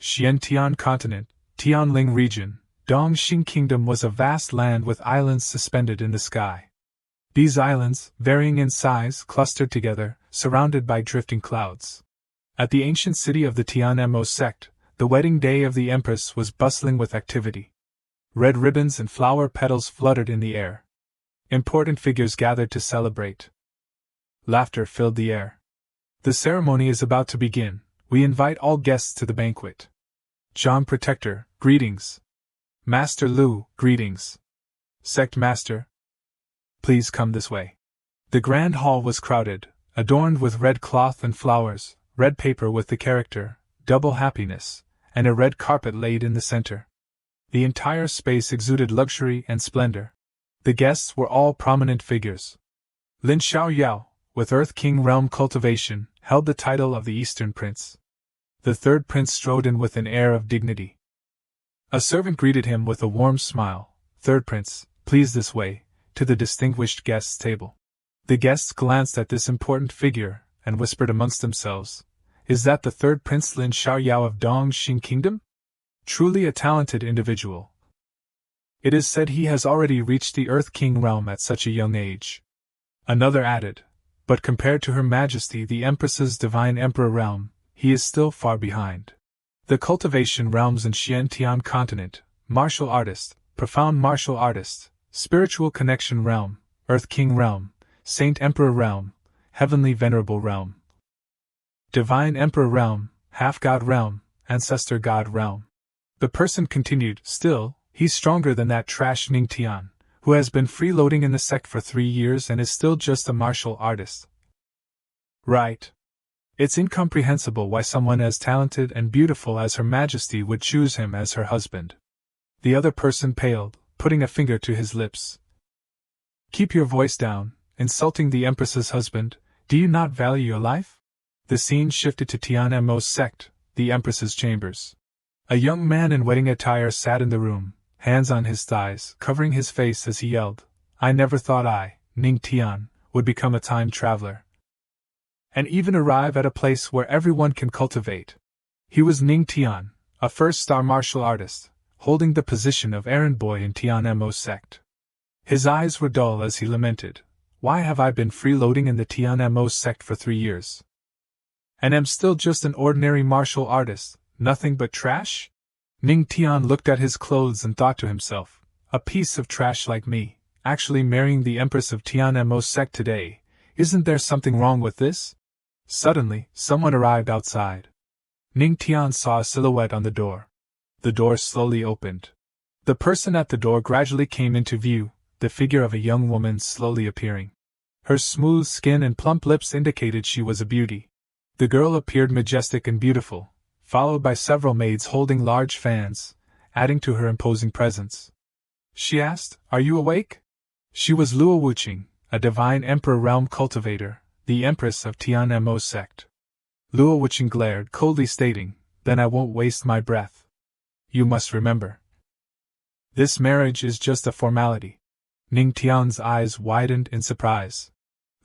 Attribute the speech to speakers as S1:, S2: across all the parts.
S1: Xiantian Continent, Tianling Region, Dongxing Kingdom was a vast land with islands suspended in the sky. These islands, varying in size, clustered together, surrounded by drifting clouds. At the ancient city of the Tianmo sect, the wedding day of the Empress was bustling with activity. Red ribbons and flower petals fluttered in the air. Important figures gathered to celebrate. Laughter filled the air. The ceremony is about to begin. We invite all guests to the banquet. John Protector, greetings. Master Lu, greetings. Sect Master, please come this way. The grand hall was crowded, adorned with red cloth and flowers, red paper with the character, double happiness, and a red carpet laid in the center. The entire space exuded luxury and splendor. The guests were all prominent figures. Lin Xiaoyao, with Earth King realm cultivation, held the title of the Eastern Prince. The third prince strode in with an air of dignity. A servant greeted him with a warm smile. Third prince, please this way, to the distinguished guests' table. The guests glanced at this important figure, and whispered amongst themselves, is that the third prince Lin Xiaoyao of Dongxing Kingdom? Truly a talented individual. It is said he has already reached the Earth King realm at such a young age. Another added, but compared to Her Majesty the Empress's divine Emperor realm, he is still far behind. The cultivation realms in Xiantian Continent, martial artist, profound martial artist, spiritual connection realm, Earth King realm, Saint Emperor realm, Heavenly Venerable realm, Divine Emperor realm, Half God realm, Ancestor God realm. The person continued, still, he's stronger than that trash Ningtian, who has been freeloading in the sect for 3 years and is still just a martial artist. Right. It's incomprehensible why someone as talented and beautiful as Her Majesty would choose him as her husband. The other person paled, putting a finger to his lips. Keep your voice down, insulting the Empress's husband, do you not value your life? The scene shifted to Tianmo's sect, the Empress's chambers. A young man in wedding attire sat in the room, hands on his thighs, covering his face as he yelled, I never thought I, Ning Tian, would become a time traveler. And even arrive at a place where everyone can cultivate. He was Ning Tian, a first-star martial artist, holding the position of errand boy in Tianmo's sect. His eyes were dull as he lamented, why have I been freeloading in the Tianmo sect for 3 years? And am still just an ordinary martial artist, nothing but trash? Ning Tian looked at his clothes and thought to himself, a piece of trash like me, actually marrying the Empress of Tianmo's sect today, isn't there something wrong with this? Suddenly, someone arrived outside. Ning Tian saw a silhouette on the door. The door slowly opened. The person at the door gradually came into view, the figure of a young woman slowly appearing. Her smooth skin and plump lips indicated she was a beauty. The girl appeared majestic and beautiful, followed by several maids holding large fans, adding to her imposing presence. She asked, are you awake? She was Luo Wuqing, a divine emperor realm cultivator, the Empress of Tianmo's sect. Luo Wuqing glared coldly, stating, then I won't waste my breath. You must remember. This marriage is just a formality. Ning Tian's eyes widened in surprise.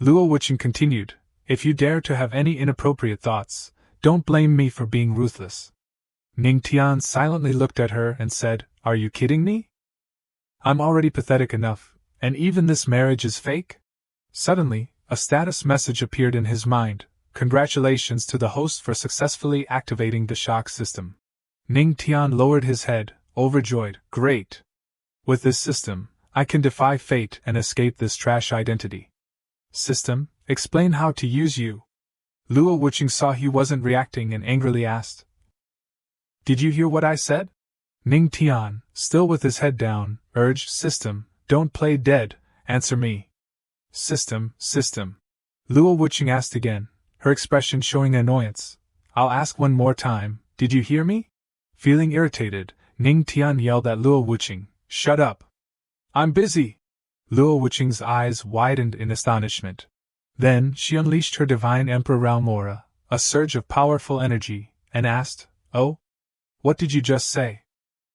S1: Luo Wuqing continued, if you dare to have any inappropriate thoughts, don't blame me for being ruthless. Ning Tian silently looked at her and said, are you kidding me? I'm already pathetic enough, and even this marriage is fake? Suddenly, a status message appeared in his mind, congratulations to the host for successfully activating the shock system. Ning Tian lowered his head, overjoyed, great! With this system, I can defy fate and escape this trash identity. System, explain how to use you. Luo Wuqing saw he wasn't reacting and angrily asked. Did you hear what I said? Ning Tian, still with his head down, urged, system, don't play dead, answer me. System. Luo Wuqing asked again, her expression showing annoyance. I'll ask one more time, did you hear me? Feeling irritated, Ning Tian yelled at Luo Wuqing, shut up. I'm busy. Luo Wuqing's eyes widened in astonishment. Then she unleashed her divine emperor realm aura, a surge of powerful energy, and asked, oh? What did you just say?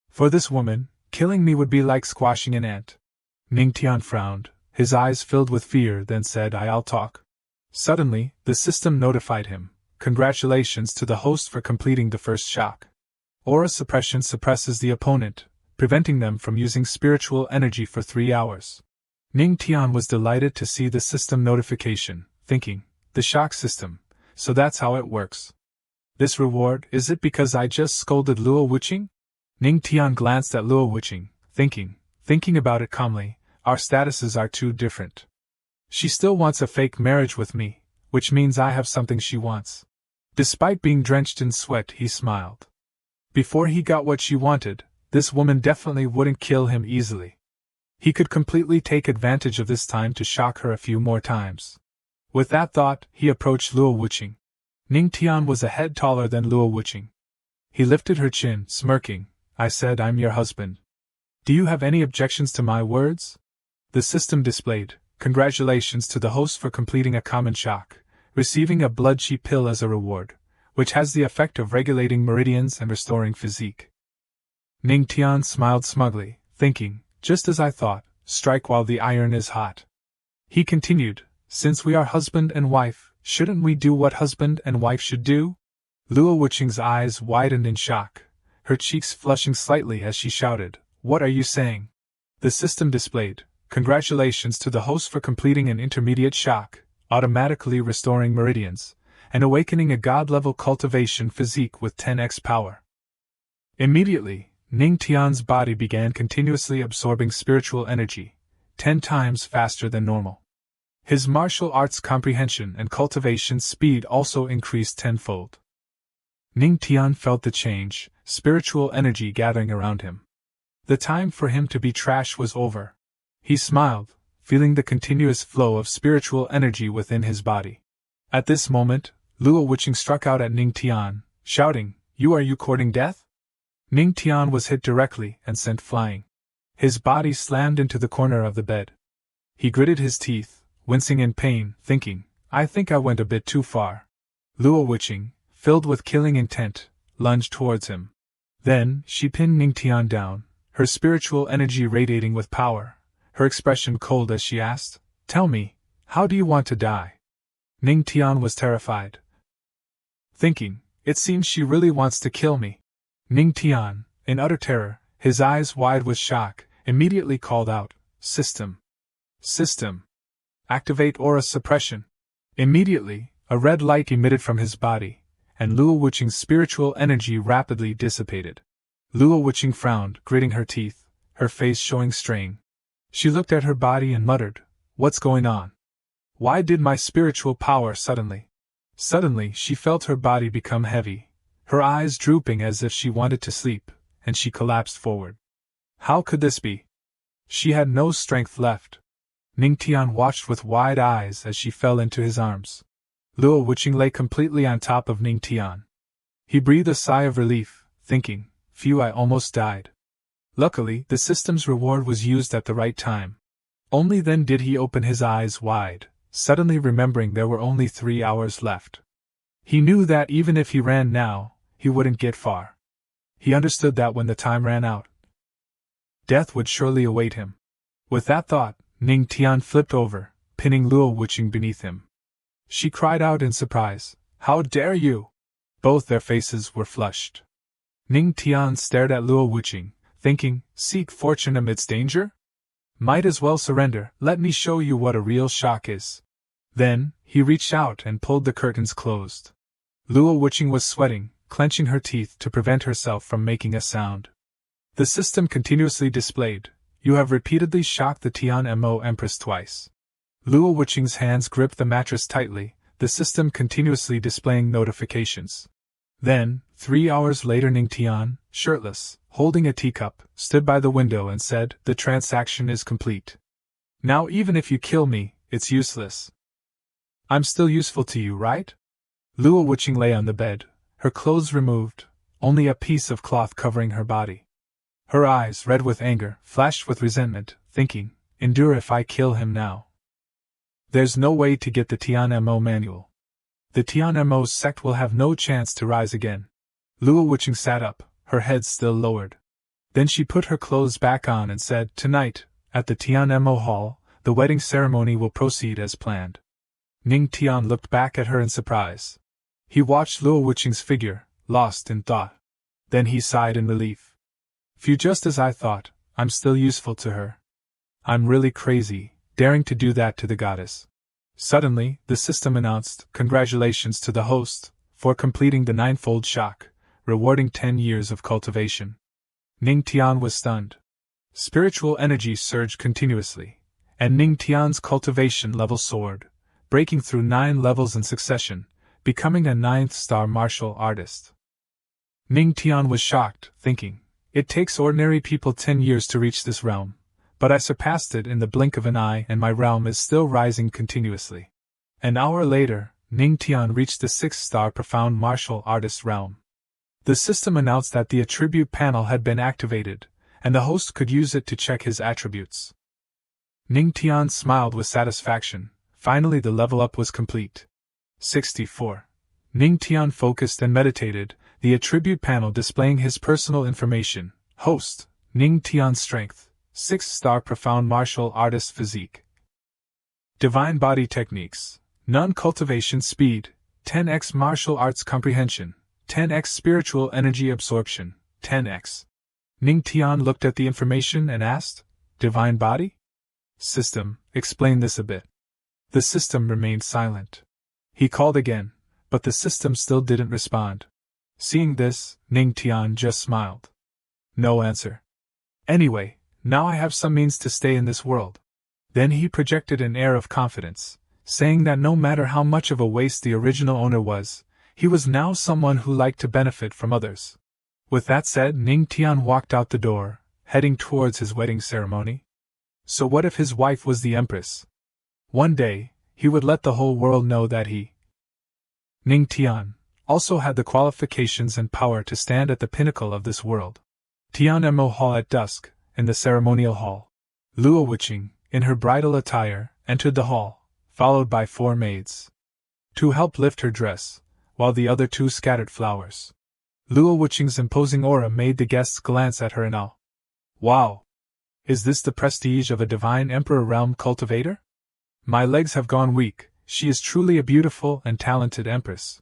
S1: For this woman, killing me would be like squashing an ant. Ning Tian frowned, his eyes filled with fear, then said, I'll talk. Suddenly, the system notified him, congratulations to the host for completing the first shock. Aura suppression suppresses the opponent, preventing them from using spiritual energy for 3 hours. Ning Tian was delighted to see the system notification, thinking, the shock system, so that's how it works. This reward, is it because I just scolded Luo Wuqing? Ning Tian glanced at Luo Wuqing, thinking about it calmly, our statuses are too different. She still wants a fake marriage with me, which means I have something she wants. Despite being drenched in sweat, he smiled. Before he got what she wanted, this woman definitely wouldn't kill him easily. He could completely take advantage of this time to shock her a few more times. With that thought, he approached Luo Wuqing. Ning Tian was a head taller than Luo Wuqing. He lifted her chin, smirking. I said I'm your husband. Do you have any objections to my words? The system displayed, congratulations to the host for completing a common shock, receiving a blood chi pill as a reward, which has the effect of regulating meridians and restoring physique. Ning Tian smiled smugly, thinking, just as I thought, strike while the iron is hot. He continued, since we are husband and wife, shouldn't we do what husband and wife should do? Luo Wuqing's eyes widened in shock, her cheeks flushing slightly as she shouted, what are you saying? The system displayed, congratulations to the host for completing an intermediate shock, automatically restoring meridians, and awakening a god-level cultivation physique with 10x power. Immediately, Ning Tian's body began continuously absorbing spiritual energy, 10 times faster than normal. His martial arts comprehension and cultivation speed also increased tenfold. Ning Tian felt the change, spiritual energy gathering around him. The time for him to be trash was over. He smiled, feeling the continuous flow of spiritual energy within his body. At this moment, Luo Wuqing struck out at Ning Tian, shouting, are you courting death? Ning Tian was hit directly and sent flying. His body slammed into the corner of the bed. He gritted his teeth, wincing in pain, thinking, I think I went a bit too far. Luo Wuqing, filled with killing intent, lunged towards him. Then, she pinned Ning Tian down, her spiritual energy radiating with power, her expression cold as she asked, tell me, how do you want to die? Ning Tian was terrified, thinking, it seems she really wants to kill me. Ning Tian, in utter terror, his eyes wide with shock, immediately called out, System. Activate aura suppression. Immediately, a red light emitted from his body, and Luo Wuqing's spiritual energy rapidly dissipated. Luo Wuqing frowned, gritting her teeth, her face showing strain. She looked at her body and muttered, what's going on? Why did my spiritual power suddenly? Suddenly she felt her body become heavy, her eyes drooping as if she wanted to sleep, and she collapsed forward. How could this be? She had no strength left. Ning Tian watched with wide eyes as she fell into his arms. Luo Wuqing lay completely on top of Ning Tian. He breathed a sigh of relief, thinking, phew, I almost died. Luckily, the system's reward was used at the right time. Only then did he open his eyes wide, suddenly remembering there were only 3 hours left. He knew that even if he ran now, he wouldn't get far. He understood that when the time ran out, death would surely await him. With that thought, Ning Tian flipped over, pinning Luo Wuqing beneath him. She cried out in surprise, how dare you? Both their faces were flushed. Ning Tian stared at Luo Wuqing, thinking, seek fortune amidst danger? Might as well surrender, let me show you what a real shock is. Then, he reached out and pulled the curtains closed. Luo Wuqing was sweating, clenching her teeth to prevent herself from making a sound. The system continuously displayed, you have repeatedly shocked the Tianmo Empress twice. Luo Wuqing's hands gripped the mattress tightly, the system continuously displaying notifications. Then, 3 hours later, Ning Tian, shirtless, holding a teacup, stood by the window and said, the transaction is complete. Now even if you kill me, it's useless. I'm still useful to you, right? Luo Wuqing lay on the bed, her clothes removed, only a piece of cloth covering her body. Her eyes, red with anger, flashed with resentment, thinking, endure if I kill him now. There's no way to get the Tianmo manual. The Tianmo sect will have no chance to rise again. Luo Wuqing sat up, her head still lowered. Then she put her clothes back on and said, tonight, at the Tianmo hall, the wedding ceremony will proceed as planned. Ning Tian looked back at her in surprise. He watched Luo Wuqing's figure, lost in thought. Then he sighed in relief. Phew, just as I thought, I'm still useful to her. I'm really crazy, daring to do that to the goddess. Suddenly, the system announced, congratulations to the host, for completing the ninefold shock, rewarding 10 years of cultivation. Ning Tian was stunned. Spiritual energy surged continuously, and Ning Tian's cultivation level soared, breaking through 9 levels in succession, becoming a 9th-star martial artist. Ning Tian was shocked, thinking, it takes ordinary people 10 years to reach this realm, but I surpassed it in the blink of an eye and my realm is still rising continuously. An hour later, Ning Tian reached the 6th-star profound martial artist realm. The system announced that the attribute panel had been activated, and the host could use it to check his attributes. Ning Tian smiled with satisfaction. Finally the level up was complete. 64. Ning Tian focused and meditated, the attribute panel displaying his personal information. Host, Ning Tian strength, 6th-star profound martial artist physique. Divine body techniques, none cultivation speed, 10x martial arts comprehension, 10x spiritual energy absorption, 10x. Ning Tian looked at the information and asked, divine body? System, explain this a bit. The system remained silent. He called again, but the system still didn't respond. Seeing this, Ning Tian just smiled. No answer. Anyway, now I have some means to stay in this world. Then he projected an air of confidence, saying that no matter how much of a waste the original owner was, he was now someone who liked to benefit from others. With that said, Ning Tian walked out the door, heading towards his wedding ceremony. So what if his wife was the Empress? One day, he would let the whole world know that he, Ning Tian, also had the qualifications and power to stand at the pinnacle of this world. Tianmo Hall at dusk, in the ceremonial hall. Luo Wuqing, in her bridal attire, entered the hall, followed by 4 maids. 2 helped lift her dress, while the other 2 scattered flowers. Luo Wuqing's imposing aura made the guests glance at her in awe. Wow! Is this the prestige of a divine emperor realm cultivator? My legs have gone weak, she is truly a beautiful and talented empress.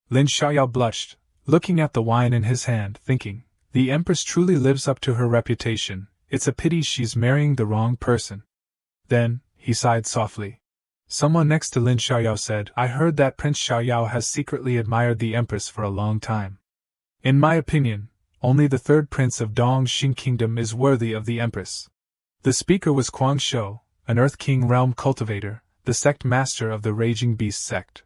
S1: Lin Xiaoyao blushed, looking at the wine in his hand, thinking, the empress truly lives up to her reputation, it's a pity she's marrying the wrong person. Then, he sighed softly. Someone next to Lin Xiaoyao said, I heard that Prince Xiaoyao has secretly admired the empress for a long time. In my opinion, only the 3rd prince of Dongxing Kingdom is worthy of the empress. The speaker was Quang Shou, an Earth King realm cultivator, the sect master of the Raging Beast sect.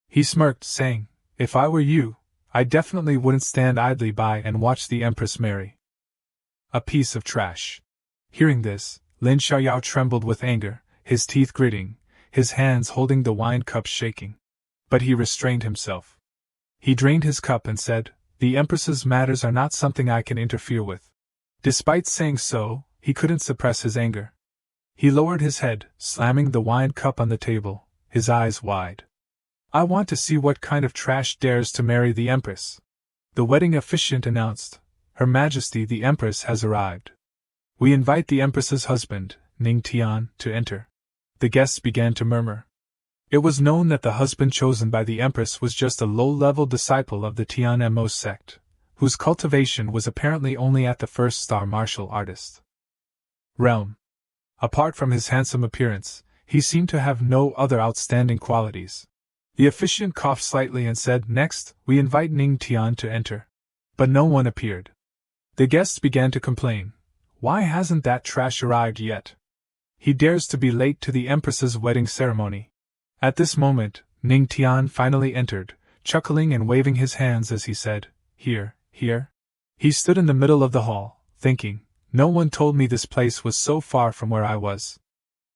S1: He smirked, saying, if I were you, I definitely wouldn't stand idly by and watch the empress marry a piece of trash. Hearing this, Lin Xiaoyao trembled with anger, his teeth gritting, his hands holding the wine cup shaking. But he restrained himself. He drained his cup and said, the empress's matters are not something I can interfere with. Despite saying so, he couldn't suppress his anger. He lowered his head, slamming the wine cup on the table, his eyes wide. I want to see what kind of trash dares to marry the empress. The wedding officiant announced, Her Majesty the Empress has arrived. We invite the Empress's husband, Ning Tian, to enter. The guests began to murmur. It was known that the husband chosen by the Empress was just a low-level disciple of the Tianmo sect, whose cultivation was apparently only at the 1st-star martial artist realm. Apart from his handsome appearance, he seemed to have no other outstanding qualities. The officiant coughed slightly and said, Next, we invite Ning Tian to enter. But no one appeared. The guests began to complain. Why hasn't that trash arrived yet? He dares to be late to the Empress's wedding ceremony. At this moment, Ning Tian finally entered, chuckling and waving his hands as he said, Here, here. He stood in the middle of the hall, thinking, no one told me this place was so far from where I was.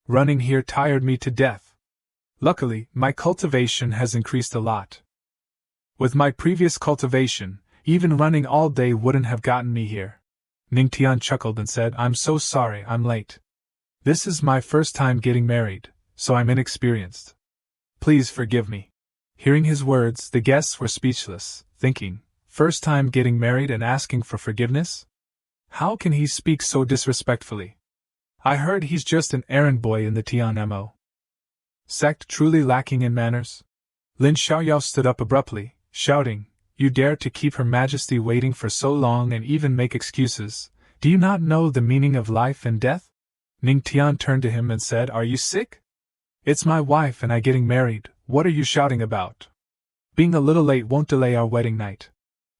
S1: Running here tired me to death. Luckily, my cultivation has increased a lot. With my previous cultivation, even running all day wouldn't have gotten me here. Ning Tian chuckled and said, I'm so sorry I'm late. This is my first time getting married, so I'm inexperienced. Please forgive me. Hearing his words, the guests were speechless, thinking, first time getting married and asking for forgiveness? How can he speak so disrespectfully? I heard he's just an errand boy in the Tianmo sect, truly lacking in manners. Lin Xiaoyao stood up abruptly, shouting, You dare to keep Her Majesty waiting for so long and even make excuses. Do you not know the meaning of life and death? Ning Tian turned to him and said, Are you sick? It's my wife and I getting married, what are you shouting about? Being a little late won't delay our wedding night.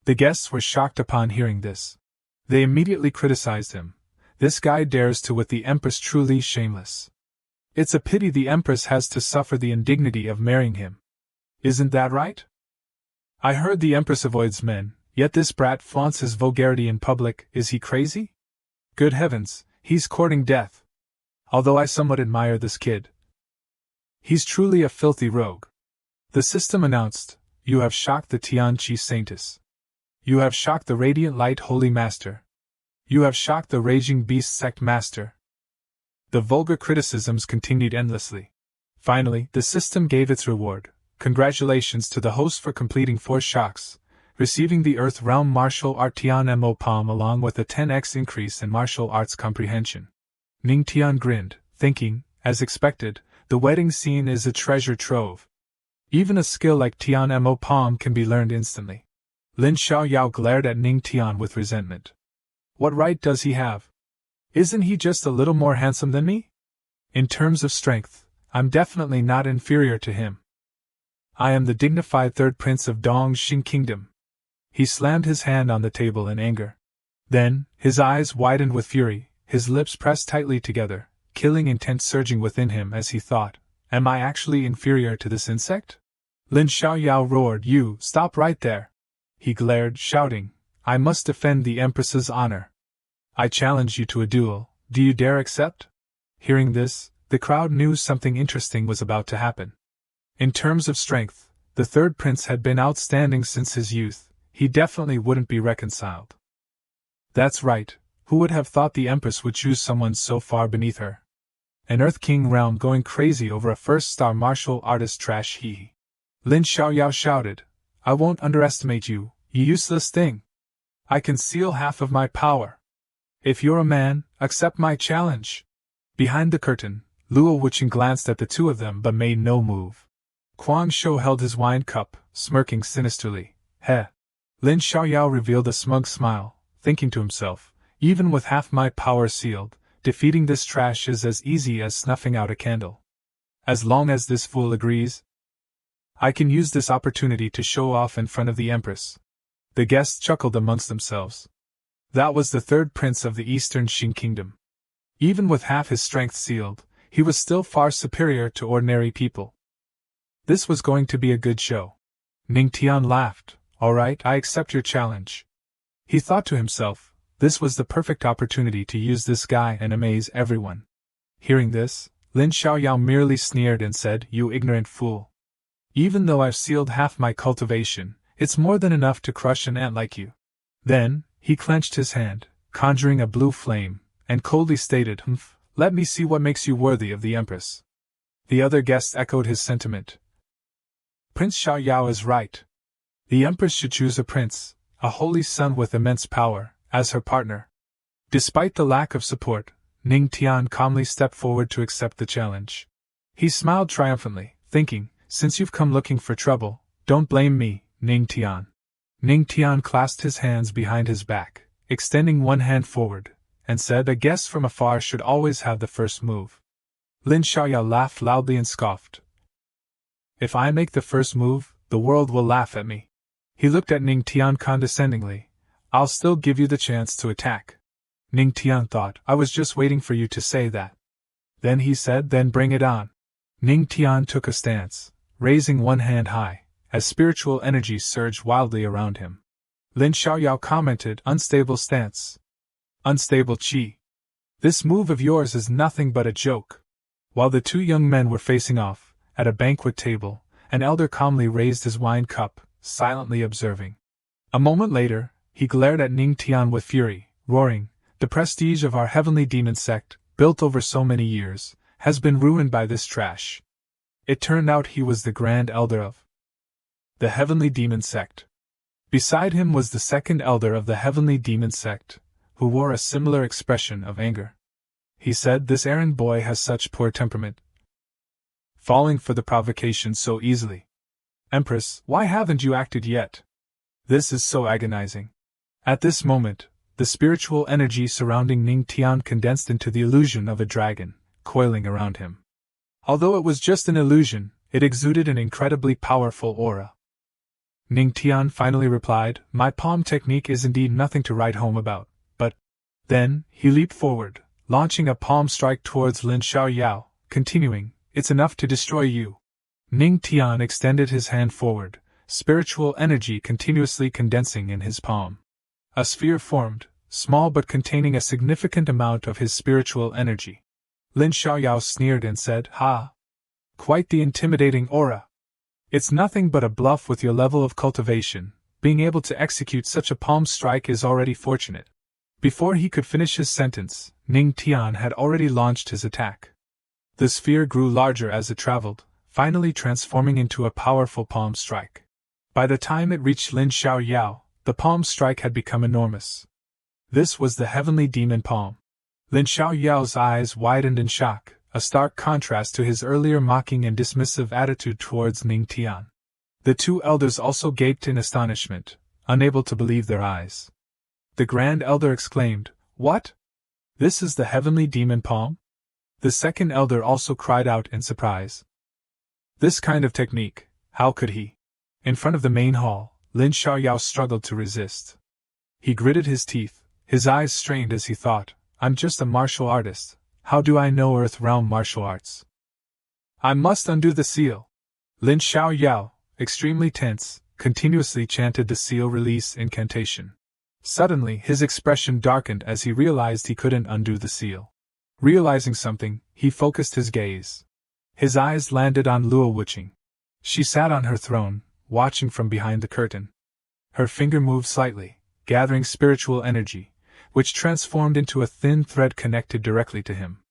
S1: The guests were shocked upon hearing this. They immediately criticized him. This guy dares to with the Empress, truly shameless. It's a pity the Empress has to suffer the indignity of marrying him. Isn't that right? I heard the Empress avoids men, yet this brat flaunts his vulgarity in public. Is he crazy? Good heavens, he's courting death. Although I somewhat admire this kid. He's truly a filthy rogue. The system announced, You have shocked the Tianqi Saintess. You have shocked the Radiant Light Holy Master. You have shocked the Raging Beast Sect Master. The vulgar criticisms continued endlessly. Finally, the system gave its reward. Congratulations to the host for completing 4 shocks, receiving the Earth Realm Martial Art Tian Mo Palm along with a 10x increase in martial arts comprehension. Ning Tian grinned, thinking, as expected, the wedding scene is a treasure trove. Even a skill like Tian Mo Palm can be learned instantly. Lin Xiaoyao glared at Ning Tian with resentment. What right does he have? Isn't he just a little more handsome than me? In terms of strength, I'm definitely not inferior to him. I am the dignified third prince of Dongxing Kingdom. He slammed his hand on the table in anger. Then, his eyes widened with fury, his lips pressed tightly together, killing intent surging within him as he thought, Am I actually inferior to this insect? Lin Xiaoyao roared, You, stop right there. He glared, shouting, I must defend the Empress's honor. I challenge you to a duel, do you dare accept? Hearing this, the crowd knew something interesting was about to happen. In terms of strength, the third prince had been outstanding since his youth, he definitely wouldn't be reconciled. That's right, who would have thought the Empress would choose someone so far beneath her? An Earth King realm going crazy over a first-star martial artist trash he. Lin Xiaoyao shouted, I won't underestimate you, you useless thing. I conceal half of my power. If you're a man, accept my challenge. Behind the curtain, Luo Wuqing glanced at the two of them but made no move. Quang Shou held his wine cup, smirking sinisterly. Heh. Lin Xiaoyao revealed a smug smile, thinking to himself, even with half my power sealed, defeating this trash is as easy as snuffing out a candle. As long as this fool agrees, I can use this opportunity to show off in front of the Empress. The guests chuckled amongst themselves. That was the third prince of the Eastern Qing Kingdom. Even with half his strength sealed, he was still far superior to ordinary people. This was going to be a good show. Ning Tian laughed. All right, I accept your challenge. He thought to himself, this was the perfect opportunity to use this guy and amaze everyone. Hearing this, Lin Xiaoyao merely sneered and said, You ignorant fool. Even though I've sealed half my cultivation, it's more than enough to crush an ant like you. Then, he clenched his hand, conjuring a blue flame, and coldly stated, Let me see what makes you worthy of the Empress. The other guests echoed his sentiment. Prince Xiaoyao is right. The Empress should choose a prince, a holy son with immense power, as her partner. Despite the lack of support, Ning Tian calmly stepped forward to accept the challenge. He smiled triumphantly, thinking, Since you've come looking for trouble, don't blame me, Ning Tian. Ning Tian clasped his hands behind his back, extending one hand forward, and said a guest from afar should always have the first move. Lin Xiaoyao laughed loudly and scoffed. If I make the first move, the world will laugh at me. He looked at Ning Tian condescendingly. I'll still give you the chance to attack. Ning Tian thought, I was just waiting for you to say that. Then he said, Then bring it on. Ning Tian took a stance, raising one hand high, as spiritual energy surged wildly around him. Lin Xiaoyao commented, Unstable stance. Unstable qi. This move of yours is nothing but a joke. While the two young men were facing off, at a banquet table, an elder calmly raised his wine cup, silently observing. A moment later, he glared at Ning Tian with fury, roaring, The prestige of our heavenly demon sect, built over so many years, has been ruined by this trash. It turned out he was the grand elder of the heavenly demon sect. Beside him was the second elder of the heavenly demon sect, who wore a similar expression of anger. He said, This errand boy has such poor temperament, falling for the provocation so easily. Empress, why haven't you acted yet? This is so agonizing. At this moment, the spiritual energy surrounding Ning Tian condensed into the illusion of a dragon, coiling around him. Although it was just an illusion, it exuded an incredibly powerful aura. Ning Tian finally replied, "My palm technique is indeed nothing to write home about, but—" Then, he leaped forward, launching a palm strike towards Lin Xiaoyao, continuing, "It's enough to destroy you." Ning Tian extended his hand forward, spiritual energy continuously condensing in his palm. A sphere formed, small but containing a significant amount of his spiritual energy. Lin Xiaoyao sneered and said, "Ha! Quite the intimidating aura. It's nothing but a bluff with your level of cultivation. Being able to execute such a palm strike is already fortunate." Before he could finish his sentence, Ning Tian had already launched his attack. The sphere grew larger as it traveled, finally transforming into a powerful palm strike. By the time it reached Lin Xiaoyao, the palm strike had become enormous. This was the heavenly demon palm. Lin Xiaoyao's eyes widened in shock, a stark contrast to his earlier mocking and dismissive attitude towards Ning Tian. The two elders also gaped in astonishment, unable to believe their eyes. The Grand Elder exclaimed, "What? This is the heavenly demon palm?" The second elder also cried out in surprise. This kind of technique, how could he? In front of the main hall, Lin Xiaoyao struggled to resist. He gritted his teeth, his eyes strained as he thought, "I'm just a martial artist. How do I know Earth Realm martial arts? I must undo the seal." Lin Xiaoyao, extremely tense, continuously chanted the seal release incantation. Suddenly his expression darkened as he realized he couldn't undo the seal. Realizing something, he focused his gaze. His eyes landed on Luo Wuqing. She sat on her throne, watching from behind the curtain. Her finger moved slightly, gathering spiritual energy, which transformed into a thin thread connected directly to him.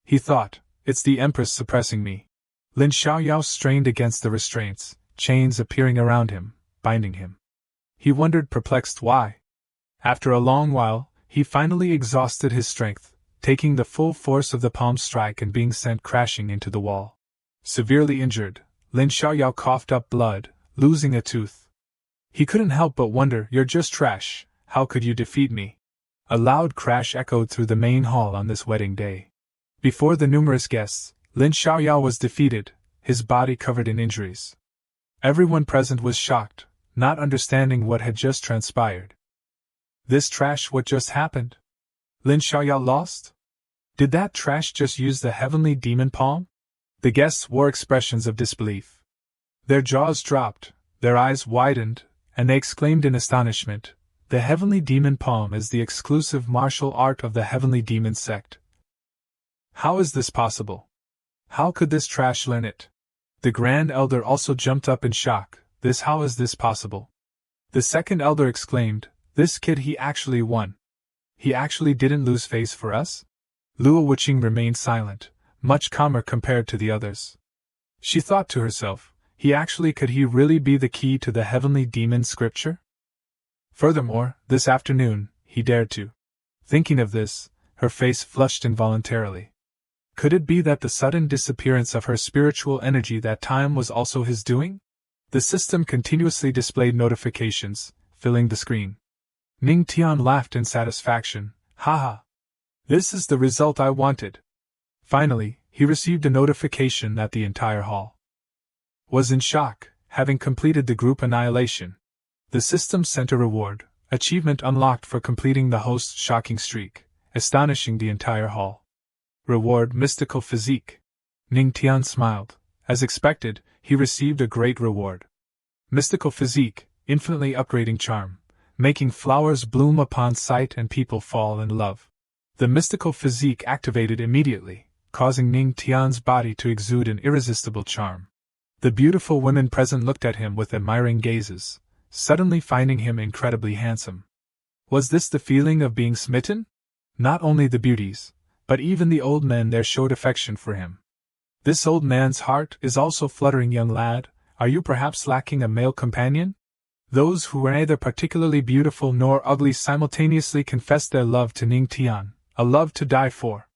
S1: He thought, "It's the Empress suppressing me." Lin Xiaoyao strained against the restraints, chains appearing around him, binding him. He wondered perplexed why. After a long while, he finally exhausted his strength, taking the full force of the palm strike and being sent crashing into the wall. Severely injured, Lin Xiaoyao coughed up blood, losing a tooth. He couldn't help but wonder, "You're just trash, how could you defeat me?" A loud crash echoed through the main hall on this wedding day. Before the numerous guests, Lin Xiaoyao was defeated, his body covered in injuries. Everyone present was shocked, not understanding what had just transpired. This trash, what just happened? Lin Xiaoyao lost? Did that trash just use the heavenly demon palm? The guests wore expressions of disbelief. Their jaws dropped, their eyes widened, and they exclaimed in astonishment, "The heavenly demon palm is the exclusive martial art of the heavenly demon sect. How is this possible? How could this trash learn it?" The Grand Elder also jumped up in shock, How is this possible?" The second elder exclaimed, "This kid, he actually won. He actually didn't lose face for us?" Luo Wuqing remained silent, much calmer compared to the others. She thought to herself, could he really be the key to the heavenly demon scripture? Furthermore, this afternoon, he dared to. Thinking of this, her face flushed involuntarily. Could it be that the sudden disappearance of her spiritual energy that time was also his doing? The system continuously displayed notifications, filling the screen. Ning Tian laughed in satisfaction, "Haha! This is the result I wanted." Finally, he received a notification that the entire hall was in shock, having completed the group annihilation. The system sent a reward, achievement unlocked for completing the host's shocking streak, astonishing the entire hall. Reward: Mystical Physique. Ning Tian smiled. As expected, he received a great reward. Mystical Physique, infinitely upgrading charm, making flowers bloom upon sight and people fall in love. The mystical physique activated immediately, causing Ning Tian's body to exude an irresistible charm. The beautiful women present looked at him with admiring gazes, suddenly finding him incredibly handsome. Was this the feeling of being smitten? Not only the beauties, but even the old men there showed affection for him. "This old man's heart is also fluttering, young lad. Are you perhaps lacking a male companion?" Those who were neither particularly beautiful nor ugly simultaneously confessed their love to Ning Tian, a love to die for.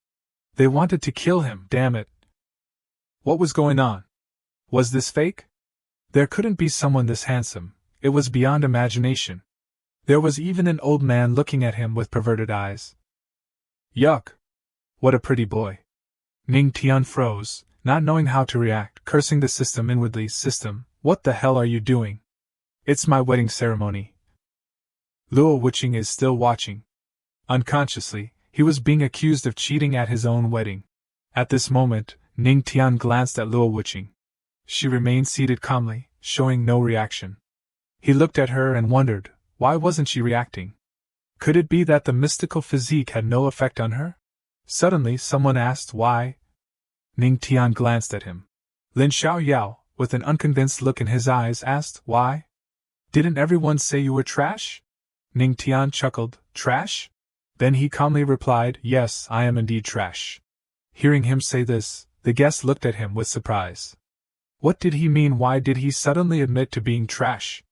S1: They wanted to kill him, damn it. What was going on? Was this fake? There couldn't be someone this handsome, it was beyond imagination. There was even an old man looking at him with perverted eyes. Yuck! What a pretty boy! Ning Tian froze, not knowing how to react, cursing the system inwardly. System, what the hell are you doing? It's my wedding ceremony. Luo Wuqing is still watching. Unconsciously, he was being accused of cheating at his own wedding. At this moment, Ning Tian glanced at Luo Wuqing. She remained seated calmly, showing no reaction. He looked at her and wondered, why wasn't she reacting? Could it be that the mystical physique had no effect on her? Suddenly someone asked why. Ning Tian glanced at him. Lin Xiaoyao, with an unconvinced look in his eyes, asked why. Didn't everyone say you were trash? Ning Tian chuckled, trash? Then he calmly replied, yes, I am indeed trash. Hearing him say this, the guests looked at him with surprise. What did he mean? Why did he suddenly admit to being trash?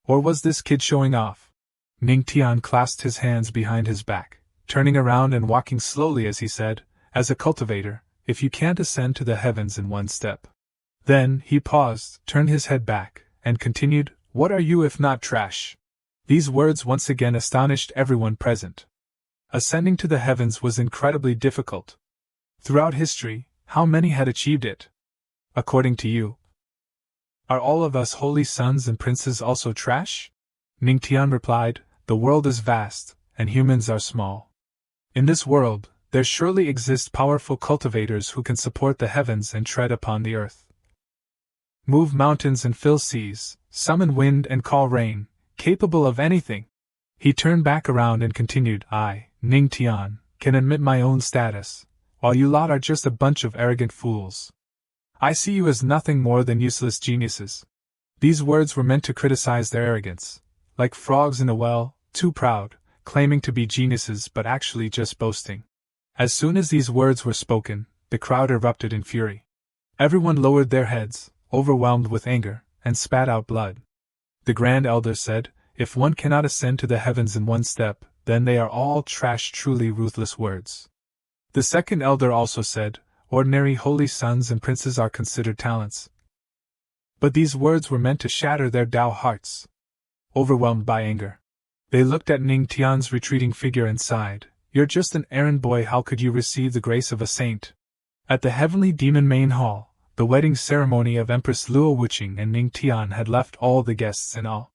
S1: Or was this kid showing off? Ning Tian clasped his hands behind his back, turning around and walking slowly as he said, as a cultivator, if you can't ascend to the heavens in one step. Then he paused, turned his head back, and continued, what are you if not trash? These words once again astonished everyone present. Ascending to the heavens was incredibly difficult. Throughout history, how many had achieved it? According to you, are all of us holy sons and princes also trash? Ning Tian replied, the world is vast, and humans are small. In this world, there surely exist powerful cultivators who can support the heavens and tread upon the earth. Move mountains and fill seas, summon wind and call rain, capable of anything. He turned back around and continued, I, Ning Tian, can admit my own status, while you lot are just a bunch of arrogant fools. I see you as nothing more than useless geniuses. These words were meant to criticize their arrogance, like frogs in a well, too proud, claiming to be geniuses but actually just boasting. As soon as these words were spoken, the crowd erupted in fury. Everyone lowered their heads, overwhelmed with anger, and spat out blood. The Grand Elder said, if one cannot ascend to the heavens in one step, then they are all trash. Truly ruthless words. The second elder also said, ordinary holy sons and princes are considered talents. But these words were meant to shatter their Tao hearts. Overwhelmed by anger, they looked at Ning Tian's retreating figure and sighed, you're just an errand boy, how could you receive the grace of a saint? At the heavenly demon main hall, the wedding ceremony of Empress Luo Wuqing and Ning Tian had left all the guests in awe.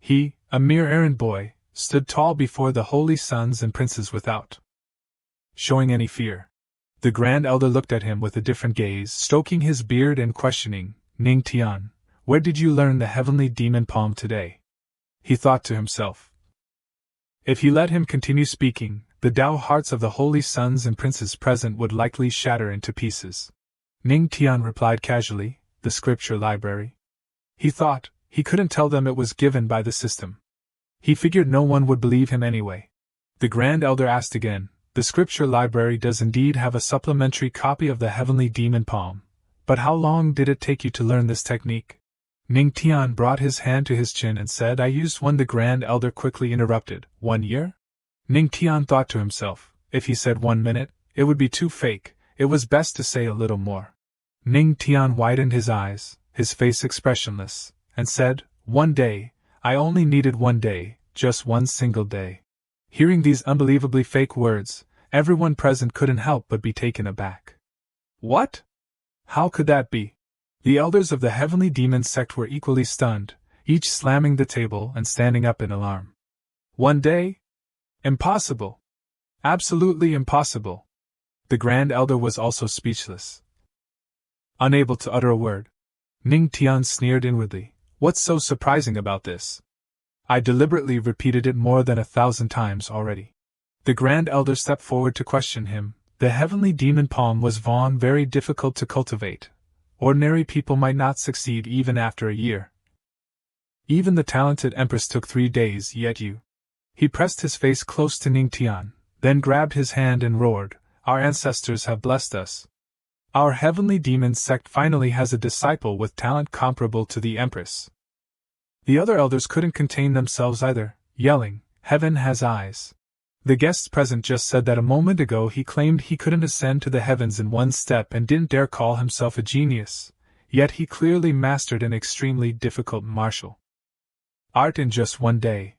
S1: He, a mere errand boy, stood tall before the holy sons and princes without showing any fear. The Grand Elder looked at him with a different gaze, stroking his beard and questioning, Ning Tian, where did you learn the heavenly demon palm today? He thought to himself. If he let him continue speaking, the Tao hearts of the holy sons and princes present would likely shatter into pieces. Ning Tian replied casually, the scripture library. He thought, he couldn't tell them it was given by the system. He figured no one would believe him anyway. The Grand Elder asked again, the scripture library does indeed have a supplementary copy of the heavenly demon palm, but how long did it take you to learn this technique? Ning Tian brought his hand to his chin and said, I used one. The Grand Elder quickly interrupted, 1 year? Ning Tian thought to himself, if he said 1 minute, it would be too fake, it was best to say a little more. Ning Tian widened his eyes, his face expressionless, and said, 1 day, I only needed 1 day, just one single day. Hearing these unbelievably fake words, everyone present couldn't help but be taken aback. What? How could that be? The elders of the heavenly demon sect were equally stunned, each slamming the table and standing up in alarm. 1 day? Impossible! Absolutely impossible! The Grand Elder was also speechless. Unable to utter a word. Ning Tian sneered inwardly, what's so surprising about this? I deliberately repeated it more than 1,000 times already. The Grand Elder stepped forward to question him. The heavenly demon palm was very difficult to cultivate. Ordinary people might not succeed even after a year. Even the talented Empress took 3 days, yet you. He pressed his face close to Ning Tian, then grabbed his hand and roared, our ancestors have blessed us. Our heavenly demon sect finally has a disciple with talent comparable to the Empress. The other elders couldn't contain themselves either, yelling, heaven has eyes. The guests present just said that a moment ago he claimed he couldn't ascend to the heavens in 1 step and didn't dare call himself a genius, yet he clearly mastered an extremely difficult martial Art in just one day.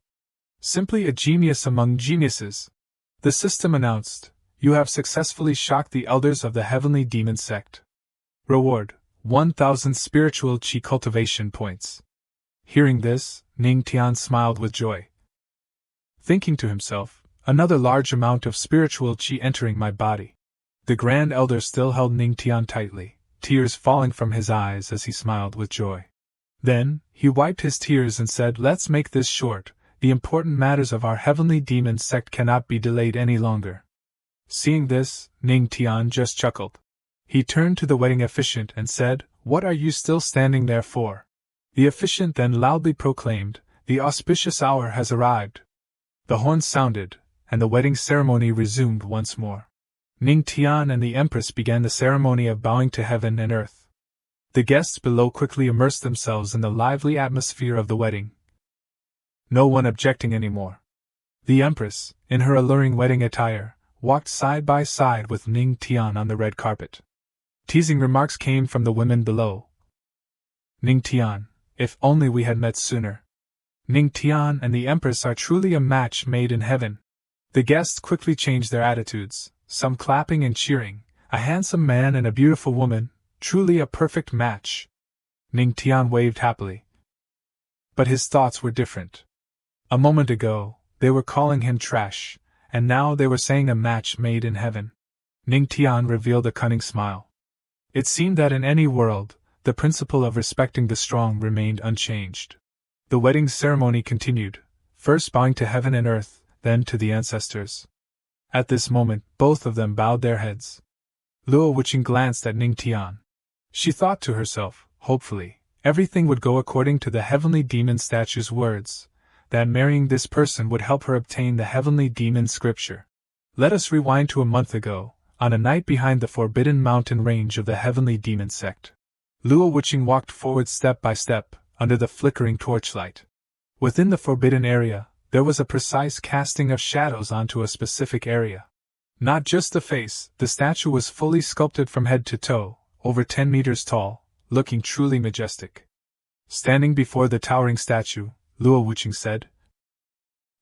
S1: Simply a genius among geniuses. The system announced, you have successfully shocked the elders of the heavenly demon sect. Reward, 1,000 spiritual chi cultivation points. Hearing this, Ning Tian smiled with joy. Thinking to himself, another large amount of spiritual chi entering my body. The Grand Elder still held Ning Tian tightly, tears falling from his eyes as he smiled with joy. Then, he wiped his tears and said, let's make this short, the important matters of our heavenly demon sect cannot be delayed any longer. Seeing this, Ning Tian just chuckled. He turned to the wedding officiant and said, what are you still standing there for? The officiant then loudly proclaimed, the auspicious hour has arrived. The horn sounded, and the wedding ceremony resumed once more. Ning Tian and the Empress began the ceremony of bowing to heaven and earth. The guests below quickly immersed themselves in the lively atmosphere of the wedding. No one objecting anymore. The Empress, in her alluring wedding attire, walked side by side with Ning Tian on the red carpet. Teasing remarks came from the women below. Ning Tian, if only we had met sooner. Ning Tian and the Empress are truly a match made in heaven. The guests quickly changed their attitudes, some clapping and cheering, a handsome man and a beautiful woman, truly a perfect match. Ning Tian waved happily. But his thoughts were different. A moment ago, they were calling him trash, and now they were saying a match made in heaven. Ning Tian revealed a cunning smile. It seemed that in any world, the principle of respecting the strong remained unchanged. The wedding ceremony continued, first bowing to heaven and earth, then to the ancestors. At this moment, both of them bowed their heads. Luo Wuqing glanced at Ning Tian. She thought to herself, hopefully, everything would go according to the heavenly demon statue's words, that marrying this person would help her obtain the heavenly demon scripture. Let us rewind to a month ago, on a night behind the forbidden mountain range of the heavenly demon sect. Luo Wuqing walked forward step by step, under the flickering torchlight. Within the forbidden area, there was a precise casting of shadows onto a specific area. Not just the face, the statue was fully sculpted from head to toe, over 10 meters tall, looking truly majestic. Standing before the towering statue, Luo Wuqing said,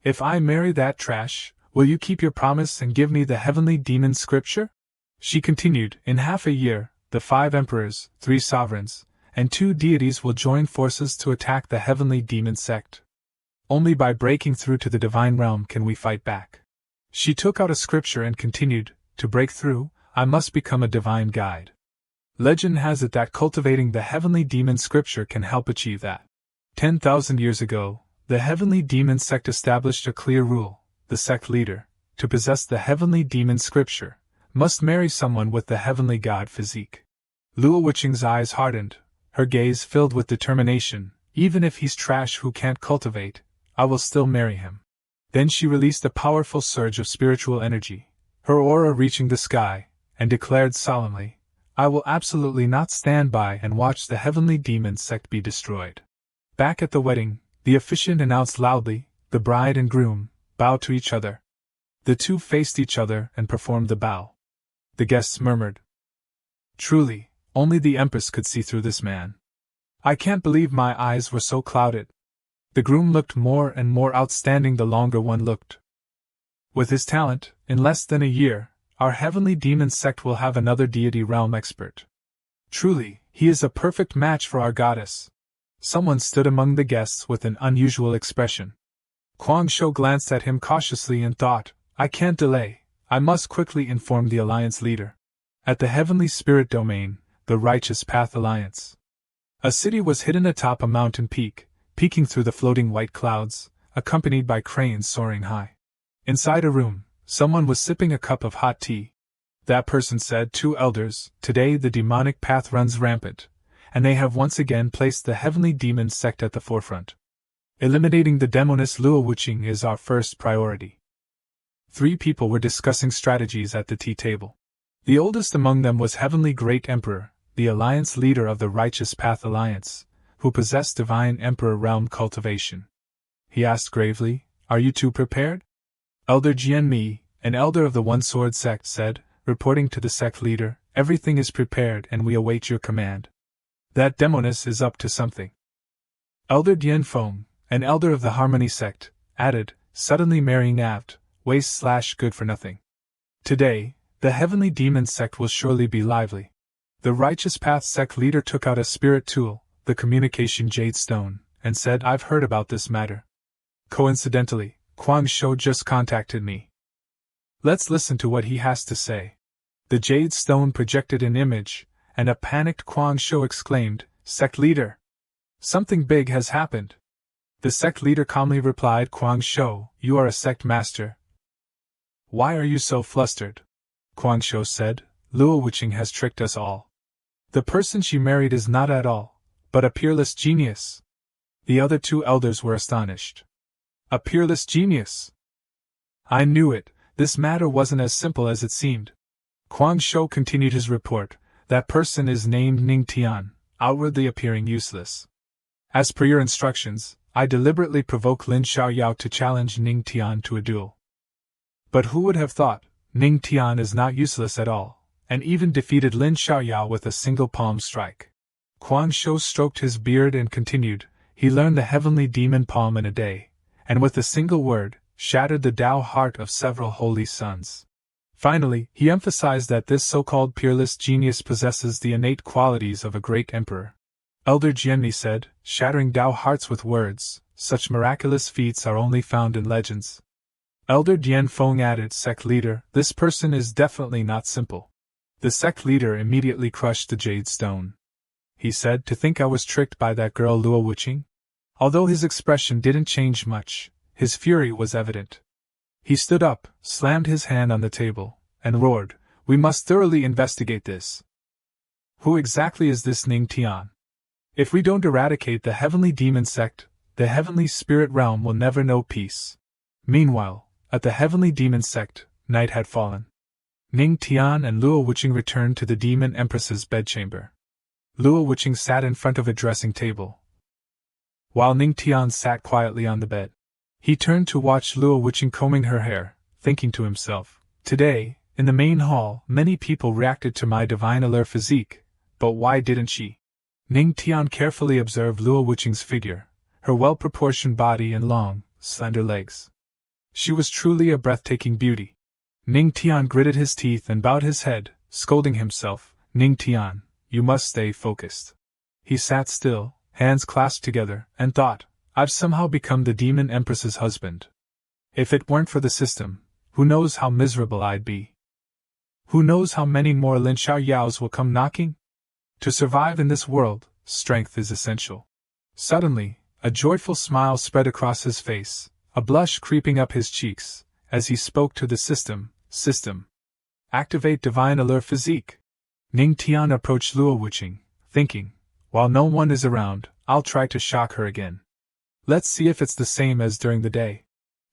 S1: if I marry that trash, will you keep your promise and give me the heavenly demon scripture? She continued, in half a year, the 5 emperors, 3 sovereigns, and 2 deities will join forces to attack the heavenly demon sect. Only by breaking through to the divine realm can we fight back. She took out a scripture and continued, to break through, I must become a divine guide. Legend has it that cultivating the heavenly demon scripture can help achieve that. 10,000 years ago, the heavenly demon sect established a clear rule. The sect leader, to possess the heavenly demon scripture, must marry someone with the heavenly god physique. Luo Wuqing's eyes hardened, her gaze filled with determination. Even if he's trash who can't cultivate, I will still marry him. Then she released a powerful surge of spiritual energy, her aura reaching the sky, and declared solemnly, I will absolutely not stand by and watch the heavenly demon sect be destroyed. Back at the wedding, the officiant announced loudly, the bride and groom bowed to each other. The two faced each other and performed the bow. The guests murmured. Truly, only the Empress could see through this man. I can't believe my eyes were so clouded. The groom looked more and more outstanding the longer one looked. With his talent, in less than a year, our heavenly demon sect will have another deity realm expert. Truly, he is a perfect match for our goddess. Someone stood among the guests with an unusual expression. Kuang Shou glanced at him cautiously and thought, I can't delay, I must quickly inform the Alliance leader. At the Heavenly Spirit Domain, the Righteous Path Alliance. A city was hidden atop a mountain peak, peeking through the floating white clouds, accompanied by cranes soaring high. Inside a room, someone was sipping a cup of hot tea. That person said, 2 elders, today the demonic path runs rampant, and they have once again placed the heavenly demon sect at the forefront. Eliminating the demoness Luo Wuqing is our first priority. 3 people were discussing strategies at the tea table. The oldest among them was Heavenly Great Emperor, the Alliance leader of the Righteous Path Alliance, who possessed divine Emperor realm cultivation. He asked gravely, Are you 2 prepared? Elder Jian Mi, an elder of the One Sword sect, said, reporting to the sect leader, Everything is prepared and we await your command. That demoness is up to something. Elder Dian Feng, an elder of the Harmony sect, added, suddenly marrying Avd, waste/good for nothing. Today, the Heavenly Demon sect will surely be lively. The Righteous Path sect leader took out a spirit tool, the communication jade stone, and said, I've heard about this matter. Coincidentally, Kwang Shou just contacted me. Let's listen to what he has to say. The jade stone projected an image, and a panicked Kwang Shou exclaimed, Sect leader! Something big has happened. The sect leader calmly replied, Kwang Shou, you are a sect master. Why are you so flustered? Kwang Shou said, Luo Wuqing has tricked us all. The person she married is not at all, but a peerless genius. The other two elders were astonished. A peerless genius? I knew it, this matter wasn't as simple as it seemed. Kwang Shou continued his report, that person is named Ning Tian, outwardly appearing useless. As per your instructions, I deliberately provoke Lin Xiaoyao to challenge Ning Tian to a duel. But who would have thought, Ning Tian is not useless at all, and even defeated Lin Xiaoyao with a single palm strike. Kwang Shou stroked his beard and continued, he learned the heavenly demon palm in a day, and with a single word, shattered the Tao heart of several holy sons. Finally, he emphasized that this so-called peerless genius possesses the innate qualities of a great emperor. Elder Jianmi said, shattering Tao hearts with words, such miraculous feats are only found in legends. Elder Dian Feng added, Sect leader, this person is definitely not simple. The sect leader immediately crushed the jade stone. He said, to think I was tricked by that girl Luo Wuqing? Although his expression didn't change much, his fury was evident. He stood up, slammed his hand on the table, and roared, we must thoroughly investigate this. Who exactly is this Ning Tian? If we don't eradicate the heavenly demon sect, the heavenly spirit realm will never know peace. Meanwhile, at the heavenly demon sect, night had fallen. Ning Tian and Luo Wuqing returned to the demon empress's bedchamber. Luo Wuqing sat in front of a dressing table, while Ning Tian sat quietly on the bed. He turned to watch Luo Wuqing combing her hair, thinking to himself, today, in the main hall, many people reacted to my divine allure physique, but why didn't she? Ning Tian carefully observed Luo Wuqing's figure, her well-proportioned body and long, slender legs. She was truly a breathtaking beauty. Ning Tian gritted his teeth and bowed his head, scolding himself, Ning Tian, you must stay focused. He sat still, hands clasped together, and thought, I've somehow become the demon empress's husband. If it weren't for the system, who knows how miserable I'd be? Who knows how many more Lin Xiaoyaos will come knocking? To survive in this world, strength is essential. Suddenly, a joyful smile spread across his face, a blush creeping up his cheeks, as he spoke to the system, activate divine allure physique. Ning Tian approached Luo Wuqing, thinking, while no one is around, I'll try to shock her again. Let's see if it's the same as during the day.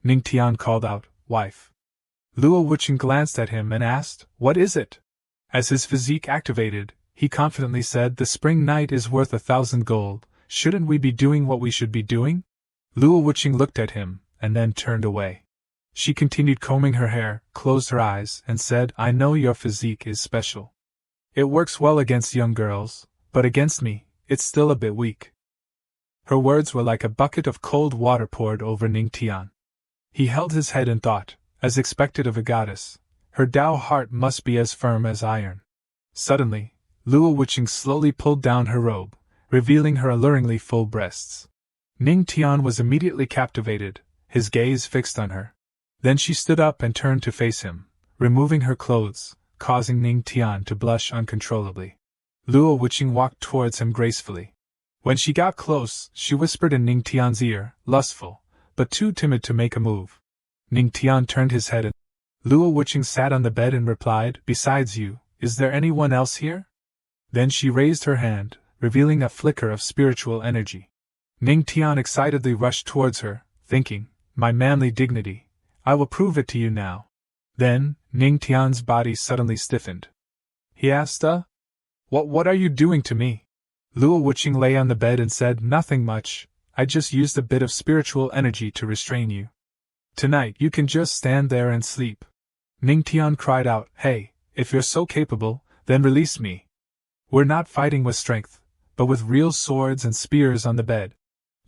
S1: Ning Tian called out, wife. Luo Wuqing glanced at him and asked, what is it? As his physique activated, he confidently said, the spring night is worth 1,000 gold, shouldn't we be doing what we should be doing? Luo Wuqing looked at him, and then turned away. She continued combing her hair, closed her eyes, and said, I know your physique is special. It works well against young girls, but against me, it's still a bit weak. Her words were like a bucket of cold water poured over Ning Tian. He held his head and thought, as expected of a goddess, her Tao heart must be as firm as iron. Suddenly, Luo Wuqing slowly pulled down her robe, revealing her alluringly full breasts. Ning Tian was immediately captivated, his gaze fixed on her. Then she stood up and turned to face him, removing her clothes, causing Ning Tian to blush uncontrollably. Luo Wuqing walked towards him gracefully. When she got close, she whispered in Ning Tian's ear, lustful, but too timid to make a move. Ning Tian turned his head and Luo Wuqing sat on the bed and replied, besides you, is there anyone else here? Then she raised her hand, revealing a flicker of spiritual energy. Ning Tian excitedly rushed towards her, thinking, my manly dignity, I will prove it to you now. Then, Ning Tian's body suddenly stiffened. He asked, What are you doing to me? Luo Wuqing lay on the bed and said, nothing much, I just used a bit of spiritual energy to restrain you. Tonight you can just stand there and sleep. Ning Tian cried out, hey, if you're so capable, then release me. We're not fighting with strength, but with real swords and spears on the bed.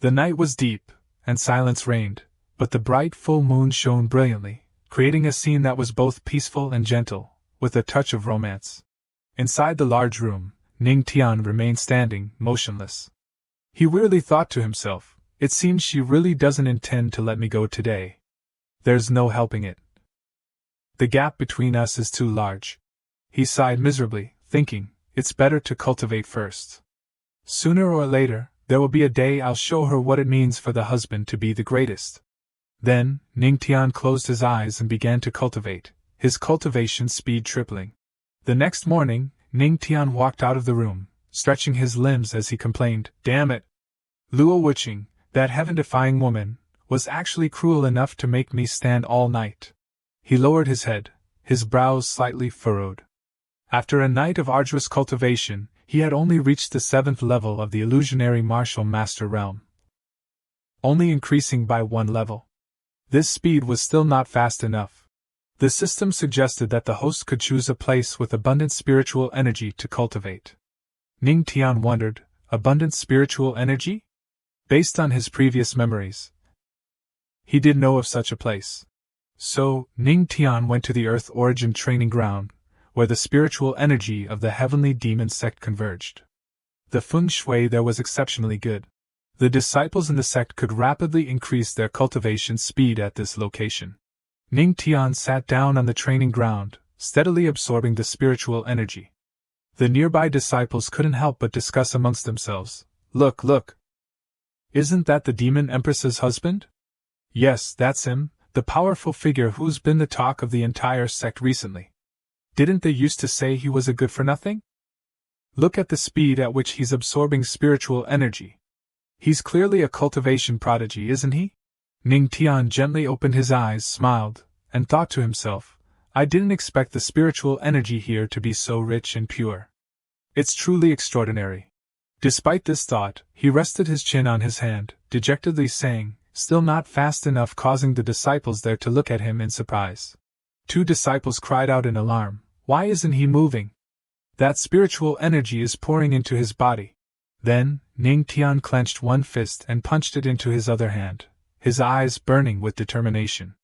S1: The night was deep, and silence reigned, but the bright full moon shone brilliantly, creating a scene that was both peaceful and gentle, with a touch of romance. Inside the large room, Ning Tian remained standing, motionless. He wearily thought to himself, it seems she really doesn't intend to let me go today. There's no helping it. The gap between us is too large. He sighed miserably, thinking, it's better to cultivate first. Sooner or later, there will be a day I'll show her what it means for the husband to be the greatest. Then, Ning Tian closed his eyes and began to cultivate, his cultivation speed tripling. The next morning, Ning Tian walked out of the room, stretching his limbs as he complained, damn it! Luo Wuqing, that heaven-defying woman, was actually cruel enough to make me stand all night. He lowered his head, his brows slightly furrowed. After a night of arduous cultivation, he had only reached the 7th level of the illusionary martial master realm, only increasing by 1 level. This speed was still not fast enough. The system suggested that the host could choose a place with abundant spiritual energy to cultivate. Ning Tian wondered, abundant spiritual energy? Based on his previous memories, he did know of such a place. So, Ning Tian went to the Earth Origin Training Ground, where the spiritual energy of the heavenly demon sect converged. The feng shui there was exceptionally good. The disciples in the sect could rapidly increase their cultivation speed at this location. Ning Tian sat down on the training ground, steadily absorbing the spiritual energy. The nearby disciples couldn't help but discuss amongst themselves, Look! Isn't that the demon Empress's husband? Yes, that's him, the powerful figure who's been the talk of the entire sect recently. Didn't they used to say he was a good-for-nothing? Look at the speed at which he's absorbing spiritual energy. He's clearly a cultivation prodigy, isn't he? Ning Tian gently opened his eyes, smiled, and thought to himself, I didn't expect the spiritual energy here to be so rich and pure. It's truly extraordinary. Despite this thought, he rested his chin on his hand, dejectedly saying, still not fast enough, causing the disciples there to look at him in surprise. 2 disciples cried out in alarm, why isn't he moving? That spiritual energy is pouring into his body. Then, Ning Tian clenched one fist and punched it into his other hand, his eyes burning with determination.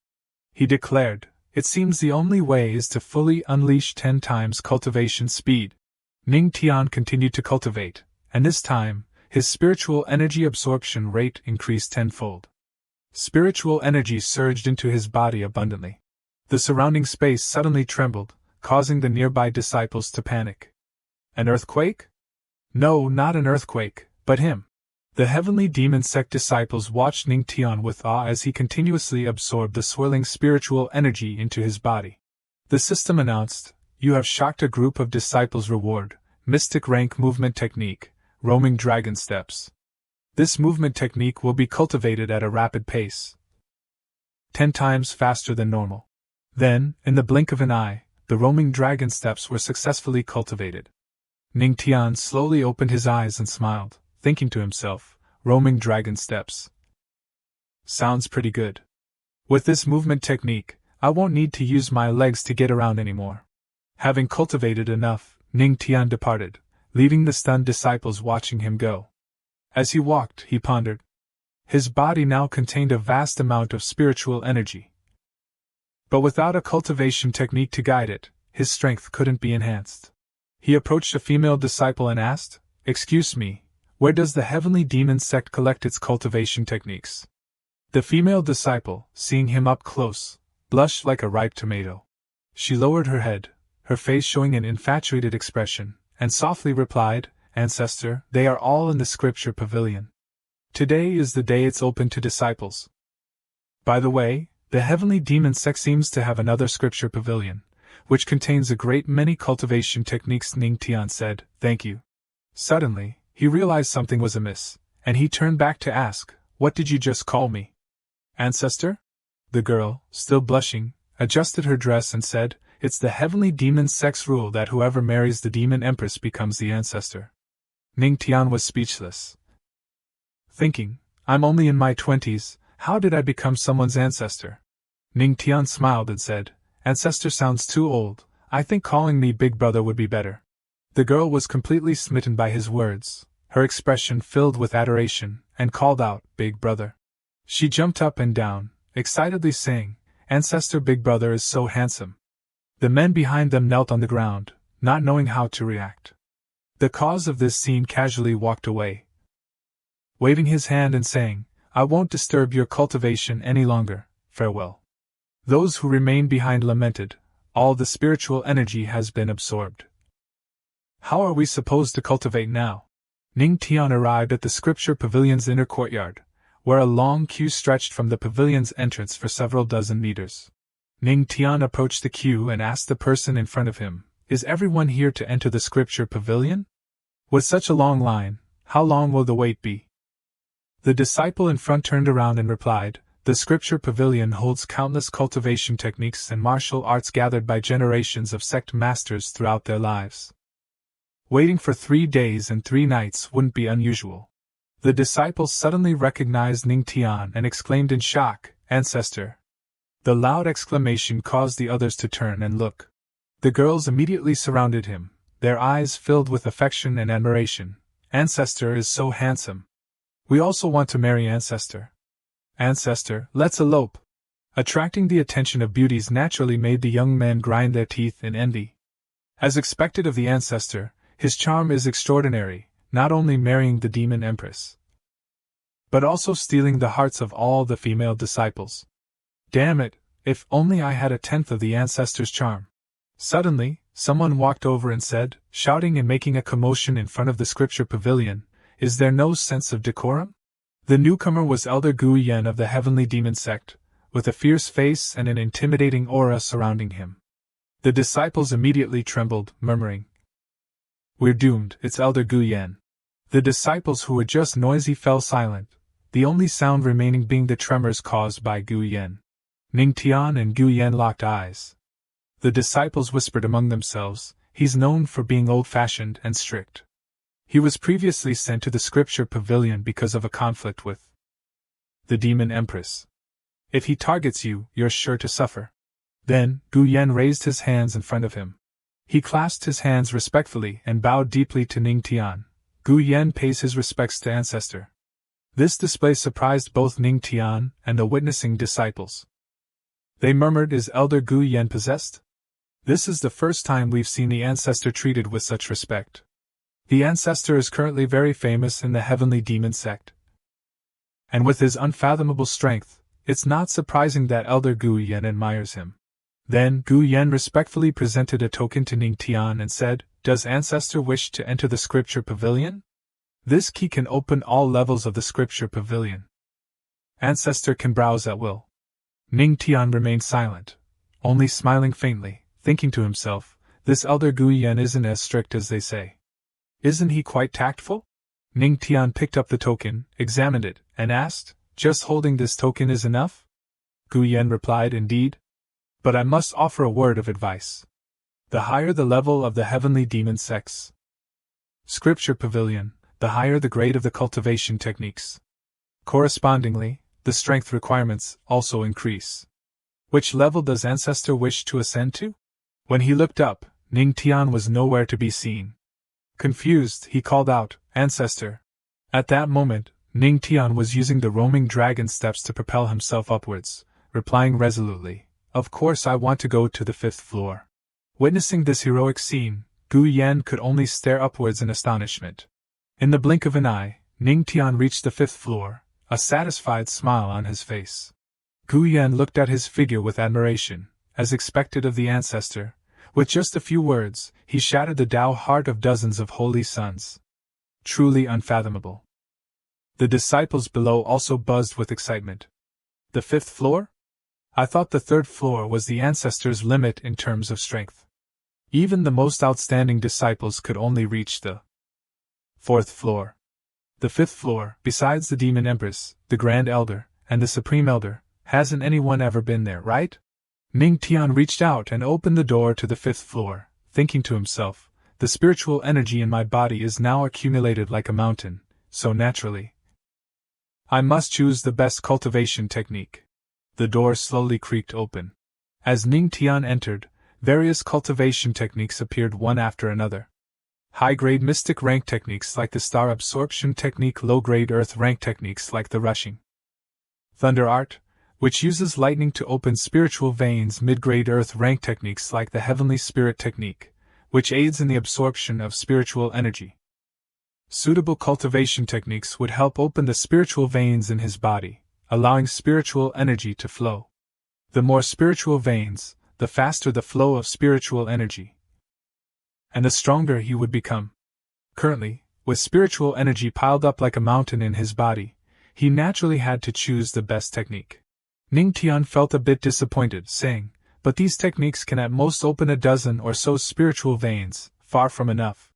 S1: He declared, it seems the only way is to fully unleash 10 times cultivation speed. Ning Tian continued to cultivate, and this time, his spiritual energy absorption rate increased 10-fold. Spiritual energy surged into his body abundantly. The surrounding space suddenly trembled, causing the nearby disciples to panic. An earthquake? No, not an earthquake, but him. The heavenly demon sect disciples watched Ning Tian with awe as he continuously absorbed the swirling spiritual energy into his body. The system announced, you have shocked a group of disciples. Reward, Mystic Rank Movement Technique, Roaming Dragon Steps. This movement technique will be cultivated at a rapid pace, 10 times faster than normal. Then, in the blink of an eye, the roaming dragon steps were successfully cultivated. Ning Tian slowly opened his eyes and smiled, thinking to himself, roaming dragon steps. Sounds pretty good. With this movement technique, I won't need to use my legs to get around anymore. Having cultivated enough, Ning Tian departed, leaving the stunned disciples watching him go. As he walked, he pondered. His body now contained a vast amount of spiritual energy. But without a cultivation technique to guide it, his strength couldn't be enhanced. He approached a female disciple and asked, Excuse me, where does the heavenly demon sect collect its cultivation techniques? The female disciple, seeing him up close, blushed like a ripe tomato. She lowered her head, her face showing an infatuated expression, and softly replied, Ancestor, they are all in the scripture pavilion. Today is the day it's open to disciples. By the way, the heavenly demon sect seems to have another scripture pavilion, which contains a great many cultivation techniques. Ning Tian said, Thank you. Suddenly, he realized something was amiss, and he turned back to ask, What did you just call me? Ancestor? The girl, still blushing, adjusted her dress and said, It's the heavenly demon sect's rule that whoever marries the demon empress becomes the ancestor. Ning Tian was speechless, thinking, I'm only in my 20s, how did I become someone's ancestor? Ning Tian smiled and said, Ancestor sounds too old, I think calling me Big Brother would be better. The girl was completely smitten by his words, her expression filled with adoration, and called out, Big Brother. She jumped up and down, excitedly saying, "Ancestor Big Brother is so handsome." The men behind them knelt on the ground, not knowing how to react. The cause of this scene casually walked away, waving his hand and saying, "I won't disturb your cultivation any longer, farewell." Those who remained behind lamented, "All the spiritual energy has been absorbed. How are we supposed to cultivate now?" Ning Tian arrived at the scripture pavilion's inner courtyard, where a long queue stretched from the pavilion's entrance for several dozen meters. Ning Tian approached the queue and asked the person in front of him, "Is everyone here to enter the scripture pavilion? With such a long line, how long will the wait be?" The disciple in front turned around and replied, "The scripture pavilion holds countless cultivation techniques and martial arts gathered by generations of sect masters throughout their lives. Waiting for 3 days and 3 nights wouldn't be unusual." The disciple suddenly recognized Ning Tian and exclaimed in shock, "Ancestor!" The loud exclamation caused the others to turn and look. The girls immediately surrounded him, their eyes filled with affection and admiration. "Ancestor is so handsome. We also want to marry Ancestor. Ancestor, let's elope." Attracting the attention of beauties naturally made the young men grind their teeth in envy. As expected of the Ancestor, his charm is extraordinary, not only marrying the demon Empress, but also stealing the hearts of all the female disciples. Damn it, if only I had a tenth of the Ancestor's charm. Suddenly, someone walked over and said, shouting and making a commotion in front of the scripture pavilion, "Is there no sense of decorum?" The newcomer was Elder Gu Yen of the Heavenly Demon Sect, with a fierce face and an intimidating aura surrounding him. The disciples immediately trembled, murmuring, "We're doomed, it's Elder Gu Yen." The disciples who were just noisy fell silent, the only sound remaining being the tremors caused by Gu Yen. Ning Tian and Gu Yen locked eyes. The disciples whispered among themselves, "He's known for being old-fashioned and strict. He was previously sent to the scripture pavilion because of a conflict with the demon Empress. If he targets you, you're sure to suffer." Then, Gu Yen raised his hands in front of him. He clasped his hands respectfully and bowed deeply to Ning Tian. Gu Yen pays his respects to Ancestor. This display surprised both Ning Tian and the witnessing disciples. They murmured, "Is Elder Gu Yen possessed? This is the first time we've seen the Ancestor treated with such respect." The Ancestor is currently very famous in the Heavenly Demon Sect, and with his unfathomable strength, it's not surprising that Elder Gu Yen admires him. Then Gu Yen respectfully presented a token to Ning Tian and said, "Does Ancestor wish to enter the scripture pavilion? This key can open all levels of the scripture pavilion. Ancestor can browse at will." Ning Tian remained silent, only smiling faintly, thinking to himself, "This Elder Gu Yen isn't as strict as they say. Isn't he quite tactful?" Ning Tian picked up the token, examined it, and asked, "Just holding this token is enough?" Gu Yen replied, "Indeed. But I must offer a word of advice. The higher the level of the heavenly demon sects scripture pavilion, the higher the grade of the cultivation techniques. Correspondingly, the strength requirements also increase. Which level does Ancestor wish to ascend to?" When he looked up, Ning Tian was nowhere to be seen. Confused, he called out, "Ancestor." At that moment, Ning Tian was using the roaming dragon steps to propel himself upwards, replying resolutely, "Of course I want to go to the 5th floor." Witnessing this heroic scene, Gu Yen could only stare upwards in astonishment. In the blink of an eye, Ning Tian reached the 5th floor, a satisfied smile on his face. Gu Yen looked at his figure with admiration, as expected of the Ancestor. With just a few words, he shattered the Tao heart of dozens of holy sons. Truly unfathomable. The disciples below also buzzed with excitement. The 5th floor? I thought the 3rd floor was the Ancestor's limit in terms of strength. Even the most outstanding disciples could only reach the 4th floor. The 5th floor, besides the Demon Empress, the Grand Elder, and the Supreme Elder, hasn't anyone ever been there, right? Ning Tian reached out and opened the door to the 5th floor, thinking to himself, "The spiritual energy in my body is now accumulated like a mountain, so naturally I must choose the best cultivation technique." The door slowly creaked open. As Ning Tian entered, various cultivation techniques appeared one after another. High-grade mystic rank techniques like the star absorption technique, low-grade earth rank techniques like the rushing Thunder Art, which uses lightning to open spiritual veins. Mid-grade earth rank techniques like the Heavenly Spirit technique, which aids in the absorption of spiritual energy. Suitable cultivation techniques would help open the spiritual veins in his body, allowing spiritual energy to flow. The more spiritual veins, the faster the flow of spiritual energy, and the stronger he would become. Currently, with spiritual energy piled up like a mountain in his body, he naturally had to choose the best technique. Ning Tian felt a bit disappointed, saying, "But these techniques can at most open a dozen or so spiritual veins, far from enough."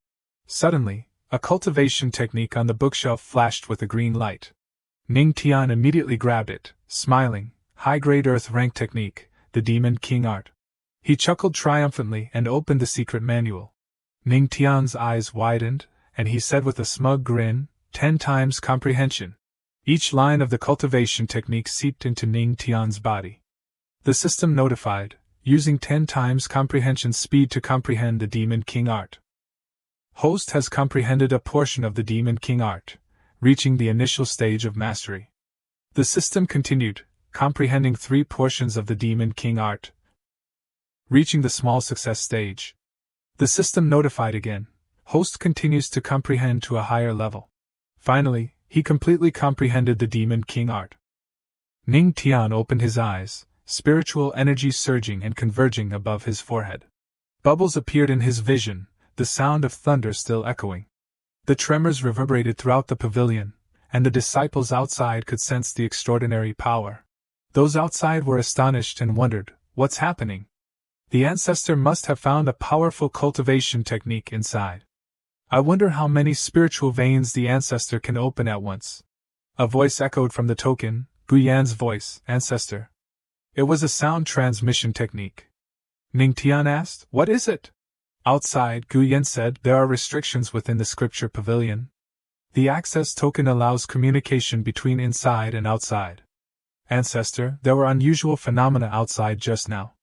S1: Suddenly, a cultivation technique on the bookshelf flashed with a green light. Ning Tian immediately grabbed it, smiling. High-grade earth rank technique, the Demon King Art. He chuckled triumphantly and opened the secret manual. Ning Tian's eyes widened, and he said with a smug grin, 10 times comprehension. Each line of the cultivation technique seeped into Ning Tian's body. The system notified, using 10 times comprehension speed to comprehend the Demon King Art. Host has comprehended a portion of the Demon King Art, reaching the initial stage of mastery. The system continued, comprehending 3 portions of the Demon King Art, reaching the small success stage. The system notified again, host continues to comprehend to a higher level. Finally, he completely comprehended the Demon King Art. Ning Tian opened his eyes, spiritual energy surging and converging above his forehead. Bubbles appeared in his vision, the sound of thunder still echoing. The tremors reverberated throughout the pavilion, and the disciples outside could sense the extraordinary power. Those outside were astonished and wondered, "What's happening?" The ancestor must have found a powerful cultivation technique inside. "I wonder how many spiritual veins the ancestor can open at once." A voice echoed from the token, Guyan's voice, "Ancestor." It was a sound transmission technique. Ning Tian asked, "What is it?" Outside, Guyan said, "There are restrictions within the scripture pavilion. The access token allows communication between inside and outside." "Ancestor, there were unusual phenomena outside just now."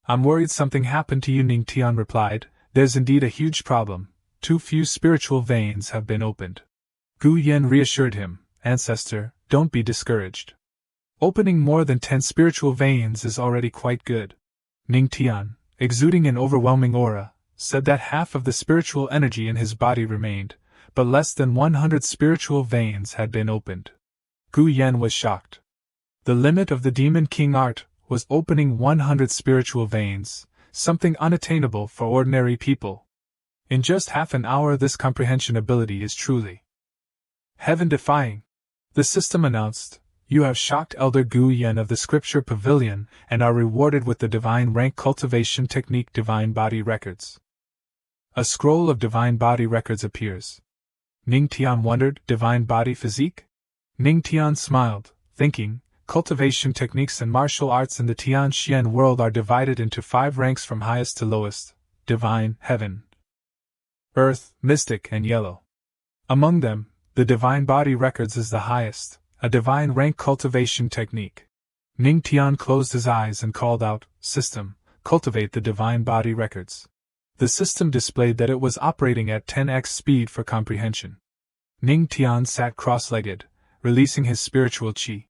S1: "I'm worried something happened to you," Ning Tian replied. "There's indeed a huge problem. Too few spiritual veins have been opened." Gu Yen reassured him, "Ancestor, don't be discouraged. Opening more than 10 spiritual veins is already quite good." Ning Tian, exuding an overwhelming aura, said that half of the spiritual energy in his body remained, but less than 100 spiritual veins had been opened. Gu Yen was shocked. The limit of the Demon King Art was opening 100 spiritual veins, something unattainable for ordinary people. In just half an hour, this comprehension ability is truly heaven-defying. The system announced, "You have shocked Elder Gu Yen of the Scripture Pavilion and are rewarded with the Divine Rank Cultivation Technique Divine Body Records." A scroll of Divine Body Records appears. Ning Tian wondered, "Divine Body Physique?" Ning Tian smiled, thinking, cultivation techniques and martial arts in the Tian Xian world are divided into 5 ranks from highest to lowest: Divine, Heaven, Earth, Mystic, and Yellow. Among them, the Divine Body Records is the highest, a divine rank cultivation technique. Ning Tian closed his eyes and called out, "System, cultivate the Divine Body Records." The system displayed that it was operating at 10x speed for comprehension. Ning Tian sat cross-legged, releasing his spiritual qi.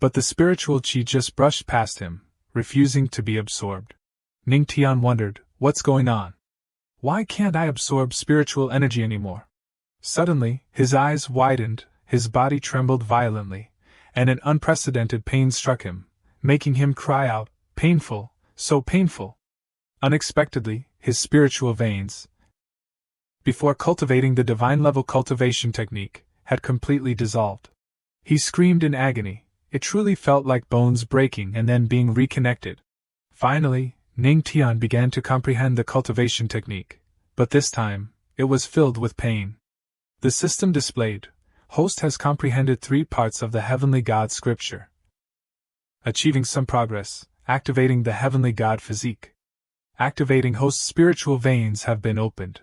S1: But the spiritual qi just brushed past him, refusing to be absorbed. Ning Tian wondered, "What's going on? Why can't I absorb spiritual energy anymore?" Suddenly, his eyes widened, his body trembled violently, and an unprecedented pain struck him, making him cry out, "Painful, so painful!" Unexpectedly, his spiritual veins, before cultivating the divine-level cultivation technique, had completely dissolved. He screamed in agony. It truly felt like bones breaking and then being reconnected. Finally, Ning Tian began to comprehend the cultivation technique, but this time, it was filled with pain. The system displayed, "Host has comprehended 3 parts of the Heavenly God Scripture. Achieving some progress, activating the Heavenly God Physique. Activating Host's spiritual veins have been opened."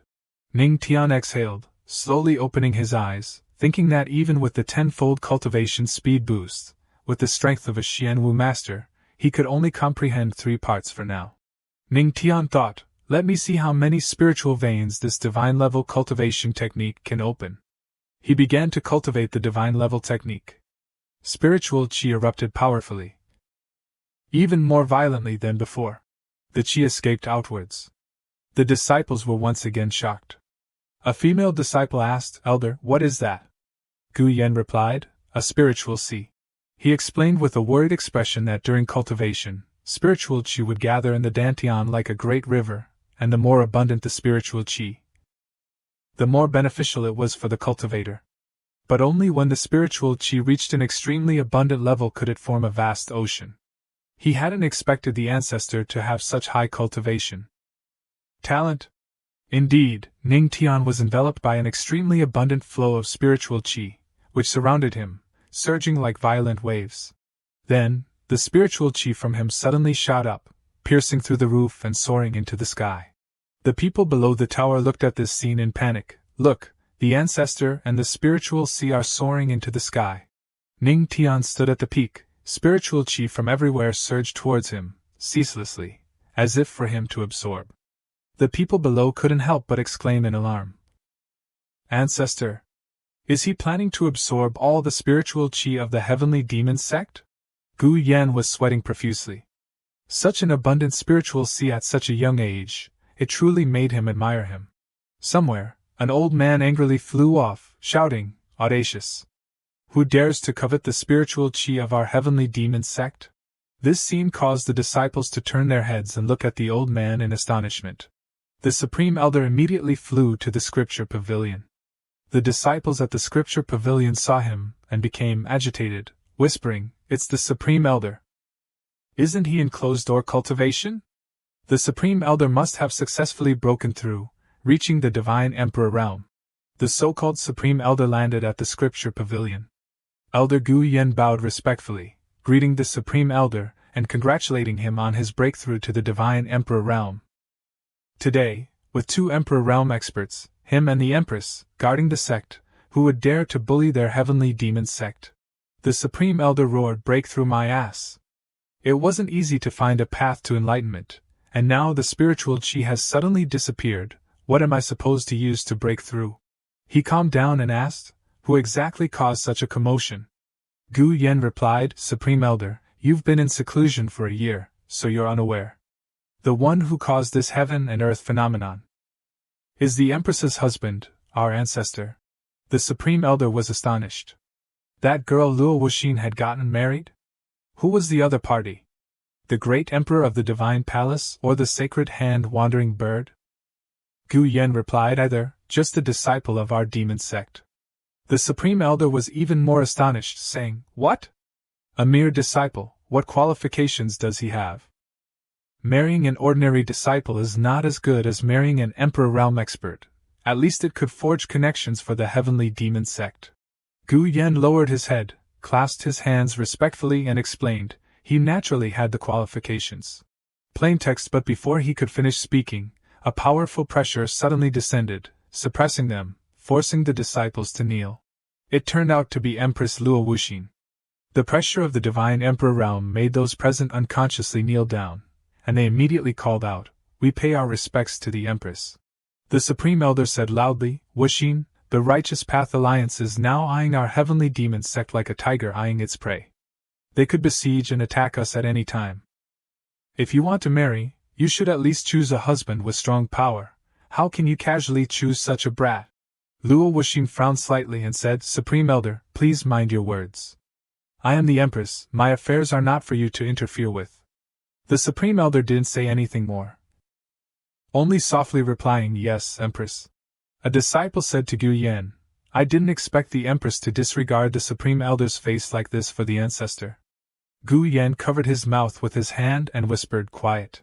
S1: Ning Tian exhaled, slowly opening his eyes, thinking that even with the 10-fold cultivation speed boost, with the strength of a Xianwu master, he could only comprehend 3 parts for now. Ning Tian thought, "Let me see how many spiritual veins this divine-level cultivation technique can open." He began to cultivate the divine-level technique. Spiritual qi erupted powerfully, even more violently than before. The qi escaped outwards. The disciples were once again shocked. A female disciple asked, "Elder, what is that?" Gu Yan replied, "A spiritual qi." He explained with a worried expression that during cultivation, spiritual qi would gather in the dantian like a great river, and the more abundant the spiritual qi, the more beneficial it was for the cultivator. But only when the spiritual qi reached an extremely abundant level could it form a vast ocean. He hadn't expected the ancestor to have such high cultivation talent. Indeed, Ning Tian was enveloped by an extremely abundant flow of spiritual qi, which surrounded him, surging like violent waves. Then, the spiritual qi from him suddenly shot up, piercing through the roof and soaring into the sky. The people below the tower looked at this scene in panic. "Look, the ancestor and the spiritual qi are soaring into the sky." Ning Tian stood at the peak. Spiritual qi from everywhere surged towards him, ceaselessly, as if for him to absorb. The people below couldn't help but exclaim in alarm. "Ancestor! Is he planning to absorb all the spiritual qi of the heavenly demon sect?" Gu Yan was sweating profusely. Such an abundant spiritual qi at such a young age, it truly made him admire him. Somewhere, an old man angrily flew off, shouting, "Audacious! Who dares to covet the spiritual qi of our heavenly demon sect?" This scene caused the disciples to turn their heads and look at the old man in astonishment. The Supreme Elder immediately flew to the scripture pavilion. The disciples at the scripture pavilion saw him and became agitated, whispering, "It's the Supreme Elder. Isn't he in closed-door cultivation?" The Supreme Elder must have successfully broken through, reaching the Divine Emperor realm. The so-called Supreme Elder landed at the scripture pavilion. Elder Gu Yan bowed respectfully, greeting the Supreme Elder and congratulating him on his breakthrough to the Divine Emperor realm. Today, with 2 Emperor realm experts, him and the Empress, guarding the sect, who would dare to bully their heavenly demon sect? The Supreme Elder roared, "Break through my ass!" It wasn't easy to find a path to enlightenment, and now the spiritual qi has suddenly disappeared. What am I supposed to use to break through? He calmed down and asked, "Who exactly caused such a commotion?" Gu Yan replied, "Supreme Elder, you've been in seclusion for a year, so you're unaware. The one who caused this heaven and earth phenomenon is the Empress's husband, our ancestor." The Supreme Elder was astonished. That girl Luo Wuxin had gotten married? Who was the other party? The great emperor of the divine palace or the sacred hand-wandering bird? Gu Yan replied, "Either, just a disciple of our demon sect." The Supreme Elder was even more astonished, saying, "What? A mere disciple, what qualifications does he have?" Marrying an ordinary disciple is not as good as marrying an Emperor realm expert. At least it could forge connections for the heavenly demon sect. Gu Yan lowered his head, clasped his hands respectfully and explained, he naturally had the qualifications. Plain text, but before he could finish speaking, a powerful pressure suddenly descended, suppressing them, forcing the disciples to kneel. It turned out to be Empress Luo Wuxin. The pressure of the Divine Emperor realm made those present unconsciously kneel down, and they immediately called out, "We pay our respects to the Empress." The Supreme Elder said loudly, "Wuxin, the Righteous Path Alliance is now eyeing our heavenly demon sect like a tiger eyeing its prey. They could besiege and attack us at any time. If you want to marry, you should at least choose a husband with strong power. How can you casually choose such a brat?" Luo Wuxin frowned slightly and said, "Supreme Elder, please mind your words. I am the Empress, my affairs are not for you to interfere with." The Supreme Elder didn't say anything more, only softly replying, "Yes, Empress." A disciple said to Gu Yan, "I didn't expect the Empress to disregard the Supreme Elder's face like this for the ancestor." Gu Yan covered his mouth with his hand and whispered, "Quiet."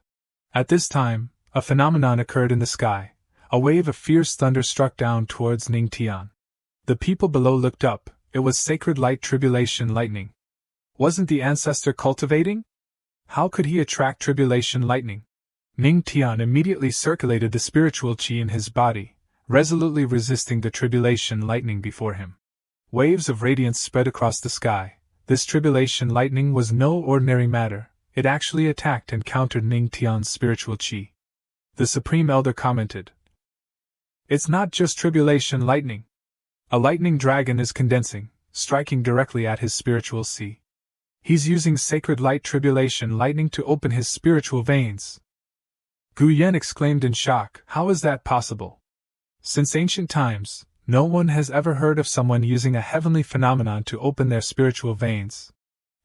S1: At this time, a phenomenon occurred in the sky. A wave of fierce thunder struck down towards Ning Tian. The people below looked up. It was sacred light tribulation lightning. Wasn't the ancestor cultivating? How could he attract tribulation lightning? Ning Tian immediately circulated the spiritual qi in his body, resolutely resisting the tribulation lightning before him. Waves of radiance spread across the sky. This tribulation lightning was no ordinary matter, it actually attacked and countered Ning Tian's spiritual qi. The Supreme Elder commented, "It's not just tribulation lightning. A lightning dragon is condensing, striking directly at his spiritual sea. He's using sacred light tribulation lightning to open his spiritual veins. Gu Yan exclaimed in shock, how is that possible? Since ancient times, no one has ever heard of someone using a heavenly phenomenon to open their spiritual veins.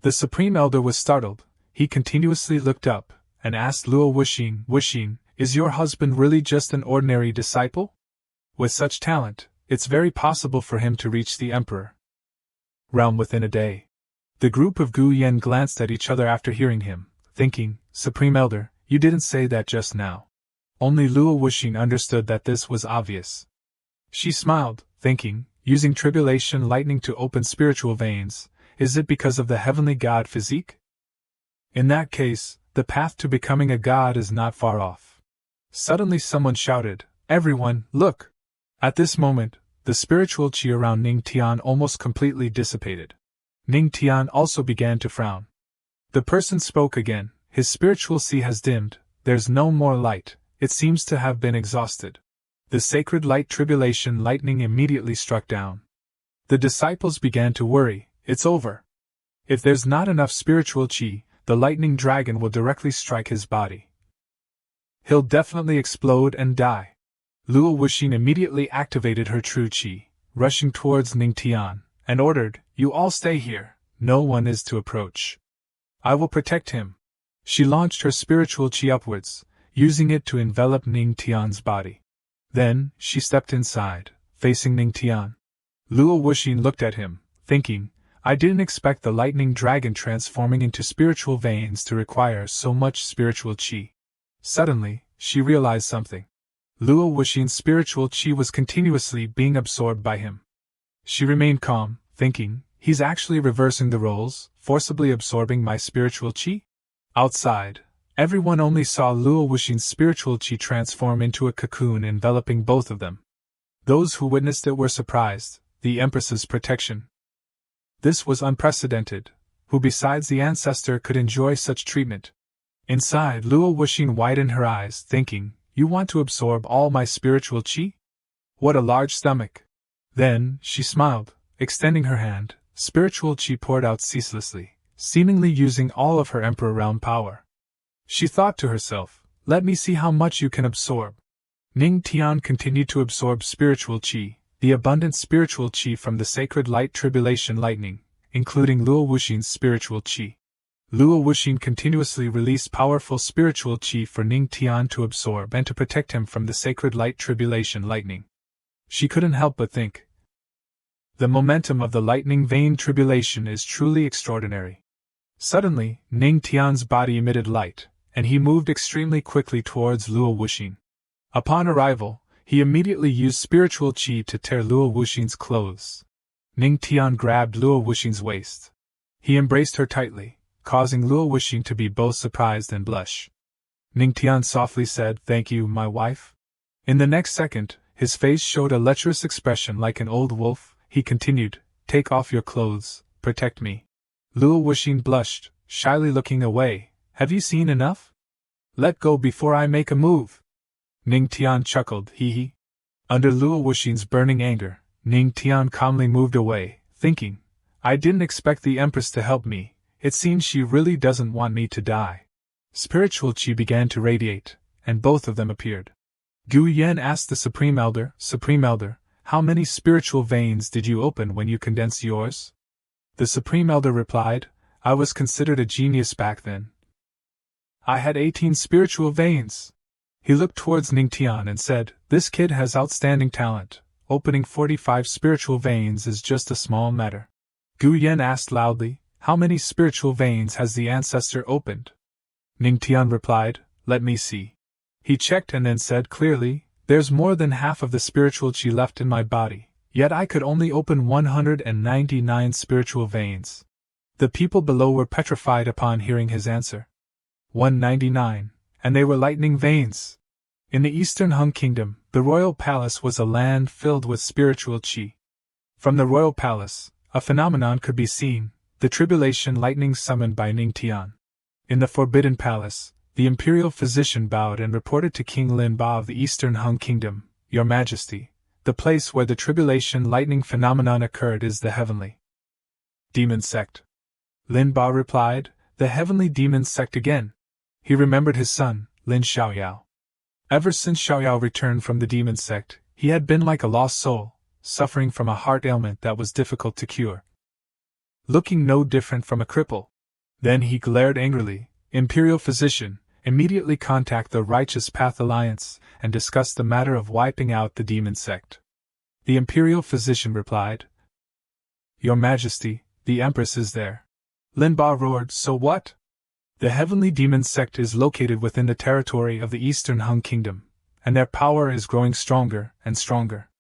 S1: The Supreme Elder was startled. He continuously looked up, and asked Luo Wuxin, Wuxin, is your husband really just an ordinary disciple? With such talent, it's very possible for him to reach the Emperor realm within a day. The group of Gu Yan glanced at each other after hearing him, thinking, Supreme Elder, you didn't say that just now. Only Luo Wuxin understood that this was obvious. She smiled, thinking, using tribulation lightning to open spiritual veins, is it because of the heavenly god physique? In that case, the path to becoming a god is not far off. Suddenly someone shouted, everyone, look! At this moment, the spiritual qi around Ning Tian almost completely dissipated. Ning Tian also began to frown. The person spoke again, his spiritual qi has dimmed, there's no more light, it seems to have been exhausted. The sacred light tribulation lightning immediately struck down. The disciples began to worry, it's over. If there's not enough spiritual qi, the lightning dragon will directly strike his body. He'll definitely explode and die. Luo Wuxin immediately activated her true qi, rushing towards Ning Tian, and ordered, you all stay here, no one is to approach. I will protect him. She launched her spiritual qi upwards, using it to envelop Ning Tian's body. Then, she stepped inside, facing Ning Tian. Luo Wuxin looked at him, thinking, I didn't expect the lightning dragon transforming into spiritual veins to require so much spiritual qi. Suddenly, she realized something. Luo Wuxin's spiritual qi was continuously being absorbed by him. She remained calm, thinking, he's actually reversing the roles, forcibly absorbing my spiritual qi? Outside, everyone only saw Luo Wuxin's spiritual qi transform into a cocoon enveloping both of them. Those who witnessed it were surprised, the Empress's protection. This was unprecedented. Who besides the ancestor could enjoy such treatment? Inside, Luo Wuxin widened her eyes, thinking, you want to absorb all my spiritual qi? What a large stomach! Then, she smiled, extending her hand, spiritual qi poured out ceaselessly, seemingly using all of her emperor realm power. She thought to herself, let me see how much you can absorb. Ning Tian continued to absorb spiritual qi, the abundant spiritual qi from the sacred light tribulation lightning, including Luo Wuxin's spiritual qi. Luo Wuxin continuously released powerful spiritual qi for Ning Tian to absorb and to protect him from the sacred light tribulation lightning. She couldn't help but think, the momentum of the lightning vein tribulation is truly extraordinary. Suddenly, Ning Tian's body emitted light, and he moved extremely quickly towards Luo Wuxin. Upon arrival, he immediately used spiritual qi to tear Luo Wuxin's clothes. Ning Tian grabbed Luo Wuxin's waist. He embraced her tightly, causing Luo Wuxin to be both surprised and blush. Ning Tian softly said, thank you, my wife. In the next second, his face showed a lecherous expression like an old wolf. He continued, take off your clothes, protect me. Luo Wuxin blushed, shyly looking away. Have you seen enough? Let go before I make a move. Ning Tian chuckled, hee hee. Under Luo Wuxin's burning anger, Ning Tian calmly moved away, thinking, I didn't expect the Empress to help me, it seems she really doesn't want me to die. Spiritual qi began to radiate, and both of them appeared. Gu Yan asked the Supreme Elder, how many spiritual veins did you open when you condensed yours? The Supreme Elder replied, I was considered a genius back then. I had 18 spiritual veins. He looked towards Ning Tian and said, this kid has outstanding talent. Opening 45 spiritual veins is just a small matter. Gu Yan asked loudly, how many spiritual veins has the ancestor opened? Ning Tian replied, let me see. He checked and then said clearly, there's more than half of the spiritual qi left in my body, yet I could only open 199 spiritual veins. The people below were petrified upon hearing his answer. 199, and they were lightning veins. In the Eastern Hung Kingdom, the royal palace was a land filled with spiritual qi. From the royal palace, a phenomenon could be seen, the tribulation lightning summoned by Ning Tian. In the Forbidden Palace, the imperial physician bowed and reported to King Lin Ba of the Eastern Hung Kingdom, Your Majesty, the place where the tribulation lightning phenomenon occurred is the heavenly Demon sect. Lin Ba replied, the heavenly demon sect again. He remembered his son, Lin Xiaoyao. Ever since Xiaoyao returned from the demon sect, he had been like a lost soul, suffering from a heart ailment that was difficult to cure. Looking no different from a cripple. Then he glared angrily, Imperial Physician, immediately contact the Righteous Path Alliance and discuss the matter of wiping out the demon sect. The Imperial Physician replied, Your Majesty, the Empress is there. Lin Ba roared, so what? The heavenly demon sect is located within the territory of the Eastern Hung Kingdom, and their power is growing stronger and stronger.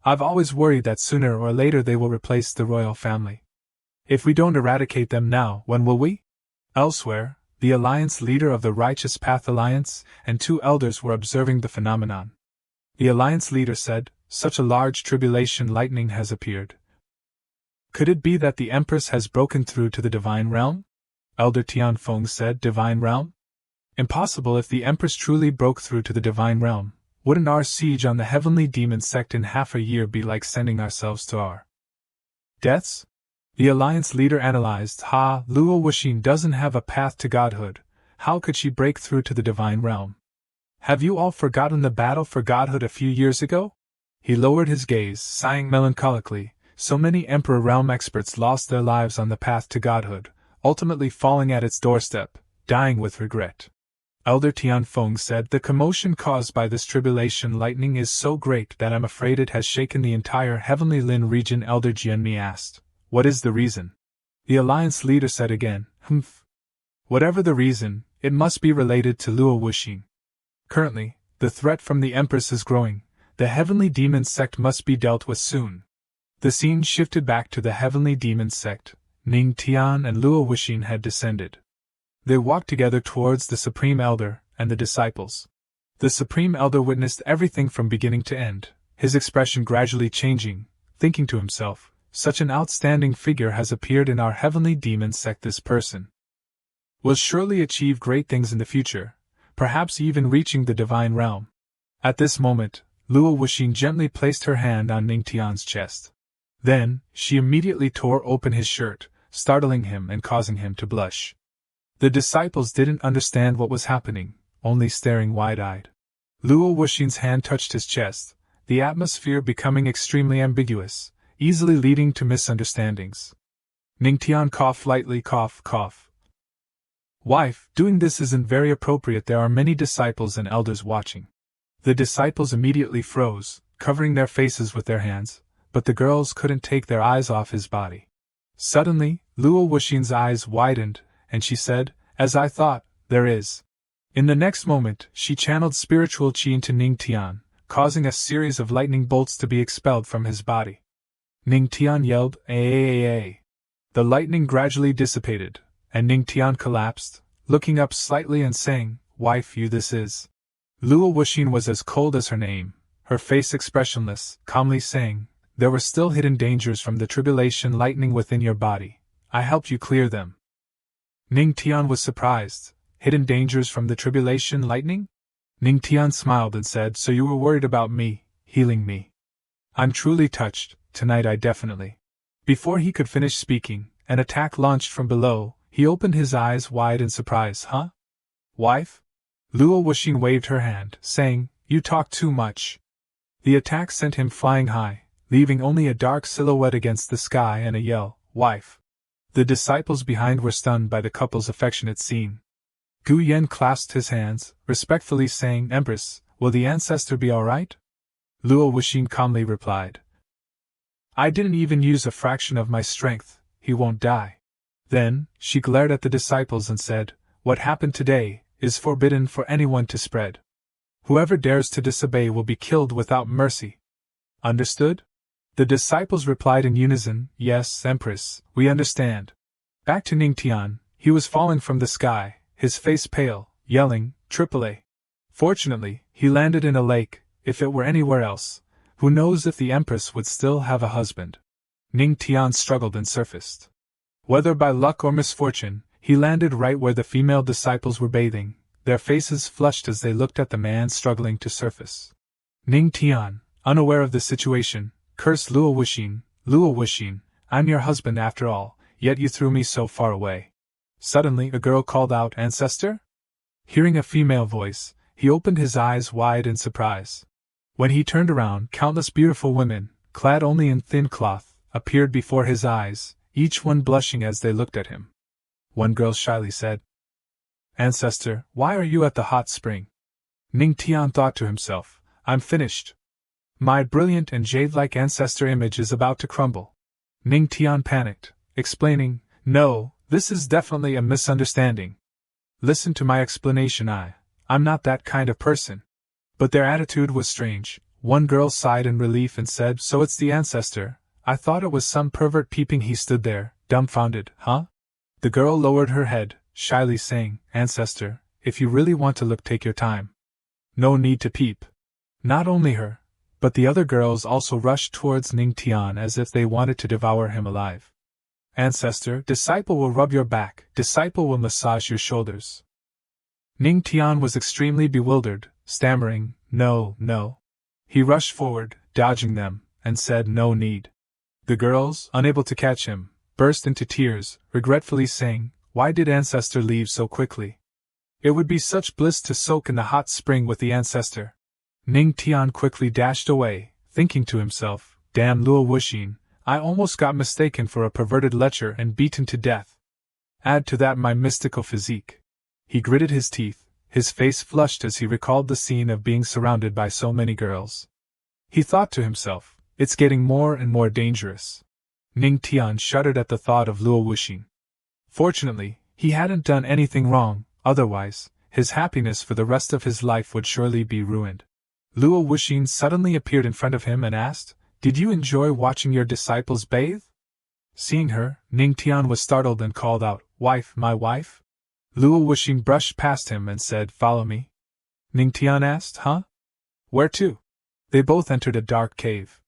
S1: I've always worried that sooner or later they will replace the royal family. If we don't eradicate them now, when will we? Elsewhere, the alliance leader of the Righteous Path Alliance and 2 elders were observing the phenomenon. The alliance leader said, such a large tribulation lightning has appeared. Could it be that the Empress has broken through to the Divine Realm? Elder Tianfeng said, Divine Realm? Impossible. If the Empress truly broke through to the Divine Realm, wouldn't our siege on the heavenly demon sect in half a year be like sending ourselves to our deaths? The alliance leader analyzed, Luo Wuxin doesn't have a path to godhood. How could she break through to the Divine Realm? Have you all forgotten the battle for godhood a few years ago? He lowered his gaze, sighing melancholically. So many Emperor Realm experts lost their lives on the path to godhood, ultimately falling at its doorstep, dying with regret. Elder Tianfeng said, the commotion caused by this tribulation lightning is so great that I'm afraid it has shaken the entire Heavenly Lin region. Elder Jianmi asked, what is the reason? The alliance leader said again, Whatever the reason, it must be related to Luo Wuxin. Currently, the threat from the Empress is growing. The heavenly demon sect must be dealt with soon. The scene shifted back to the heavenly demon sect. Ning Tian and Luo Wuxin had descended. They walked together towards the Supreme Elder and the disciples. The Supreme Elder witnessed everything from beginning to end, his expression gradually changing, thinking to himself, such an outstanding figure has appeared in our heavenly demon sect. This person will surely achieve great things in the future, perhaps even reaching the divine realm. At this moment, Luo Wuxin gently placed her hand on Ning Tian's chest. Then, she immediately tore open his shirt, startling him and causing him to blush. The disciples didn't understand what was happening, only staring wide-eyed. Luo Wuxin's hand touched his chest, the atmosphere becoming extremely ambiguous, easily leading to misunderstandings. Ning Tian coughed lightly, cough. Wife, doing this isn't very appropriate. There are many disciples and elders watching. The disciples immediately froze, covering their faces with their hands, but the girls couldn't take their eyes off his body. Suddenly, Luo Wuxin's eyes widened, and she said, as I thought, there is. In the next moment, she channeled spiritual qi into Ning Tian, causing a series of lightning bolts to be expelled from his body. Ning Tian yelled, "Aaaaaaa!" The lightning gradually dissipated, and Ning Tian collapsed, looking up slightly and saying, "Wife, you this is." Luo Wuxin was as cold as her name, her face expressionless, calmly saying, "There were still hidden dangers from the tribulation lightning within your body. I helped you clear them." Ning Tian was surprised. Hidden dangers from the tribulation lightning? Ning Tian smiled and said, "So you were worried about me, healing me. I'm truly touched, tonight I definitely." Before he could finish speaking, an attack launched from below. He opened his eyes wide in surprise. "Huh? Wife?" Luo Wuxin waved her hand, saying, "You talk too much." The attack sent him flying high, leaving only a dark silhouette against the sky and a yell, "Wife!" The disciples behind were stunned by the couple's affectionate scene. Gu Yen clasped his hands, respectfully saying, "Empress, will the ancestor be all right?" Luo Wuxin calmly replied, "I didn't even use a fraction of my strength, he won't die." Then, she glared at the disciples and said, "What happened today is forbidden for anyone to spread. Whoever dares to disobey will be killed without mercy. Understood?" The disciples replied in unison, "Yes, Empress, we understand." Back to Ning Tian, he was falling from the sky, his face pale, yelling, "AAA!" Fortunately, he landed in a lake. If it were anywhere else, who knows if the Empress would still have a husband. Ning Tian struggled and surfaced. Whether by luck or misfortune, he landed right where the female disciples were bathing, their faces flushed as they looked at the man struggling to surface. Ning Tian, unaware of the situation, cursed Luo Wuxin, I'm your husband after all, yet you threw me so far away. Suddenly a girl called out, Ancestor? Hearing a female voice, he opened his eyes wide in surprise. When he turned around, countless beautiful women, clad only in thin cloth, appeared before his eyes, each one blushing as they looked at him. One girl shyly said, Ancestor, why are you at the hot spring? Ning Tian thought to himself, I'm finished. My brilliant and jade-like ancestor image is about to crumble. Ning Tian panicked, explaining, No, this is definitely a misunderstanding. Listen to my explanation. I'm not that kind of person. But their attitude was strange. One girl sighed in relief and said, So it's the ancestor. I thought it was some pervert peeping. He stood there, dumbfounded. Huh? The girl lowered her head, shyly saying, Ancestor, if you really want to look, take your time. No need to peep. Not only her, but the other girls also rushed towards Ning Tian as if they wanted to devour him alive. Ancestor, disciple will rub your back, disciple will massage your shoulders. Ning Tian was extremely bewildered, stammering, No, no. He rushed forward, dodging them, and said no need. The girls, unable to catch him, burst into tears, regretfully saying, Why did Ancestor leave so quickly? It would be such bliss to soak in the hot spring with the ancestor. Ning Tian quickly dashed away, thinking to himself, Damn Luo Wuxin, I almost got mistaken for a perverted lecher and beaten to death. Add to that my mystical physique. He gritted his teeth, his face flushed as he recalled the scene of being surrounded by so many girls. He thought to himself, It's getting more and more dangerous. Ning Tian shuddered at the thought of Luo Wuxin. Fortunately, he hadn't done anything wrong, otherwise, his happiness for the rest of his life would surely be ruined. Luo Wuxin suddenly appeared in front of him and asked, Did you enjoy watching your disciples bathe? Seeing her, Ning Tian was startled and called out, Wife, my wife? Luo Wuxin brushed past him and said, Follow me. Ning Tian asked, Huh? Where to? They both entered a dark cave.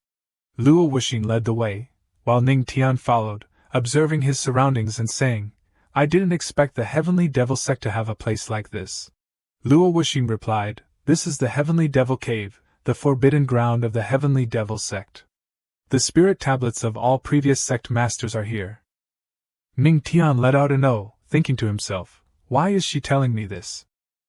S1: Luo Wuxin led the way, while Ning Tian followed, observing his surroundings and saying, I didn't expect the Heavenly Devil sect to have a place like this. Luo Wuxin replied, This is the Heavenly Devil Cave, the forbidden ground of the Heavenly Devil sect. The spirit tablets of all previous sect masters are here. Ning Tian let out an "Oh," thinking to himself, Why is she telling me this?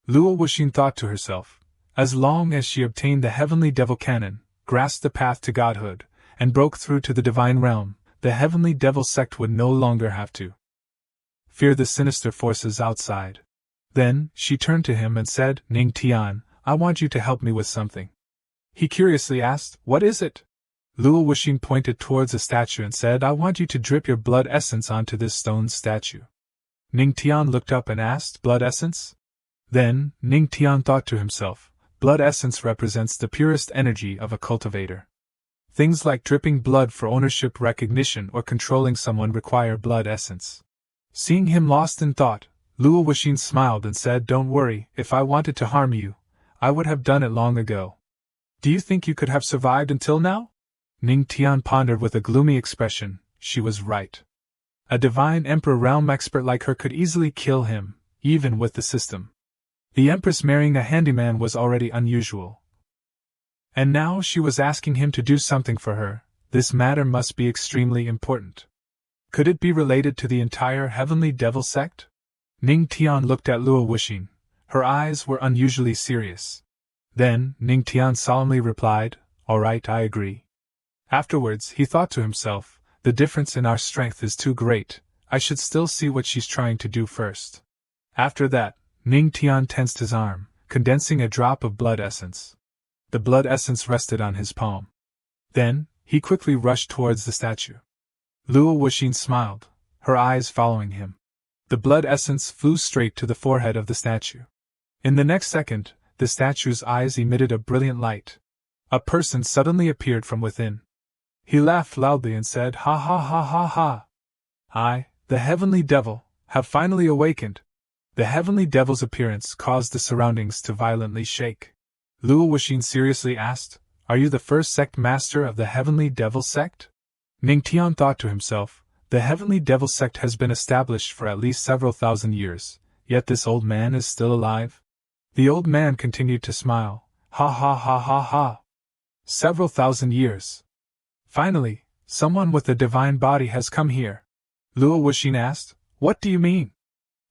S1: Luo Wuxin thought to herself, As long as she obtained the Heavenly Devil Canon, grasped the path to godhood, and broke through to the divine realm, the Heavenly Devil sect would no longer have to fear the sinister forces outside. Then, she turned to him and said, Ning Tian, I want you to help me with something. He curiously asked, What is it? Luo Wuxin pointed towards a statue and said, I want you to drip your blood essence onto this stone statue. Ning Tian looked up and asked, Blood essence? Then, Ning Tian thought to himself, Blood essence represents the purest energy of a cultivator. Things like dripping blood for ownership recognition or controlling someone require blood essence. Seeing him lost in thought, Luo Wuxin smiled and said, Don't worry, if I wanted to harm you, I would have done it long ago. Do you think you could have survived until now? Ning Tian pondered with a gloomy expression. She was right. A divine Emperor realm expert like her could easily kill him, even with the system. The Empress marrying a handyman was already unusual. And now she was asking him to do something for her. This matter must be extremely important. Could it be related to the entire Heavenly Devil sect? Ning Tian looked at Luo Wuxin. Her eyes were unusually serious. Then, Ning Tian solemnly replied, All right, I agree. Afterwards, he thought to himself, The difference in our strength is too great, I should still see what she's trying to do first. After that, Ning Tian tensed his arm, condensing a drop of blood essence. The blood essence rested on his palm. Then, he quickly rushed towards the statue. Luo Wuxin smiled, her eyes following him. The blood essence flew straight to the forehead of the statue. In the next second, the statue's eyes emitted a brilliant light. A person suddenly appeared from within. He laughed loudly and said, Ha ha ha ha ha! I, the Heavenly Devil, have finally awakened. The Heavenly Devil's appearance caused the surroundings to violently shake. Luo Wuxin seriously asked, Are you the first sect master of the Heavenly Devil sect? Ning Tian thought to himself, The Heavenly Devil sect has been established for at least several thousand years, yet this old man is still alive? The old man continued to smile, Ha ha ha ha ha! Several thousand years. Finally, Someone with a divine body has come here. Luo Wuxin asked, What do you mean?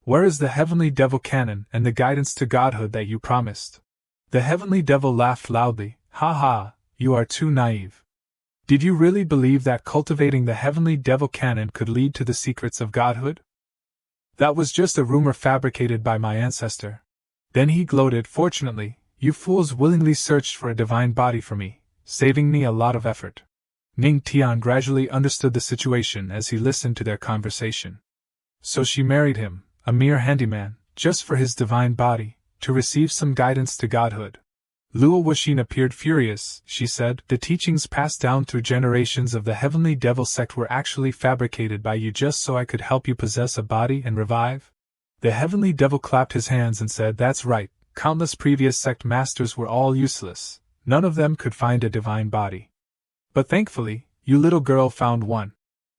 S1: Where is the heavenly devil canon and the guidance to godhood that you promised? The heavenly devil laughed loudly. Ha ha, you are too naive. Did you really believe that cultivating the heavenly devil canon could lead to the secrets of godhood? That was just a rumor fabricated by my ancestor. Then he gloated. Fortunately, you fools willingly searched for a divine body for me, saving me a lot of effort. Ning Tian gradually understood the situation as he listened to their conversation. So she married him, a mere handyman, just for his divine body, to receive some guidance to godhood. Luo Wuxin appeared furious. She said, The teachings passed down through generations of the heavenly devil sect were actually fabricated by you just so I could help you possess a body and revive? The heavenly devil clapped his hands and said, That's right, countless previous sect masters were all useless, none of them could find a divine body. But thankfully, you little girl found one.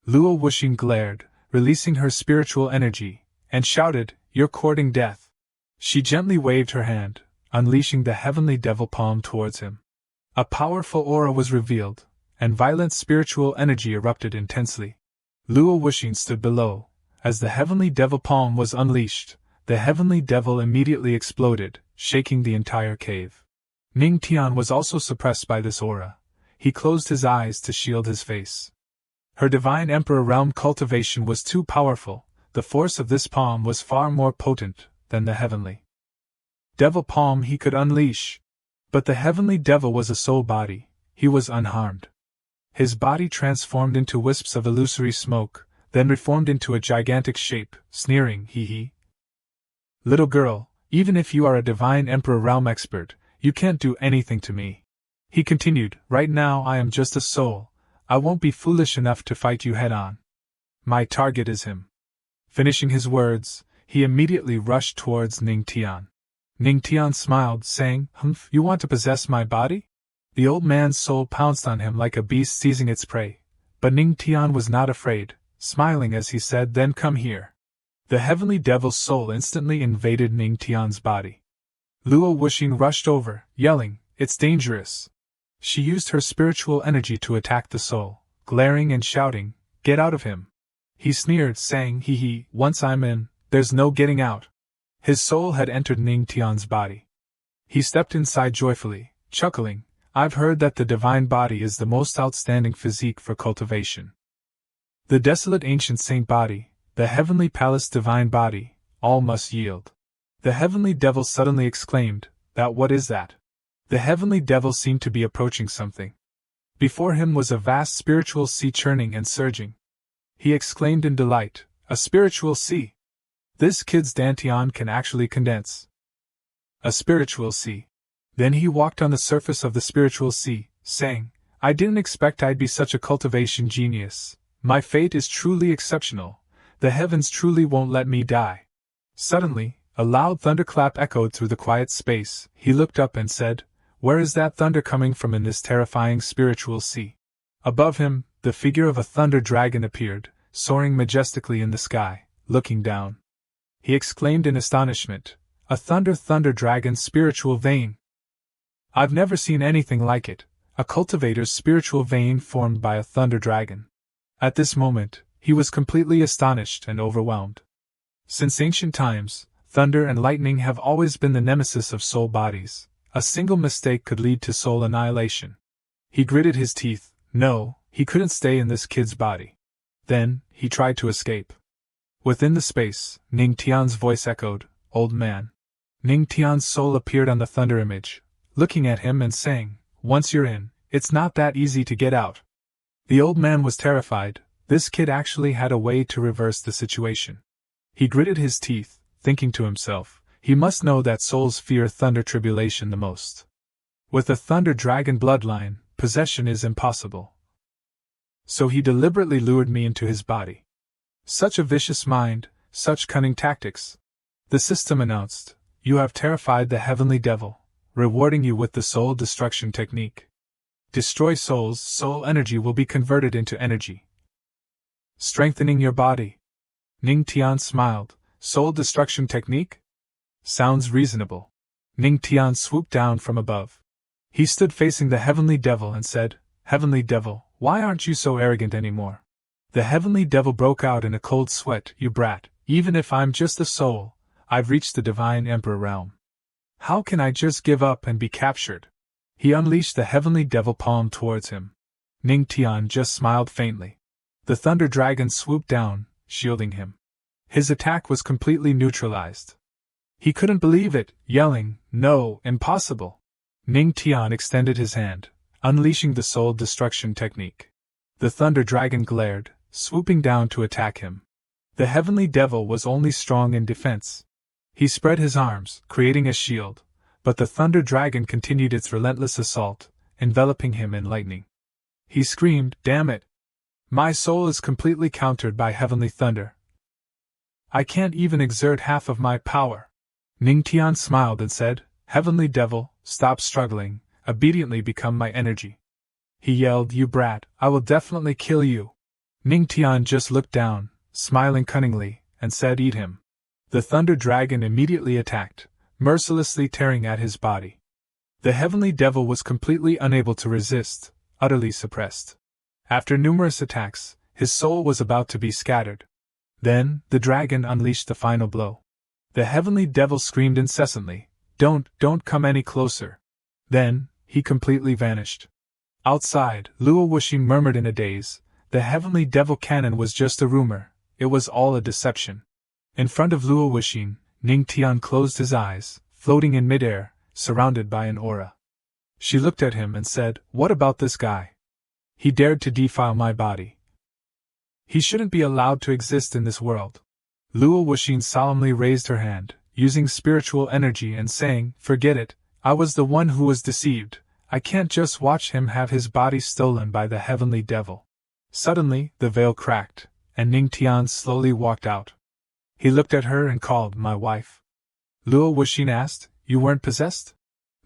S1: Luo Wuxin glared, releasing her spiritual energy, and shouted, You're courting death. She gently waved her hand, unleashing the heavenly devil palm towards him. A powerful aura was revealed, and violent spiritual energy erupted intensely. Luo Wuxin stood below. As the heavenly devil palm was unleashed, the heavenly devil immediately exploded, shaking the entire cave. Ning Tian was also suppressed by this aura. He closed his eyes to shield his face. Her divine emperor realm cultivation was too powerful. The force of this palm was far more potent than the heavenly devil palm he could unleash. But the heavenly devil was a soul body. He was unharmed. His body transformed into wisps of illusory smoke, then reformed into a gigantic shape, sneering, Hee hee. Little girl, even if you are a divine emperor realm expert, you can't do anything to me. He continued, Right now I am just a soul. I won't be foolish enough to fight you head-on. My target is him. Finishing his words, he immediately rushed towards Ning Tian. Ning Tian smiled, saying, Humph, you want to possess my body? The old man's soul pounced on him like a beast seizing its prey. But Ning Tian was not afraid, smiling as he said, Then come here. The heavenly devil's soul instantly invaded Ning Tian's body. Luo Wuxin rushed over, yelling, It's dangerous. She used her spiritual energy to attack the soul, glaring and shouting, Get out of him. He sneered, saying, Hee hee, once I'm in, there's no getting out. His soul had entered Ning Tian's body. He stepped inside joyfully, chuckling, I've heard that the divine body is the most outstanding physique for cultivation. The desolate ancient saint body, the heavenly palace divine body, all must yield. The heavenly devil suddenly exclaimed, What is that? The heavenly devil seemed to be approaching something. Before him was a vast spiritual sea churning and surging. He exclaimed in delight, A spiritual sea! This kid's dantian can actually condense. A spiritual sea. Then he walked on the surface of the spiritual sea, saying, I didn't expect I'd be such a cultivation genius. My fate is truly exceptional. The heavens truly won't let me die. Suddenly, a loud thunderclap echoed through the quiet space. He looked up and said, Where is that thunder coming from in this terrifying spiritual sea? Above him, the figure of a thunder dragon appeared, soaring majestically in the sky, looking down. He exclaimed in astonishment, A thunder dragon's spiritual vein! I've never seen anything like it, a cultivator's spiritual vein formed by a thunder dragon. At this moment, he was completely astonished and overwhelmed. Since ancient times, thunder and lightning have always been the nemesis of soul bodies. A single mistake could lead to soul annihilation. He gritted his teeth. No, he couldn't stay in this kid's body. Then, he tried to escape. Within the space, Ning Tian's voice echoed, Old man. Ning Tian's soul appeared on the thunder image, looking at him and saying, Once you're in, it's not that easy to get out. The old man was terrified. This kid actually had a way to reverse the situation. He gritted his teeth, thinking to himself, he must know that souls fear thunder tribulation the most. With a thunder dragon bloodline, possession is impossible. So he deliberately lured me into his body. Such a vicious mind, such cunning tactics. The system announced, You have terrified the heavenly devil, rewarding you with the soul destruction technique. Destroy souls, soul energy will be converted into energy, strengthening your body. Ning Tian smiled. Soul destruction technique? Sounds reasonable. Ning Tian swooped down from above. He stood facing the heavenly devil and said, Heavenly devil, Why aren't you so arrogant anymore? The heavenly devil broke out in a cold sweat. You brat, even if I'm just a soul, I've reached the divine emperor realm. How can I just give up and be captured? He unleashed the heavenly devil palm towards him. Ning Tian just smiled faintly. The thunder dragon swooped down, shielding him. His attack was completely neutralized. He couldn't believe it, yelling, "No, impossible!" Ning Tian extended his hand, unleashing the soul destruction technique. The thunder dragon glared, swooping down to attack him. The heavenly devil was only strong in defense. He spread his arms, creating a shield, but the thunder dragon continued its relentless assault, enveloping him in lightning. He screamed, "Damn it! My soul is completely countered by heavenly thunder. I can't even exert half of my power." Ning Tian smiled and said, "Heavenly devil, stop struggling, obediently become my energy." He yelled, "You brat, I will definitely kill you." Ning Tian just looked down, smiling cunningly, and said, "Eat him." The thunder dragon immediately attacked, mercilessly tearing at his body. The heavenly devil was completely unable to resist, utterly suppressed. After numerous attacks, his soul was about to be scattered. Then, the dragon unleashed the final blow. The heavenly devil screamed incessantly, don't come any closer." Then, he completely vanished. Outside, Luo Wuxing murmured in a daze, "The heavenly devil cannon was just a rumor, it was all a deception." In front of Luo Wuxing, Ning Tian closed his eyes, floating in midair, surrounded by an aura. She looked at him and said, "What about this guy? He dared to defile my body. He shouldn't be allowed to exist in this world." Luo Wuxing solemnly raised her hand, using spiritual energy and saying, "Forget it, I was the one who was deceived. I can't just watch him have his body stolen by the heavenly devil." Suddenly, the veil cracked, and Ning Tian slowly walked out. He looked at her and called, "My wife." Luo Wuxing asked, "You weren't possessed?"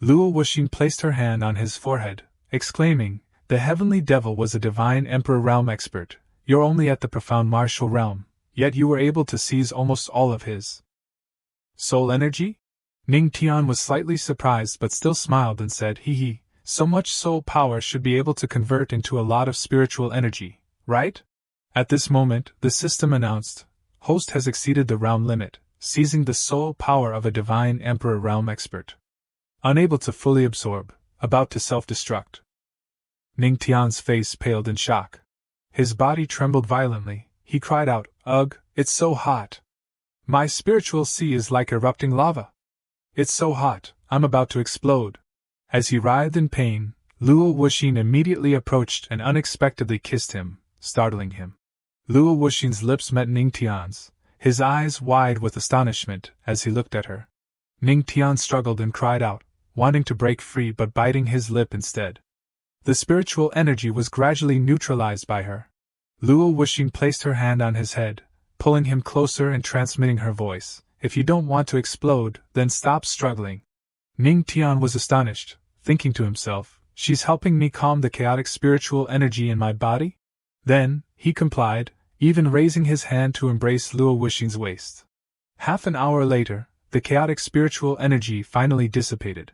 S1: Luo Wuxing placed her hand on his forehead, exclaiming, "The heavenly devil was a divine emperor realm expert. You're only at the profound martial realm, yet you were able to seize almost all of his soul energy?" Ning Tian was slightly surprised but still smiled and said, "Hee, so much soul power should be able to convert into a lot of spiritual energy, right?" At this moment, the system announced, "Host has exceeded the realm limit, seizing the soul power of a divine emperor realm expert. Unable to fully absorb, about to self-destruct." Ning Tian's face paled in shock. His body trembled violently. He cried out, "Ugh, it's so hot. My spiritual sea is like erupting lava. It's so hot, I'm about to explode." As he writhed in pain, Luo Wuxing immediately approached and unexpectedly kissed him, startling him. Luo Wuxing's lips met Ning Tian's, his eyes wide with astonishment as he looked at her. Ning Tian struggled and cried out, wanting to break free but biting his lip instead. The spiritual energy was gradually neutralized by her. Luo Wuxing placed her hand on his head, pulling him closer and transmitting her voice, "If you don't want to explode, then stop struggling." Ning Tian was astonished, thinking to himself, "She's helping me calm the chaotic spiritual energy in my body?" Then, he complied, even raising his hand to embrace Luo Wuxing's waist. Half an hour later, the chaotic spiritual energy finally dissipated.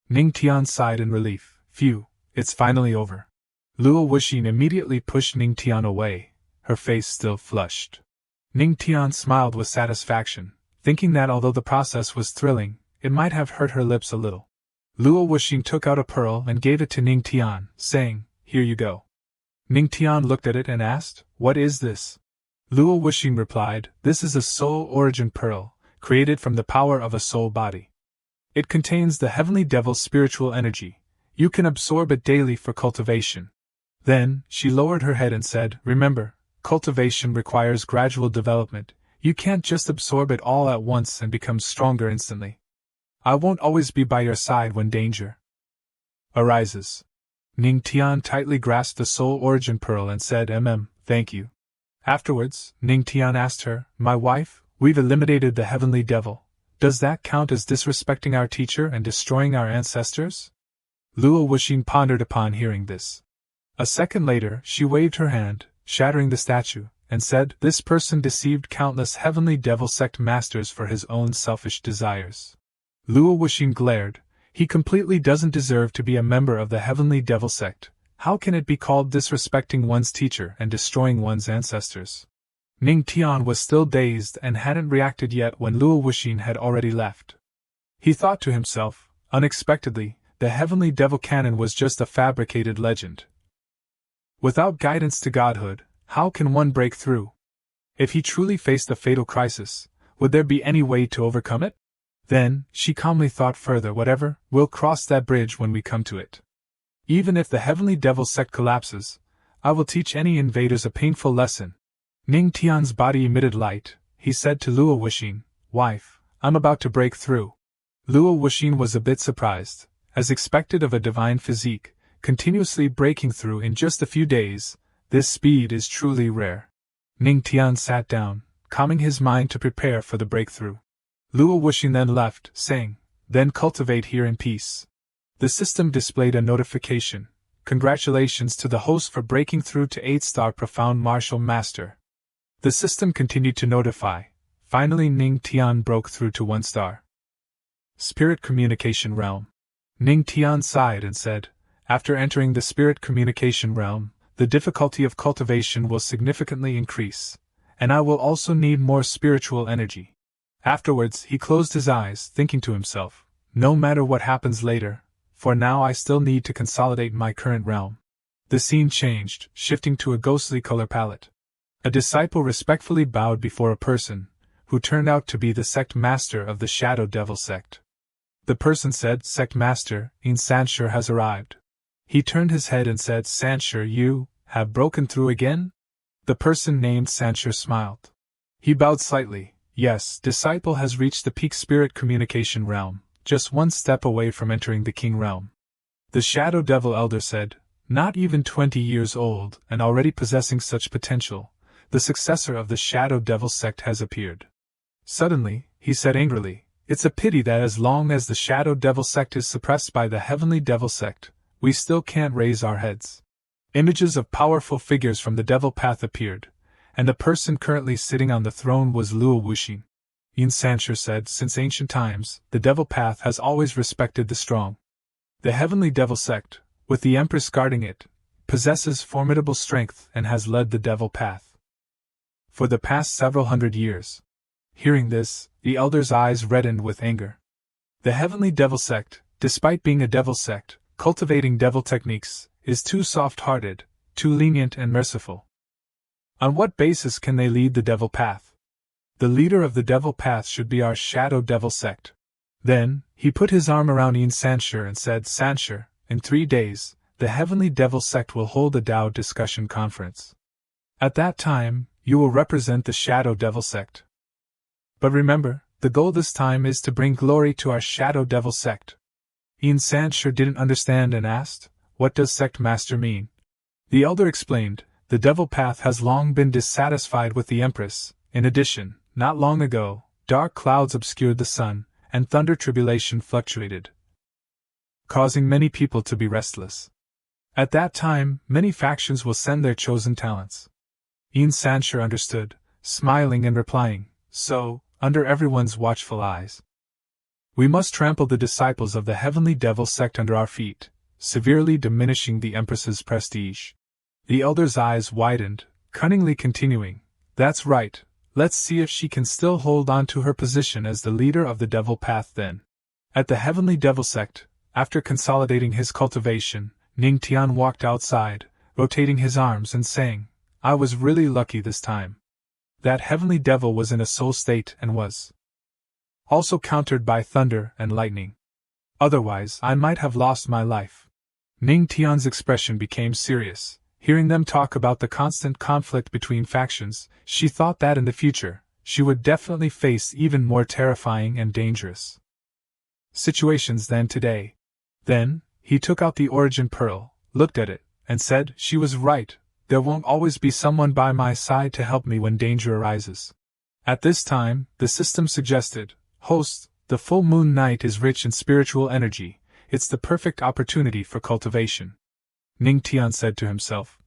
S1: Ning Tian sighed in relief, "Phew, it's finally over." Luo Wuxing immediately pushed Ning Tian away, her face still flushed. Ning Tian smiled with satisfaction, thinking that although the process was thrilling, it might have hurt her lips a little. Luo Wuxing took out a pearl and gave it to Ning Tian, saying, "Here you go." Ning Tian looked at it and asked, "What is this?" Luo Wuxing replied, "This is a soul origin pearl, created from the power of a soul body. It contains the heavenly devil's spiritual energy. You can absorb it daily for cultivation." Then, she lowered her head and said, "Remember, cultivation requires gradual development. You can't just absorb it all at once and become stronger instantly. I won't always be by your side when danger arises." Ning Tian tightly grasped the soul origin pearl and said, Thank you." Afterwards, Ning Tian asked her, "My wife, we've eliminated the heavenly devil. Does that count as disrespecting our teacher and destroying our ancestors?" Luo Wuxing pondered upon hearing this. A second later, she waved her hand, shattering the statue, and said, "This person deceived countless heavenly devil sect masters for his own selfish desires." Luo Wuxing glared. "He completely doesn't deserve to be a member of the heavenly devil sect. How can it be called disrespecting one's teacher and destroying one's ancestors? Ning Tian was still dazed and hadn't reacted yet when Luo Wuxin had already left. He thought to himself, unexpectedly, the heavenly devil canon was just a fabricated legend. Without guidance to godhood, how can one break through? If he truly faced a fatal crisis, would there be any way to overcome it? Then, she calmly thought further, whatever, we'll cross that bridge when we come to it. Even if the heavenly devil sect collapses, I will teach any invaders a painful lesson. Ning Tian's body emitted light. He said to Luo Wuxin, "Wife, I'm about to break through." Luo Wuxin was a bit surprised. As expected of a divine physique, continuously breaking through in just a few days, this speed is truly rare. Ning Tian sat down, calming his mind to prepare for the breakthrough. Luo Wuxin then left, saying, "Then cultivate here in peace." The system displayed a notification. "Congratulations to the host for breaking through to 8-star Profound Martial Master." The system continued to notify. Finally Ning Tian broke through to 1-star. Spirit Communication Realm. Ning Tian sighed and said, "After entering the Spirit Communication Realm, the difficulty of cultivation will significantly increase, and I will also need more spiritual energy." Afterwards he closed his eyes, thinking to himself, "No matter what happens later, for now I still need to consolidate my current realm." The scene changed, shifting to a ghostly color palette. A disciple respectfully bowed before a person, who turned out to be the sect master of the Shadow Devil sect. The person said, "Sect Master, Yin Sanshur has arrived." He turned his head and said, "Sanshur, you have broken through again?" The person named Sanshur smiled. He bowed slightly. "Yes, disciple has reached the peak spirit communication realm, just one step away from entering the king realm." The Shadow Devil elder said, "Not even 20 years old and already possessing such potential, the successor of the Shadow Devil sect has appeared." Suddenly, he said angrily, "It's a pity that as long as the Shadow Devil sect is suppressed by the Heavenly Devil sect, we still can't raise our heads." Images of powerful figures from the Devil Path appeared, and the person currently sitting on the throne was Luo Wuxin. Yin Sanshur said, "Since ancient times, the Devil Path has always respected the strong. The Heavenly Devil sect, with the Empress guarding it, possesses formidable strength and has led the Devil Path for the past several hundred years." Hearing this, the elder's eyes reddened with anger. The Heavenly Devil sect, despite being a devil sect, cultivating devil techniques, is too soft-hearted, too lenient and merciful. On what basis can they lead the Devil Path? The leader of the Devil Path should be our Shadow Devil sect. Then, he put his arm around Yin Sanshur and said, "Sanshur, in 3 days, the Heavenly Devil sect will hold a Tao discussion conference. At that time, you will represent the Shadow Devil sect. But remember, the goal this time is to bring glory to our Shadow Devil sect." Yin Sanshur didn't understand and asked, "What does sect master mean?" The elder explained, "The Devil Path has long been dissatisfied with the Empress. In addition, not long ago, dark clouds obscured the sun, and thunder tribulation fluctuated, causing many people to be restless. At that time, many factions will send their chosen talents." Yin Sanshur understood, smiling and replying, "So, under everyone's watchful eyes, we must trample the disciples of the Heavenly Devil sect under our feet, severely diminishing the Empress's prestige." The elder's eyes widened, cunningly continuing, "That's right, let's see if she can still hold on to her position as the leader of the Devil Path then." At the Heavenly Devil sect, after consolidating his cultivation, Ning Tian walked outside, rotating his arms and saying, "I was really lucky this time. That heavenly devil was in a soul state and was also countered by thunder and lightning. Otherwise, I might have lost my life." Ning Tian's expression became serious. Hearing them talk about the constant conflict between factions, she thought that in the future, she would definitely face even more terrifying and dangerous situations than today. Then, he took out the origin pearl, looked at it, and said, "She was right. There won't always be someone by my side to help me when danger arises." At this time, the system suggested, "Host, the full moon night is rich in spiritual energy, it's the perfect opportunity for cultivation." Ning Tian said to himself,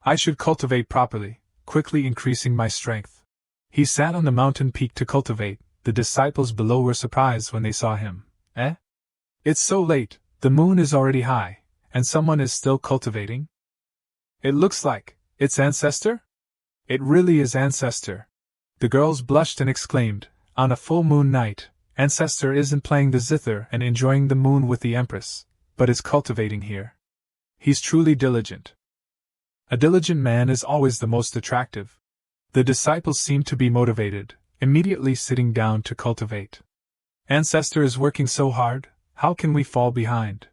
S1: "I should cultivate properly, quickly increasing my strength." He sat on the mountain peak to cultivate. The disciples below were surprised when they saw him. "Eh? It's so late, the moon is already high, And someone is still cultivating? It looks like it's Ancestor? It really is Ancestor. The girls blushed and exclaimed, on a full moon night, Ancestor isn't playing the zither and enjoying the moon with the Empress, but is cultivating here. He's truly diligent. A diligent man is always the most attractive. The disciples seemed to be motivated, immediately sitting down to cultivate. Ancestor is working so hard, how can we fall behind?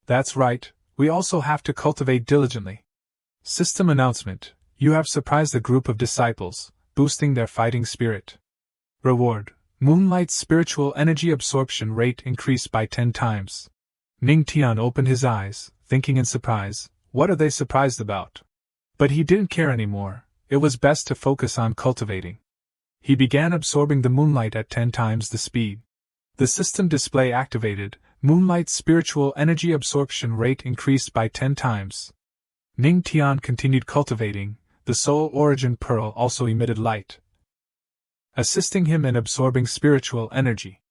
S1: That's right, we also have to cultivate diligently. System announcement: you have surprised a group of disciples, boosting their fighting spirit. Reward: Moonlight's spiritual energy absorption rate increased by 10 times. Ning Tian opened his eyes, thinking in surprise, what are they surprised about? But he didn't care anymore, it was best to focus on cultivating. He began absorbing the moonlight at 10 times the speed. The system display activated, Moonlight's spiritual energy absorption rate increased by 10 times. Ning Tian continued cultivating, the soul origin pearl also emitted light, assisting him in absorbing spiritual energy.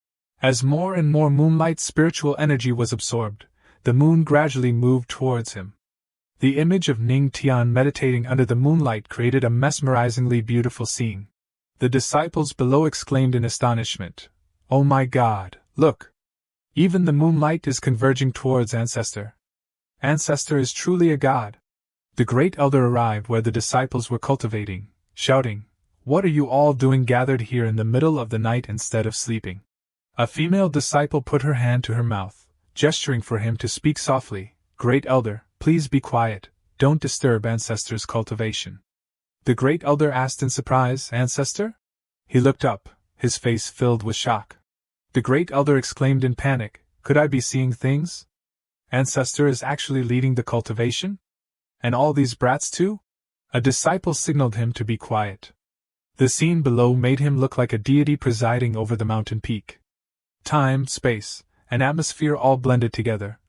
S1: As more and more Moonlight's spiritual energy was absorbed, the moon gradually moved towards him. The image of Ning Tian meditating under the moonlight created a mesmerizingly beautiful scene. The disciples below exclaimed in astonishment, "Oh my God, look! Even the moonlight is converging towards Ancestor. Ancestor is truly a god." The great elder arrived where the disciples were cultivating, shouting, "What are you all doing gathered here in the middle of the night instead of sleeping?" A female disciple put her hand to her mouth, gesturing for him to speak softly. "Great elder, please be quiet, don't disturb Ancestor's cultivation." The great elder asked in surprise, "Ancestor?" He looked up, his face filled with shock. The great elder exclaimed in panic, "Could I be seeing things? Ancestor is actually leading the cultivation? And all these brats too?" A disciple signaled him to be quiet. The scene below made him look like a deity presiding over the mountain peak. Time, space, and atmosphere all blended together,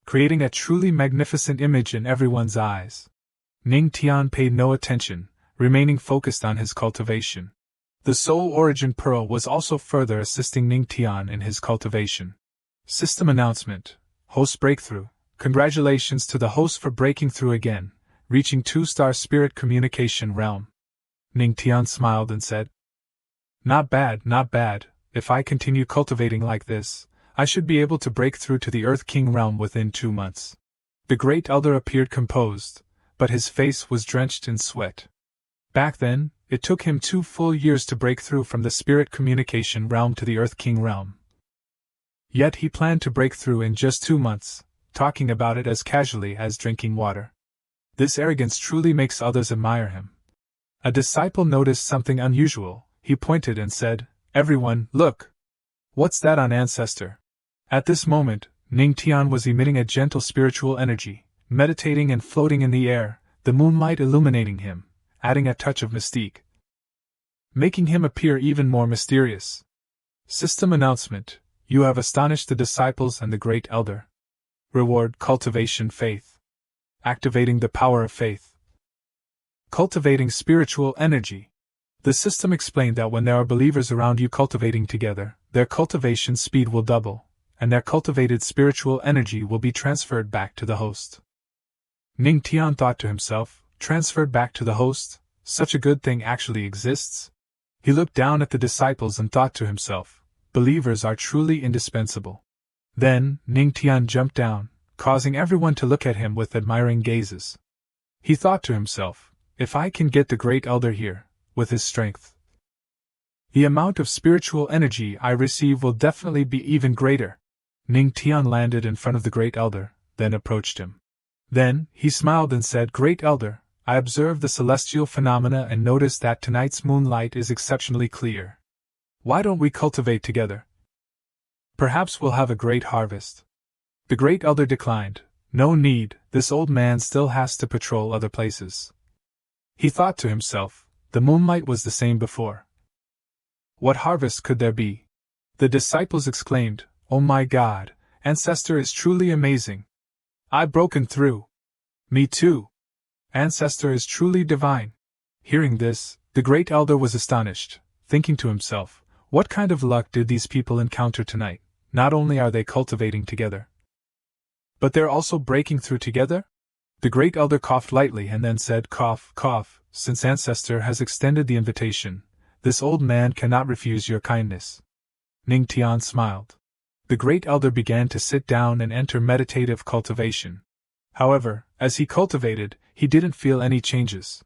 S1: creating a truly magnificent image in everyone's eyes. Ning Tian paid no attention, remaining focused on his cultivation. The soul origin pearl was also further assisting Ning Tian in his cultivation. System announcement: Host breakthrough. Congratulations to the host for breaking through again, reaching 2-star spirit communication realm. Ning Tian smiled and said, Not bad, not bad. If I continue cultivating like this, I should be able to break through to the Earth King realm within 2 months. The great elder appeared composed, but his face was drenched in sweat. Back then, it took him 2 full years to break through from the spirit communication realm to the Earth King realm. Yet he planned to break through in just 2 months, talking about it as casually as drinking water. This arrogance truly makes others admire him. A disciple noticed something unusual. He pointed and said, "Everyone, look! What's that on Ancestor?" At this moment, Ning Tian was emitting a gentle spiritual energy, meditating and floating in the air, the moonlight illuminating him, adding a touch of mystique, making him appear even more mysterious. System announcement: You have astonished the disciples and the great elder. Reward: cultivation faith. Activating the power of faith. Cultivating spiritual energy. The system explained that when there are believers around you cultivating together, their cultivation speed will double, and their cultivated spiritual energy will be transferred back to the host. Ning Tian thought to himself, transferred back to the host? Such a good thing actually exists? He looked down at the disciples and thought to himself, believers are truly indispensable. Then, Ning Tian jumped down, causing everyone to look at him with admiring gazes. He thought to himself, if I can get the great elder here, with his strength, the amount of spiritual energy I receive will definitely be even greater. Ning Tian landed in front of the great elder, then approached him. Then, he smiled and said, Great elder, I observed the celestial phenomena and noticed that tonight's moonlight is exceptionally clear. Why don't we cultivate together? Perhaps we'll have a great harvest. The great elder declined. No need, this old man still has to patrol other places. He thought to himself, the moonlight was the same before. What harvest could there be? The disciples exclaimed, Oh my God, Ancestor is truly amazing. I've broken through. Me too. Ancestor is truly divine. Hearing this, the great elder was astonished, thinking to himself, what kind of luck did these people encounter tonight? Not only are they cultivating together, But they're also breaking through together? The Great Elder coughed lightly and then said, cough, cough, since Ancestor has extended the invitation, this old man cannot refuse your kindness. Ning Tian smiled. The Great Elder began to sit down and enter meditative cultivation. However, as he cultivated, he didn't feel any changes.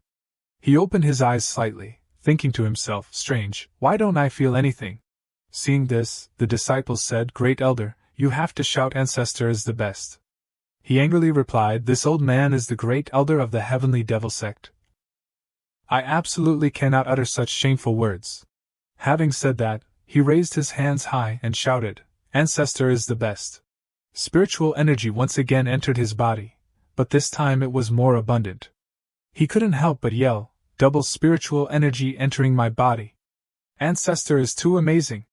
S1: He opened his eyes slightly, thinking to himself, strange, why don't I feel anything? Seeing this, the disciples said, Great Elder, you have to shout Ancestor is the best. He angrily replied, this old man is the Great Elder of the Heavenly Devil Sect. I absolutely cannot utter such shameful words. Having said that, he raised his hands high and shouted, Ancestor is the best. Spiritual energy once again entered his body, but this time it was more abundant. He couldn't help but yell, double spiritual energy entering my body. Ancestor is too amazing.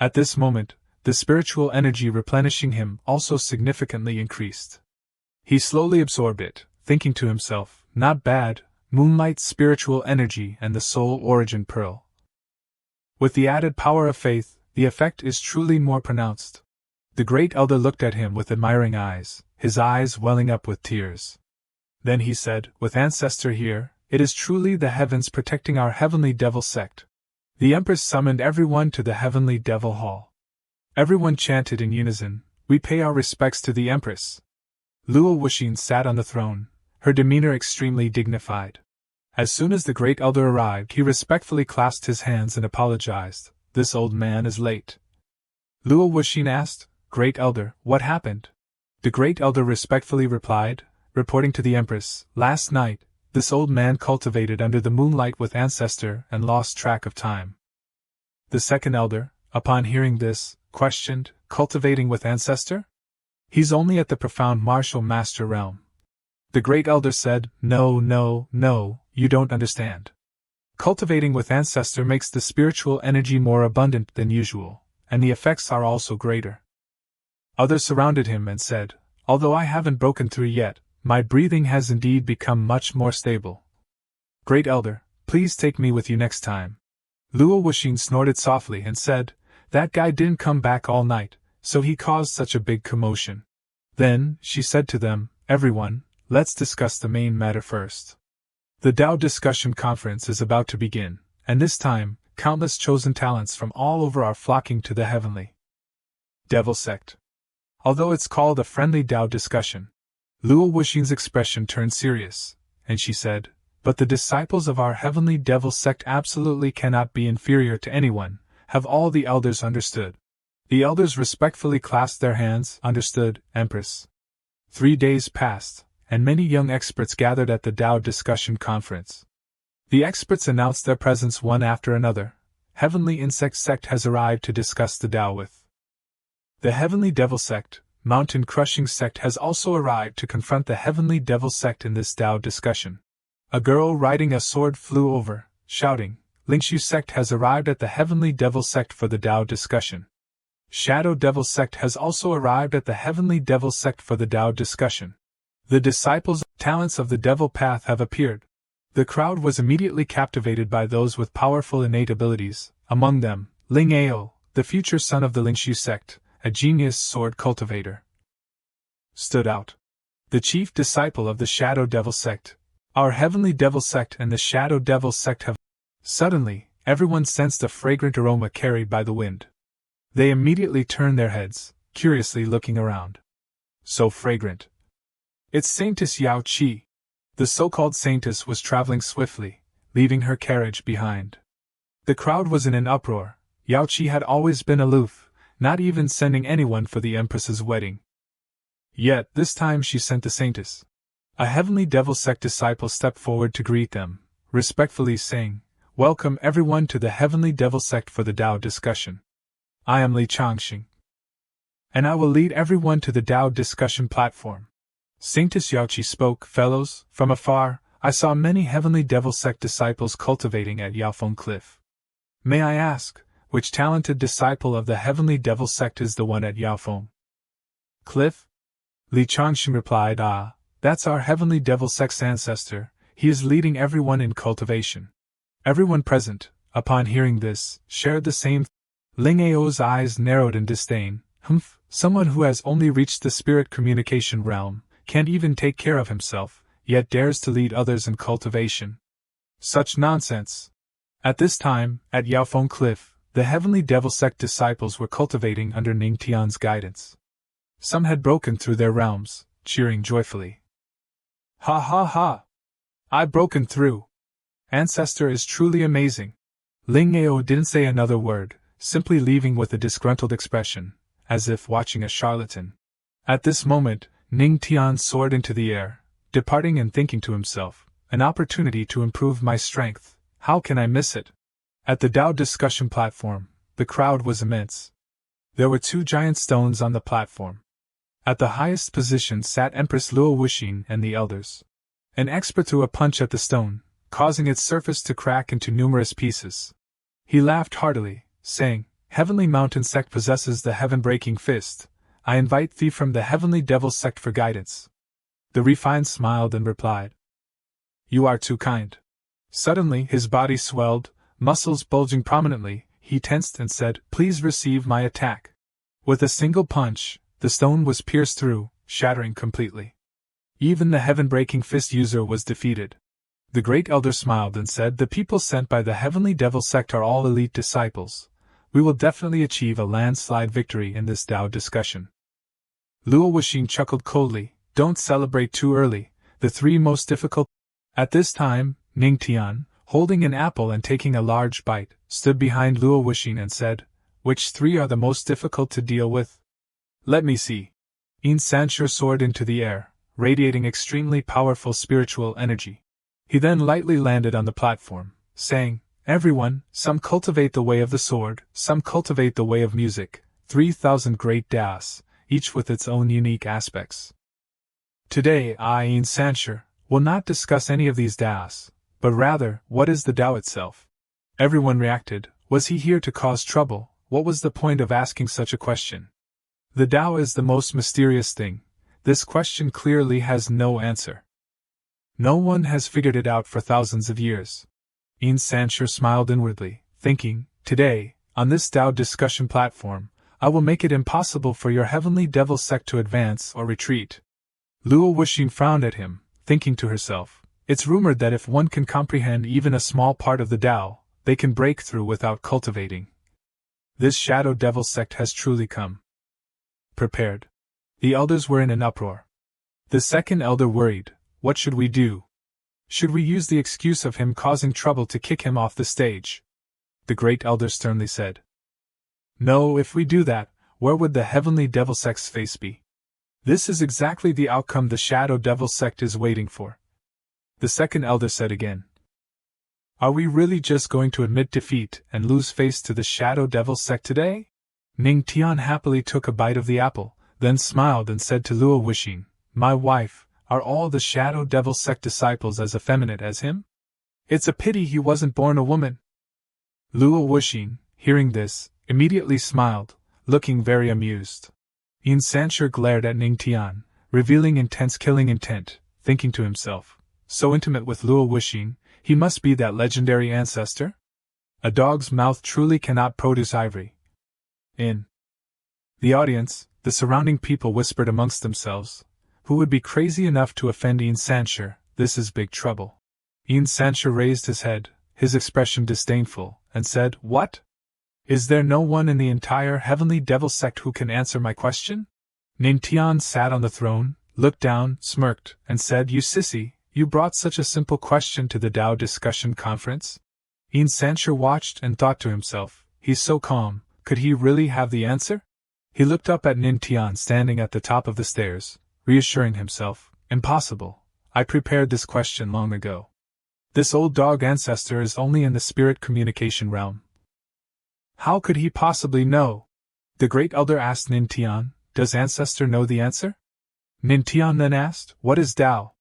S1: At this moment, the spiritual energy replenishing him also significantly increased. He slowly absorbed it, thinking to himself, not bad, Moonlight's spiritual energy and the soul origin pearl. With the added power of faith, the effect is truly more pronounced. The Great Elder looked at him with admiring eyes, his eyes welling up with tears. Then he said, with Ancestor here, it is truly the heavens protecting our Heavenly Devil Sect. The Empress summoned everyone to the Heavenly Devil Hall. Everyone chanted in unison, we pay our respects to the Empress. Luo Wuxin sat on the throne, her demeanor extremely dignified. As soon as the Great Elder arrived, he respectfully clasped his hands and apologized, this old man is late. Luo Wuxin asked, Great Elder, what happened? The Great Elder respectfully replied, reporting to the Empress, last night, this old man cultivated under the moonlight with Ancestor and lost track of time. The second Elder, upon hearing this, questioned, cultivating with Ancestor? He's only at the profound martial master realm. The Great Elder said, no, you don't understand. Cultivating with Ancestor makes the spiritual energy more abundant than usual, and the effects are also greater. Others surrounded him and said, although I haven't broken through yet, my breathing has indeed become much more stable. Great Elder, please take me with you next time. Luo Wuxin snorted softly and said, that guy didn't come back all night, so he caused such a big commotion. Then, she said to them, everyone, let's discuss the main matter first. The Tao Discussion Conference is about to begin, and this time, countless chosen talents from all over are flocking to the Heavenly Devil Sect. Although it's called a friendly Tao discussion, Luo Wuxin's expression turned serious, and she said, but the disciples of our Heavenly Devil Sect absolutely cannot be inferior to anyone, have all the elders understood? The elders respectfully clasped their hands, understood, Empress. 3 days passed, and many young experts gathered at the Tao Discussion Conference. The experts announced their presence one after another. Heavenly Insect Sect has arrived to discuss the Tao with. The Heavenly Devil Sect, Mountain Crushing Sect has also arrived to confront the Heavenly Devil Sect in this Tao discussion. A girl riding a sword flew over, shouting, Lingshu Sect has arrived at the Heavenly Devil Sect for the Tao discussion. Shadow Devil Sect has also arrived at the Heavenly Devil Sect for the Tao discussion. The disciples' talents of the Devil Path have appeared. The crowd was immediately captivated by those with powerful innate abilities, among them, Ling Ao, the future son of the Lingshu Sect, a genius sword cultivator, stood out. The chief disciple of the Shadow Devil Sect, our Heavenly Devil Sect and the Shadow Devil Sect have. Suddenly, everyone sensed a fragrant aroma carried by the wind. They immediately turned their heads, curiously looking around. So fragrant. It's Saintess Yao Qi. The so-called Saintess was traveling swiftly, leaving her carriage behind. The crowd was in an uproar. Yao Qi had always been aloof, not even sending anyone for the Empress's wedding. Yet, this time she sent the Saintess. A Heavenly Devil Sect disciple stepped forward to greet them, respectfully saying, Welcome everyone to the Heavenly Devil Sect for the Tao discussion. I am Li Changxing, and I will lead everyone to the Tao discussion platform. Saintess Yaoqi spoke, fellows, from afar, I saw many Heavenly Devil Sect disciples cultivating at Yaofeng Cliff. May I ask, which talented disciple of the Heavenly Devil Sect is the one at Yaofeng Cliff? Li Changxing replied, that's our Heavenly Devil Sect's ancestor, he is leading everyone in cultivation. Everyone present, upon hearing this, shared the same. Ling Ao's eyes narrowed in disdain. Humph, Someone who has only reached the spirit communication realm, can't even take care of himself, yet dares to lead others in cultivation. Such nonsense! At this time, at Yaofeng Cliff, the Heavenly Devil Sect disciples were cultivating under Ningtian's guidance. Some had broken through their realms, cheering joyfully. Ha ha ha! I've broken through! Ancestor is truly amazing! Ling Ao didn't say another word, simply leaving with a disgruntled expression, as if watching a charlatan. At this moment, Ningtian soared into the air, departing and thinking to himself, an opportunity to improve my strength, how can I miss it? At the Tao discussion platform, the crowd was immense. There were 2 giant stones on the platform. At the highest position sat Empress Luo Wuxing and the elders. An expert threw a punch at the stone, causing its surface to crack into numerous pieces. He laughed heartily, saying, Heavenly Mountain Sect possesses the heaven-breaking fist. I invite thee from the Heavenly Devil Sect for guidance. The refined smiled and replied, You are too kind. Suddenly his body swelled, muscles bulging prominently, he tensed and said, Please receive my attack. With a single punch, the stone was pierced through, shattering completely. Even the heaven-breaking fist user was defeated. The great elder smiled and said, The people sent by the Heavenly Devil Sect are all elite disciples. We will definitely achieve a landslide victory in this Tao discussion. Luo Wuxing chuckled coldly, Don't celebrate too early, the 3 most difficult. At this time, Ningtian, holding an apple and taking a large bite, stood behind Luo Wuxing and said, Which 3 are the most difficult to deal with? Let me see. Yin Sanshur soared into the air, radiating extremely powerful spiritual energy. He then lightly landed on the platform, saying, Everyone, some cultivate the way of the sword, some cultivate the way of music, 3,000 great Taos, each with its own unique aspects. Today I, Yin Sanshur, will not discuss any of these Taos, but rather, what is the Tao itself? Everyone reacted, was he here to cause trouble? What was the point of asking such a question? The Tao is the most mysterious thing. This question clearly has no answer. No one has figured it out for thousands of years. Yin Sanshur smiled inwardly, thinking, Today, on this Tao discussion platform, I will make it impossible for your Heavenly Devil Sect to advance or retreat. Luo Wuxing frowned at him, thinking to herself, It's rumored that if one can comprehend even a small part of the Tao, they can break through without cultivating. This Shadow Devil Sect has truly come prepared. The elders were in an uproar. The second elder worried, What should we do? Should we use the excuse of him causing trouble to kick him off the stage? The great elder sternly said, No, if we do that, where would the Heavenly Devil Sect's face be? This is exactly the outcome the Shadow Devil Sect is waiting for. The second elder said again, Are we really just going to admit defeat and lose face to the Shadow Devil Sect today? Ningtian happily took a bite of the apple, then smiled and said to Luo Wuxing, My wife, are all the Shadow Devil Sect disciples as effeminate as him? It's a pity he wasn't born a woman. Luo Wuxing, hearing this, immediately smiled, looking very amused. Yin Sanshur glared at Ningtian, revealing intense killing intent, thinking to himself, So intimate with Luo Wuxing, he must be that legendary ancestor? A dog's mouth truly cannot produce ivory. In the audience, the surrounding people whispered amongst themselves, Who would be crazy enough to offend Yin Sanshur? This is big trouble. Yin Sanshur raised his head, his expression disdainful, and said, What? Is there no one in the entire Heavenly Devil Sect who can answer my question? Ningtian sat on the throne, looked down, smirked, and said, You sissy, you brought such a simple question to the Tao discussion conference? Yin Sanshur watched and thought to himself, He's so calm, could he really have the answer? He looked up at Ningtian standing at the top of the stairs, reassuring himself, Impossible, I prepared this question long ago. This old dog ancestor is only in the spirit communication realm. How could he possibly know? The great elder asked Ningtian, Does ancestor know the answer? Ningtian then asked, What is Tao?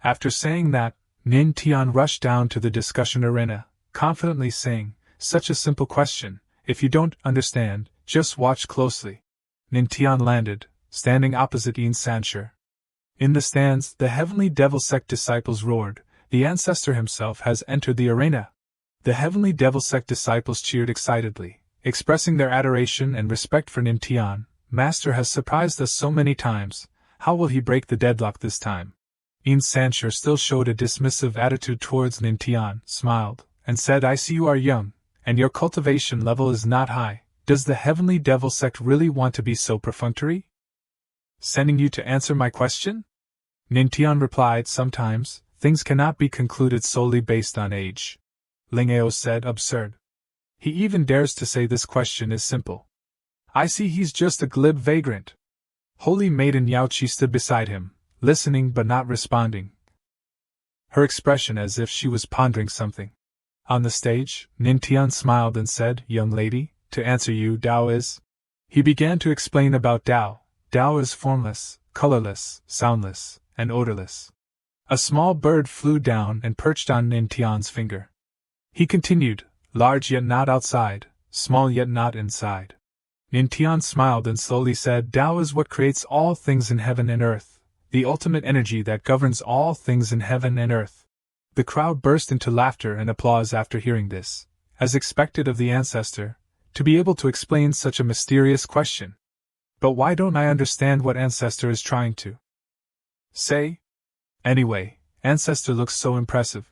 S1: After saying that, Ningtian rushed down to the discussion arena, confidently saying, Such a simple question, if you don't understand, just watch closely. Ningtian landed, standing opposite Yin Sanshur. In the stands, the Heavenly Devil Sect disciples roared, The ancestor himself has entered the arena. The Heavenly Devil Sect disciples cheered excitedly, expressing their adoration and respect for Ningtian, Master has surprised us so many times, how will he break the deadlock this time? Yin Sancher still showed a dismissive attitude towards Nintian, smiled, and said, I see you are young, and your cultivation level is not high. Does the Heavenly Devil Sect really want to be so perfunctory? Sending you to answer my question? Nintian replied, sometimes, things cannot be concluded solely based on age. Ling Ao said, absurd. He even dares to say this question is simple. I see he's just a glib vagrant. Holy Maiden Yaoqi stood beside him, listening but not responding, her expression as if she was pondering something. On the stage, Nintian smiled and said, young lady, to answer you, Tao is. He began to explain about Tao. Tao is formless, colorless, soundless, and odorless. A small bird flew down and perched on Nintian's finger. He continued, large yet not outside, small yet not inside. Nintian smiled and slowly said, Tao is what creates all things in heaven and earth, the ultimate energy that governs all things in heaven and earth. The crowd burst into laughter and applause after hearing this, as expected of the ancestor, to be able to explain such a mysterious question. But why don't I understand what ancestor is trying to say? Anyway, ancestor looks so impressive.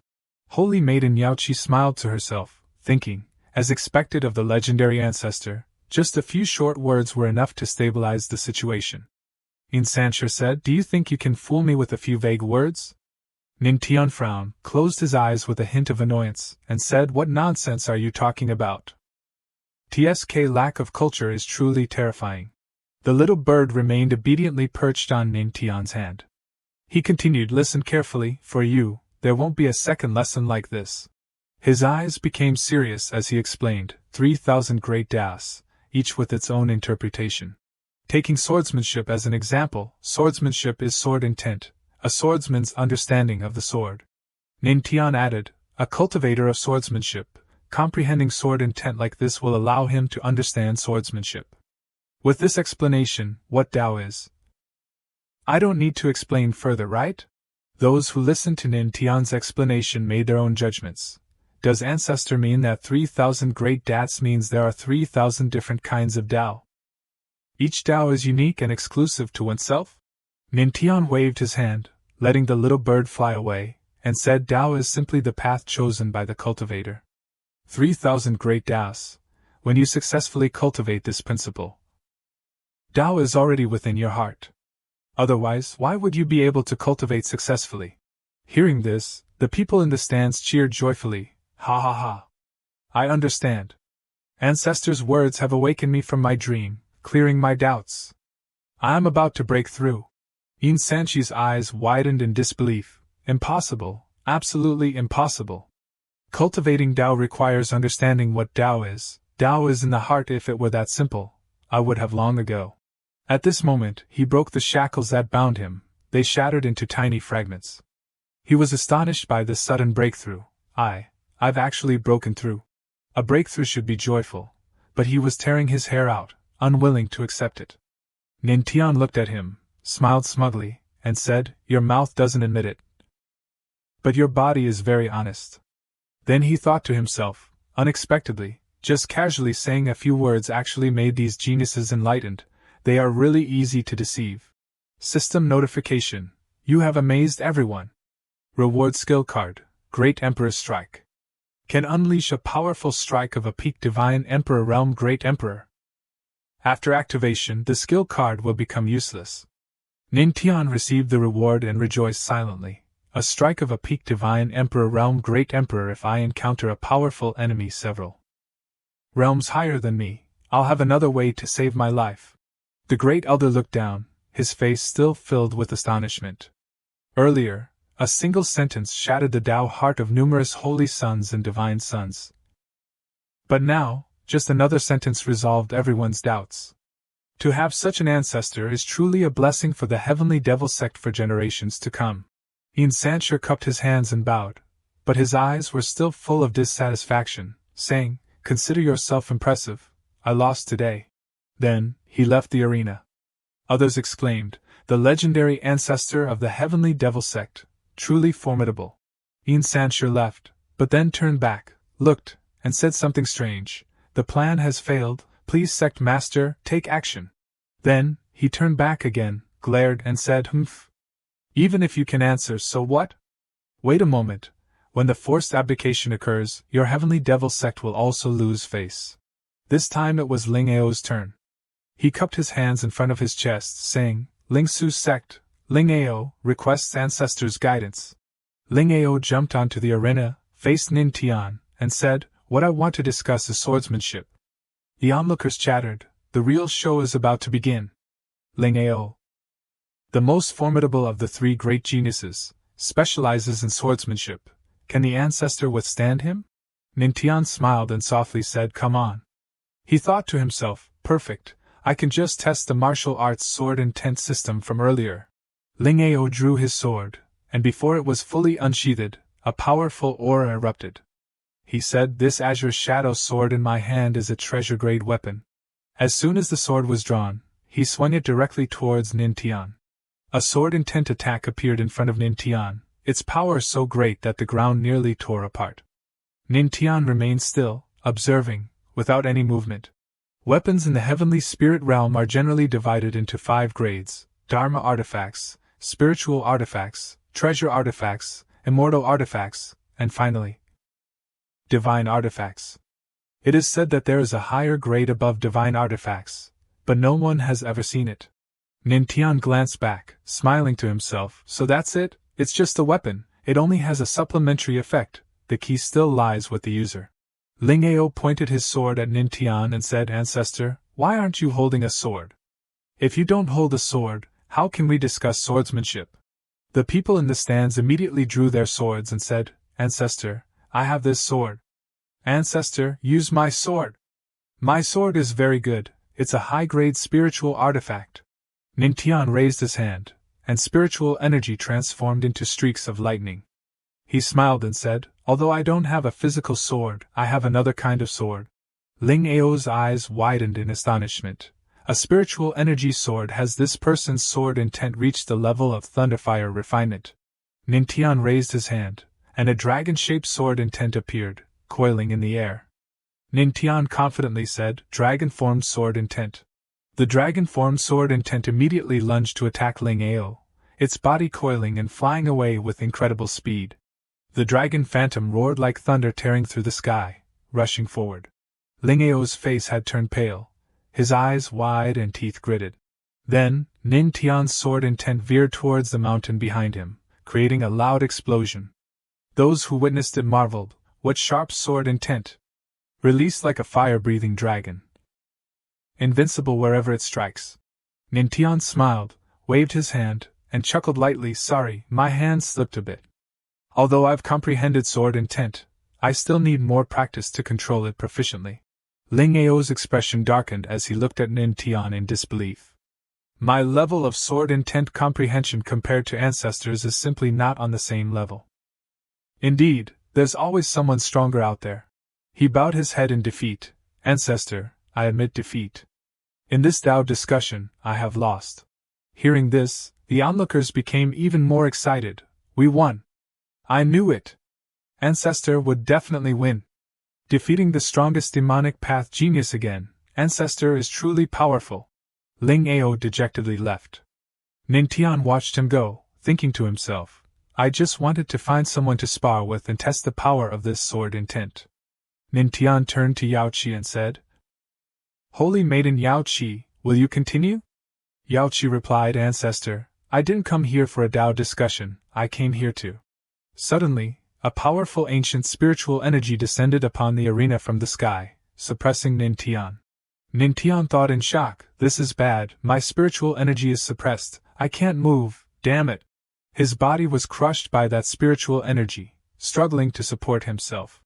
S1: Holy Maiden Yaoqi smiled to herself, thinking, as expected of the legendary ancestor, just a few short words were enough to stabilize the situation. Yin Sancher said, do you think you can fool me with a few vague words? Nintian frowned, closed his eyes with a hint of annoyance, and said, what nonsense are you talking about? TSK lack of culture is truly terrifying. The little bird remained obediently perched on Nintian's hand. He continued, listen carefully, for you, there won't be a second lesson like this. His eyes became serious as he explained, 3,000 great Taos, each with its own interpretation. Taking swordsmanship as an example, swordsmanship is sword intent, a swordsman's understanding of the sword. Nintian added, a cultivator of swordsmanship, comprehending sword intent like this will allow him to understand swordsmanship. With this explanation, what Tao is. I don't need to explain further, right? Those who listened to Nintian's explanation made their own judgments. Does ancestor mean that 3,000 great Dats means there are 3,000 different kinds of Tao? Each Tao is unique and exclusive to oneself? Nintian waved his hand, letting the little bird fly away, and said Tao is simply the path chosen by the cultivator. 3,000 great Taos. When you successfully cultivate this principle, Tao is already within your heart. Otherwise, why would you be able to cultivate successfully? Hearing this, the people in the stands cheered joyfully. Ha ha ha. I understand. Ancestors' words have awakened me from my dream, clearing my doubts. I am about to break through. Yin Sanchi's eyes widened in disbelief. Impossible, absolutely impossible. Cultivating Tao requires understanding what Tao is. Tao is in the heart. If it were that simple, I would have long ago. At this moment, he broke the shackles that bound him. They shattered into tiny fragments. He was astonished by this sudden breakthrough. I've actually broken through. A breakthrough should be joyful, but he was tearing his hair out, unwilling to accept it. Nintian looked at him, smiled smugly, and said, your mouth doesn't admit it. But your body is very honest. Then he thought to himself, unexpectedly, just casually saying a few words actually made these geniuses enlightened. They are really easy to deceive. System notification. You have amazed everyone. Reward skill card. Great Emperor Strike. Can unleash a powerful strike of a peak Divine Emperor Realm Great Emperor. After activation, the skill card will become useless. Nintian received the reward and rejoiced silently. A strike of a peak Divine Emperor Realm Great Emperor. If I encounter a powerful enemy several realms higher than me, I'll have another way to save my life. The Great Elder looked down, his face still filled with astonishment. Earlier, a single sentence shattered the Tao heart of numerous holy sons and divine sons. But now, just another sentence resolved everyone's doubts. To have such an ancestor is truly a blessing for the Heavenly Devil Sect for generations to come. Yin Sancher cupped his hands and bowed, but his eyes were still full of dissatisfaction, saying, consider yourself impressive. I lost today. Then, he left the arena. Others exclaimed, the legendary ancestor of the Heavenly Devil Sect, truly formidable. Yin Sancher left, but then turned back, looked, and said something strange. The plan has failed. Please, Sect Master, take action. Then, he turned back again, glared and said, "Humph. Even if you can answer, so what? Wait a moment. When the forced abdication occurs, your heavenly devil sect will also lose face." This time it was Ling Ao's turn. He cupped his hands in front of his chest, saying, "Ling Su's sect, Ling Ao, requests ancestors' guidance." Ling Ao jumped onto the arena, faced Nin Tian, and said, "What I want to discuss is swordsmanship." The onlookers chattered, "The real show is about to begin." Ling Ao, the most formidable of the three great geniuses, specializes in swordsmanship. Can the ancestor withstand him? Nin Tian smiled and softly said, "Come on." He thought to himself, "Perfect, I can just test the martial arts sword intent system from earlier." Ling Ao drew his sword, and before it was fully unsheathed, a powerful aura erupted. He said, "This azure shadow sword in my hand is a treasure-grade weapon." As soon as the sword was drawn, he swung it directly towards Nin Tian. A sword intent attack appeared in front of Nin Tian, its power so great that the ground nearly tore apart. Nin Tian remained still, observing, without any movement. Weapons in the heavenly spirit realm are generally divided into 5 grades: Dharma artifacts, spiritual artifacts, treasure artifacts, immortal artifacts, and finally, divine artifacts. It is said that there is a higher grade above divine artifacts, but no one has ever seen it. Nin Tian glanced back, smiling to himself. "So that's it? It's just a weapon, it only has a supplementary effect, the key still lies with the user." Ling Ao pointed his sword at Nin Tian and said, "Ancestor, why aren't you holding a sword? If you don't hold a sword, how can we discuss swordsmanship?" The people in the stands immediately drew their swords and said, "Ancestor, I have this sword." "Ancestor, use my sword." "My sword is very good, it's a high-grade spiritual artifact." Nin Tian raised his hand, and spiritual energy transformed into streaks of lightning. He smiled and said, "Although I don't have a physical sword, I have another kind of sword." Ling Ao's eyes widened in astonishment. A spiritual energy sword? Has this person's sword intent reached the level of thunderfire refinement? Nin Tian raised his hand, and a dragon-shaped sword intent appeared, coiling in the air. Nin Tian confidently said, "Dragon-formed sword intent." The dragon-formed sword intent immediately lunged to attack Ling Ao, its body coiling and flying away with incredible speed. The dragon phantom roared like thunder, tearing through the sky, rushing forward. Ling Ao's face had turned pale, his eyes wide and teeth gritted. Then, Nin Tian's sword intent veered towards the mountain behind him, creating a loud explosion. Those who witnessed it marveled, "What sharp sword intent! Released like a fire-breathing dragon. Invincible wherever it strikes." Nin Tian smiled, waved his hand, and chuckled lightly, "Sorry, my hand slipped a bit. Although I've comprehended sword intent, I still need more practice to control it proficiently." Ling Ao's expression darkened as he looked at Nin Tian in disbelief. "My level of sword intent comprehension compared to ancestors is simply not on the same level. Indeed, there's always someone stronger out there." He bowed his head in defeat. "Ancestor, I admit defeat. In this Tao discussion, I have lost." Hearing this, the onlookers became even more excited. "We won! I knew it! Ancestor would definitely win. Defeating the strongest demonic path genius again, Ancestor is truly powerful." Ling Ao dejectedly left. Nin Tian watched him go, thinking to himself, "I just wanted to find someone to spar with and test the power of this sword intent." Nin Tian turned to Yao Qi and said, "Holy Maiden Yao Qi, will you continue?" Yao Qi replied, "Ancestor, I didn't come here for a Tao discussion, I came here to..." Suddenly, a powerful ancient spiritual energy descended upon the arena from the sky, suppressing Nin Tian. Nin Tian thought in shock, "This is bad, my spiritual energy is suppressed, I can't move, damn it." His body was crushed by that spiritual energy, struggling to support himself.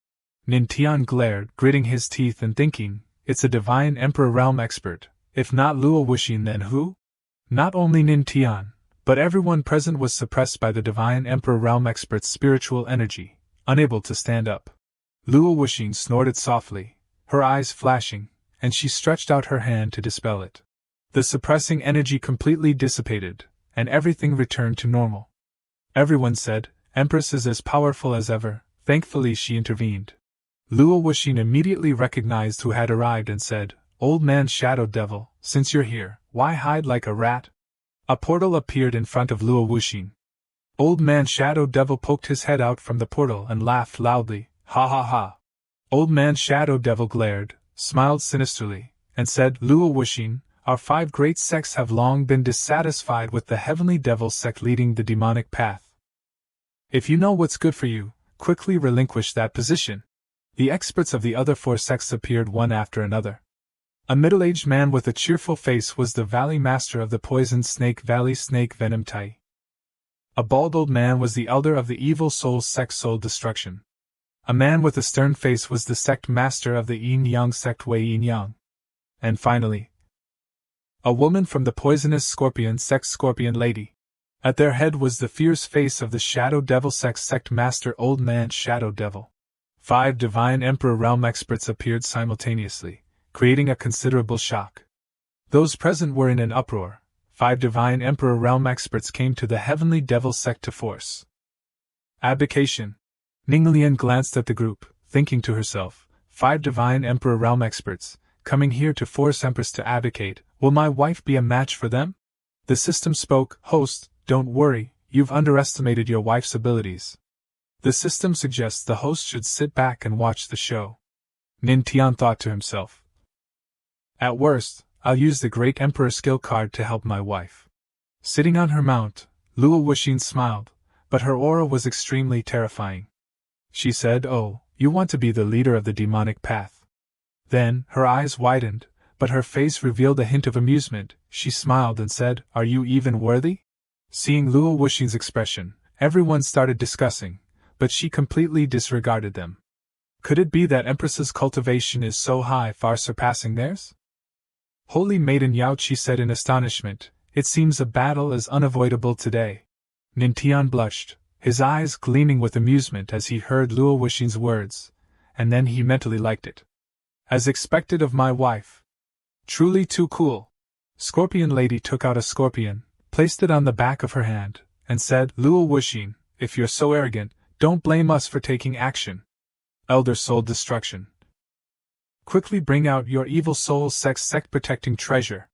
S1: Nin Tian glared, gritting his teeth and thinking, "It's a divine Emperor realm expert, if not Luo Wuxin then who?" Not only Nin Tian, but everyone present was suppressed by the divine Emperor realm expert's spiritual energy, unable to stand up. Luo Wuxin snorted softly, her eyes flashing, and she stretched out her hand to dispel it. The suppressing energy completely dissipated, and everything returned to normal. Everyone said, "Empress is as powerful as ever." Thankfully she intervened. Luo Wuxin immediately recognized who had arrived and said, "Old man Shadow Devil, since you're here, Why hide like a rat? A portal appeared in front of Luo Wuxin. Old Man Shadow Devil poked his head out from the portal and laughed loudly. Ha ha ha. Old Man Shadow Devil glared, smiled sinisterly, and said, Luo Wuxin, our 5 great sects have long been dissatisfied with the heavenly devil sect leading the demonic path. If you know what's good for you, quickly relinquish that position. The experts of the other 4 sects appeared one after another. A middle-aged man with a cheerful face was the Valley Master of the Poisoned Snake Valley Snake Venom Tai. A bald old man was the elder of the Evil Soul sect Soul Destruction. A man with a stern face was the sect master of the Yin-Yang sect Wei Yin-Yang. And finally, a woman from the Poisonous Scorpion sect Scorpion Lady. At their head was the fierce face of the Shadow Devil sect master Old Man Shadow Devil. 5 Divine Emperor Realm experts appeared simultaneously, creating a considerable shock. Those present were in an uproar. 5 Divine Emperor Realm experts came to the Heavenly Devil sect to force abdication. Ninglian glanced at the group, thinking to herself, 5 Divine Emperor Realm experts, coming here to force Empress to abdicate, will my wife be a match for them? The system spoke, Host, don't worry, you've underestimated your wife's abilities. The system suggests the host should sit back and watch the show. Nin Tian thought to himself. At worst, I'll use the Great Emperor skill card to help my wife. Sitting on her mount, Luo Wuxin smiled, but her aura was extremely terrifying. She said, Oh, you want to be the leader of the demonic path. Then, her eyes widened, but her face revealed a hint of amusement. She smiled and said, Are you even worthy? Seeing Luo Wuxin's expression, everyone started discussing, but she completely disregarded them. Could it be that Empress's cultivation is so high, far surpassing theirs? Holy Maiden Yao, she said in astonishment, it seems a battle is unavoidable today. Nintian blushed, his eyes gleaming with amusement as he heard Luo Wuxin's words, and then he mentally liked it. As expected of my wife. Truly too cool. Scorpion Lady took out a scorpion, placed it on the back of her hand, and said, Luo Wuxin, if you're so arrogant, don't blame us for taking action. Elder Soul Destruction. Quickly bring out your Evil Soul sect protecting treasure.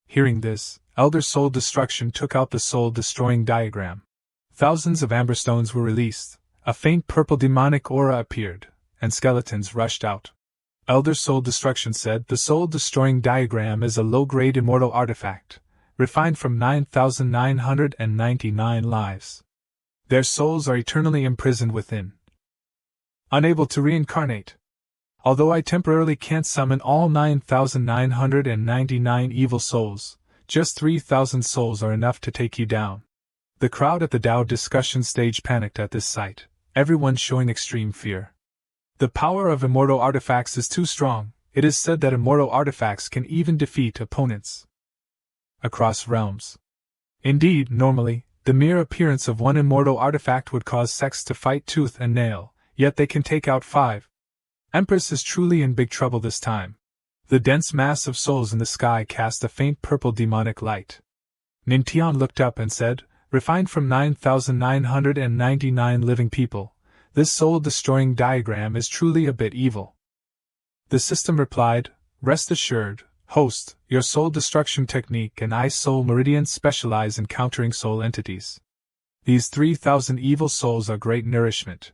S1: Hearing this, Elder Soul Destruction took out the soul-destroying diagram. Thousands of amber stones were released, a faint purple demonic aura appeared, and skeletons rushed out. Elder Soul Destruction said the soul-destroying diagram is a low-grade immortal artifact, refined from 9,999 lives. Their souls are eternally imprisoned within, unable to reincarnate. Although I temporarily can't summon all 9,999 evil souls, just 3,000 souls are enough to take you down. The crowd at the Dao discussion stage panicked at this sight, everyone showing extreme fear. The power of immortal artifacts is too strong. It is said that immortal artifacts can even defeat opponents across realms. Indeed, normally, the mere appearance of one immortal artifact would cause sects to fight tooth and nail, yet they can take out 5. Empress is truly in big trouble this time. The dense mass of souls in the sky cast a faint purple demonic light. Nintian looked up and said, Refined from 9,999 living people, this soul-destroying diagram is truly a bit evil. The system replied, Rest assured, Host, your soul destruction technique and Ice Soul Meridian specialize in countering soul entities. These 3,000 evil souls are great nourishment.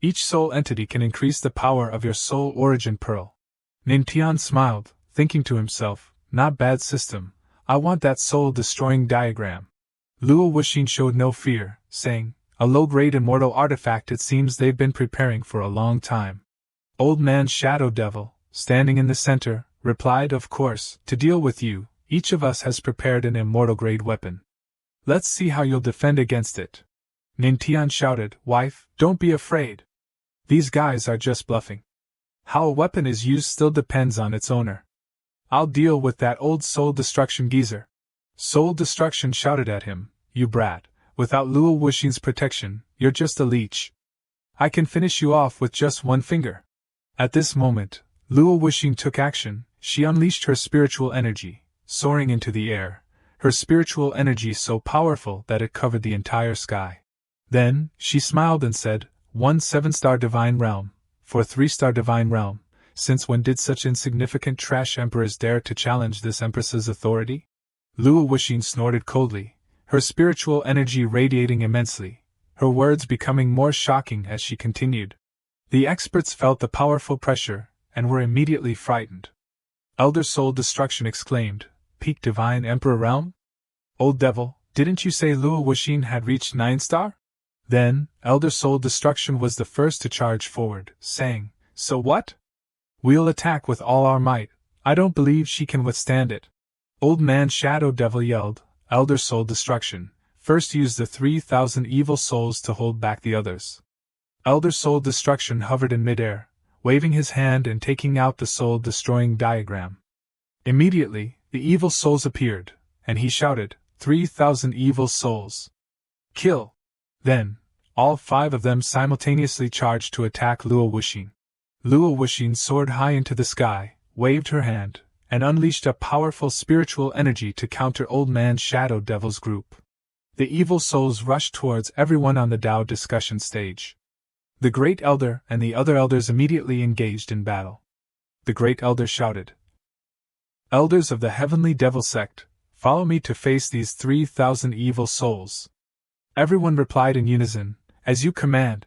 S1: Each soul entity can increase the power of your soul origin pearl. Nintian smiled, thinking to himself, Not bad system, I want that soul-destroying diagram. Luo Wuxin showed no fear, saying, A low-grade immortal artifact it seems they've been preparing for a long time. Old Man Shadow Devil, standing in the center, replied, Of course, to deal with you, each of us has prepared an immortal-grade weapon. Let's see how you'll defend against it. Nintian shouted, Wife, don't be afraid. These guys are just bluffing. How a weapon is used still depends on its owner. I'll deal with that old soul destruction geezer. Soul Destruction shouted at him, You brat, without Luo Wuxin's protection, you're just a leech. I can finish you off with just one finger. At this moment, Luo Wuxin took action. She unleashed her spiritual energy, soaring into the air, her spiritual energy so powerful that it covered the entire sky. Then, she smiled and said, 1 7-star divine realm, for 3-star divine realm, since when did such insignificant trash emperors dare to challenge this empress's authority? Luo Wuxin snorted coldly, her spiritual energy radiating immensely, her words becoming more shocking as she continued. The experts felt the powerful pressure, and were immediately frightened. Elder Soul Destruction exclaimed, "Peak Divine Emperor Realm? Old devil, didn't you say Luo Wuxin had reached 9-star? Then, Elder Soul Destruction was the first to charge forward, saying, "So what? We'll attack with all our might. I don't believe she can withstand it." Old Man Shadow Devil yelled, "Elder Soul Destruction, first use the 3,000 evil souls to hold back the others." Elder Soul Destruction hovered in midair, waving his hand and taking out the soul-destroying diagram. Immediately, the evil souls appeared, and he shouted, 3,000 evil souls. Kill! Then, all 5 of them simultaneously charged to attack Luo Wuxin. Luo Wuxin soared high into the sky, waved her hand, and unleashed a powerful spiritual energy to counter Old Man Shadow Devil's group. The evil souls rushed towards everyone on the Tao discussion stage. The Great Elder and the other elders immediately engaged in battle. The Great Elder shouted, "Elders of the Heavenly Devil Sect, follow me to face these 3,000 evil souls." Everyone replied in unison, "As you command."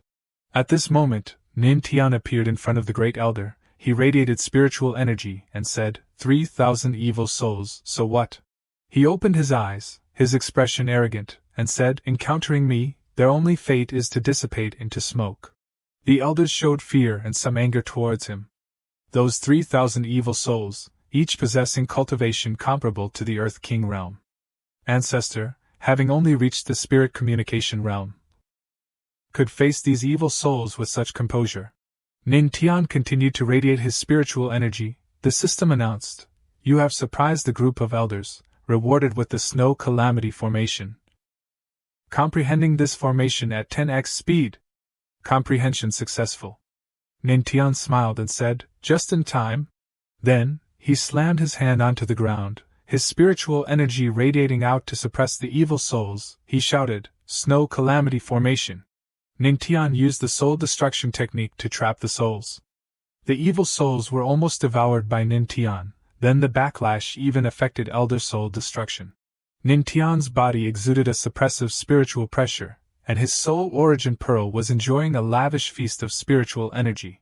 S1: At this moment, Nin Tian appeared in front of the Great Elder. He radiated spiritual energy and said, 3,000 evil souls, so what? He opened his eyes, his expression arrogant, and said, "Encountering me, their only fate is to dissipate into smoke." The elders showed fear and some anger towards him. Those 3,000 evil souls, each possessing cultivation comparable to the Earth King realm. Ancestor, having only reached the spirit communication realm, could face these evil souls with such composure. Nin Tian continued to radiate his spiritual energy. The system announced, "You have surprised the group of elders, rewarded with the Snow Calamity Formation. Comprehending this formation at 10x speed. Comprehension successful." Nin Tian smiled and said, "Just in time." Then, he slammed his hand onto the ground, his spiritual energy radiating out to suppress the evil souls. He shouted, "Snow Calamity Formation." Nin Tian used the soul destruction technique to trap the souls. The evil souls were almost devoured by Nin Tian, then the backlash even affected Elder Soul Destruction. Nin Tian's body exuded a suppressive spiritual pressure, and his soul origin pearl was enjoying a lavish feast of spiritual energy.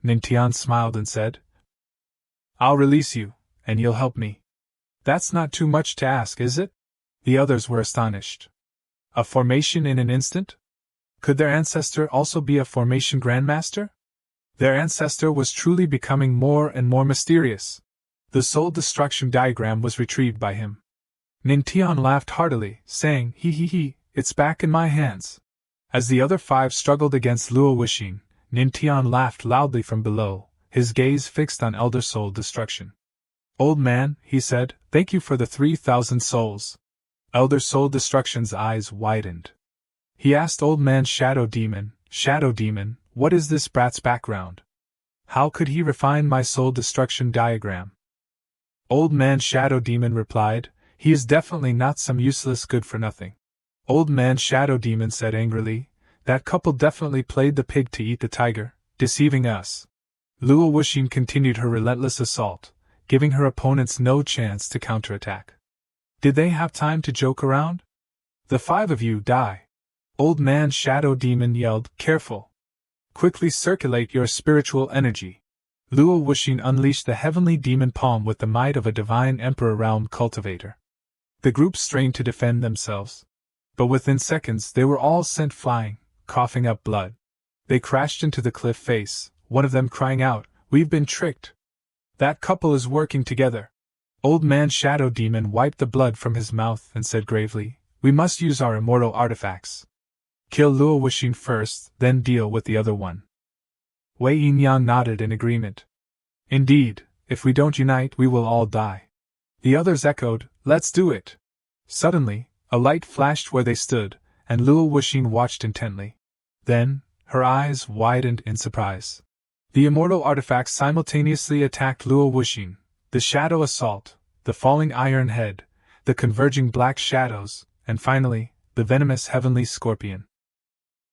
S1: Nin Tian smiled and said, "I'll release you, and you'll help me." "That's not too much to ask, is it?" The others were astonished. A formation in an instant? Could their ancestor also be a formation grandmaster? Their ancestor was truly becoming more and more mysterious. The soul destruction diagram was retrieved by him. Nin Tian laughed heartily, saying, "He, it's back in my hands." As the other 5 struggled against Luo Wuxin, Nin Tian laughed loudly from below, his gaze fixed on Elder Soul Destruction. "Old man," he said, "thank you for the 3,000 souls." Elder Soul Destruction's eyes widened. He asked Old Man Shadow Demon, "What is this brat's background? How could he refine my soul destruction diagram?" Old Man Shadow Demon replied, "He is definitely not some useless good-for-nothing." Old Man Shadow Demon said angrily, "That couple definitely played the pig to eat the tiger, deceiving us." Luo Wuxin continued her relentless assault, giving her opponents no chance to counterattack. Did they have time to joke around? "The 5 of you die." Old Man Shadow Demon yelled, "Careful! Quickly circulate your spiritual energy." Luo Wuxin unleashed the heavenly demon palm with the might of a divine emperor realm cultivator. The group strained to defend themselves. But within seconds they were all sent flying, coughing up blood. They crashed into the cliff face, one of them crying out, "We've been tricked! That couple is working together." Old Man Shadow Demon wiped the blood from his mouth and said gravely, "We must use our immortal artifacts. Kill Luo Wuxin first, then deal with the other one." Wei Yin-yang nodded in agreement. "Indeed, if we don't unite we will all die." The others echoed, "Let's do it." Suddenly, a light flashed where they stood, and Luo Wuxin watched intently. Then, her eyes widened in surprise. The immortal artifacts simultaneously attacked Luo Wuxin, the shadow assault, the falling iron head, the converging black shadows, and finally, the venomous heavenly scorpion.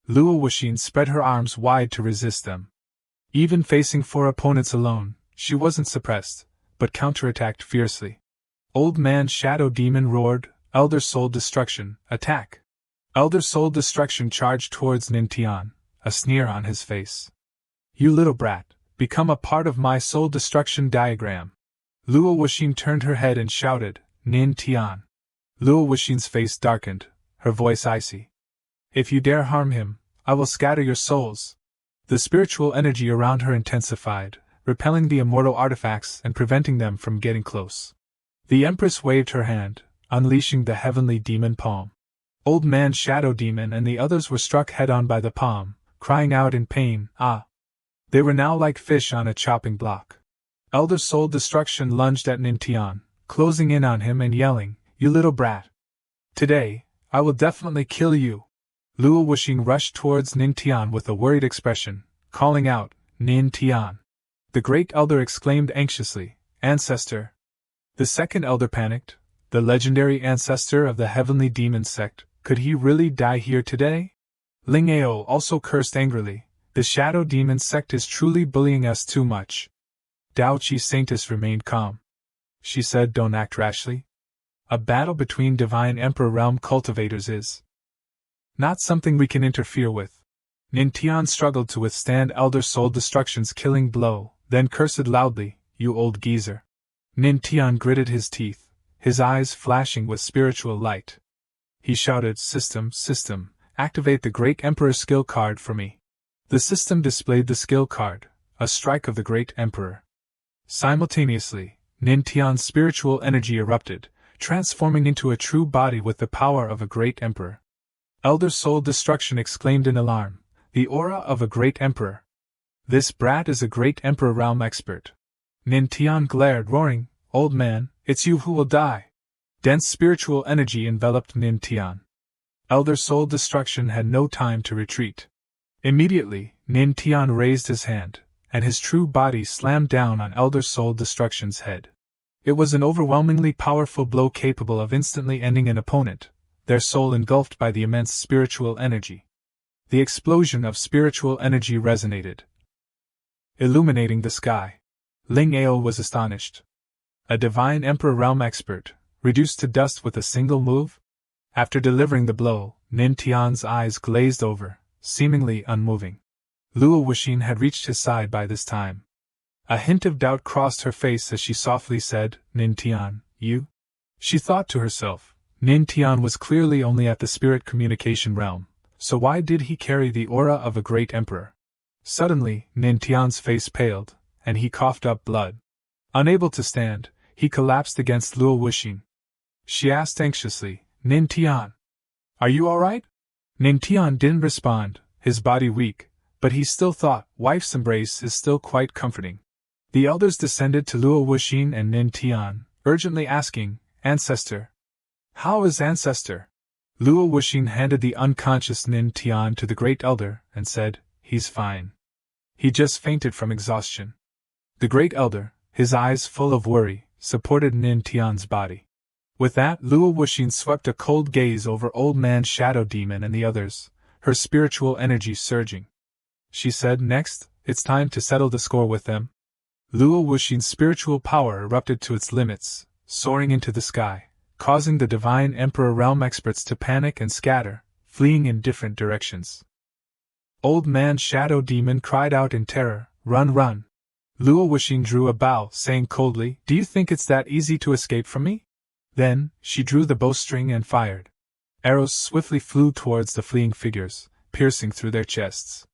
S1: Luo Wuxin spread her arms wide to resist them. Even facing 4 opponents alone, she wasn't suppressed, but counterattacked fiercely. Old Man Shadow Demon roared, Elder Soul Destruction, attack! Elder Soul Destruction charged towards Nintian, a sneer on his face. You little brat, become a part of my soul destruction diagram. Luo Wuxin turned her head and shouted, Nintian. Luo Wuxin's face darkened, her voice icy. If you dare harm him, I will scatter your souls. The spiritual energy around her intensified, repelling the immortal artifacts and preventing them from getting close. The Empress waved her hand, unleashing the heavenly demon palm. Old Man Shadow Demon and the others were struck head-on by the palm, crying out in pain, ah! They were now like fish on a chopping block. Elder Soul Destruction lunged at Nintian, closing in on him and yelling, You little brat! Today, I will definitely kill you! Luo Wuxin rushed towards Nintian with a worried expression, calling out, Nintian! The Great Elder exclaimed anxiously, Ancestor! The second elder panicked, the legendary ancestor of the Heavenly Demon sect, could he really die here today? Ling Ao also cursed angrily, the Shadow Demon sect is truly bullying us too much. Dao Chi Saintess remained calm. She said, Don't act rashly. A battle between Divine Emperor Realm cultivators is not something we can interfere with. Nintian struggled to withstand Elder Soul Destruction's killing blow, then cursed loudly, You old geezer. Nintian gritted his teeth, his eyes flashing with spiritual light. He shouted, System, activate the Great Emperor skill card for me. The system displayed the skill card, a strike of the Great Emperor. Simultaneously, Nintian's spiritual energy erupted, transforming into a true body with the power of a Great Emperor. Elder Soul Destruction exclaimed in alarm, The aura of a Great Emperor. This brat is a Great Emperor realm expert. Nintian glared, roaring, Old man, it's you who will die. Dense spiritual energy enveloped Nintian. Elder Soul Destruction had no time to retreat. Immediately, Nintian raised his hand, and his true body slammed down on Elder Soul Destruction's head. It was an overwhelmingly powerful blow capable of instantly ending an opponent, their soul engulfed by the immense spiritual energy. The explosion of spiritual energy resonated, illuminating the sky. Ling Ao was astonished. A Divine Emperor realm expert, reduced to dust with a single move? After delivering the blow, Nintian's eyes glazed over, seemingly unmoving. Luo Wuxin had reached his side by this time. A hint of doubt crossed her face as she softly said, Nintian, you? She thought to herself, Nintian was clearly only at the spirit communication realm, so why did he carry the aura of a great emperor? Suddenly, Nintian's face paled, and he coughed up blood. Unable to stand, he collapsed against Luo Wuxin. She asked anxiously, Nintian, are you all right? Nintian didn't respond, his body weak, but he still thought, wife's embrace is still quite comforting. The elders descended to Luo Wuxin and Nintian, urgently asking, Ancestor. How is Ancestor? Luo Wuxin handed the unconscious Nintian to the Great Elder and said, He's fine. He just fainted from exhaustion. The Great Elder, his eyes full of worry, supported Nintian's body. With that, Luo Wuxin swept a cold gaze over Old Man Shadow Demon and the others, her spiritual energy surging. She said, Next, it's time to settle the score with them. Luo Wuxin's spiritual power erupted to its limits, soaring into the sky, causing the Divine Emperor realm experts to panic and scatter, fleeing in different directions. Old Man Shadow Demon cried out in terror, Run, run! Luo Wuxin drew a bow, saying coldly, Do you think it's that easy to escape from me? Then, she drew the bowstring and fired. Arrows swiftly flew towards the fleeing figures, piercing through their chests.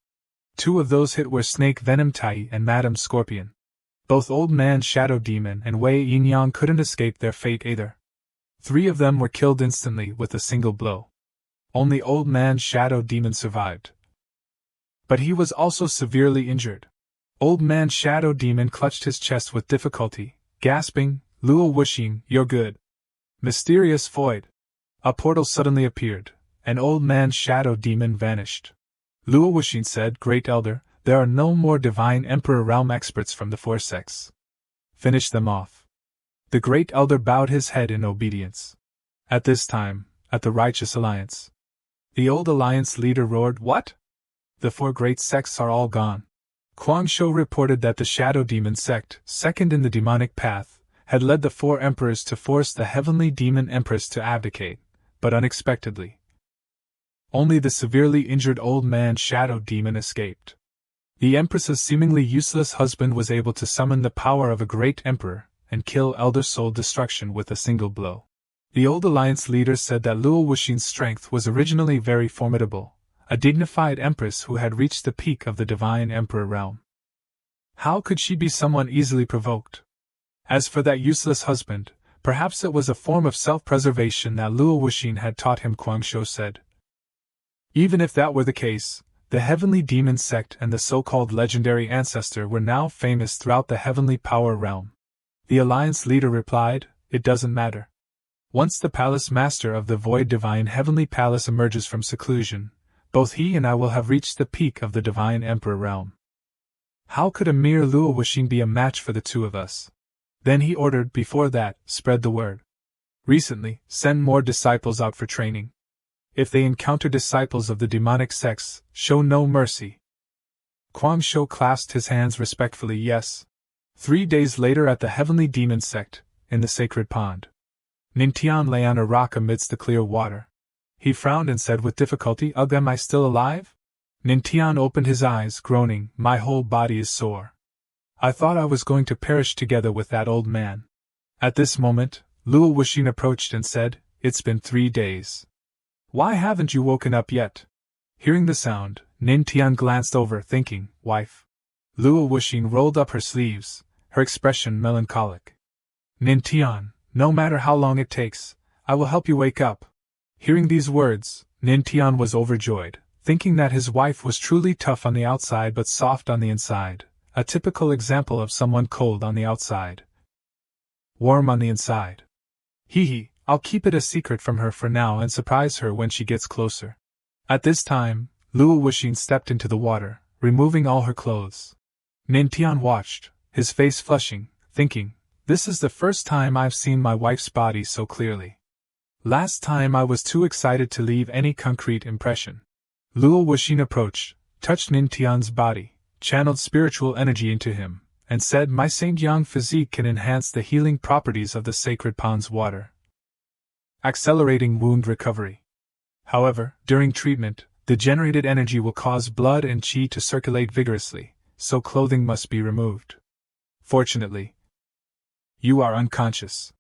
S1: 2 of those hit were Snake Venom Tai and Madame Scorpion. Both Old Man Shadow Demon and Wei Yin-yang couldn't escape their fate either. 3 of them were killed instantly with a single blow. Only Old Man Shadow Demon survived. But he was also severely injured. Old Man Shadow Demon clutched his chest with difficulty, gasping, Luo Wuxin, you're good. Mysterious void. A portal suddenly appeared, and Old Man Shadow Demon vanished. Luo Wuxin said, Great Elder, there are no more Divine Emperor realm experts from the 4 sects. Finish them off. The Great Elder bowed his head in obedience. At this time, at the Righteous Alliance, the old alliance leader roared, What? The 4 great sects are all gone. Guangzhou reported that the Shadow Demon sect, second in the demonic path, had led the 4 emperors to force the heavenly demon Empress to abdicate, but unexpectedly. Only the severely injured old man Shadow Demon escaped. The Empress's seemingly useless husband was able to summon the power of a great emperor and kill Elder Soul Destruction with a single blow. The old alliance leader said that Luo Wuxin's strength was originally very formidable, a dignified empress who had reached the peak of the divine emperor realm. How could she be someone easily provoked? As for that useless husband, perhaps it was a form of self-preservation that Luo Wuxin had taught him, Guangzhou said. Even if that were the case, the heavenly demon sect and the so-called legendary ancestor were now famous throughout the heavenly power realm. The alliance leader replied, "It doesn't matter. Once the palace master of the void divine heavenly palace emerges from seclusion, both he and I will have reached the peak of the divine emperor realm. How could a mere Luo Wuxin be a match for the two of us?" Then he ordered, before that, spread the word. Recently, send more disciples out for training. If they encounter disciples of the demonic sects, show no mercy. Guangzhou clasped his hands respectfully. Yes. 3 days later at the heavenly demon sect, in the sacred pond. Nintian lay on a rock amidst the clear water. He frowned and said with difficulty, "Ugh, am I still alive?" Nintian opened his eyes, groaning, "My whole body is sore. I thought I was going to perish together with that old man." At this moment, Luo Wuxin approached and said, "It's been 3 days. Why haven't you woken up yet?" Hearing the sound, Nintian glanced over, thinking, "Wife." Luo Wuxin rolled up her sleeves, her expression melancholic. "Nintian, no matter how long it takes, I will help you wake up." Hearing these words, Nintian was overjoyed, thinking that his wife was truly tough on the outside but soft on the inside, a typical example of someone cold on the outside, warm on the inside. Hee, I'll keep it a secret from her for now and surprise her when she gets closer. At this time, Luo Wuxin stepped into the water, removing all her clothes. Nintian watched, his face flushing, thinking, "This is the first time I've seen my wife's body so clearly. Last time I was too excited to leave any concrete impression." Luo Wuxin approached, touched Nintian's body, channeled spiritual energy into him, and said, "My Saint Yang physique can enhance the healing properties of the sacred pond's water, accelerating wound recovery. However, during treatment, the generated energy will cause blood and qi to circulate vigorously, so clothing must be removed. Fortunately, you are unconscious."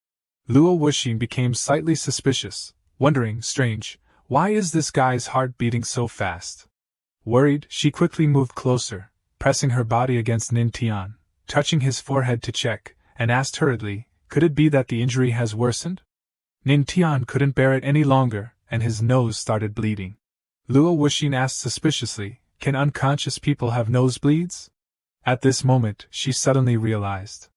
S1: Luo Wuxin became slightly suspicious, wondering, strange, why is this guy's heart beating so fast? Worried, she quickly moved closer, pressing her body against Nintian, touching his forehead to check, and asked hurriedly, "Could it be that the injury has worsened?" Nintian couldn't bear it any longer, and his nose started bleeding. Luo Wuxin asked suspiciously, "Can unconscious people have nosebleeds?" At this moment, she suddenly realized.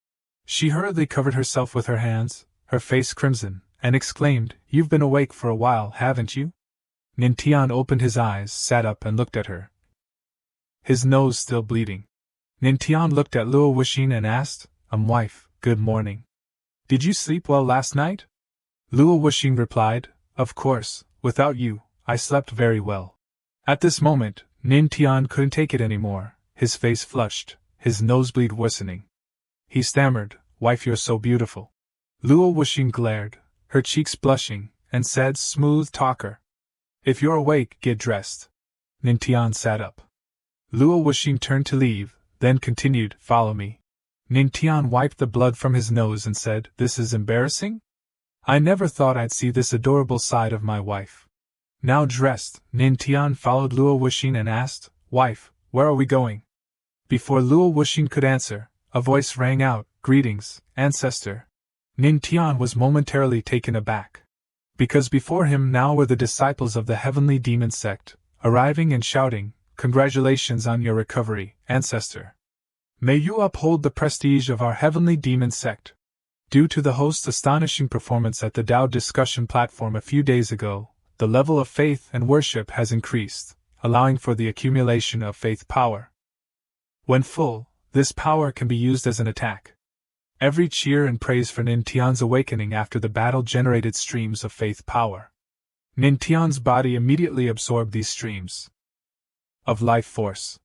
S1: She hurriedly covered herself with her hands, her face crimson, and exclaimed, "You've been awake for a while, haven't you?" Nintian opened his eyes, sat up and looked at her, his nose still bleeding. Nintian looked at Luo Wuxin and asked, Wife, good morning. Did you sleep well last night?" Luo Wuxin replied, "Of course, without you, I slept very well." At this moment, Nintian couldn't take it anymore, his face flushed, his nosebleed worsening. He stammered, "Wife, you're so beautiful." Luo Wuxin glared, her cheeks blushing, and said, "Smooth talker. If you're awake, get dressed." Nintian sat up. Luo Wuxin turned to leave, then continued, "Follow me." Nintian wiped the blood from his nose and said, "This is embarrassing? I never thought I'd see this adorable side of my wife." Now dressed, Nintian followed Luo Wuxin and asked, "Wife, where are we going?" Before Luo Wuxin could answer, a voice rang out, "Greetings, ancestor." Nintian was momentarily taken aback. Because before him now were the disciples of the heavenly demon sect, arriving and shouting, "Congratulations on your recovery, ancestor. May you uphold the prestige of our heavenly demon sect." Due to the host's astonishing performance at the Tao discussion platform a few days ago, the level of faith and worship has increased, allowing for the accumulation of faith power. When full, this power can be used as an attack. Every cheer and praise for Nintian's awakening after the battle generated streams of faith power. Nintian's body immediately absorbed these streams of life force.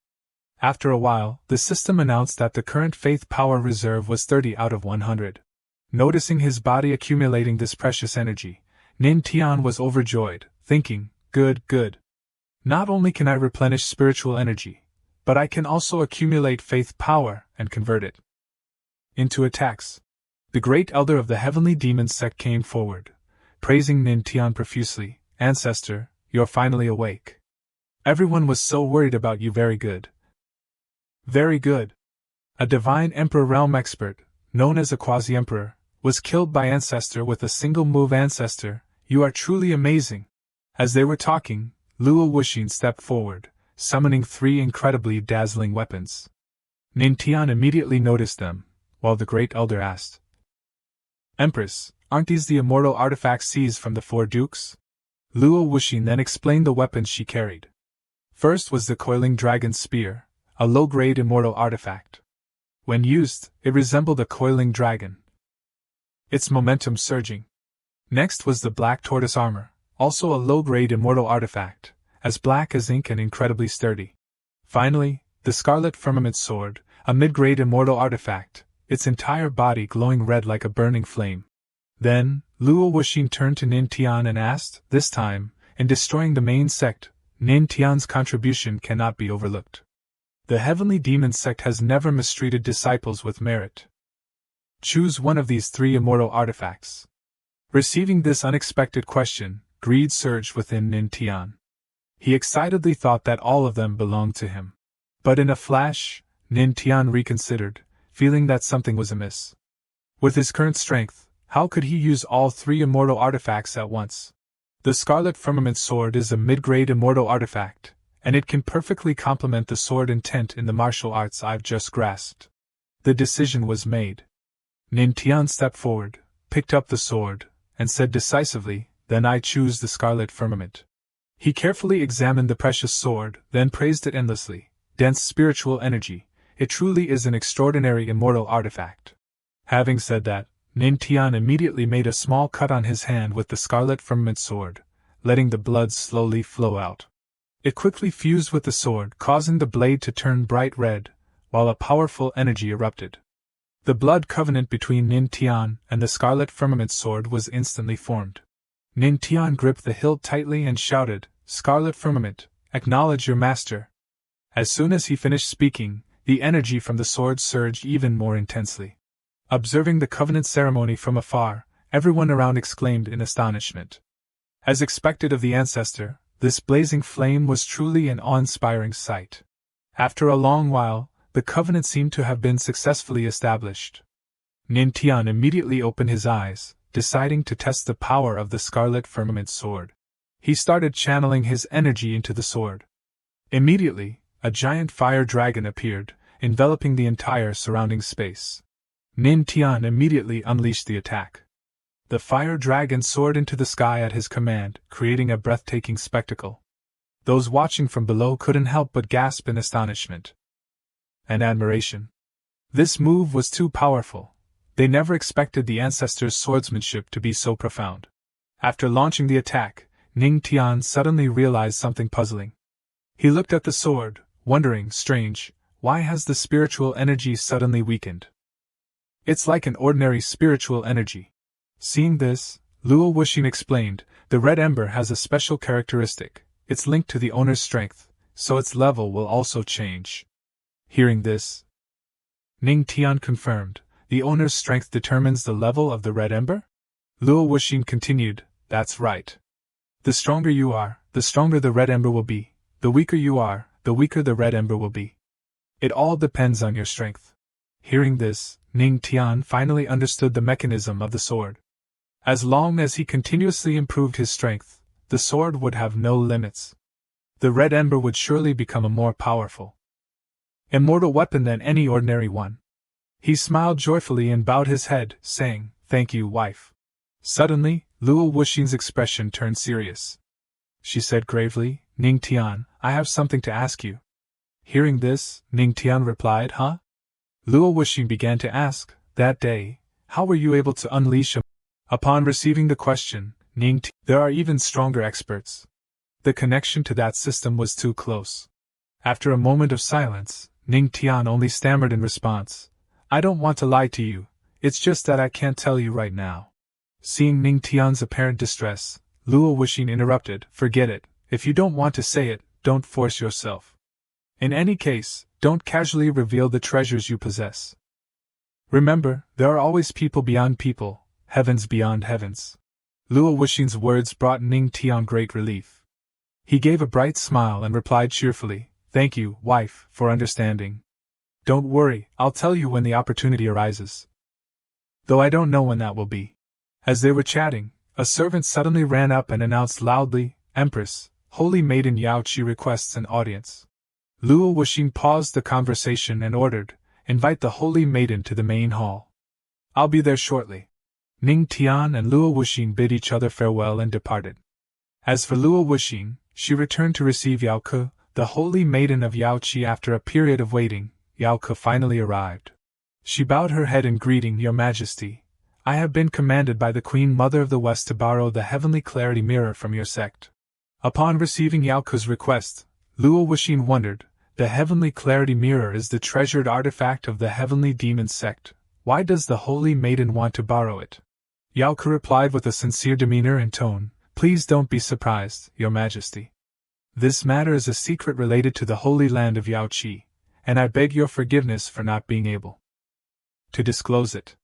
S1: After a while, the system announced that the current faith power reserve was 30 out of 100. Noticing his body accumulating this precious energy, Nin Tian was overjoyed, thinking, good, good. Not only can I replenish spiritual energy, but I can also accumulate faith power and convert it into attacks. The great elder of the heavenly demon sect came forward, praising Nin Tian profusely. Ancestor, you're finally awake. Everyone was so worried about you. Very good. Very good. A divine emperor realm expert, known as a quasi-emperor, was killed by Ancestor with a single move. Ancestor, you are truly amazing. As they were talking, Luo Wuxin stepped forward, summoning 3 incredibly dazzling weapons. Nin Tian immediately noticed them, while the great elder asked, Empress, aren't these the immortal artifacts seized from the 4 dukes? Luo Wuxin then explained the weapons she carried. First was the coiling dragon spear, a low-grade immortal artifact. When used, it resembled a coiling dragon, its momentum surging. Next was the black tortoise armor, also a low-grade immortal artifact, as black as ink and incredibly sturdy. Finally, the scarlet firmament sword, a mid-grade immortal artifact, its entire body glowing red like a burning flame. Then, Luo Wuxin turned to Nin Tian and asked, this time, in destroying the main sect, Nin Tian's contribution cannot be overlooked. The heavenly demon sect has never mistreated disciples with merit. Choose one of these 3 immortal artifacts. Receiving this unexpected question, greed surged within Nin Tian. He excitedly thought that all of them belonged to him. But in a flash, Nin Tian reconsidered, feeling that something was amiss. With his current strength, how could he use all 3 immortal artifacts at once? The Scarlet Firmament Sword is a mid-grade immortal artifact, and it can perfectly complement the sword intent in the martial arts I've just grasped. The decision was made. Nin Tian stepped forward, picked up the sword, and said decisively, then I choose the Scarlet Firmament. He carefully examined the precious sword, then praised it endlessly. Dense spiritual energy, it truly is an extraordinary immortal artifact. Having said that, Nin Tian immediately made a small cut on his hand with the Scarlet Firmament sword, letting the blood slowly flow out. It quickly fused with the sword, causing the blade to turn bright red, while a powerful energy erupted. The blood covenant between Nin Tian and the Scarlet Firmament sword was instantly formed. Nin Tian gripped the hilt tightly and shouted, Scarlet Firmament, acknowledge your master. As soon as he finished speaking, the energy from the sword surged even more intensely. Observing the covenant ceremony from afar, everyone around exclaimed in astonishment. As expected of the ancestor, this blazing flame was truly an awe-inspiring sight. After a long while, the covenant seemed to have been successfully established. Nin Tian immediately opened his eyes, deciding to test the power of the Scarlet Firmament sword. He started channeling his energy into the sword. Immediately, a giant fire dragon appeared, enveloping the entire surrounding space. Nin Tian immediately unleashed the attack. The fire dragon soared into the sky at his command, creating a breathtaking spectacle. Those watching from below couldn't help but gasp in astonishment and admiration. This move was too powerful. They never expected the ancestors' swordsmanship to be so profound. After launching the attack, Nin Tian suddenly realized something puzzling. He looked at the sword, wondering, strange, why has the spiritual energy suddenly weakened? It's like an ordinary spiritual energy. Seeing this, Luo Wuxin explained, the red ember has a special characteristic, it's linked to the owner's strength, so its level will also change. Hearing this, Nin Tian confirmed, the owner's strength determines the level of the red ember? Luo Wuxin continued, that's right. The stronger you are, the stronger the red ember will be, the weaker you are, the weaker the red ember will be. It all depends on your strength. Hearing this, Nin Tian finally understood the mechanism of the sword. As long as he continuously improved his strength, the sword would have no limits. The red ember would surely become a more powerful, immortal weapon than any ordinary one. He smiled joyfully and bowed his head, saying, thank you, wife. Suddenly, Luo Wuxin's expression turned serious. She said gravely, Nin Tian, I have something to ask you. Hearing this, Nin Tian replied, huh? Luo Wuxin began to ask, that day, how were you able to unleash a... Upon receiving the question, there are even stronger experts. The connection to that system was too close. After a moment of silence, Ning Tian only stammered in response. I don't want to lie to you, it's just that I can't tell you right now. Seeing Ning Tian's apparent distress, Luo Wuxing interrupted, forget it, if you don't want to say it, don't force yourself. In any case, don't casually reveal the treasures you possess. Remember, there are always people beyond people, heavens beyond heavens. Luo Wuxing's words brought Ning Tian great relief. He gave a bright smile and replied cheerfully, Thank you, wife, for understanding. Don't worry, I'll tell you when the opportunity arises. Though I don't know when that will be. As they were chatting, a servant suddenly ran up and announced loudly, Empress, Holy Maiden Yao Qi requests an audience. Luo Wuxing paused the conversation and ordered, Invite the Holy Maiden to the main hall. I'll be there shortly. Ning Tian and Luo Wuxing bid each other farewell and departed. As for Luo Wuxing, she returned to receive Yao Ke, the Holy Maiden of Yao Qi. After a period of waiting, Yao Ke finally arrived. She bowed her head in greeting, Your Majesty. I have been commanded by the Queen Mother of the West to borrow the Heavenly Clarity Mirror from your sect. Upon receiving Yao Ke's request, Luo Wuxing wondered, the Heavenly Clarity Mirror is the treasured artifact of the Heavenly Demon sect. Why does the Holy Maiden want to borrow it? Yao Ke replied with a sincere demeanor and tone, Please don't be surprised, Your Majesty. This matter is a secret related to the Holy Land of Yao Qi, and I beg your forgiveness for not being able to disclose it.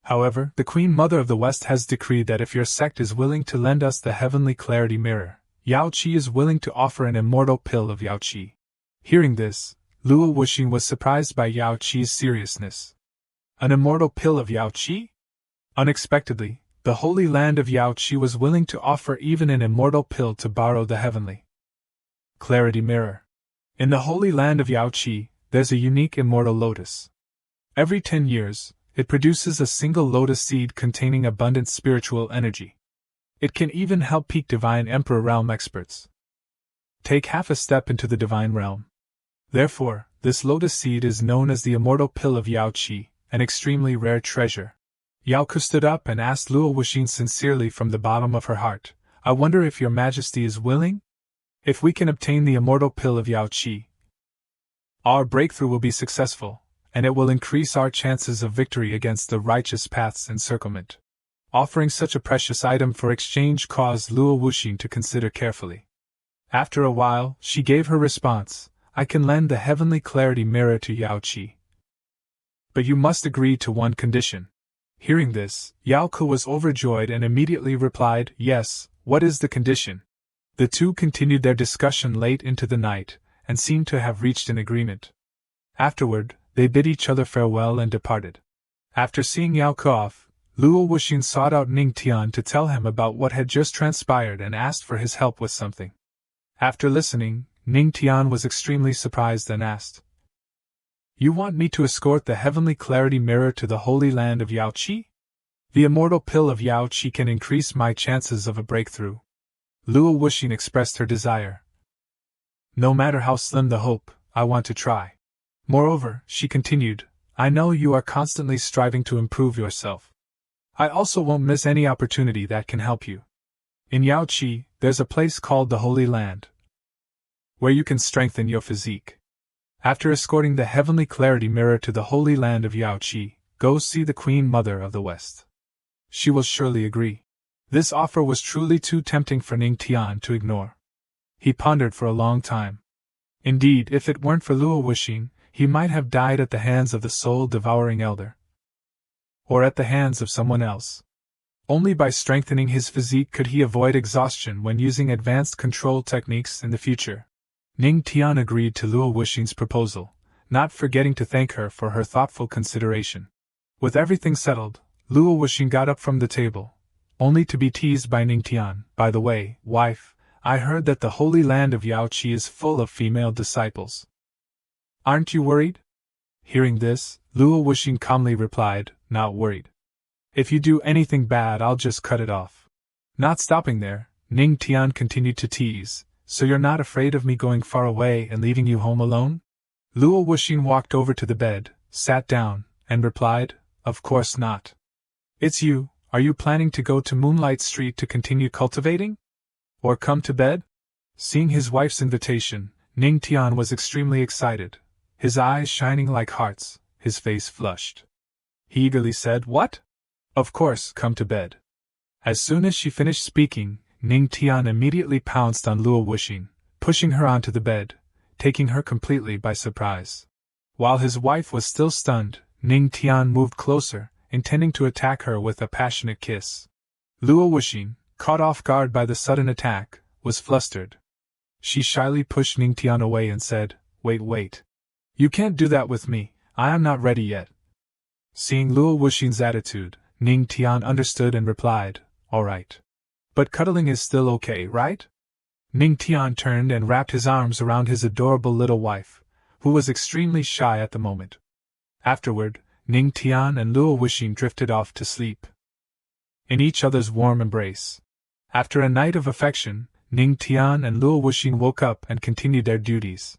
S1: However, the Queen Mother of the West has decreed that if your sect is willing to lend us the Heavenly Clarity Mirror, Yao Qi is willing to offer an immortal pill of Yao Qi. Hearing this, Luo Wuxing was surprised by Yao Qi's seriousness. An immortal pill of Yao Qi? Unexpectedly, the Holy Land of Yao Qi was willing to offer even an immortal pill to borrow the Heavenly Clarity Mirror. In the Holy Land of Yao Qi, there's a unique immortal lotus. Every 10 years, it produces a single lotus seed containing abundant spiritual energy. It can even help peak Divine Emperor realm experts take half a step into the Divine realm. Therefore, this lotus seed is known as the immortal pill of Yao Qi, an extremely rare treasure. Yao Ke stood up and asked Luo Wuxing sincerely from the bottom of her heart, I wonder if your Majesty is willing? If we can obtain the immortal pill of Yao Qi, our breakthrough will be successful, and it will increase our chances of victory against the righteous path's encirclement. Offering such a precious item for exchange caused Luo Wuxing to consider carefully. After a while, she gave her response, I can lend the Heavenly Clarity Mirror to Yao Qi. But you must agree to one condition. Hearing this, Yao Ke was overjoyed and immediately replied, Yes, what is the condition? The two continued their discussion late into the night, and seemed to have reached an agreement. Afterward, they bid each other farewell and departed. After seeing Yao Ke off, Luo Wuxing sought out Ning Tian to tell him about what had just transpired and asked for his help with something. After listening, Ning Tian was extremely surprised and asked, You want me to escort the Heavenly Clarity Mirror to the Holy Land of Yao Qi? The immortal pill of Yao Qi can increase my chances of a breakthrough. Luo Wuxing expressed her desire. No matter how slim the hope, I want to try. Moreover, she continued, I know you are constantly striving to improve yourself. I also won't miss any opportunity that can help you. In Yao Qi, there's a place called the Holy Land, where you can strengthen your physique. After escorting the Heavenly Clarity Mirror to the Holy Land of Yao Qi, go see the Queen Mother of the West. She will surely agree. This offer was truly too tempting for Ning Tian to ignore. He pondered for a long time. Indeed, if it weren't for Luo Wuxing, he might have died at the hands of the soul-devouring elder, or at the hands of someone else. Only by strengthening his physique could he avoid exhaustion when using advanced control techniques in the future. Ning Tian agreed to Luo Wuxing's proposal, not forgetting to thank her for her thoughtful consideration. With everything settled, Luo Wuxing got up from the table, only to be teased by Ning Tian. By the way, wife, I heard that the Holy Land of Yao Qi is full of female disciples. Aren't you worried? Hearing this, Luo Wuxing calmly replied, Not worried. If you do anything bad, I'll just cut it off. Not stopping there, Ning Tian continued to tease, So you're not afraid of me going far away and leaving you home alone? Luo Wuxing walked over to the bed, sat down, and replied, Of course not. It's you. Are you planning to go to Moonlight Street to continue cultivating? Or come to bed? Seeing his wife's invitation, Ning Tian was extremely excited. his eyes shining like hearts, his face flushed. He eagerly said, "What? Of course, come to bed." As soon as she finished speaking, Ning Tian immediately pounced on Luo Wuxing, pushing her onto the bed, taking her completely by surprise. While his wife was still stunned, Ning Tian moved closer, intending to attack her with a passionate kiss. Luo Wuxing, caught off guard by the sudden attack, was flustered. She shyly pushed Ning Tian away and said, Wait. You can't do that with me, I am not ready yet." Seeing Luo Wuxing's attitude, Ning Tian understood and replied, "All right. But cuddling is still okay, right?" Ning Tian turned and wrapped his arms around his adorable little wife, who was extremely shy at the moment. Afterward, Ning Tian and Luo Wuxing drifted off to sleep in each other's warm embrace. After a night of affection, Ning Tian and Luo Wuxing woke up and continued their duties.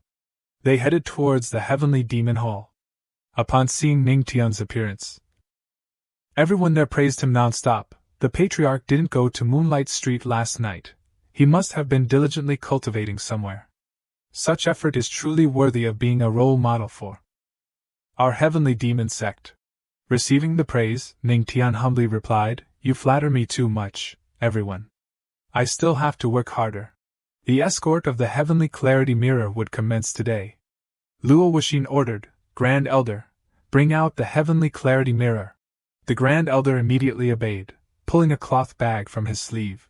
S1: They headed towards the heavenly demon hall. Upon seeing Ning Tian's appearance, everyone there praised him non-stop. The patriarch didn't go to Moonlight Street last night. He must have been diligently cultivating somewhere. Such effort is truly worthy of being a role model for our heavenly demon sect. Receiving the praise, Ning Tian humbly replied, "You flatter me too much, everyone. I still have to work harder." The escort of the heavenly clarity mirror would commence today. Luo Wuxing ordered, "Grand Elder, bring out the heavenly clarity mirror." The Grand Elder immediately obeyed, pulling a cloth bag from his sleeve.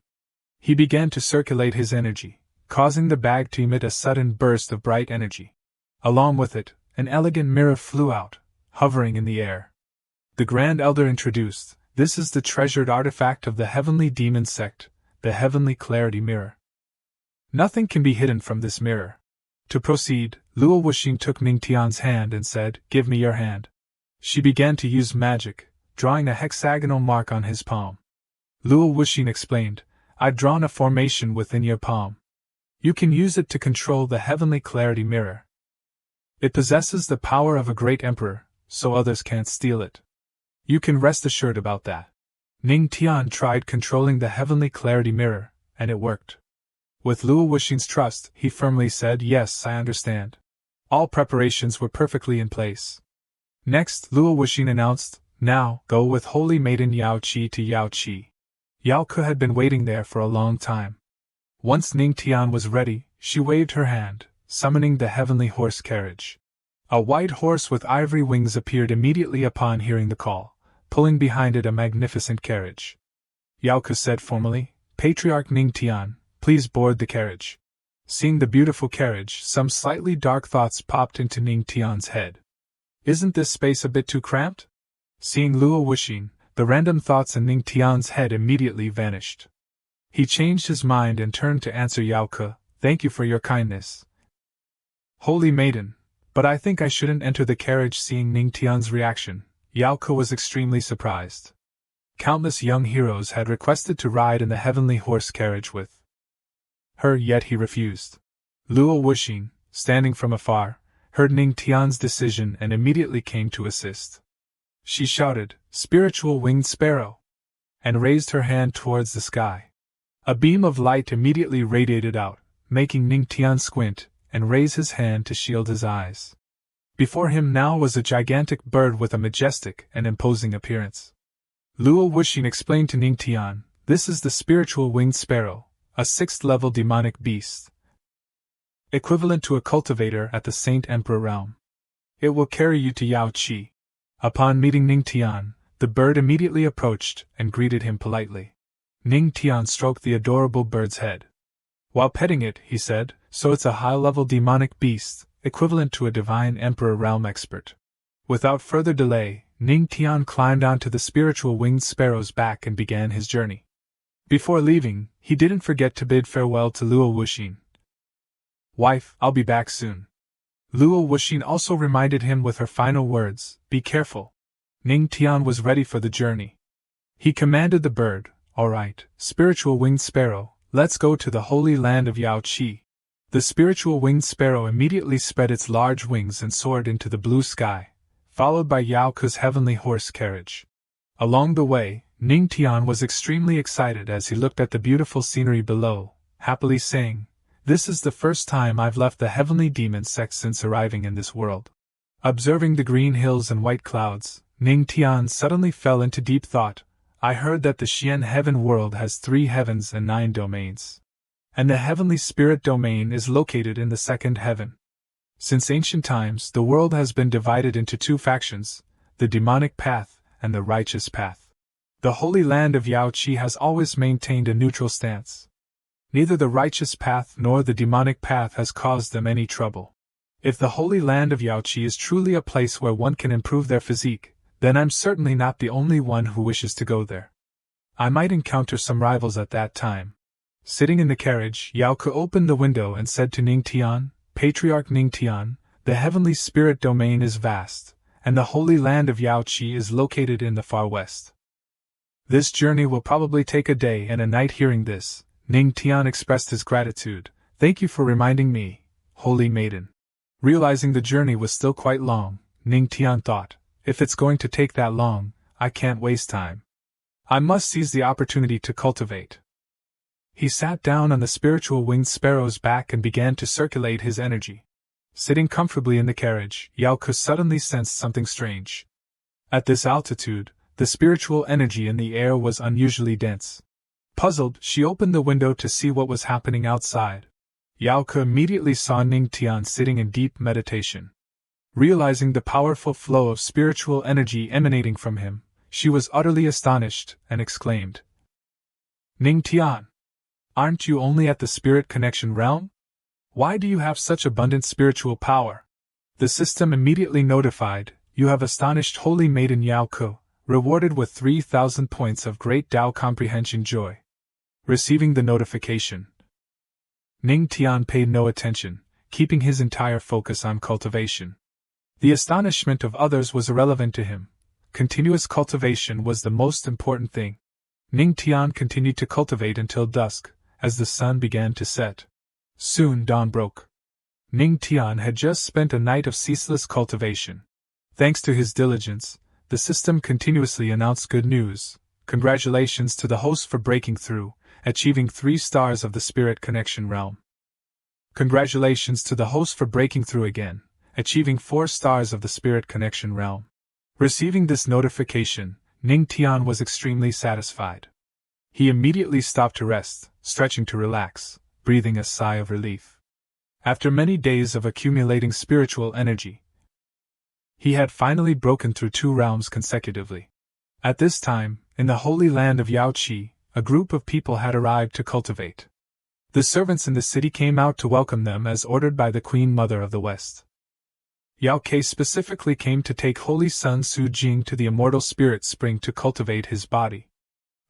S1: He began to circulate his energy, causing the bag to emit a sudden burst of bright energy. Along with it, an elegant mirror flew out, hovering in the air. The Grand Elder introduced, "This is the treasured artifact of the heavenly demon sect, the heavenly clarity mirror. Nothing can be hidden from this mirror." To proceed, Luo Wuxing took Ning Tian's hand and said, "Give me your hand." She began to use magic, drawing a hexagonal mark on his palm. Luo Wuxing explained, "I've drawn a formation within your palm. You can use it to control the heavenly clarity mirror. It possesses the power of a great emperor, so others can't steal it. You can rest assured about that." Ning Tian tried controlling the heavenly clarity mirror, and it worked. With Luo Wuxing's trust, he firmly said, "Yes, I understand." All preparations were perfectly in place. Next, Luo Wuxing announced, "Now, go with Holy Maiden Yao Qi to Yao Qi." Yao Ke had been waiting there for a long time. Once Ning Tian was ready, she waved her hand, summoning the heavenly horse carriage. A white horse with ivory wings appeared immediately upon hearing the call, pulling behind it a magnificent carriage. Yao Ke said formally, "Patriarch Ning Tian, please board the carriage." Seeing the beautiful carriage, some slightly dark thoughts popped into Ning Tian's head. "Isn't this space a bit too cramped?" Seeing Luo Wuxing, the random thoughts in Ning Tian's head immediately vanished. He changed his mind and turned to answer Yao Ke, "Thank you for your kindness, Holy Maiden, but I think I shouldn't enter the carriage." Seeing Ning Tian's reaction, Yao Ke was extremely surprised. Countless young heroes had requested to ride in the heavenly horse carriage with her, yet he refused. Luo Wuxing, standing from afar, heard Ning Tian's decision and immediately came to assist. She shouted, "Spiritual winged sparrow!" and raised her hand towards the sky. A beam of light immediately radiated out, making Ning Tian squint and raise his hand to shield his eyes. Before him now was a gigantic bird with a majestic and imposing appearance. Luo Wuxing explained to Ning Tian, "This is the spiritual winged sparrow, a 6th-level demonic beast, equivalent to a cultivator at the Saint Emperor realm. It will carry you to Yao Qi." Upon meeting Ning Tian, the bird immediately approached and greeted him politely. Ning Tian stroked the adorable bird's head. While petting it, he said, "So it's a high-level demonic beast, equivalent to a divine emperor realm expert." Without further delay, Ning Tian climbed onto the spiritual winged sparrow's back and began his journey. Before leaving, he didn't forget to bid farewell to Luo Wuxing. "Wife, I'll be back soon." Luo Wuxing also reminded him with her final words, "Be careful." Ning Tian was ready for the journey. He commanded the bird, "All right, spiritual winged sparrow, let's go to the holy land of Yao Qi." The spiritual winged sparrow immediately spread its large wings and soared into the blue sky, followed by Yao Ke's heavenly horse carriage. Along the way, Ning Tian was extremely excited as he looked at the beautiful scenery below, happily saying, "This is the first time I've left the heavenly demon sect since arriving in this world." Observing the green hills and white clouds, Ning Tian suddenly fell into deep thought. I heard that the Xian heaven world has 3 heavens and 9 domains. And the heavenly spirit domain is located in the 2nd heaven. Since ancient times, the world has been divided into 2 factions, the demonic path and the righteous path. The holy land of Yaoqi has always maintained a neutral stance. Neither the righteous path nor the demonic path has caused them any trouble. If the holy land of Yaoqi is truly a place where one can improve their physique, then I'm certainly not the only one who wishes to go there. I might encounter some rivals at that time. Sitting in the carriage, Yao Ke opened the window and said to Ning Tian, Patriarch Ning Tian, the heavenly spirit domain is vast, and the holy land of Yaoqi is located in the far west. This journey will probably take a day and a night. Hearing this, Ning Tian expressed his gratitude. Thank you for reminding me, holy maiden. Realizing the journey was still quite long, Ning Tian thought, if it's going to take that long, I can't waste time. I must seize the opportunity to cultivate. He sat down on the spiritual winged sparrow's back and began to circulate his energy. Sitting comfortably in the carriage, Yao Ke suddenly sensed something strange. At this altitude, the spiritual energy in the air was unusually dense. Puzzled, she opened the window to see what was happening outside. Yao Ke immediately saw Ning Tian sitting in deep meditation. Realizing the powerful flow of spiritual energy emanating from him, she was utterly astonished and exclaimed, Ning Tian! Aren't you only at the spirit connection realm? Why do you have such abundant spiritual power? The system immediately notified, you have astonished holy maiden Yao Ke, rewarded with 3,000 points of great Tao comprehension joy. Receiving the notification, Ning Tian paid no attention, keeping his entire focus on cultivation. The astonishment of others was irrelevant to him. Continuous cultivation was the most important thing. Ning Tian continued to cultivate until dusk, as the sun began to set. Soon dawn broke. Ning Tian had just spent a night of ceaseless cultivation. Thanks to his diligence, the system continuously announced good news. Congratulations to the host for breaking through, achieving 3 stars of the spirit connection realm. Congratulations to the host for breaking through again, achieving 4 stars of the spirit connection realm. Receiving this notification, Ning Tian was extremely satisfied. He immediately stopped to rest, stretching to relax, breathing a sigh of relief. After many days of accumulating spiritual energy, he had finally broken through 2 realms consecutively. At this time, in the holy land of Yaoqi, a group of people had arrived to cultivate. The servants in the city came out to welcome them as ordered by the Queen Mother of the West. Yao Ke specifically came to take Holy Son Su Jing to the immortal spirit spring to cultivate his body.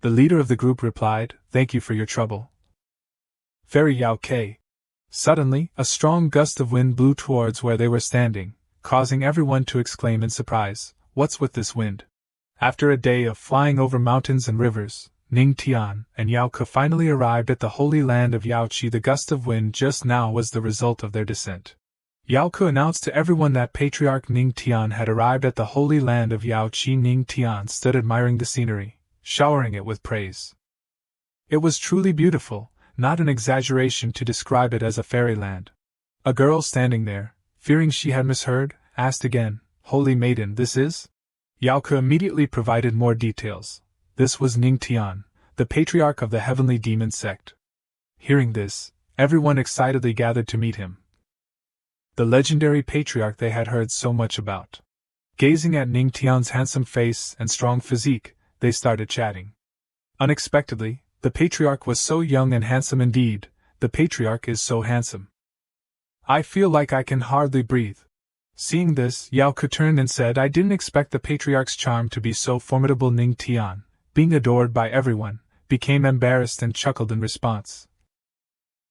S1: The leader of the group replied, Thank you for your trouble, Fairy Yao Ke. Suddenly, a strong gust of wind blew towards where they were standing, causing everyone to exclaim in surprise, What's with this wind? After a day of flying over mountains and rivers, Ning Tian and Yao Ke finally arrived at the holy land of Yaoqi. The gust of wind just now was the result of their descent. Yao Ke announced to everyone that Patriarch Ning Tian had arrived at the holy land of Yaoqi. Ning Tian stood admiring the scenery, showering it with praise. It was truly beautiful, not an exaggeration to describe it as a fairyland. A girl standing there, fearing she had misheard, asked again, Holy maiden, this is? Yao Ke immediately provided more details. This was Ning Tian, the patriarch of the heavenly demon sect. Hearing this, everyone excitedly gathered to meet him. The legendary patriarch they had heard so much about. Gazing at Ning Tian's handsome face and strong physique, they started chatting. Unexpectedly, the patriarch was so young and handsome indeed. The patriarch is so handsome. I feel like I can hardly breathe. Seeing this, Yao Ke turned and said, I didn't expect the patriarch's charm to be so formidable. Ning Tian, being adored by everyone, became embarrassed and chuckled in response.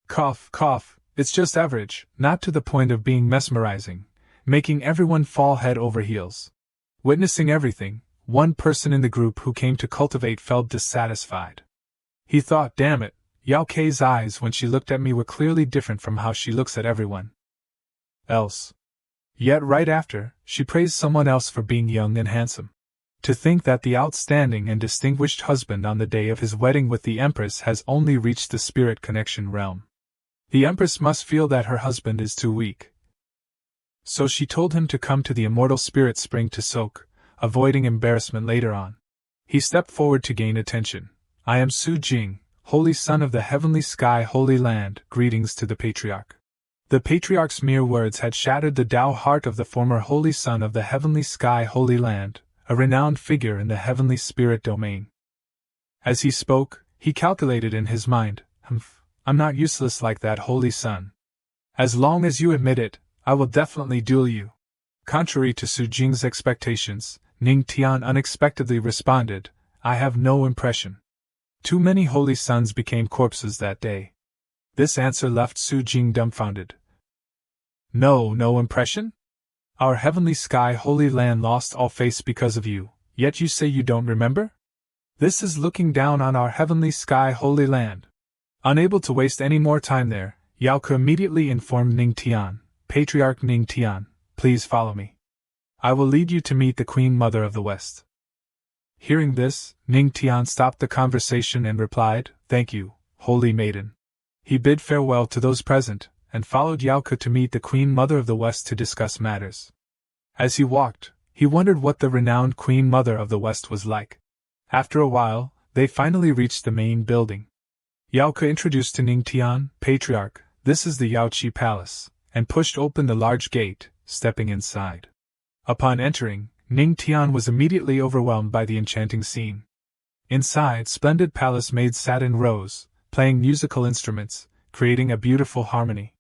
S1: Cough, cough, it's just average, not to the point of being mesmerizing, making everyone fall head over heels. Witnessing everything, one person in the group who came to cultivate felt dissatisfied. He thought, damn it, Yao Ke's eyes when she looked at me were clearly different from how she looks at everyone else. Yet right after, she praised someone else for being young and handsome. To think that the outstanding and distinguished husband on the day of his wedding with the Empress has only reached the spirit connection realm. The Empress must feel that her husband is too weak. So she told him to come to the immortal spirit spring to soak, avoiding embarrassment later on. He stepped forward to gain attention. I am Su Jing, holy son of the heavenly sky, holy land, greetings to the patriarch. The patriarch's mere words had shattered the Tao heart of the former holy son of the heavenly sky, holy land, a renowned figure in the heavenly spirit domain. As he spoke, he calculated in his mind, I'm not useless like that holy son. As long as you admit it, I will definitely duel you. Contrary to Su Jing's expectations, Ning Tian unexpectedly responded, I have no impression. Too many holy sons became corpses that day. This answer left Su Jing dumbfounded. No impression? Our heavenly sky holy land lost all face because of you, yet you say you don't remember? This is looking down on our heavenly sky holy land. Unable to waste any more time there, Yao Ke immediately informed Ning Tian, Patriarch Ning Tian, please follow me. I will lead you to meet the Queen Mother of the West. Hearing this, Ning Tian stopped the conversation and replied, Thank you, holy maiden. He bid farewell to those present, and followed Yao Ke to meet the Queen Mother of the West to discuss matters. As he walked, he wondered what the renowned Queen Mother of the West was like. After a while, they finally reached the main building. Yao Ke introduced to Ning Tian, Patriarch, this is the Yaoqi Palace, and pushed open the large gate, stepping inside. Upon entering, Ning Tian was immediately overwhelmed by the enchanting scene. Inside, splendid palace maids sat in rows, playing musical instruments, creating a beautiful harmony.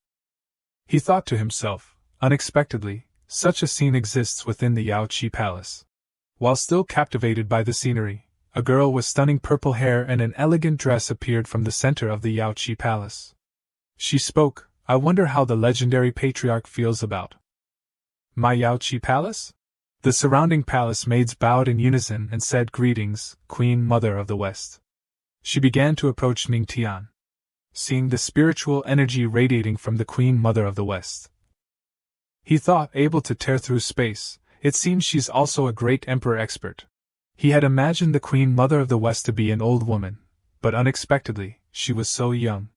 S1: He thought to himself, unexpectedly, such a scene exists within the Yaoqi Palace. While still captivated by the scenery, a girl with stunning purple hair and an elegant dress appeared from the center of the Yaoqi Palace. She spoke, I wonder how the legendary patriarch feels about my Yaoqi Palace? The surrounding palace maids bowed in unison and said greetings, Queen Mother of the West. She began to approach Ning Tian. Seeing the spiritual energy radiating from the Queen Mother of the West, he thought, able to tear through space, it seems she's also a great emperor expert. He had imagined the Queen Mother of the West to be an old woman, but unexpectedly, she was so young.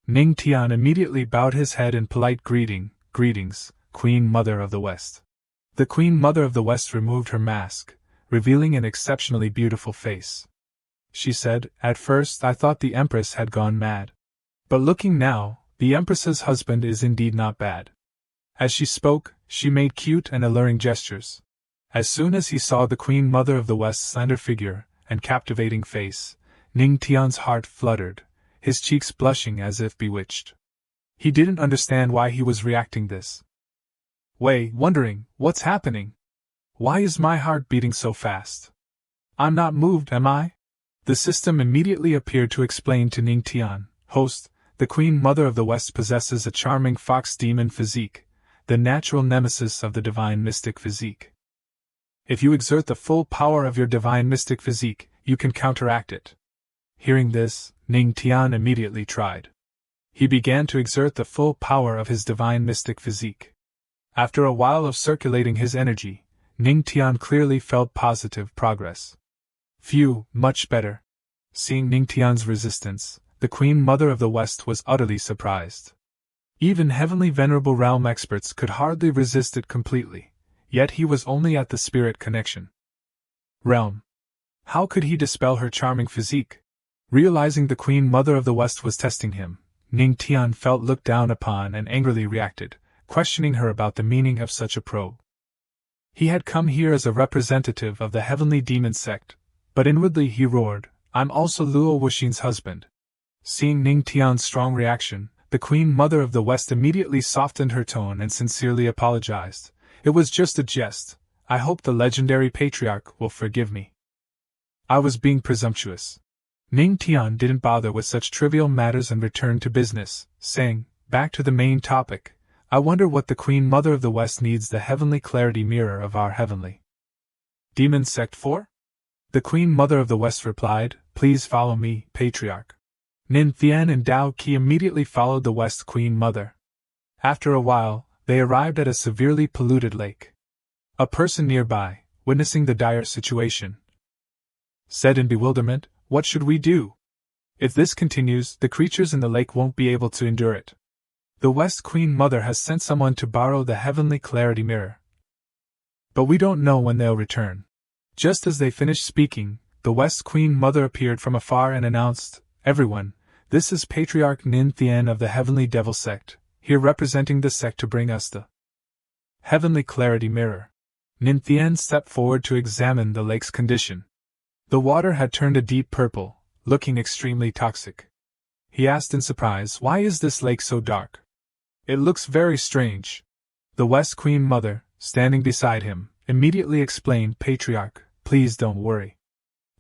S1: Ning Tian immediately bowed his head in polite greetings, Queen Mother of the West. The Queen Mother of the West removed her mask, revealing an exceptionally beautiful face. She said, At first I thought the Empress had gone mad. But looking now, the Empress's husband is indeed not bad. As she spoke, she made cute and alluring gestures. As soon as he saw the Queen Mother of the West's slender figure and captivating face, Ning Tian's heart fluttered, his cheeks blushing as if bewitched. He didn't understand why he was reacting this way, wondering, what's happening? Why is my heart beating so fast? I'm not moved, am I? The system immediately appeared to explain to Ning Tian, Host, the Queen Mother of the West possesses a charming fox demon physique, the natural nemesis of the divine mystic physique. If you exert the full power of your divine mystic physique, you can counteract it. Hearing this, Ning Tian immediately tried. He began to exert the full power of his divine mystic physique. After a while of circulating his energy, Ning Tian clearly felt positive progress. Phew, much better. Seeing Ning Tian's resistance, the Queen Mother of the West was utterly surprised. Even heavenly venerable realm experts could hardly resist it completely, yet he was only at the spirit connection realm. How could he dispel her charming physique? Realizing the Queen Mother of the West was testing him, Ning Tian felt looked down upon and angrily reacted, questioning her about the meaning of such a probe. He had come here as a representative of the heavenly demon sect, but inwardly he roared, I'm also Luo Wuxin's husband. Seeing Ning Tian's strong reaction, the Queen Mother of the West immediately softened her tone and sincerely apologized. It was just a jest. I hope the legendary patriarch will forgive me. I was being presumptuous. Ning Tian didn't bother with such trivial matters and returned to business, saying, back to the main topic, I wonder what the Queen Mother of the West needs the heavenly clarity mirror of our heavenly demon sect for? The Queen Mother of the West replied, Please follow me, Patriarch. Nin Thian and Dao Qi immediately followed the West Queen Mother. After a while, they arrived at a severely polluted lake. A person nearby, witnessing the dire situation, said in bewilderment, What should we do? If this continues, the creatures in the lake won't be able to endure it. The West Queen Mother has sent someone to borrow the Heavenly Clarity Mirror. But we don't know when they'll return. Just as they finished speaking, the West Queen Mother appeared from afar and announced, "Everyone, this is Patriarch Nin Thien of the Heavenly Devil Sect, here representing the sect to bring us the Heavenly Clarity Mirror." Nin Thien stepped forward to examine the lake's condition. The water had turned a deep purple, looking extremely toxic. He asked in surprise, "Why is this lake so dark? It looks very strange." The West Queen Mother, standing beside him, immediately explained, "Patriarch, please don't worry.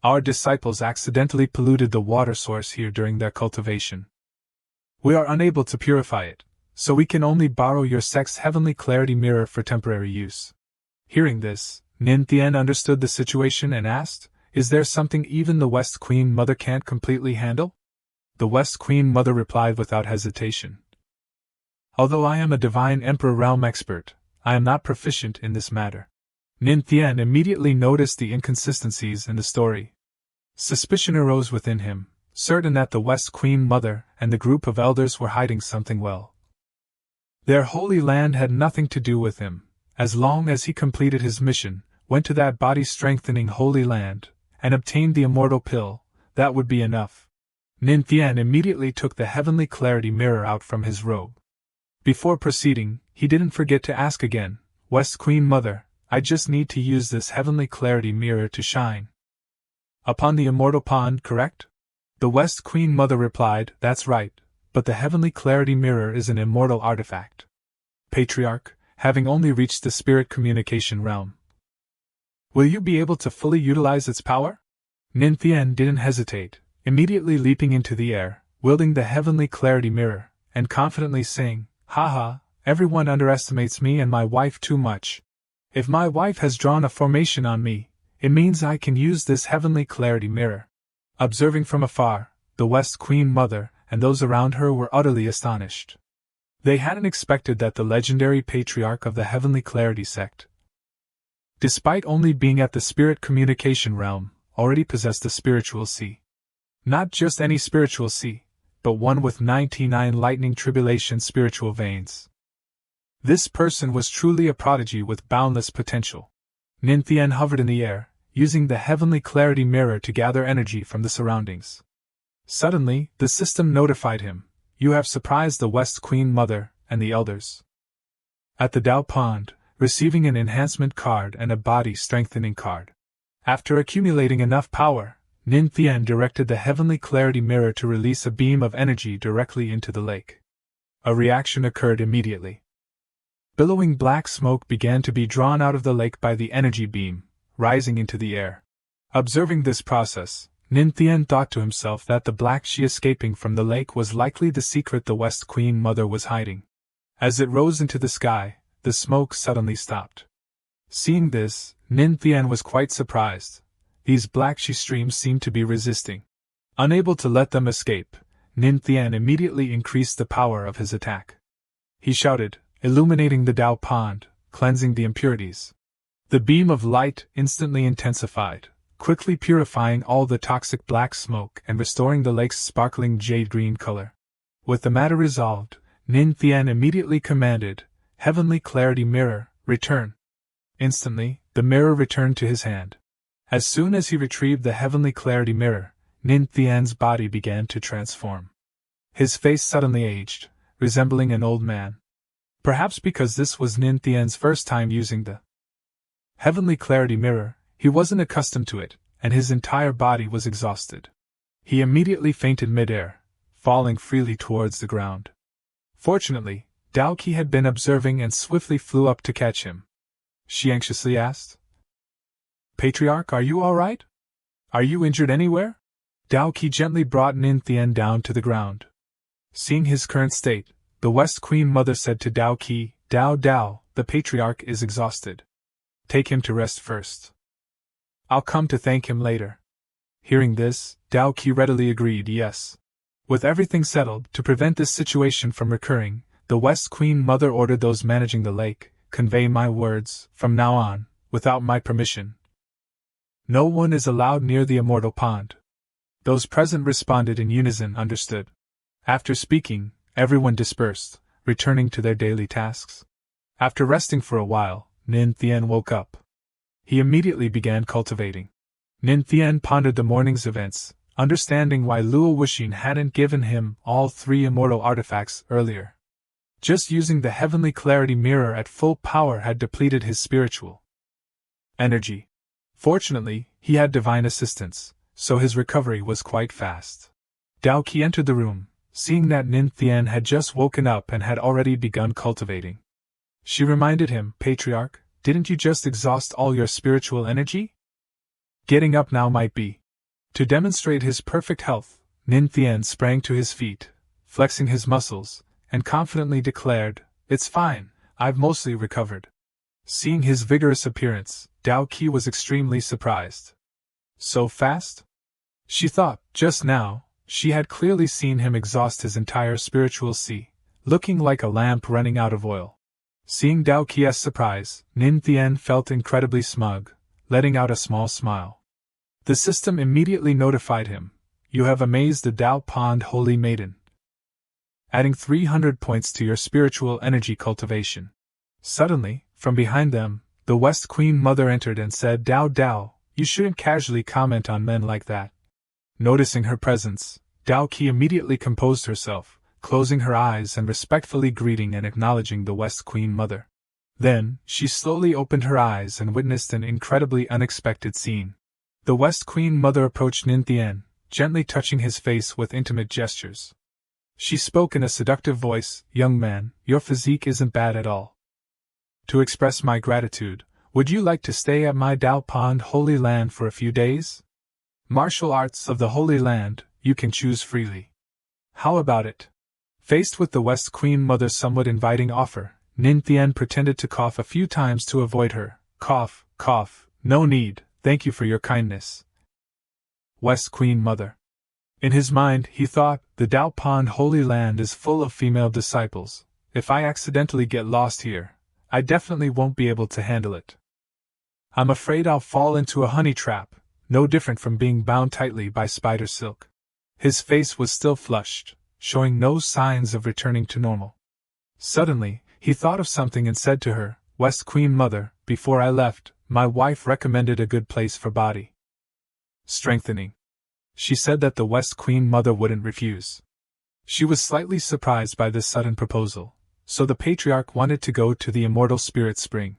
S1: Our disciples accidentally polluted the water source here during their cultivation. We are unable to purify it, so we can only borrow your sect's Heavenly Clarity Mirror for temporary use." Hearing this, Nin Thien understood the situation and asked, "Is there something even the West Queen Mother can't completely handle?" The West Queen Mother replied without hesitation, "Although I am a Divine Emperor Realm expert, I am not proficient in this matter." Nin Thien immediately noticed the inconsistencies in the story. Suspicion arose within him, certain that the West Queen Mother and the group of elders were hiding something well. Their holy land had nothing to do with him. As long as he completed his mission, went to that body-strengthening holy land, and obtained the immortal pill, that would be enough. Nin Thien immediately took the Heavenly Clarity Mirror out from his robe. Before proceeding, he didn't forget to ask again, "West Queen Mother, I just need to use this Heavenly Clarity Mirror to shine upon the immortal pond, correct?" The West Queen Mother replied, "That's right, but the Heavenly Clarity Mirror is an immortal artifact. Patriarch, having only reached the spirit communication realm, will you be able to fully utilize its power?" Nin Thien didn't hesitate, immediately leaping into the air, wielding the Heavenly Clarity Mirror, and confidently saying, "Haha, everyone underestimates me and my wife too much. If my wife has drawn a formation on me, it means I can use this Heavenly Clarity Mirror." Observing from afar, the West Queen Mother and those around her were utterly astonished. They hadn't expected that the legendary Patriarch of the Heavenly Clarity Sect, despite only being at the spirit communication realm, already possessed a spiritual sea. Not just any spiritual sea, but one with 99 lightning tribulation spiritual veins. This person was truly a prodigy with boundless potential. Nin Thien hovered in the air, using the Heavenly Clarity Mirror to gather energy from the surroundings. Suddenly, the system notified him, "You have surprised the West Queen Mother and the elders at the Dao Pond, receiving an enhancement card and a body strengthening card." After accumulating enough power, Nin Thien directed the Heavenly Clarity Mirror to release a beam of energy directly into the lake. A reaction occurred immediately. Billowing black smoke began to be drawn out of the lake by the energy beam, rising into the air. Observing this process, Nin Thien thought to himself that the black she escaping from the lake was likely the secret the West Queen Mother was hiding. As it rose into the sky, the smoke suddenly stopped. Seeing this, Nin Thien was quite surprised. These black she streams seemed to be resisting. Unable to let them escape, Nin Thien immediately increased the power of his attack. He shouted, illuminating the Dao Pond, cleansing the impurities. The beam of light instantly intensified, quickly purifying all the toxic black smoke and restoring the lake's sparkling jade-green color. With the matter resolved, Nin Thien immediately commanded, "Heavenly Clarity Mirror, return." Instantly, the mirror returned to his hand. As soon as he retrieved the Heavenly Clarity Mirror, Nin Thien's body began to transform. His face suddenly aged, resembling an old man. Perhaps because this was Nin Thien's first time using the Heavenly Clarity Mirror, he wasn't accustomed to it, and his entire body was exhausted. He immediately fainted mid-air, falling freely towards the ground. Fortunately, Dao Qi had been observing and swiftly flew up to catch him. She anxiously asked, "Patriarch, are you all right? Are you injured anywhere?" Dao Qi gently brought Nin Thien down to the ground. Seeing his current state, the West Queen Mother said to Dao Qi, Dao, the Patriarch is exhausted. Take him to rest first. I'll come to thank him later." Hearing this, Dao Qi readily agreed yes. With everything settled, to prevent this situation from recurring, the West Queen Mother ordered those managing the lake, "Convey my words, from now on, without my permission. No one is allowed near the immortal pond." Those present responded in unison, understood. After speaking, everyone dispersed, returning to their daily tasks. After resting for a while, Nin Thien woke up. He immediately began cultivating. Nin Thien pondered the morning's events, understanding why Luo Wuxin hadn't given him all 3 immortal artifacts earlier. Just using the heavenly clarity mirror at full power had depleted his spiritual energy. Fortunately, he had divine assistance, so his recovery was quite fast. Dao Qi entered the room, seeing that Nin Thien had just woken up and had already begun cultivating. She reminded him, "Patriarch, didn't you just exhaust all your spiritual energy? Getting up now might be." To demonstrate his perfect health, Nin Thien sprang to his feet, flexing his muscles, and confidently declared, "It's fine, I've mostly recovered." Seeing his vigorous appearance, Dao Qi was extremely surprised. So fast? She thought, just now, she had clearly seen him exhaust his entire spiritual sea, looking like a lamp running out of oil. Seeing Dao Qi's surprise, Nin Thien felt incredibly smug, letting out a small smile. The system immediately notified him, "You have amazed the Dao Pond Holy Maiden, adding 300 points to your spiritual energy cultivation." Suddenly, from behind them, the West Queen Mother entered and said, "Dao Dao, you shouldn't casually comment on men like that." Noticing her presence, Dao Qi immediately composed herself, closing her eyes and respectfully greeting and acknowledging the West Queen Mother. Then, she slowly opened her eyes and witnessed an incredibly unexpected scene. The West Queen Mother approached Nin Thien, gently touching his face with intimate gestures. She spoke in a seductive voice, "Young man, your physique isn't bad at all. To express my gratitude, would you like to stay at my Dao Pond Holy Land for a few days? Martial arts of the Holy Land, you can choose freely. How about it?" Faced with the West Queen Mother's somewhat inviting offer, Nin Thien pretended to cough a few times to avoid her. "Cough, cough, no need, thank you for your kindness." West Queen Mother. In his mind, he thought, the Dao Pond Holy Land is full of female disciples. If I accidentally get lost here, I definitely won't be able to handle it. I'm afraid I'll fall into a honey trap, no different from being bound tightly by spider silk. His face was still flushed, showing no signs of returning to normal. Suddenly, he thought of something and said to her, "West Queen Mother, before I left, my wife recommended a good place for body strengthening." She said that the West Queen Mother wouldn't refuse. She was slightly surprised by this sudden proposal, so the Patriarch wanted to go to the Immortal Spirit Spring.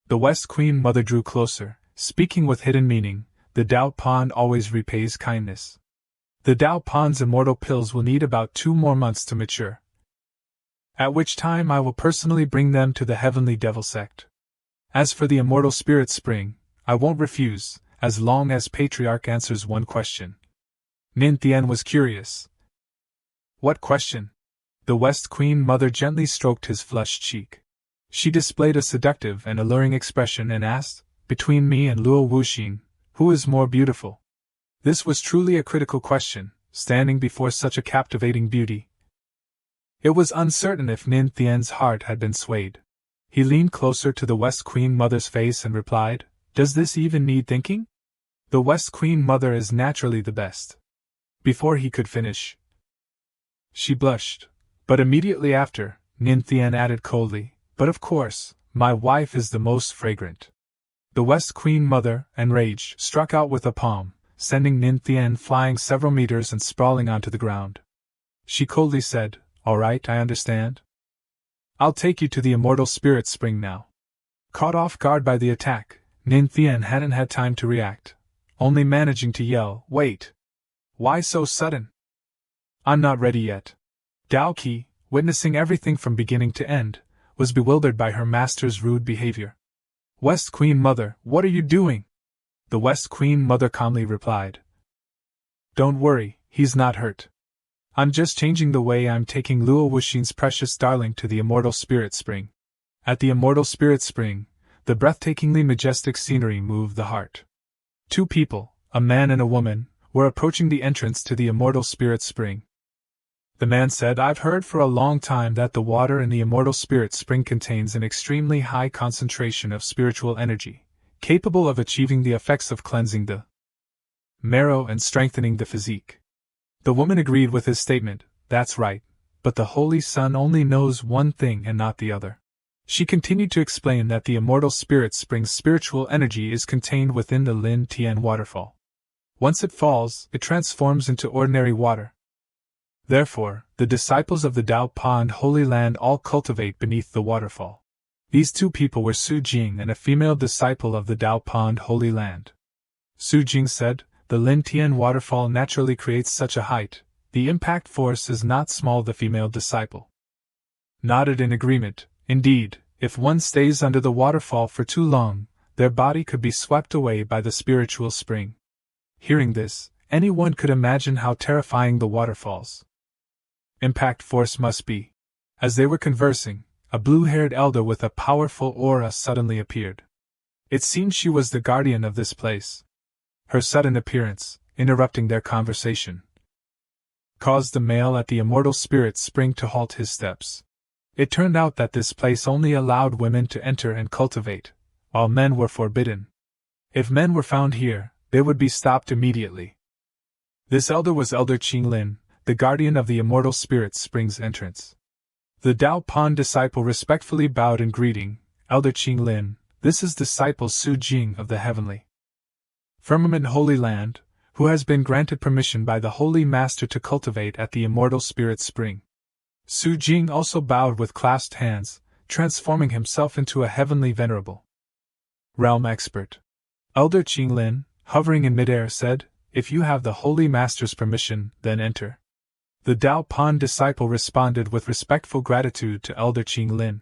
S1: The West Queen Mother drew closer, speaking with hidden meaning, "The Dao Pond always repays kindness. The Dao Pond's immortal pills will need about 2 more months to mature, at which time I will personally bring them to the Heavenly Devil Sect. As for the Immortal Spirit Spring, I won't refuse, as long as Patriarch answers one question." Nin Thien was curious. "What question?" The West Queen Mother gently stroked his flushed cheek. She displayed a seductive and alluring expression and asked, "Between me and Luo Wuxin, who is more beautiful?" This was truly a critical question, standing before such a captivating beauty. It was uncertain if Nin Thien's heart had been swayed. He leaned closer to the West Queen Mother's face and replied, "Does this even need thinking? The West Queen Mother is naturally the best." Before he could finish, she blushed, but immediately after, Nin Thien added coldly, "But of course, my wife is the most fragrant." The West Queen Mother, enraged, struck out with a palm, sending Nin Thien flying several meters and sprawling onto the ground. She coldly said, "All right, I understand. I'll take you to the Immortal Spirit Spring now." Caught off guard by the attack, Nin Thien hadn't had time to react, only managing to yell, "Wait! Why so sudden? I'm not ready yet." Dao Qi, witnessing everything from beginning to end, was bewildered by her master's rude behavior. "West Queen Mother, what are you doing?" The West Queen Mother calmly replied, "Don't worry, he's not hurt. I'm just changing the way I'm taking Luo Wuxin's precious darling to the Immortal Spirit Spring." At the Immortal Spirit Spring, the breathtakingly majestic scenery moved the heart. 2 people, a man and a woman, were approaching the entrance to the Immortal Spirit Spring. The man said, "I've heard for a long time that the water in the Immortal Spirit Spring contains an extremely high concentration of spiritual energy, capable of achieving the effects of cleansing the marrow and strengthening the physique." The woman agreed with his statement, "That's right, but the Holy Sun only knows one thing and not the other. She continued to explain that the immortal spirit spring's spiritual energy is contained within the Lin Tian waterfall. Once it falls, it transforms into ordinary water. Therefore, the disciples of the Dao Pond Holy Land all cultivate beneath the waterfall. These two people were Su Jing and a female disciple of the Dao Pond Holy Land. Su Jing said, "The Lin Tian waterfall naturally creates such a height. The impact force is not small." The female disciple nodded in agreement. Indeed, if one stays under the waterfall for too long, their body could be swept away by the spiritual spring. Hearing this, anyone could imagine how terrifying the waterfall's impact force must be. As they were conversing, a blue-haired elder with a powerful aura suddenly appeared. It seemed she was the guardian of this place. Her sudden appearance, interrupting their conversation, caused the male at the immortal spirit spring to halt his steps. It turned out that this place only allowed women to enter and cultivate, while men were forbidden. If men were found here, they would be stopped immediately. This elder was Elder Qing Lin, the guardian of the immortal spirit spring's entrance. The Dao Pond disciple respectfully bowed in greeting. "Elder Qing Lin, this is disciple Su Jing of the Heavenly Firmament Holy Land, who has been granted permission by the Holy Master to cultivate at the immortal spirit spring." Su Jing also bowed with clasped hands, transforming himself into a heavenly venerable realm expert. Elder Qing Lin, hovering in midair, said, "If you have the Holy Master's permission, then enter." The Dao Pond disciple responded with respectful gratitude to Elder Qing Lin.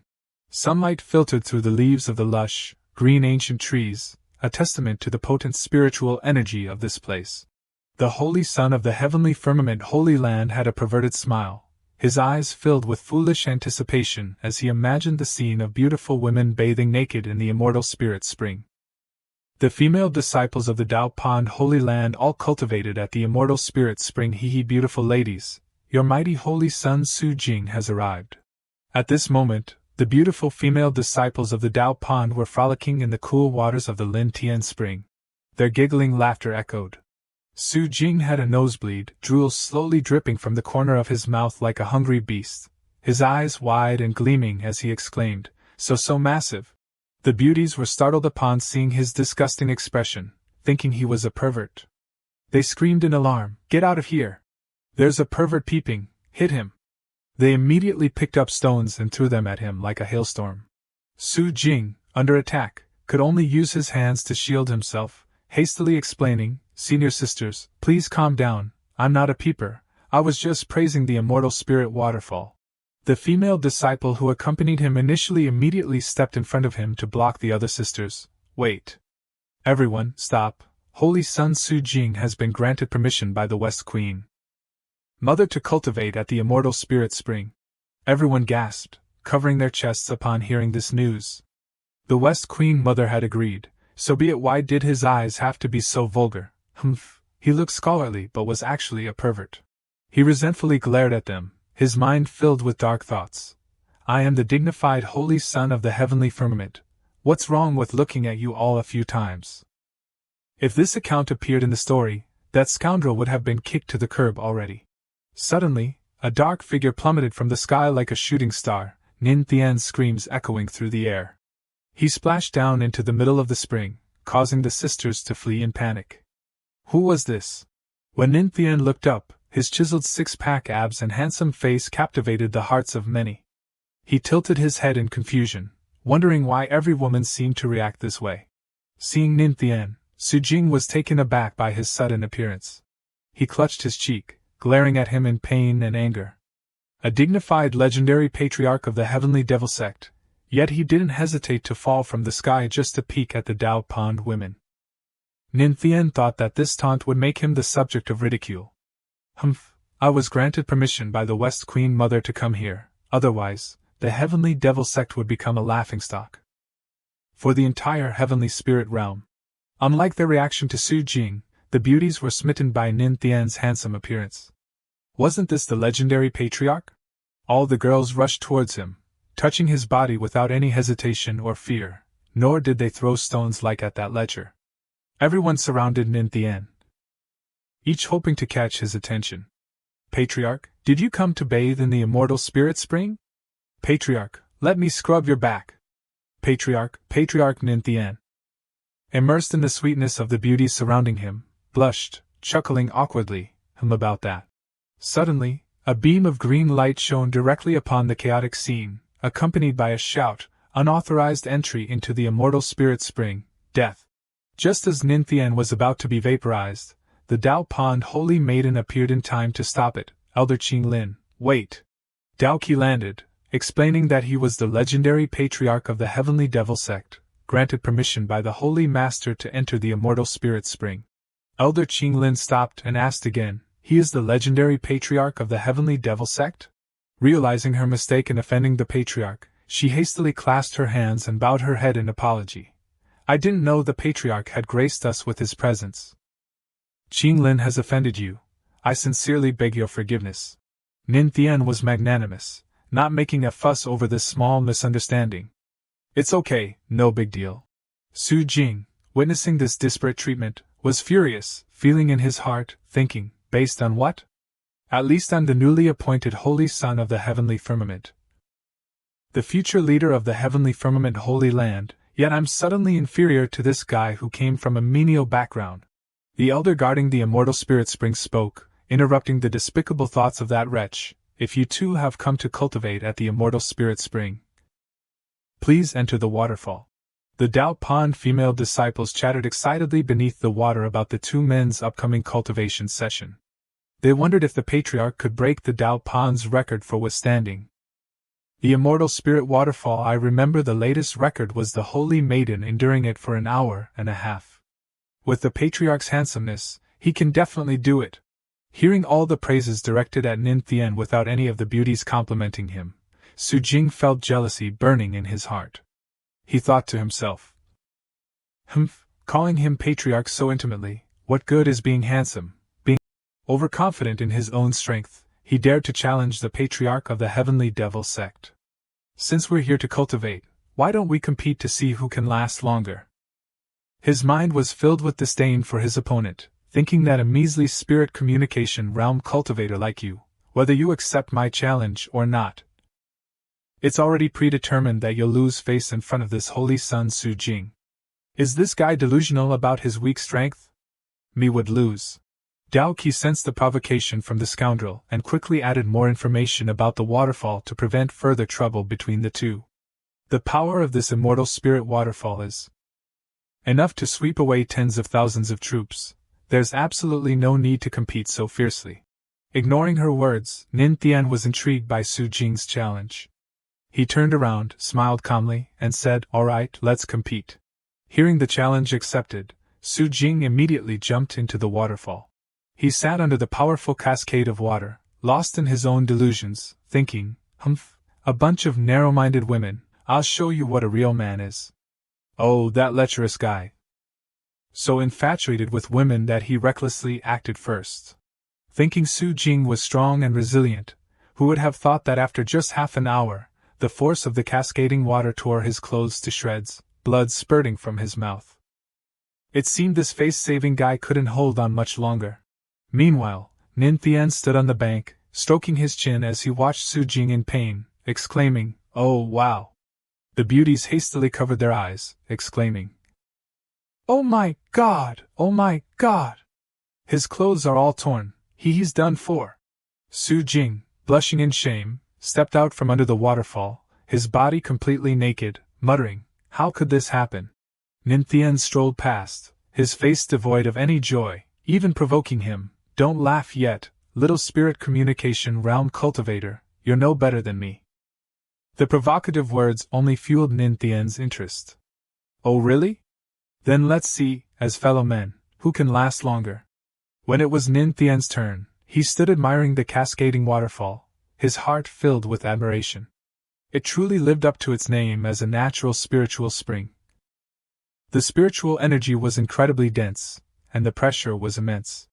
S1: Sunlight filtered through the leaves of the lush, green ancient trees, a testament to the potent spiritual energy of this place. The Holy Son of the Heavenly Firmament Holy Land had a perverted smile, his eyes filled with foolish anticipation as he imagined the scene of beautiful women bathing naked in the immortal spirit spring. The female disciples of the Dao Pond Holy Land all cultivated at the immortal spirit spring. He, beautiful ladies, your mighty holy son Su Jing has arrived. At this moment, the beautiful female disciples of the Dao Pond were frolicking in the cool waters of the Lin Tian spring. Their giggling laughter echoed. Su Jing had a nosebleed, drool slowly dripping from the corner of his mouth like a hungry beast, his eyes wide and gleaming as he exclaimed, so massive." The beauties were startled upon seeing his disgusting expression, thinking he was a pervert. They screamed in alarm, "Get out of here! There's a pervert peeping, hit him!" They immediately picked up stones and threw them at him like a hailstorm. Su Jing, under attack, could only use his hands to shield himself, hastily explaining, "Senior sisters, please calm down, I'm not a peeper, I was just praising the immortal spirit waterfall." The female disciple who accompanied him initially immediately stepped in front of him to block the other sisters. "Wait. Everyone, stop. Holy Son Su Jing has been granted permission by the West Queen Mother to cultivate at the immortal spirit spring." Everyone gasped, covering their chests upon hearing this news. The West Queen Mother had agreed, so be it. Why did his eyes have to be so vulgar? He looked scholarly but was actually a pervert. He resentfully glared at them, his mind filled with dark thoughts. "I am the dignified holy son of the heavenly firmament. What's wrong with looking at you all a few times?" If this account appeared in the story, that scoundrel would have been kicked to the curb already. Suddenly, a dark figure plummeted from the sky like a shooting star, Nin Tian's screams echoing through the air. He splashed down into the middle of the spring, causing the sisters to flee in panic. Who was this? When Nin Tian looked up, his chiseled six-pack abs and handsome face captivated the hearts of many. He tilted his head in confusion, wondering why every woman seemed to react this way. Seeing Nin Tian, Su Jing was taken aback by his sudden appearance. He clutched his cheek, glaring at him in pain and anger. A dignified legendary patriarch of the heavenly devil sect, yet he didn't hesitate to fall from the sky just to peek at the Dao Pond women. Nin Tian thought that this taunt would make him the subject of ridicule. I was granted permission by the West Queen Mother to come here, otherwise, the heavenly devil sect would become a laughingstock for the entire heavenly spirit realm. Unlike their reaction to Su Jing, the beauties were smitten by Nin Tian's handsome appearance. Wasn't this the legendary patriarch? All the girls rushed towards him, touching his body without any hesitation or fear, nor did they throw stones like at that ledger. Everyone surrounded Nin Tian, each hoping to catch his attention. "Patriarch, Did you come to bathe in the immortal spirit spring? Patriarch, let me scrub your back. Patriarch Ninthian, immersed in the sweetness of the beauty surrounding him, blushed, chuckling awkwardly, about that. Suddenly, a beam of green light shone directly upon the chaotic scene, accompanied by a shout, unauthorized entry into the immortal spirit spring, death. Just as Ninthian was about to be vaporized, the Dao Pond Holy Maiden appeared in time to stop it. Elder Qinglin, wait. Dao Qi landed, explaining that he was the legendary patriarch of the Heavenly Devil sect, granted permission by the Holy Master to enter the immortal spirit spring. Elder Qinglin stopped and asked again, he is the legendary patriarch of the Heavenly Devil sect? Realizing her mistake in offending the patriarch, she hastily clasped her hands and bowed her head in apology. I didn't know the patriarch had graced us with his presence. Qinglin has offended you. I sincerely beg your forgiveness. Ninthian was magnanimous, not making a fuss over this small misunderstanding. It's okay, no big deal. Su Jing, witnessing this disparate treatment, was furious, feeling in his heart, thinking, based on what? At least I'm the newly appointed Holy Son of the Heavenly Firmament. The future leader of the Heavenly Firmament Holy Land, yet I'm suddenly inferior to this guy who came from a menial background. The elder guarding the immortal spirit spring spoke, interrupting the despicable thoughts of that wretch. If you too have come to cultivate at the immortal spirit spring, please enter the waterfall. The Dao Pond female disciples chattered excitedly beneath the water about the two men's upcoming cultivation session. They wondered if the patriarch could break the Dao Pond's record for withstanding the immortal spirit waterfall. I remember the latest record was the Holy Maiden enduring it for an hour and a half. With the patriarch's handsomeness, he can definitely do it. Hearing all the praises directed at Ninthian without any of the beauties complimenting him, Su Jing felt jealousy burning in his heart. He thought to himself, calling him patriarch so intimately, what good is being handsome? Being overconfident in his own strength, he dared to challenge the patriarch of the Heavenly Devil sect. Since we're here to cultivate, why don't we compete to see who can last longer? His mind was filled with disdain for his opponent, thinking that a measly spirit communication realm cultivator like you, whether you accept my challenge or not, it's already predetermined that you'll lose face in front of this holy son Su Jing. Is this guy delusional about his weak strength? Me would lose. Dao Qi sensed the provocation from the scoundrel and quickly added more information about the waterfall to prevent further trouble between the two. The power of this immortal spirit waterfall is enough to sweep away tens of thousands of troops. There's absolutely no need to compete so fiercely. Ignoring her words, Ninthian was intrigued by Su Jing's challenge. He turned around, smiled calmly, and said, all right, let's compete. Hearing the challenge accepted, Su Jing immediately jumped into the waterfall. He sat under the powerful cascade of water, lost in his own delusions, thinking, a bunch of narrow-minded women, I'll show you what a real man is. Oh, that lecherous guy. So infatuated with women that he recklessly acted first. Thinking Su Jing was strong and resilient, who would have thought that after just half an hour, the force of the cascading water tore his clothes to shreds, blood spurting from his mouth. It seemed this face-saving guy couldn't hold on much longer. Meanwhile, Ninthian stood on the bank, stroking his chin as he watched Su Jing in pain, exclaiming, oh wow. The beauties hastily covered their eyes, exclaiming, oh my god, oh my god. His clothes are all torn, he's done for. Su Jing, blushing in shame, stepped out from under the waterfall, his body completely naked, muttering, how could this happen? Ninthian strolled past, his face devoid of any joy, even provoking him, don't laugh yet, little spirit communication realm cultivator, you're no better than me. The provocative words only fueled Ninthian's interest. Oh really? Then let's see, as fellow men, who can last longer. When it was Ninthian's turn, he stood admiring the cascading waterfall, his heart filled with admiration. It truly lived up to its name as a natural spiritual spring. The spiritual energy was incredibly dense, and the pressure was immense.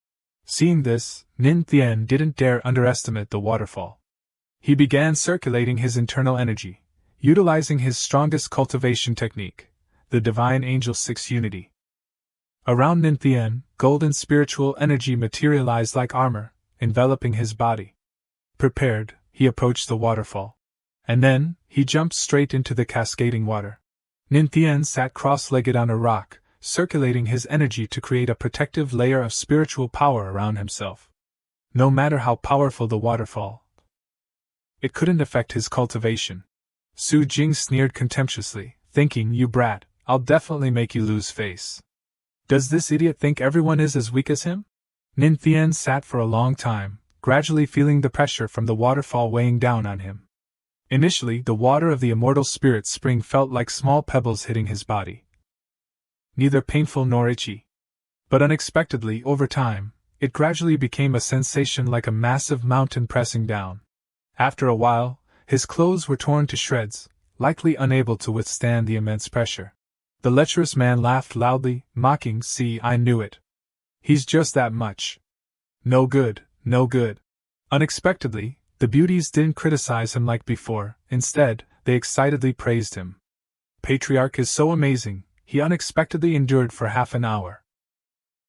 S1: Seeing this, Ninthian didn't dare underestimate the waterfall. He began circulating his internal energy, utilizing his strongest cultivation technique, the Divine Angel 6 Unity. Around Ninthian, golden spiritual energy materialized like armor, enveloping his body. Prepared, he approached the waterfall. And then, he jumped straight into the cascading water. Nin Tian sat cross-legged on a rock, circulating his energy to create a protective layer of spiritual power around himself. No matter how powerful the waterfall, it couldn't affect his cultivation. Su Jing sneered contemptuously, thinking, "You brat, I'll definitely make you lose face. Does this idiot think everyone is as weak as him?" Nin Tian sat for a long time, gradually feeling the pressure from the waterfall weighing down on him. Initially, the water of the immortal spirit spring felt like small pebbles hitting his body. Neither painful nor itchy. But unexpectedly, over time, it gradually became a sensation like a massive mountain pressing down. After a while, his clothes were torn to shreds, likely unable to withstand the immense pressure. The lecherous man laughed loudly, mocking, "See, I knew it. He's just that much. No good, no good." Unexpectedly, the beauties didn't criticize him like before. Instead, they excitedly praised him. "Patriarch is so amazing," he unexpectedly endured for half an hour.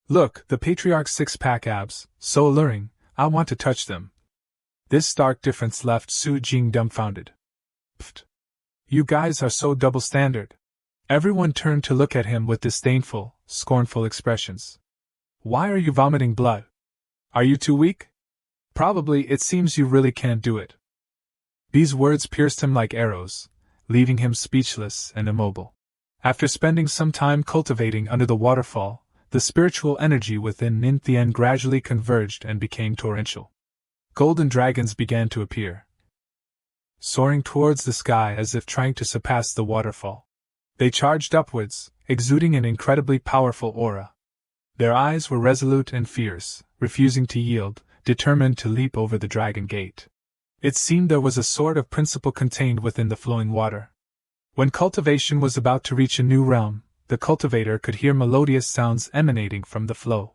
S1: "Look, the Patriarch's six-pack abs, so alluring, I want to touch them." This stark difference left Su Jing dumbfounded. "Pfft! You guys are so double-standard." Everyone turned to look at him with disdainful, scornful expressions. "Why are you vomiting blood? Are you too weak? Probably it seems you really can't do it." These words pierced him like arrows, leaving him speechless and immobile. After spending some time cultivating under the waterfall, the spiritual energy within Nin Tian gradually converged and became torrential. Golden dragons began to appear, soaring towards the sky as if trying to surpass the waterfall. They charged upwards, exuding an incredibly powerful aura. Their eyes were resolute and fierce, refusing to yield, determined to leap over the dragon gate. It seemed there was a sort of principle contained within the flowing water. When cultivation was about to reach a new realm, the cultivator could hear melodious sounds emanating from the flow.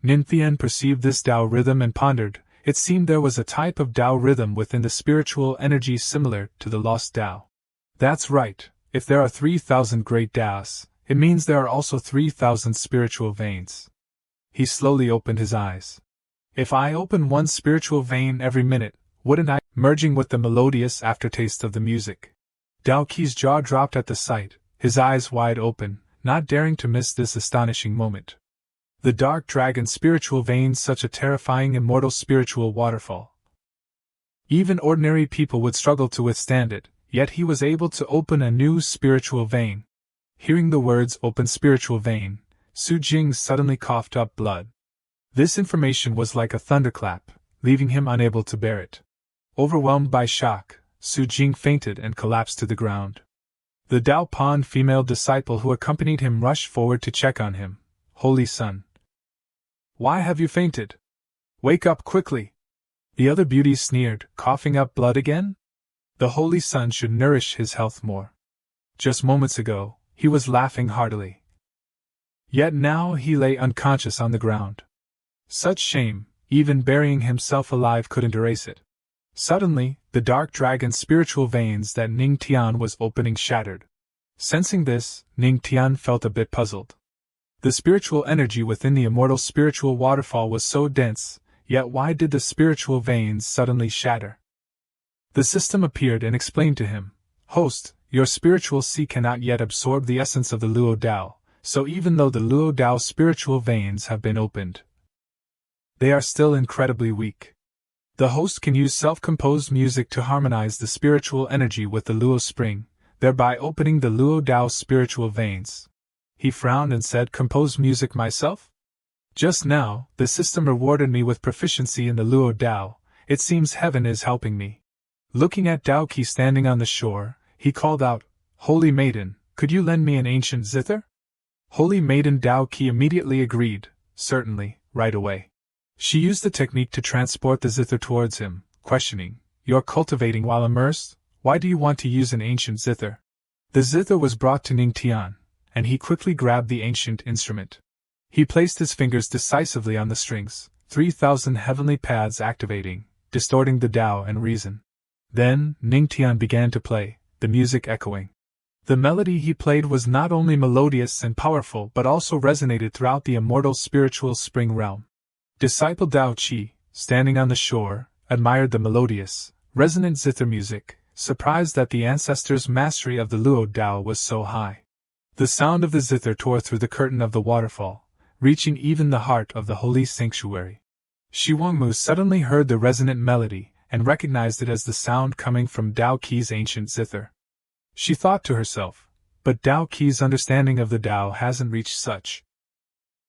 S1: Nin Tian perceived this Tao rhythm and pondered. It seemed there was a type of Tao rhythm within the spiritual energy similar to the lost Tao. That's right, if there are 3,000 great Taos, it means there are also 3,000 spiritual veins. He slowly opened his eyes. "If I open one spiritual vein every minute, wouldn't I?" Merging with the melodious aftertaste of the music. Dao Qi's jaw dropped at the sight, his eyes wide open, not daring to miss this astonishing moment. The dark dragon's spiritual vein, such a terrifying immortal spiritual waterfall. Even ordinary people would struggle to withstand it, yet he was able to open a new spiritual vein. Hearing the words "open spiritual vein," Su Jing suddenly coughed up blood. This information was like a thunderclap, leaving him unable to bear it. Overwhelmed by shock, Su Jing fainted and collapsed to the ground. The Dao Pond female disciple who accompanied him rushed forward to check on him. "Holy Son! Why have you fainted? Wake up quickly!" The other beauty sneered, "Coughing up blood again? The Holy Son should nourish his health more. Just moments ago, he was laughing heartily. Yet now he lay unconscious on the ground. Such shame, even burying himself alive couldn't erase it." Suddenly, the dark dragon's spiritual veins that Ning Tian was opening shattered. Sensing this, Ning Tian felt a bit puzzled. The spiritual energy within the immortal spiritual waterfall was so dense, yet why did the spiritual veins suddenly shatter? The system appeared and explained to him, "Host, your spiritual sea cannot yet absorb the essence of the Luo Dao, so even though the Luo Dao spiritual veins have been opened, they are still incredibly weak. The host can use self-composed music to harmonize the spiritual energy with the Luo spring, thereby opening the Luo Dao spiritual veins." He frowned and said, "Compose music myself? Just now, the system rewarded me with proficiency in the Luo Dao. It seems heaven is helping me." Looking at Dao Qi standing on the shore, he called out, "Holy Maiden, could you lend me an ancient zither?" Holy Maiden Dao Qi immediately agreed, "Certainly, right away." She used the technique to transport the zither towards him, questioning, "You're cultivating while immersed? Why do you want to use an ancient zither?" The zither was brought to Ning Tian, and he quickly grabbed the ancient instrument. He placed his fingers decisively on the strings, 3,000 heavenly paths activating, distorting the Tao and reason. Then, Ning Tian began to play, the music echoing. The melody he played was not only melodious and powerful but also resonated throughout the immortal spiritual spring realm. Disciple Dao Qi, standing on the shore, admired the melodious, resonant zither music, surprised that the ancestors' mastery of the Luo Dao was so high. The sound of the zither tore through the curtain of the waterfall, reaching even the heart of the holy sanctuary. Shi Wangmu suddenly heard the resonant melody and recognized it as the sound coming from Dao Qi's ancient zither. She thought to herself, but Dao Qi's understanding of the Dao hasn't reached such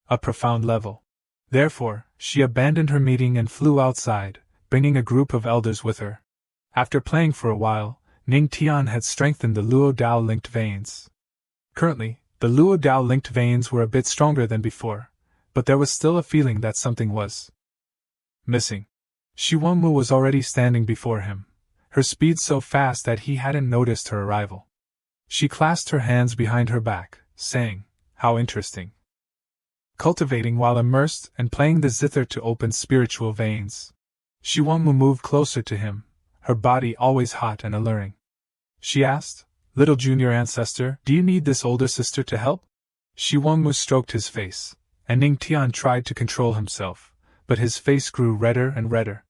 S1: a profound level. Therefore, she abandoned her meeting and flew outside, bringing a group of elders with her. After playing for a while, Ning Tian had strengthened the Luo Dao linked veins. Currently, the Luo Dao linked veins were a bit stronger than before, but there was still a feeling that something was missing. Shi Wangmu was already standing before him, her speed so fast that he hadn't noticed her arrival. She clasped her hands behind her back, saying, "How interesting." Cultivating while immersed and playing the zither to open spiritual veins. Shi Wangmu moved closer to him, her body always hot and alluring. She asked, "Little junior ancestor, do you need this older sister to help?" Shi Wangmu stroked his face, and Ning Tian tried to control himself, but his face grew redder and redder.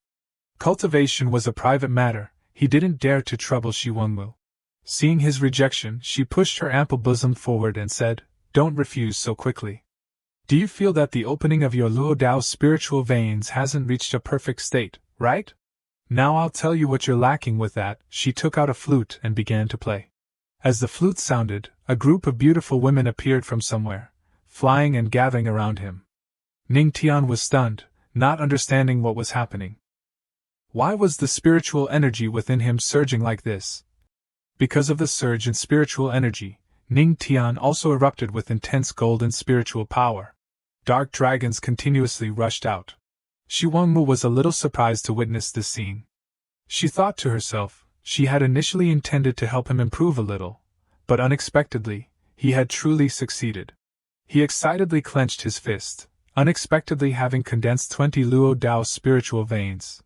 S1: Cultivation was a private matter, he didn't dare to trouble Shi Wangmu. Seeing his rejection, she pushed her ample bosom forward and said, "Don't refuse so quickly. Do you feel that the opening of your Luo Dao spiritual veins hasn't reached a perfect state, right? Now I'll tell you what you're lacking with that." She took out a flute and began to play. As the flute sounded, a group of beautiful women appeared from somewhere, flying and gathering around him. Ning Tian was stunned, not understanding what was happening. Why was the spiritual energy within him surging like this? Because of the surge in spiritual energy, Ning Tian also erupted with intense golden spiritual power. Dark dragons continuously rushed out. Shi Wangmu was a little surprised to witness this scene. She thought to herself, she had initially intended to help him improve a little, but unexpectedly, he had truly succeeded. He excitedly clenched his fist, unexpectedly having condensed 20 Luo Dao spiritual veins.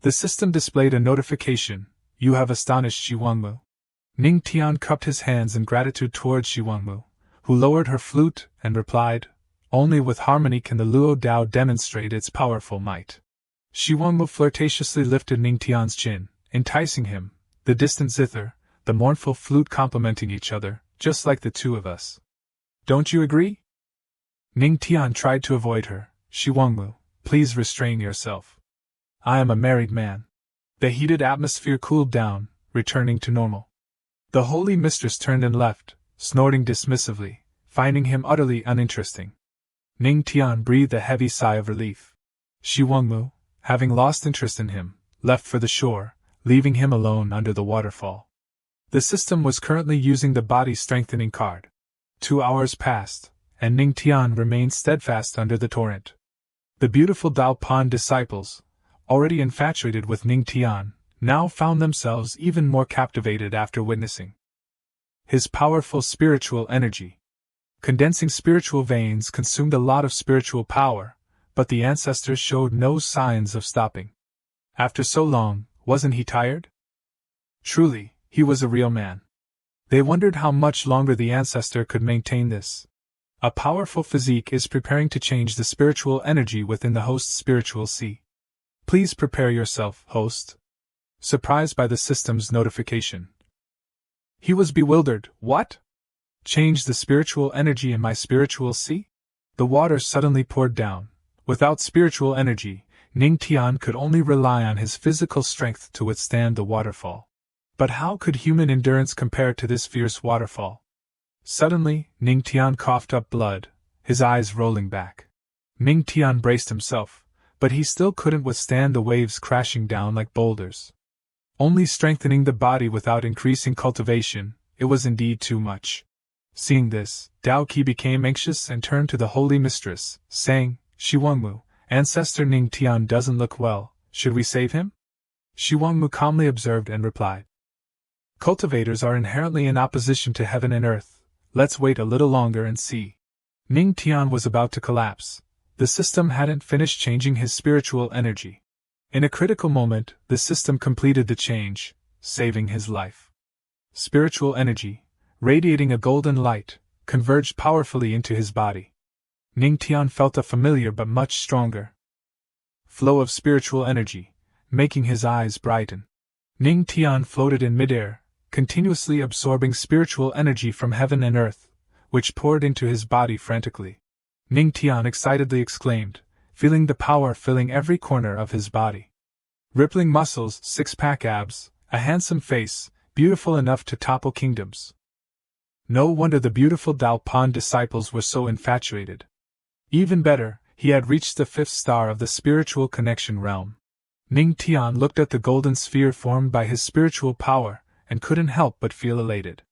S1: The system displayed a notification, "You have astonished Shi Wangmu." Ning Tian cupped his hands in gratitude towards Shi Wangmu, who lowered her flute and replied, "Only with harmony can the Luo Dao demonstrate its powerful might." Shi Wangmu flirtatiously lifted Ning Tian's chin, enticing him, the distant zither, the mournful flute complementing each other, just like the two of us. "Don't you agree?" Ning Tian tried to avoid her. "Shi Wangmu, please restrain yourself. I am a married man." The heated atmosphere cooled down, returning to normal. The holy mistress turned and left, snorting dismissively, finding him utterly uninteresting. Ning Tian breathed a heavy sigh of relief. Shi Wangmu, having lost interest in him, left for the shore, leaving him alone under the waterfall. The system was currently using the body strengthening card. 2 hours passed, and Ning Tian remained steadfast under the torrent. The beautiful Dao Pan disciples, already infatuated with Ning Tian, now found themselves even more captivated after witnessing his powerful spiritual energy. Condensing spiritual veins consumed a lot of spiritual power, but the ancestors showed no signs of stopping. After so long, wasn't he tired? Truly, he was a real man. They wondered how much longer the ancestor could maintain this. A powerful physique is preparing to change the spiritual energy within the host's spiritual sea. Please prepare yourself, host. Surprised by the system's notification. He was bewildered. What? Change the spiritual energy in my spiritual sea? The water suddenly poured down. Without spiritual energy, Ning Tian could only rely on his physical strength to withstand the waterfall. But how could human endurance compare to this fierce waterfall? Suddenly, Ning Tian coughed up blood, his eyes rolling back. Ning Tian braced himself, but he still couldn't withstand the waves crashing down like boulders. Only strengthening the body without increasing cultivation, it was indeed too much. Seeing this, Dao Qi became anxious and turned to the holy mistress, saying, "Shi Wangmu, Ancestor Ning Tian doesn't look well, should we save him?" Shi Wangmu calmly observed and replied, "Cultivators are inherently in opposition to heaven and earth, let's wait a little longer and see." Ning Tian was about to collapse. The system hadn't finished changing his spiritual energy. In a critical moment, the system completed the change, saving his life. Spiritual energy, radiating a golden light, converged powerfully into his body. Ning Tian felt a familiar but much stronger flow of spiritual energy, making his eyes brighten. Ning Tian floated in midair, continuously absorbing spiritual energy from heaven and earth, which poured into his body frantically. Ning Tian excitedly exclaimed, feeling the power filling every corner of his body. Rippling muscles, six-pack abs, a handsome face, beautiful enough to topple kingdoms. No wonder the beautiful Dao Pan disciples were so infatuated. Even better, he had reached the 5th star of the spiritual connection realm. Ning Tian looked at the golden sphere formed by his spiritual power, and couldn't help but feel elated.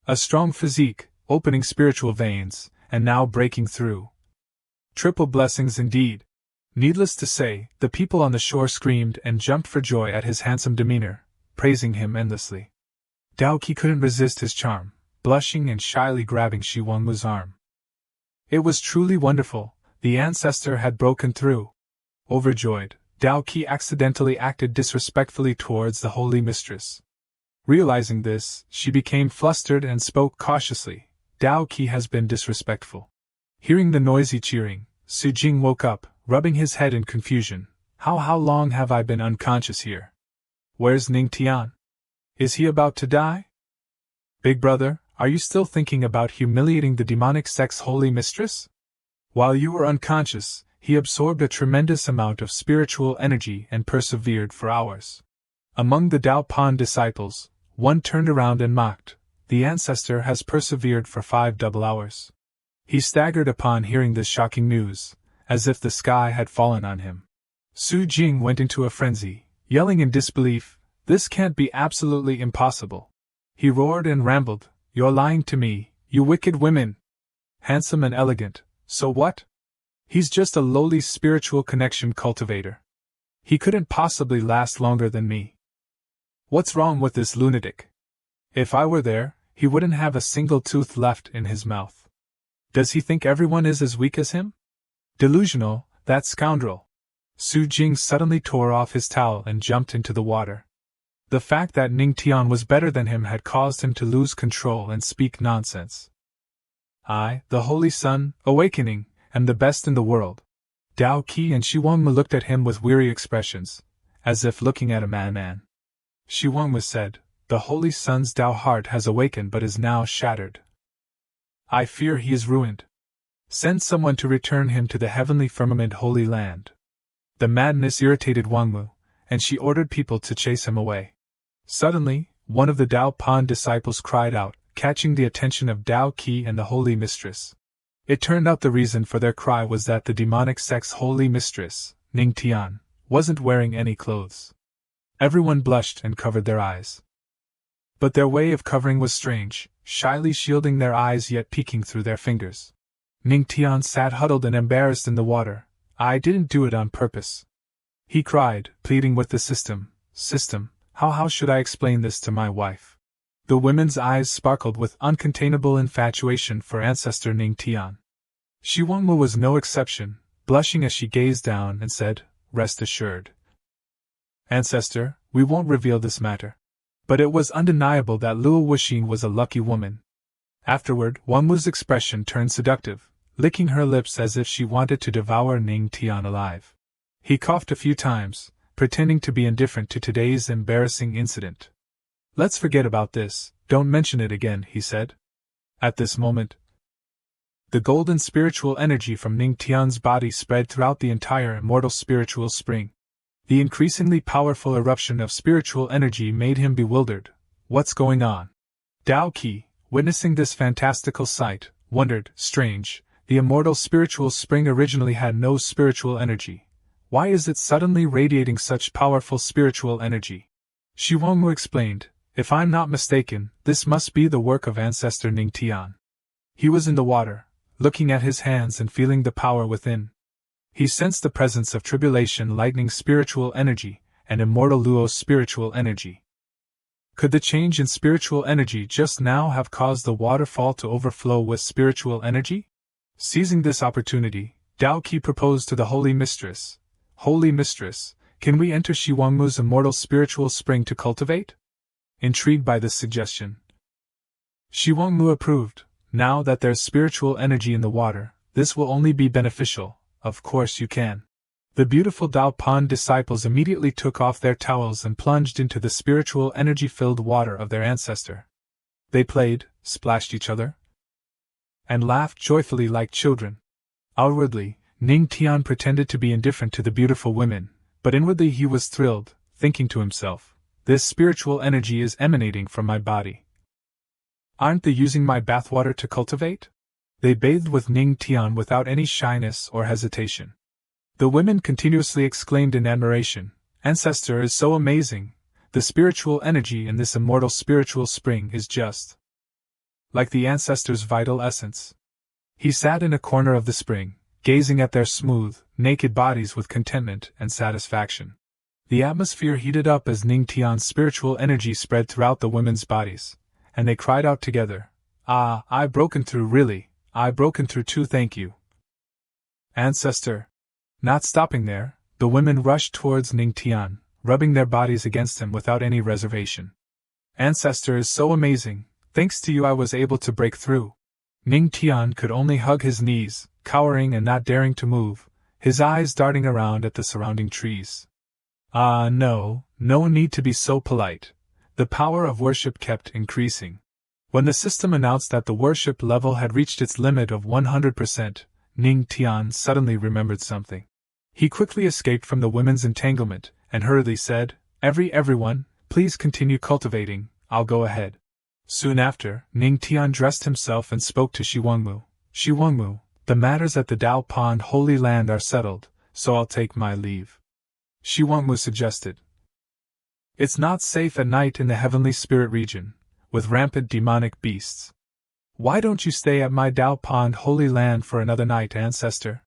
S1: A strong physique, opening spiritual veins, and now breaking through. Triple blessings indeed. Needless to say, the people on the shore screamed and jumped for joy at his handsome demeanor, praising him endlessly. Dao Qi couldn't resist his charm, blushing and shyly grabbing Shi Wangmu's arm. It was truly wonderful, the ancestor had broken through. Overjoyed, Dao Qi accidentally acted disrespectfully towards the holy mistress. Realizing this, she became flustered and spoke cautiously. Dao Qi has been disrespectful. Hearing the noisy cheering, Su Jing woke up, rubbing his head in confusion. How long have I been unconscious here? Where's Ning Tian? Is he about to die? Big brother, are you still thinking about humiliating the demonic sex holy mistress? While you were unconscious, he absorbed a tremendous amount of spiritual energy and persevered for hours. Among the Dao Pan disciples, one turned around and mocked, the ancestor has persevered for 5 double hours. He staggered upon hearing this shocking news, as if the sky had fallen on him. Su Jing went into a frenzy, yelling in disbelief, this can't be absolutely impossible. He roared and rambled, you're lying to me, you wicked women! Handsome and elegant, so what? He's just a lowly spiritual connection cultivator. He couldn't possibly last longer than me. What's wrong with this lunatic? If I were there, he wouldn't have a single tooth left in his mouth. Does he think everyone is as weak as him? Delusional, that scoundrel. Su Jing suddenly tore off his towel and jumped into the water. The fact that Ning Tian was better than him had caused him to lose control and speak nonsense. I, the Holy Sun, awakening, am the best in the world. Dao Qi and Shi Wangmu looked at him with weary expressions, as if looking at a madman. Shi Wangmu said, the Holy Sun's Dao heart has awakened but is now shattered. I fear he is ruined. Send someone to return him to the heavenly firmament Holy Land. The madness irritated Wangmu, and she ordered people to chase him away. Suddenly, one of the Dao Pan disciples cried out, catching the attention of Dao Qi and the Holy Mistress. It turned out the reason for their cry was that the demonic sex Holy Mistress, Ning Tian, wasn't wearing any clothes. Everyone blushed and covered their eyes. But their way of covering was strange, shyly shielding their eyes yet peeking through their fingers. Ning Tian sat huddled and embarrassed in the water. I didn't do it on purpose. He cried, pleading with the system. System, how should I explain this to my wife? The women's eyes sparkled with uncontainable infatuation for ancestor Ning Tian. Shi Wangmu was no exception, blushing as she gazed down and said, rest assured. Ancestor, we won't reveal this matter. But it was undeniable that Luo Wuxin was a lucky woman. Afterward, Wangmu's expression turned seductive, licking her lips as if she wanted to devour Ning Tian alive. He coughed a few times, pretending to be indifferent to today's embarrassing incident. Let's forget about this, don't mention it again, he said. At this moment, the golden spiritual energy from Ning Tian's body spread throughout the entire immortal spiritual spring. The increasingly powerful eruption of spiritual energy made him bewildered. What's going on? Dao Qi, witnessing this fantastical sight, wondered, strange, the immortal spiritual spring originally had no spiritual energy. Why is it suddenly radiating such powerful spiritual energy? Shi Wangmu explained, if I'm not mistaken, this must be the work of ancestor Ning Tian. He was in the water, looking at his hands and feeling the power within. He sensed the presence of tribulation lightning spiritual energy, and immortal Luo's spiritual energy. Could the change in spiritual energy just now have caused the waterfall to overflow with spiritual energy? Seizing this opportunity, Dao Qi proposed to the Holy Mistress, Holy Mistress, can we enter Shi Wangmu's immortal spiritual spring to cultivate? Intrigued by this suggestion, Shi Wangmu approved. Now that there's spiritual energy in the water, this will only be beneficial. Of course you can. The beautiful Dao Pan disciples immediately took off their towels and plunged into the spiritual energy-filled water of their ancestor. They played, splashed each other, and laughed joyfully like children. Outwardly, Ning Tian pretended to be indifferent to the beautiful women, but inwardly he was thrilled, thinking to himself, "This spiritual energy is emanating from my body. Aren't they using my bathwater to cultivate?" They bathed with Ning Tian without any shyness or hesitation. The women continuously exclaimed in admiration, "Ancestor is so amazing! The spiritual energy in this immortal spiritual spring is just like the ancestor's vital essence." He sat in a corner of the spring, gazing at their smooth, naked bodies with contentment and satisfaction. The atmosphere heated up as Ning Tian's spiritual energy spread throughout the women's bodies, and they cried out together, "Ah, I've broken through really, I've broken through too, thank you, Ancestor." Not stopping there, the women rushed towards Ning Tian, rubbing their bodies against him without any reservation. "Ancestor is so amazing, thanks to you I was able to break through." Ning Tian could only hug his knees, cowering and not daring to move, his eyes darting around at the surrounding trees. "Ah, no need to be so polite." The power of worship kept increasing. When the system announced that the worship level had reached its limit of 100%, Ning Tian suddenly remembered something. He quickly escaped from the women's entanglement, and hurriedly said, Everyone, please continue cultivating, I'll go ahead." Soon after, Ning Tian dressed himself and spoke to Shiwangmu. "Shiwangmu, the matters at the Dao Pond Holy Land are settled, so I'll take my leave." Shiwangmu suggested, "It's not safe at night in the heavenly spirit region, with rampant demonic beasts. Why don't you stay at my Dao Pond Holy Land for another night, Ancestor?"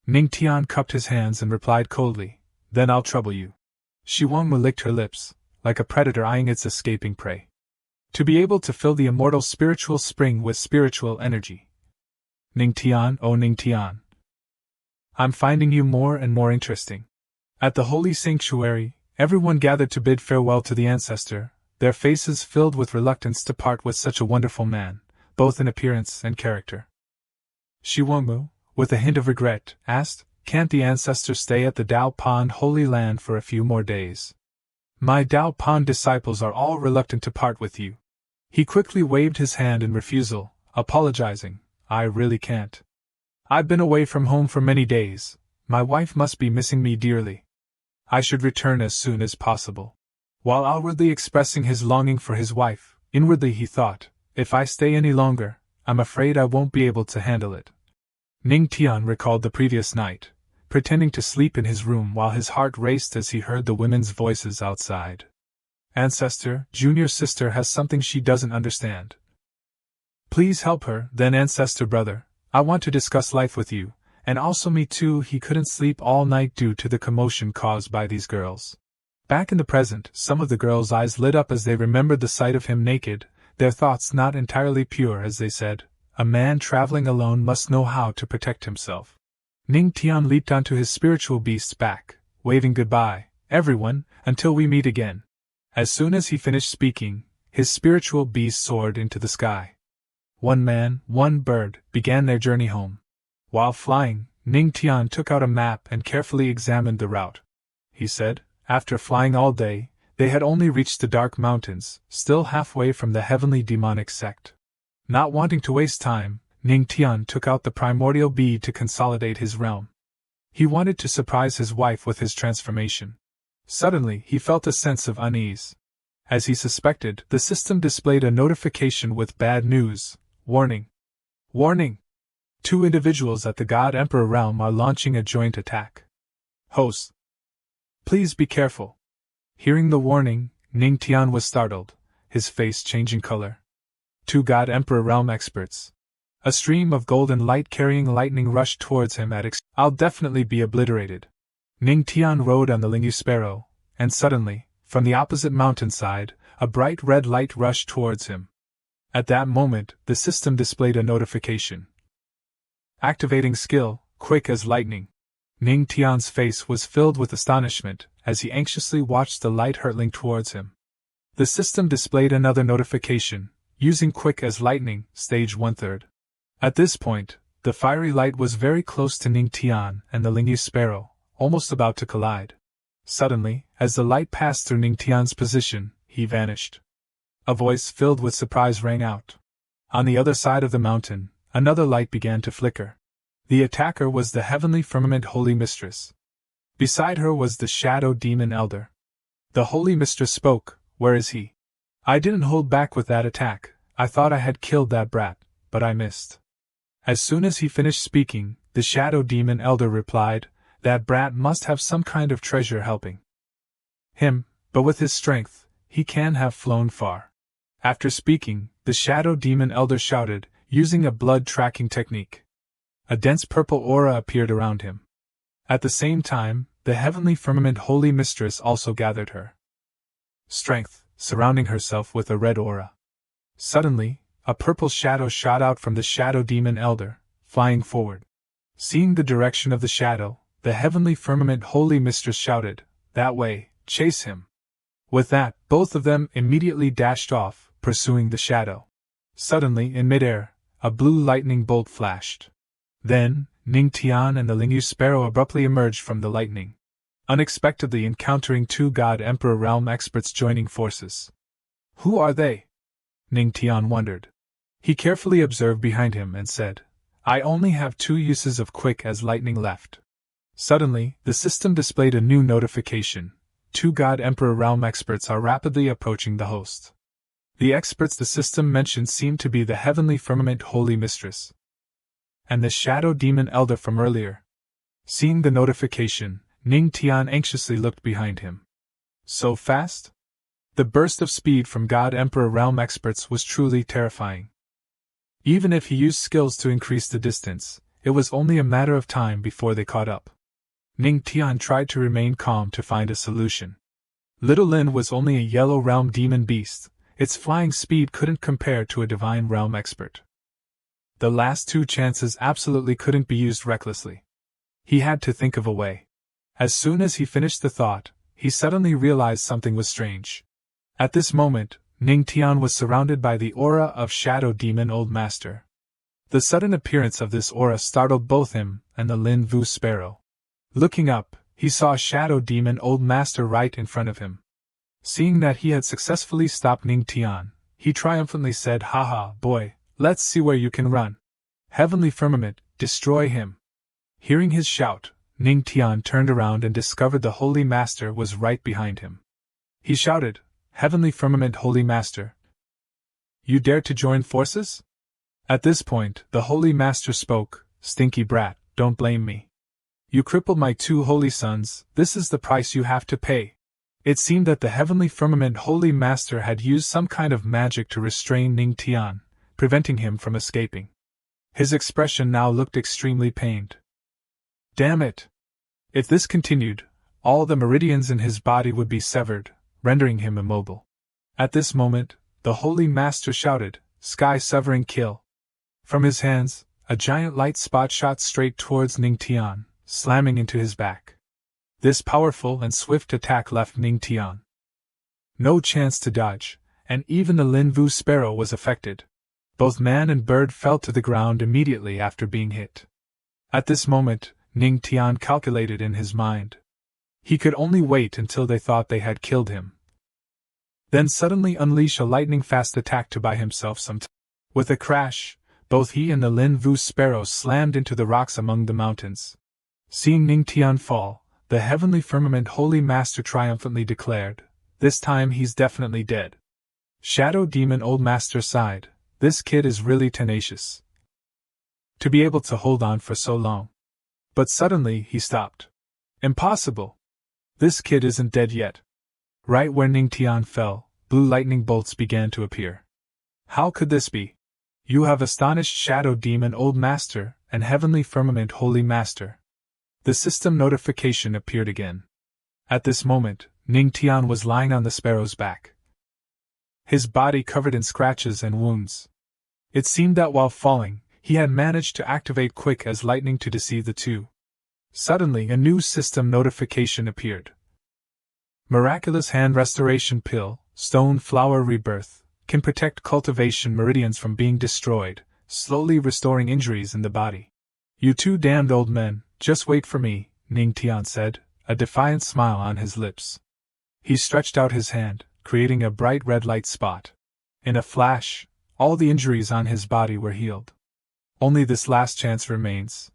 S1: Ning Tian cupped his hands and replied coldly, "Then I'll trouble you." Shiwangmu licked her lips, like a predator eyeing its escaping prey. To be able to fill the immortal spiritual spring with spiritual energy. "Ning Tian, oh Ning Tian, I'm finding you more and more interesting." At the holy sanctuary, everyone gathered to bid farewell to the ancestor, their faces filled with reluctance to part with such a wonderful man, both in appearance and character. Shiwangmu, with a hint of regret, asked, "Can't the ancestor stay at the Dao Pond Holy Land for a few more days? My Dao Pond disciples are all reluctant to part with you." He quickly waved his hand in refusal, apologizing, "I really can't. I've been away from home for many days, my wife must be missing me dearly. I should return as soon as possible." While outwardly expressing his longing for his wife, inwardly he thought, "If I stay any longer, I'm afraid I won't be able to handle it." Ning Tian recalled the previous night, pretending to sleep in his room while his heart raced as he heard the women's voices outside. "Ancestor, junior sister has something she doesn't understand. Please help her, then Ancestor brother, I want to discuss life with you, and also me too." He couldn't sleep all night due to the commotion caused by these girls. Back in the present, some of the girls' eyes lit up as they remembered the sight of him naked, their thoughts not entirely pure as they said, "A man traveling alone must know how to protect himself." Ning Tian leaped onto his spiritual beast's back, waving goodbye, everyone, until we meet again. As soon as he finished speaking, his spiritual beast soared into the sky. One man, one bird, began their journey home. While flying, Ning Tian took out a map and carefully examined the route. He said, after flying all day, they had only reached the dark mountains, still halfway from the heavenly demonic sect. Not wanting to waste time, Ning Tian took out the primordial bead to consolidate his realm. He wanted to surprise his wife with his transformation. Suddenly, he felt a sense of unease. As he suspected, the system displayed a notification with bad news. Warning! Warning! 2 individuals at the God Emperor realm are launching a joint attack. Host! Please be careful. Hearing the warning, Ning Tian was startled, his face changing color. 2 God Emperor realm experts. A stream of golden light carrying lightning rushed towards him at I'll definitely be obliterated. Ning Tian rode on the Lingyu Sparrow, and suddenly, from the opposite mountainside, a bright red light rushed towards him. At that moment, the system displayed a notification. Activating skill, quick as lightning. Ning Tian's face was filled with astonishment as he anxiously watched the light hurtling towards him. The system displayed another notification, using quick as lightning, stage 1/3. At this point, the fiery light was very close to Ning Tian and the Lingyu Sparrow, almost about to collide. Suddenly, as the light passed through Ningtian's position, he vanished. A voice filled with surprise rang out. On the other side of the mountain, another light began to flicker. The attacker was the Heavenly Firmament Holy Mistress. Beside her was the Shadow Demon Elder. The Holy Mistress spoke. "Where is he? I didn't hold back with that attack. I thought I had killed that brat, but I missed." As soon as he finished speaking, the Shadow Demon Elder replied, "That brat must have some kind of treasure helping him, but with his strength, he can have flown far." After speaking, the Shadow Demon Elder shouted, using a blood tracking technique. A dense purple aura appeared around him. At the same time, the Heavenly Firmament Holy Mistress also gathered her strength, surrounding herself with a red aura. Suddenly, a purple shadow shot out from the Shadow Demon Elder, flying forward. Seeing the direction of the shadow, the Heavenly Firmament Holy Mistress shouted, "That way, chase him." With that, both of them immediately dashed off, pursuing the shadow. Suddenly, in midair, a blue lightning bolt flashed. Then, Ningtian and the Lingyu Sparrow abruptly emerged from the lightning, unexpectedly encountering two God Emperor realm experts joining forces. Who are they? Ningtian wondered. He carefully observed behind him and said, "I only have 2 uses of quick as lightning left." Suddenly, the system displayed a new notification. 2 God Emperor realm experts are rapidly approaching the host. The experts the system mentioned seemed to be the Heavenly Firmament Holy Mistress and the Shadow Demon Elder from earlier. Seeing the notification, Ningtian anxiously looked behind him. So fast? The burst of speed from God Emperor realm experts was truly terrifying. Even if he used skills to increase the distance, it was only a matter of time before they caught up. Ningtian tried to remain calm to find a solution. Little Lin was only a yellow realm demon beast. Its flying speed couldn't compare to a divine realm expert. The last 2 chances absolutely couldn't be used recklessly. He had to think of a way. As soon as he finished the thought, he suddenly realized something was strange. At this moment, Ningtian was surrounded by the aura of Shadow Demon Old Master. The sudden appearance of this aura startled both him and the Lin Vu Sparrow. Looking up, he saw Shadow Demon Old Master right in front of him. Seeing that he had successfully stopped Ningtian, he triumphantly said, "Haha, boy, let's see where you can run. Heavenly Firmament, destroy him." Hearing his shout, Ningtian turned around and discovered the Holy Master was right behind him. He shouted, "Heavenly Firmament Holy Master, you dare to join forces?" At this point, the Holy Master spoke, "Stinky brat, don't blame me. You crippled my 2 holy sons, this is the price you have to pay." It seemed that the Heavenly Firmament Holy Master had used some kind of magic to restrain Ningtian, preventing him from escaping. His expression now looked extremely pained. Damn it! If this continued, all the meridians in his body would be severed, rendering him immobile. At this moment, the Holy Master shouted, "Sky-severing kill." From his hands, a giant light spot shot straight towards Ningtian, slamming into his back. This powerful and swift attack left Ningtian no chance to dodge, and even the Lin Vu Sparrow was affected. Both man and bird fell to the ground immediately after being hit. At this moment, Ningtian calculated in his mind. He could only wait until they thought they had killed him, then suddenly unleash a lightning-fast attack to buy himself some time. With a crash, both he and the Lin Vu Sparrow slammed into the rocks among the mountains. Seeing Ningtian fall, the Heavenly Firmament Holy Master triumphantly declared, "This time he's definitely dead." Shadow Demon Old Master sighed, "This kid is really tenacious to be able to hold on for so long." But suddenly he stopped. "Impossible! This kid isn't dead yet." Right where Ningtian fell, blue lightning bolts began to appear. How could this be? "You have astonished Shadow Demon Old Master and Heavenly Firmament Holy Master." The system notification appeared again. At this moment, Ningtian was lying on the sparrow's back, his body covered in scratches and wounds. It seemed that while falling, he had managed to activate quick as lightning to deceive the 2. Suddenly, a new system notification appeared. Miraculous Hand Restoration Pill, Stone Flower Rebirth, can protect cultivation meridians from being destroyed, slowly restoring injuries in the body. "You 2 damned old men, just wait for me," Ning Tian said, a defiant smile on his lips. He stretched out his hand, creating a bright red light spot. In a flash, all the injuries on his body were healed. Only this last chance remains.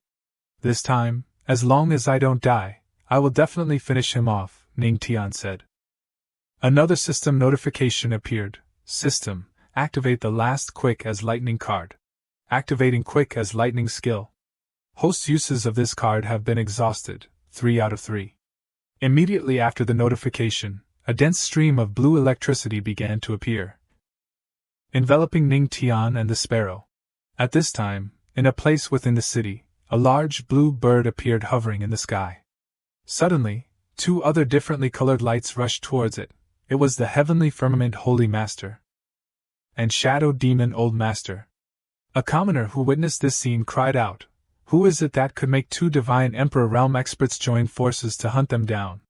S1: This time, as long as I don't die, I will definitely finish him off, Ning Tian said. Another system notification appeared. System, activate the last Quick as Lightning card. Activating Quick as Lightning skill. Host uses of this card have been exhausted, 3 out of 3. Immediately after the notification, a dense stream of blue electricity began to appear, enveloping Ning Tian and the sparrow. At this time, in a place within the city, a large blue bird appeared hovering in the sky. Suddenly, 2 other differently colored lights rushed towards it. It was the Heavenly Firmament Holy Master and Shadow Demon Old Master. A commoner who witnessed this scene cried out, "Who is it that could make 2 divine Emperor Realm experts join forces to hunt them down?"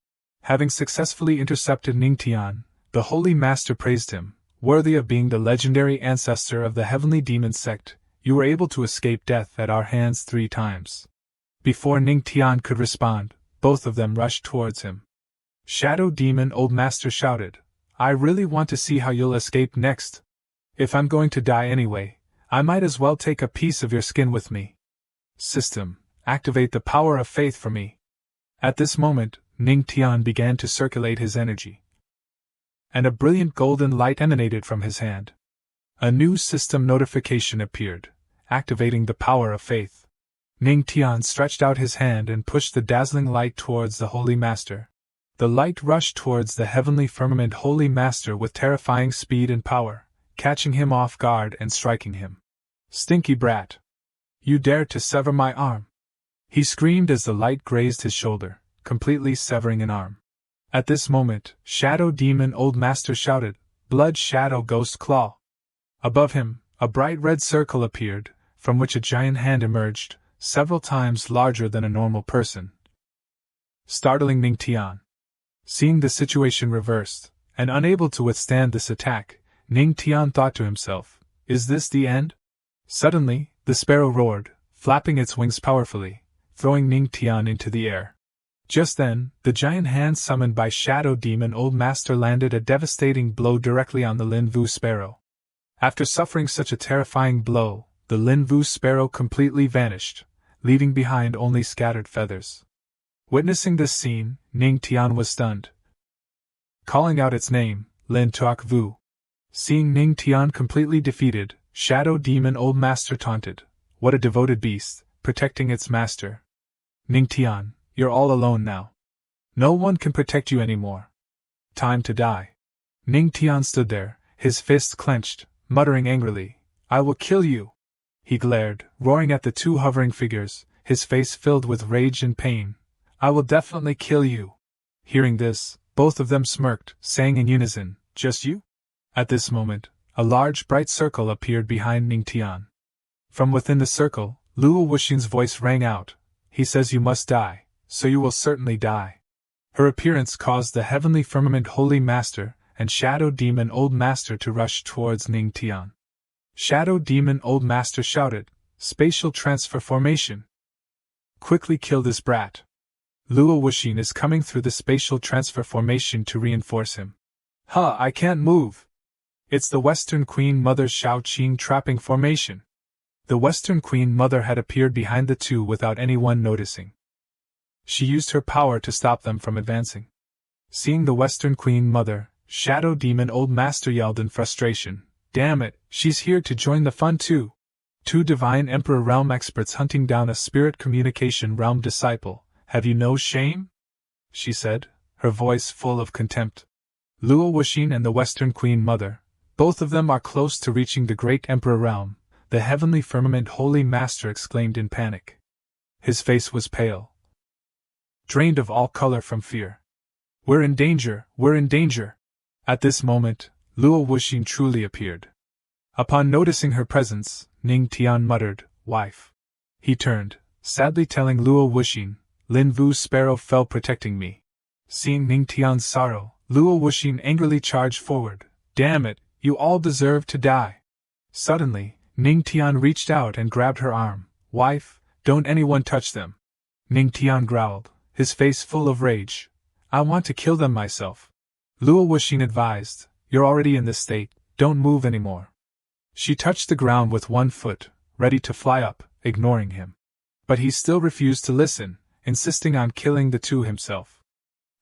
S1: Having successfully intercepted Ning Tian, the Holy Master praised him. "Worthy of being the legendary ancestor of the Heavenly Demon sect, you were able to escape death at our hands 3 times. Before Ning Tian could respond, both of them rushed towards him. Shadow Demon Old Master shouted, "I really want to see how you'll escape next. If I'm going to die anyway, I might as well take a piece of your skin with me. System, activate the power of faith for me." At this moment, Ning Tian began to circulate his energy, and a brilliant golden light emanated from his hand. A new system notification appeared, activating the power of faith. Ning Tian stretched out his hand and pushed the dazzling light towards the Holy Master. The light rushed towards the Heavenly Firmament Holy Master with terrifying speed and power, catching him off guard and striking him. "Stinky brat! You dared to sever my arm!" he screamed as the light grazed his shoulder, completely severing an arm. At this moment, Shadow Demon Old Master shouted, "Blood Shadow Ghost Claw!" Above him, a bright red circle appeared, from which a giant hand emerged, several times larger than a normal person, startling Ning Tian. Seeing the situation reversed, and unable to withstand this attack, Ning Tian thought to himself, "Is this the end?" Suddenly, the sparrow roared, flapping its wings powerfully, throwing Ning Tian into the air. Just then, the giant hand summoned by Shadow Demon Old Master landed a devastating blow directly on the Lin Wu sparrow. After suffering such a terrifying blow, the Lin Wu sparrow completely vanished, leaving behind only scattered feathers. Witnessing this scene, Ning Tian was stunned, calling out its name, Lin Tuok Vu. Seeing Ning Tian completely defeated, Shadow Demon Old Master taunted, "What a devoted beast, protecting its master. Ning Tian, you're all alone now. No one can protect you anymore. Time to die." Ning Tian stood there, his fists clenched, muttering angrily, "I will kill you!" He glared, roaring at the 2 hovering figures, his face filled with rage and pain. "I will definitely kill you." Hearing this, both of them smirked, saying in unison, "Just you?" At this moment, a large bright circle appeared behind Ning Tian. From within the circle, Luo Wuxin's voice rang out, "He says you must die, so you will certainly die." Her appearance caused the Heavenly Firmament Holy Master and Shadow Demon Old Master to rush towards Ning Tian. Shadow Demon Old Master shouted, "Spatial transfer formation! Quickly kill this brat! Luo Wuxin is coming through the spatial transfer formation to reinforce him." "Huh, I can't move! It's the Western Queen Mother Shao Qing trapping formation." The Western Queen Mother had appeared behind the 2 without anyone noticing. She used her power to stop them from advancing. Seeing the Western Queen Mother, Shadow Demon Old Master yelled in frustration, "Damn it, she's here to join the fun too! 2 Divine Emperor Realm experts hunting down a Spirit Communication Realm disciple, have you no shame?" she said, her voice full of contempt. Luo Wuxin and the Western Queen Mother, both of them are close to reaching the Great Emperor Realm, the Heavenly Firmament Holy Master exclaimed in panic. His face was pale, drained of all color from fear. "We're in danger, we're in danger!" At this moment, Luo Wuxin truly appeared. Upon noticing her presence, Ning Tian muttered, "Wife." He turned, sadly telling Luo Wuxin, "Lin Wu's sparrow fell protecting me." Seeing Ning Tian's sorrow, Luo Wuxin angrily charged forward, "Damn it, you all deserve to die." Suddenly, Ning Tian reached out and grabbed her arm. "Wife, don't anyone touch them." Ning Tian growled, his face full of rage. I want to kill them myself. Luo Wuxin advised, you're already in this state, don't move anymore. She touched the ground with one foot, ready to fly up, ignoring him. But he still refused to listen, insisting on killing the two himself.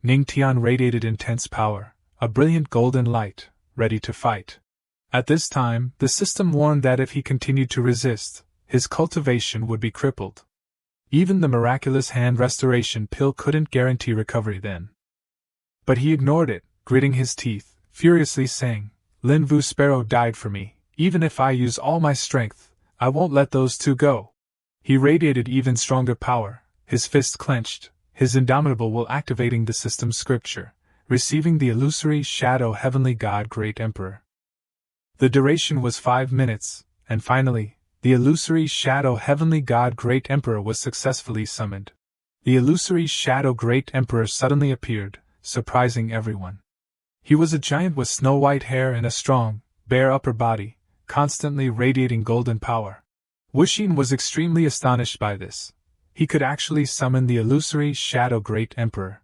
S1: Ning Tian radiated intense power, a brilliant golden light, ready to fight. At this time, the system warned that if he continued to resist, his cultivation would be crippled. Even the miraculous hand restoration pill couldn't guarantee recovery then. But he ignored it, gritting his teeth, furiously saying, Lin Wu Sparrow died for me, even if I use all my strength, I won't let those two go. He radiated even stronger power, his fist clenched, his indomitable will activating the system's scripture, receiving the illusory shadow heavenly god Great Emperor. The duration was 5 minutes, and finally, the illusory shadow heavenly god Great Emperor was successfully summoned. The illusory shadow Great Emperor suddenly appeared, surprising everyone. He was a giant with snow-white hair and a strong, bare upper body, constantly radiating golden power. Wuxin was extremely astonished by this. He could actually summon the illusory shadow Great Emperor.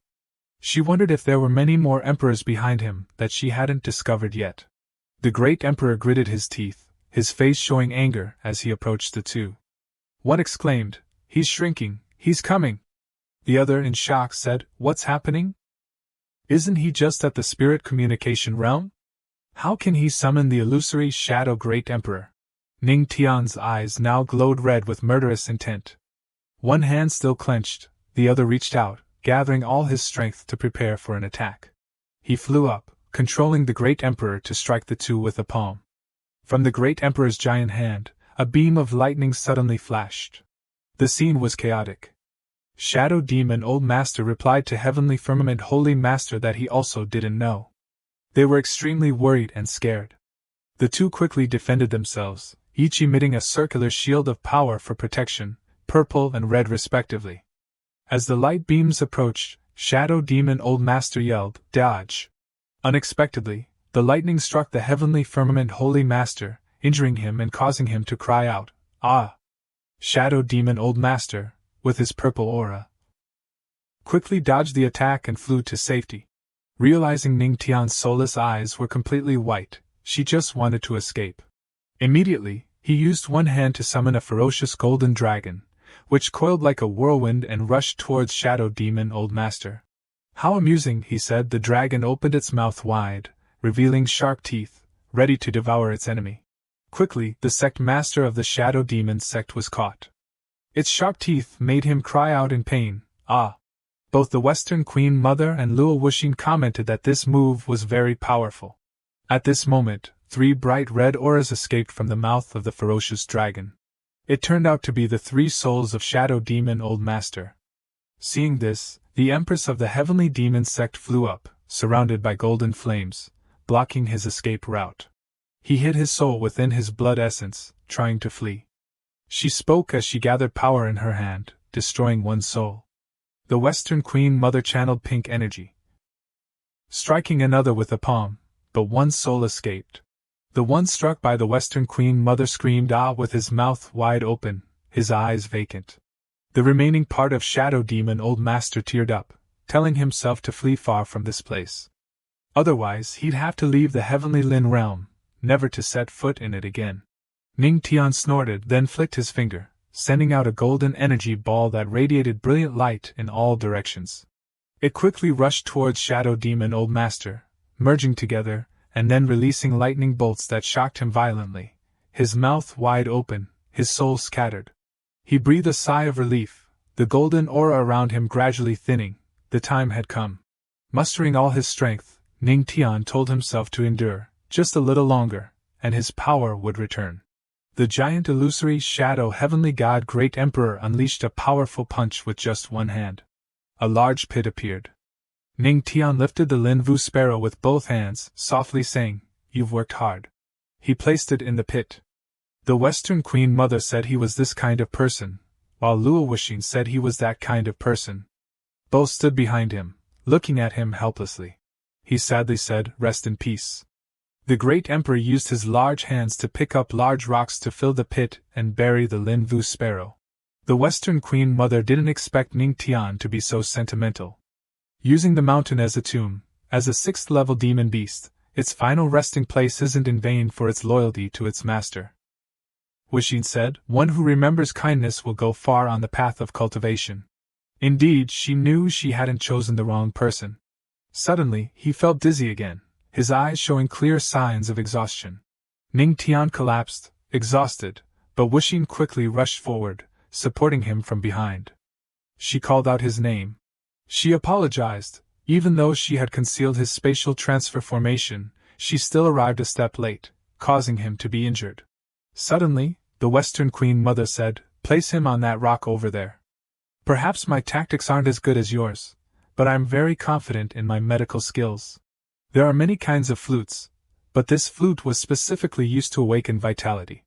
S1: She wondered if there were many more emperors behind him that she hadn't discovered yet. The Great Emperor gritted his teeth, his face showing anger as he approached the two. One exclaimed, He's shrinking, he's coming. The other in shock said, What's happening? Isn't he just at the spirit communication realm? How can he summon the illusory shadow Great Emperor? Ning Tian's eyes now glowed red with murderous intent. One hand still clenched, the other reached out, gathering all his strength to prepare for an attack. He flew up, controlling the Great Emperor to strike the two with a palm. From the Great Emperor's giant hand, a beam of lightning suddenly flashed. The scene was chaotic. Shadow Demon Old Master replied to Heavenly Firmament Holy Master that he also didn't know. They were extremely worried and scared. The two quickly defended themselves, each emitting a circular shield of power for protection, purple and red respectively. As the light beams approached, Shadow Demon Old Master yelled, Dodge! Unexpectedly, the lightning struck the Heavenly Firmament Holy Master, injuring him and causing him to cry out, Ah! Shadow Demon Old Master, with his purple aura, quickly dodged the attack and flew to safety. Realizing Ning Tian's soulless eyes were completely white, she just wanted to escape. Immediately, he used one hand to summon a ferocious golden dragon, which coiled like a whirlwind and rushed towards Shadow Demon Old Master. How amusing, he said. The dragon opened its mouth wide, revealing sharp teeth, ready to devour its enemy. Quickly, the sect master of the Shadow Demon sect was caught. Its sharp teeth made him cry out in pain, Ah! Both the Western Queen Mother and Luo Wuxin commented that this move was very powerful. At this moment, 3 bright red auras escaped from the mouth of the ferocious dragon. It turned out to be the 3 souls of Shadow Demon Old Master. Seeing this, the Empress of the Heavenly Demon sect flew up, surrounded by golden flames, blocking his escape route. He hid his soul within his blood essence, trying to flee. She spoke as she gathered power in her hand, destroying one soul. The Western Queen Mother channeled pink energy, striking another with a palm, but one soul escaped. The one struck by the Western Queen Mother screamed ah with his mouth wide open, his eyes vacant. The remaining part of Shadow Demon Old Master teared up, telling himself to flee far from this place. Otherwise he'd have to leave the Heavenly Lin realm, never to set foot in it again. Ning Tian snorted, then flicked his finger, sending out a golden energy ball that radiated brilliant light in all directions. It quickly rushed towards Shadow Demon Old Master, merging together, and then releasing lightning bolts that shocked him violently, his mouth wide open, his soul scattered. He breathed a sigh of relief, the golden aura around him gradually thinning. The time had come. Mustering all his strength, Ning Tian told himself to endure just a little longer, and his power would return. The giant illusory shadow heavenly god Great Emperor unleashed a powerful punch with just one hand. A large pit appeared. Ning Tian lifted the Lin Wu sparrow with both hands, softly saying, "You've worked hard." He placed it in the pit. The Western Queen Mother said he was this kind of person, while Luo Wuxin said he was that kind of person. Both stood behind him, looking at him helplessly. He sadly said, "Rest in peace." The Great Emperor used his large hands to pick up large rocks to fill the pit and bury the Lin Wu sparrow. The Western Queen Mother didn't expect Ning Tian to be so sentimental. Using the mountain as a tomb, as a 6th-level demon beast, its final resting place isn't in vain for its loyalty to its master. Wuxin said, one who remembers kindness will go far on the path of cultivation. Indeed, she knew she hadn't chosen the wrong person. Suddenly, he felt dizzy again, his eyes showing clear signs of exhaustion. Ning Tian collapsed, exhausted, but Wuxin quickly rushed forward, supporting him from behind. She called out his name. She apologized. Even though she had concealed his spatial transfer formation, she still arrived a step late, causing him to be injured. Suddenly, the Western Queen Mother said, place him on that rock over there. Perhaps my tactics aren't as good as yours, but I'm very confident in my medical skills. There are many kinds of flutes, but this flute was specifically used to awaken vitality.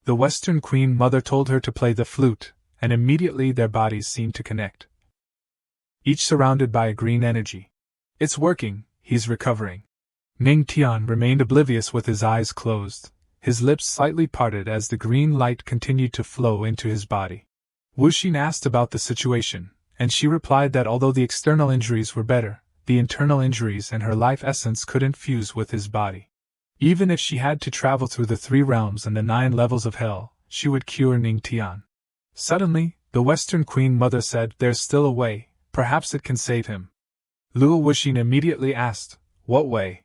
S1: The Western Queen Mother told her to play the flute, and immediately their bodies seemed to connect. Each surrounded by a green energy. It's working, he's recovering. Ning Tian remained oblivious with his eyes closed, his lips slightly parted as the green light continued to flow into his body. Wuxin asked about the situation, and she replied that although the external injuries were better, the internal injuries and her life essence couldn't fuse with his body. Even if she had to travel through the 3 realms and the 9 levels of hell, she would cure Ning Tian. Suddenly, the Western Queen Mother said, there's still a way, perhaps it can save him. Luo Wuxin immediately asked, what way?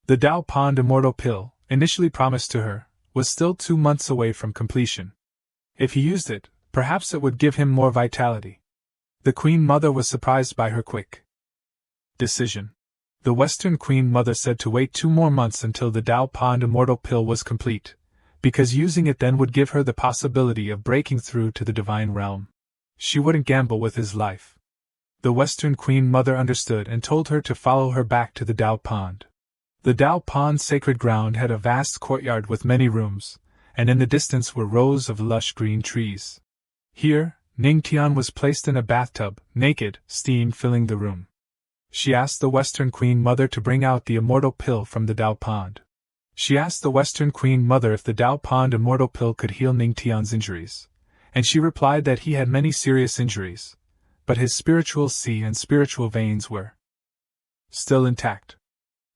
S1: The Dao Pond Immortal Pill, initially promised to her, was still 2 months away from completion. If he used it, perhaps it would give him more vitality. The Queen Mother was surprised by her quick decision. The Western Queen Mother said to wait 2 more months until the Dao Pond Immortal Pill was complete, because using it then would give her the possibility of breaking through to the divine realm. She wouldn't gamble with his life. The Western Queen Mother understood and told her to follow her back to the Dao Pond. The Dao Pond sacred ground had a vast courtyard with many rooms, and in the distance were rows of lush green trees. Here, Ning Tian was placed in a bathtub, naked, steam filling the room. She asked the Western Queen Mother to bring out the immortal pill from the Dao Pond. She asked the Western Queen Mother if the Dao Pond immortal pill could heal Ning Tian's injuries, and she replied that he had many serious injuries, but his spiritual sea and spiritual veins were still intact.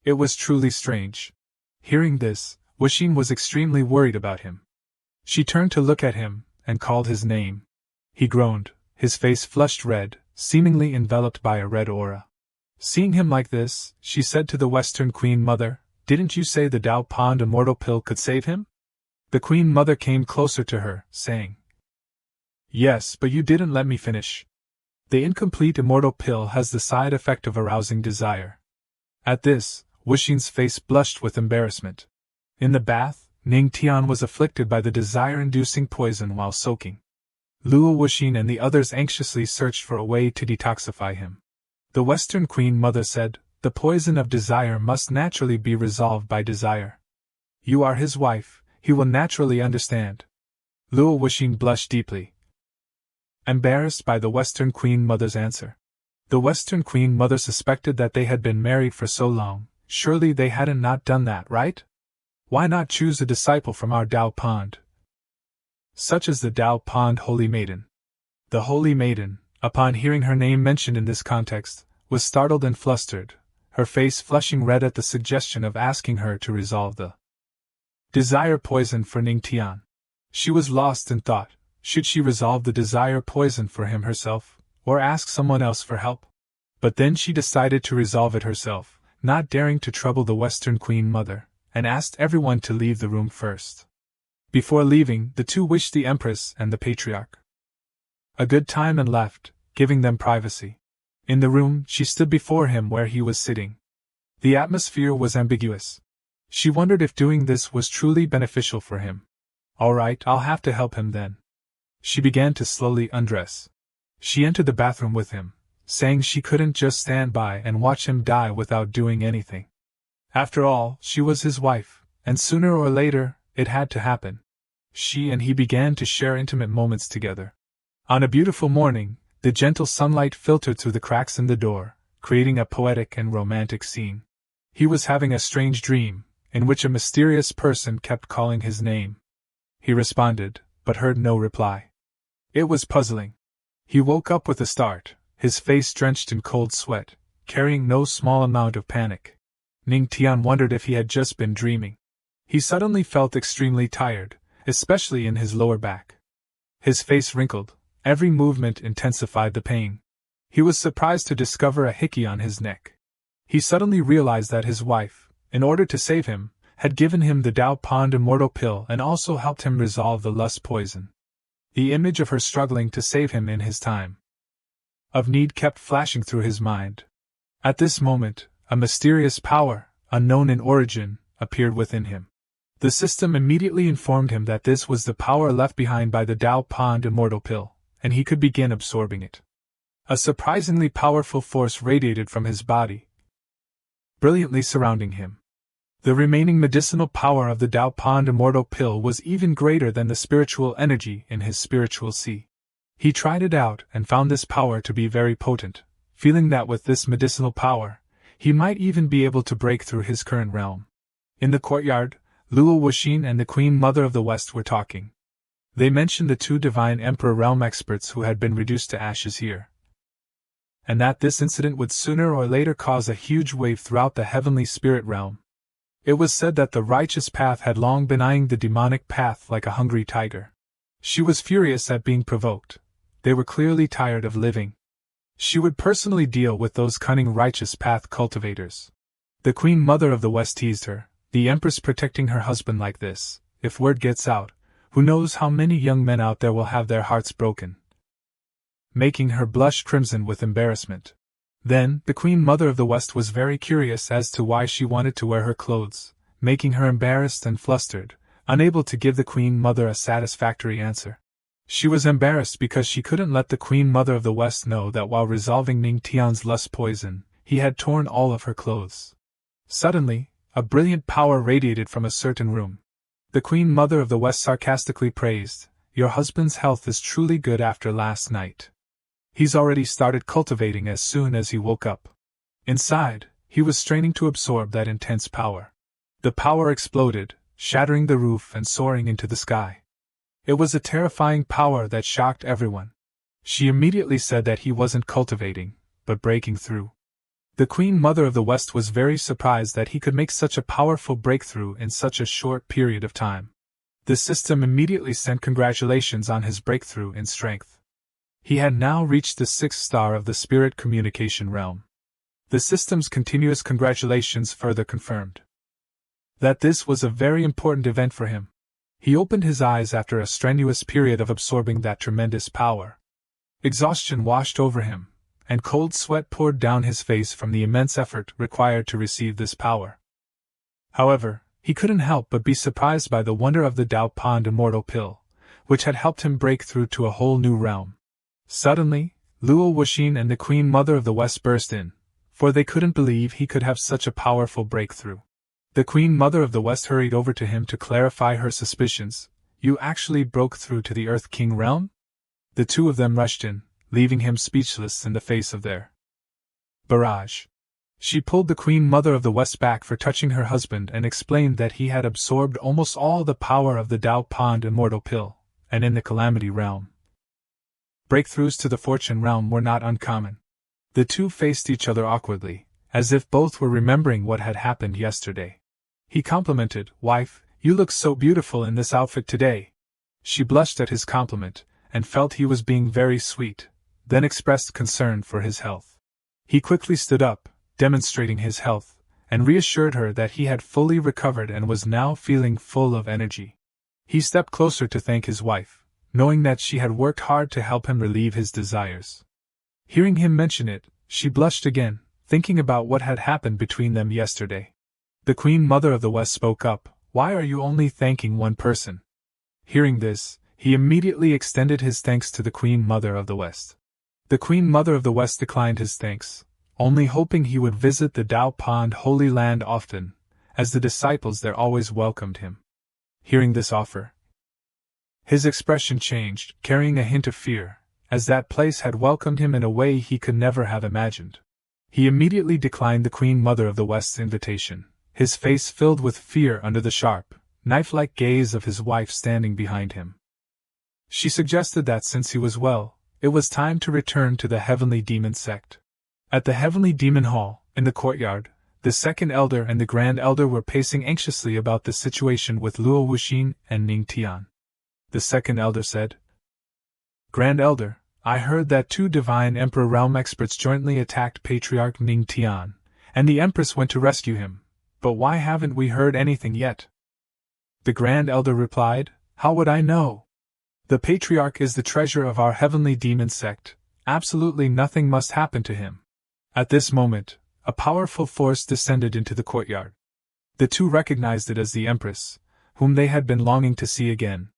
S1: It was truly strange. Hearing this, Wuxin was extremely worried about him. She turned to look at him, and called his name. He groaned, his face flushed red, seemingly enveloped by a red aura. Seeing him like this, she said to the Western Queen Mother, didn't you say the Dao Pond immortal pill could save him? The Queen Mother came closer to her, saying, yes, but you didn't let me finish. The incomplete immortal pill has the side effect of arousing desire. At this, Wuxin's face blushed with embarrassment. In the bath, Ning Tian was afflicted by the desire-inducing poison while soaking. Luo Wuxin and the others anxiously searched for a way to detoxify him. The Western Queen Mother said, the poison of desire must naturally be resolved by desire. You are his wife, he will naturally understand. Luo Wuxin blushed deeply, embarrassed by the Western Queen Mother's answer. The Western Queen Mother suspected that they had been married for so long, surely they hadn't not done that, right? Why not choose a disciple from our Dao Pond? Such as the Dao Pond Holy Maiden. The Holy Maiden, upon hearing her name mentioned in this context, was startled and flustered, her face flushing red at the suggestion of asking her to resolve the desire poison for Ning Tian. She was lost in thought. Should she resolve the desire poison for him herself, or ask someone else for help? But then she decided to resolve it herself, not daring to trouble the Western Queen Mother, and asked everyone to leave the room first. Before leaving, the two wished the Empress and the Patriarch a good time and left, giving them privacy. In the room, she stood before him where he was sitting. The atmosphere was ambiguous. She wondered if doing this was truly beneficial for him. All right, I'll have to help him then. She began to slowly undress. She entered the bathroom with him, saying she couldn't just stand by and watch him die without doing anything. After all, she was his wife, and sooner or later, it had to happen. She and he began to share intimate moments together. On a beautiful morning, the gentle sunlight filtered through the cracks in the door, creating a poetic and romantic scene. He was having a strange dream, in which a mysterious person kept calling his name. He responded, but heard no reply. It was puzzling. He woke up with a start, his face drenched in cold sweat, carrying no small amount of panic. Ning Tian wondered if he had just been dreaming. He suddenly felt extremely tired, especially in his lower back. His face wrinkled, every movement intensified the pain. He was surprised to discover a hickey on his neck. He suddenly realized that his wife, in order to save him, had given him the Dao Pond Immortal Pill and also helped him resolve the lust poison. The image of her struggling to save him in his time of need kept flashing through his mind. At this moment, a mysterious power, unknown in origin, appeared within him. The system immediately informed him that this was the power left behind by the Dao Pond Immortal Pill, and he could begin absorbing it. A surprisingly powerful force radiated from his body, brilliantly surrounding him. The remaining medicinal power of the Dao Pond Immortal Pill was even greater than the spiritual energy in his spiritual sea. He tried it out and found this power to be very potent, feeling that with this medicinal power, he might even be able to break through his current realm. In the courtyard, Luo Wuxin and the Queen Mother of the West were talking. They mentioned the two divine Emperor realm experts who had been reduced to ashes here, and that this incident would sooner or later cause a huge wave throughout the heavenly spirit realm. It was said that the righteous path had long been eyeing the demonic path like a hungry tiger. She was furious at being provoked. They were clearly tired of living. She would personally deal with those cunning righteous path cultivators. The Queen Mother of the West teased her, the Empress protecting her husband like this. If word gets out, who knows how many young men out there will have their hearts broken. Making her blush crimson with embarrassment. Then, the Queen Mother of the West was very curious as to why she wanted to wear her clothes, making her embarrassed and flustered, unable to give the Queen Mother a satisfactory answer. She was embarrassed because she couldn't let the Queen Mother of the West know that while resolving Ning Tian's lust poison, he had torn all of her clothes. Suddenly, a brilliant power radiated from a certain room. The Queen Mother of the West sarcastically praised, "Your husband's health is truly good after last night. He's already started cultivating as soon as he woke up." Inside, he was straining to absorb that intense power. The power exploded, shattering the roof and soaring into the sky. It was a terrifying power that shocked everyone. She immediately said that he wasn't cultivating, but breaking through. The Queen Mother of the West was very surprised that he could make such a powerful breakthrough in such a short period of time. The system immediately sent congratulations on his breakthrough in strength. He had now reached the 6th star of the spirit communication realm. The system's continuous congratulations further confirmed that this was a very important event for him. He opened his eyes after a strenuous period of absorbing that tremendous power. Exhaustion washed over him, and cold sweat poured down his face from the immense effort required to receive this power. However, he couldn't help but be surprised by the wonder of the Dao Pond Immortal Pill, which had helped him break through to a whole new realm. Suddenly, Luo Wuxin and the Queen Mother of the West burst in, for they couldn't believe he could have such a powerful breakthrough. The Queen Mother of the West hurried over to him to clarify her suspicions. "You actually broke through to the Earth King realm?" The two of them rushed in, leaving him speechless in the face of their barrage. She pulled the Queen Mother of the West back for touching her husband and explained that he had absorbed almost all the power of the Dao Pond Immortal Pill, and in the Calamity realm, breakthroughs to the Fortune realm were not uncommon. The two faced each other awkwardly, as if both were remembering what had happened yesterday. He complimented, "Wife, you look so beautiful in this outfit today." She blushed at his compliment, and felt he was being very sweet, then expressed concern for his health. He quickly stood up, demonstrating his health, and reassured her that he had fully recovered and was now feeling full of energy. He stepped closer to thank his wife, knowing that she had worked hard to help him relieve his desires. Hearing him mention it, she blushed again, thinking about what had happened between them yesterday. The Queen Mother of the West spoke up, "Why are you only thanking one person?" Hearing this, he immediately extended his thanks to the Queen Mother of the West. The Queen Mother of the West declined his thanks, only hoping he would visit the Dao Pond Holy Land often, as the disciples there always welcomed him. Hearing this offer, his expression changed, carrying a hint of fear, as that place had welcomed him in a way he could never have imagined. He immediately declined the Queen Mother of the West's invitation, his face filled with fear under the sharp, knife-like gaze of his wife standing behind him. She suggested that since he was well, it was time to return to the Heavenly Demon sect. At the Heavenly Demon Hall, in the courtyard, the second elder and the Grand Elder were pacing anxiously about the situation with Luo Wuxin and Ning Tian. The second elder said, "Grand Elder, I heard that 2 Divine Emperor Realm experts jointly attacked Patriarch Ning Tian, and the Empress went to rescue him, but why haven't we heard anything yet?" The Grand Elder replied, "How would I know? The Patriarch is the treasure of our Heavenly Demon sect, absolutely nothing must happen to him." At this moment, a powerful force descended into the courtyard. The two recognized it as the Empress, whom they had been longing to see again.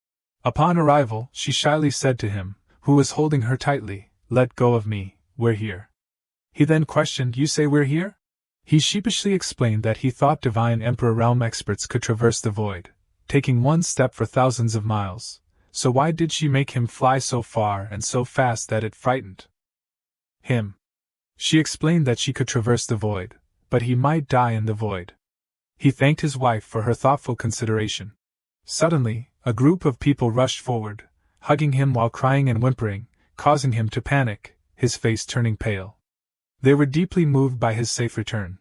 S1: Upon arrival, she shyly said to him, who was holding her tightly, "Let go of me, we're here." He then questioned, "You say we're here?" He sheepishly explained that he thought Divine Emperor Realm experts could traverse the void, taking one step for thousands of miles, so why did she make him fly so far and so fast that it frightened him? She explained that she could traverse the void, but he might die in the void. He thanked his wife for her thoughtful consideration. Suddenly, a group of people rushed forward, hugging him while crying and whimpering, causing him to panic, his face turning pale. They were deeply moved by his safe return.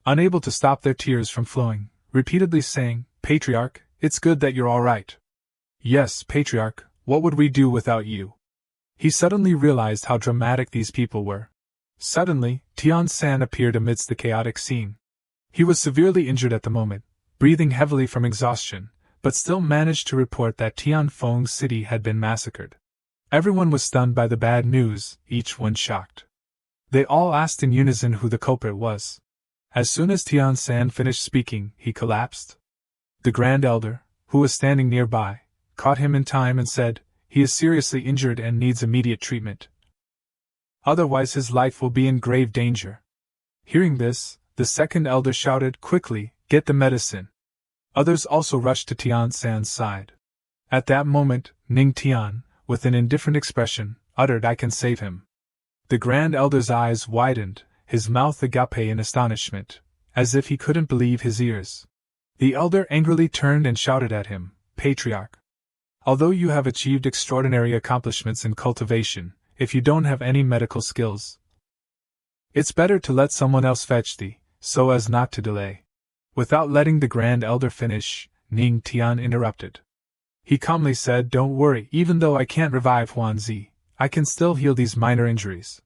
S1: Unable to stop their tears from flowing, repeatedly saying, "Patriarch, it's good that you're all right." "Yes, Patriarch, what would we do without you?" He suddenly realized how dramatic these people were. Suddenly, Tian San appeared amidst the chaotic scene. He was severely injured at the moment, breathing heavily from exhaustion, but still managed to report that Tianfeng City had been massacred. Everyone was stunned by the bad news, each one shocked. They all asked in unison who the culprit was. As soon as Tian San finished speaking, he collapsed. The Grand Elder, who was standing nearby, caught him in time and said, "He is seriously injured and needs immediate treatment. Otherwise his life will be in grave danger." Hearing this, the second elder shouted, "Quickly, get the medicine." Others also rushed to Tian San's side. At that moment, Ning Tian, with an indifferent expression, uttered, "I can save him." The Grand Elder's eyes widened, his mouth agape in astonishment, as if he couldn't believe his ears. The elder angrily turned and shouted at him, "Patriarch, although you have achieved extraordinary accomplishments in cultivation, if you don't have any medical skills, it's better to let someone else fetch thee, so as not to delay." Without letting the Grand Elder finish, Ning Tian interrupted. He calmly said, "Don't worry, even though I can't revive Huanzi, I can still heal these minor injuries."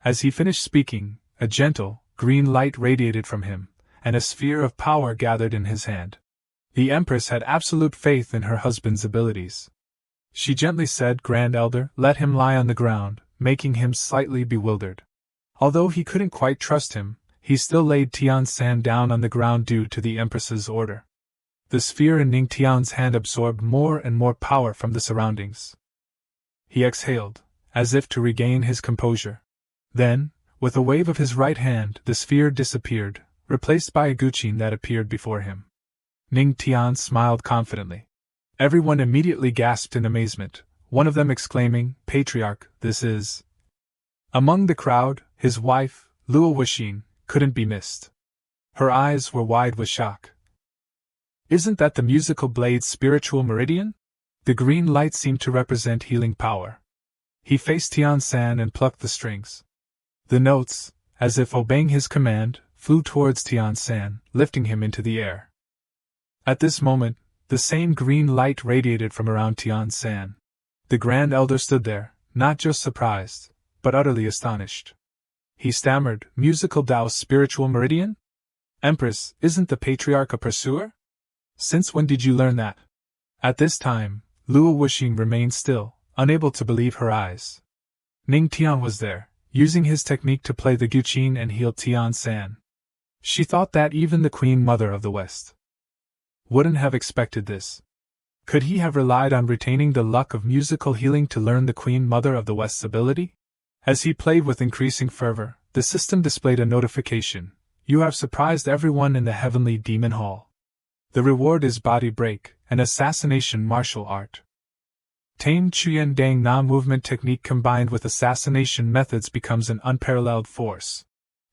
S1: As he finished speaking, a gentle, green light radiated from him, and a sphere of power gathered in his hand. The Empress had absolute faith in her husband's abilities. She gently said, "Grand Elder, let him lie on the ground," making him slightly bewildered. Although he couldn't quite trust him, he still laid Tian San down on the ground due to the Empress's order. The sphere in Ning Tian's hand absorbed more and more power from the surroundings. He exhaled, as if to regain his composure. Then, with a wave of his right hand, the sphere disappeared, replaced by a guqin that appeared before him. Ning Tian smiled confidently. Everyone immediately gasped in amazement, one of them exclaiming, "Patriarch, this is—" Among the crowd, his wife, Luo Wuxin, couldn't be missed. Her eyes were wide with shock. "Isn't that the musical blade's spiritual meridian?" The green light seemed to represent healing power. He faced Tian San and plucked the strings. The notes, as if obeying his command, flew towards Tian San, lifting him into the air. At this moment, the same green light radiated from around Tian San. The Grand Elder stood there, not just surprised, but utterly astonished. He stammered, "Musical Tao's spiritual meridian? Empress, isn't the Patriarch a pursuer? Since when did you learn that?" At this time, Luo Wuxing remained still, unable to believe her eyes. Ning Tian was there, using his technique to play the guqin and heal Tian San. She thought that even the Queen Mother of the West wouldn't have expected this. Could he have relied on retaining the luck of musical healing to learn the Queen Mother of the West's ability? As he played with increasing fervor, the system displayed a notification: "You have surprised everyone in the Heavenly Demon Hall. The reward is body break, an assassination martial art." Tame Chuyen Dang Na movement technique combined with assassination methods becomes an unparalleled force.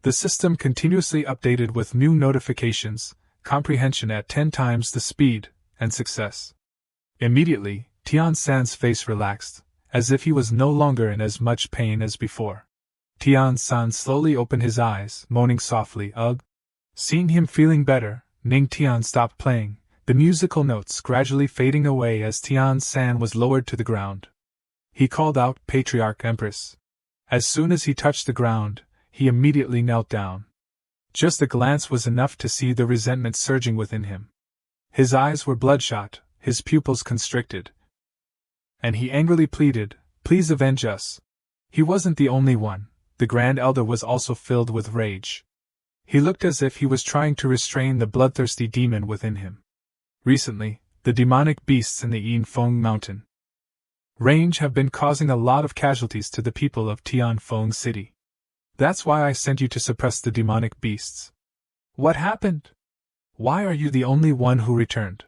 S1: The system continuously updated with new notifications, comprehension at 10 times the speed, and success. Immediately, Tian San's face relaxed, as if he was no longer in as much pain as before. Tian San slowly opened his eyes, moaning softly, "Ugh." Seeing him feeling better, Ning Tian stopped playing, the musical notes gradually fading away as Tian San was lowered to the ground. He called out, "Patriarch Empress." As soon as he touched the ground, he immediately knelt down. Just a glance was enough to see the resentment surging within him. His eyes were bloodshot, his pupils constricted. And he angrily pleaded, "Please avenge us." He wasn't the only one, the Grand Elder was also filled with rage. He looked as if he was trying to restrain the bloodthirsty demon within him. Recently, the demonic beasts in the Yinfeng mountain range have been causing a lot of casualties to the people of Tianfeng City. That's why I sent you to suppress the demonic beasts. What happened? Why are you the only one who returned?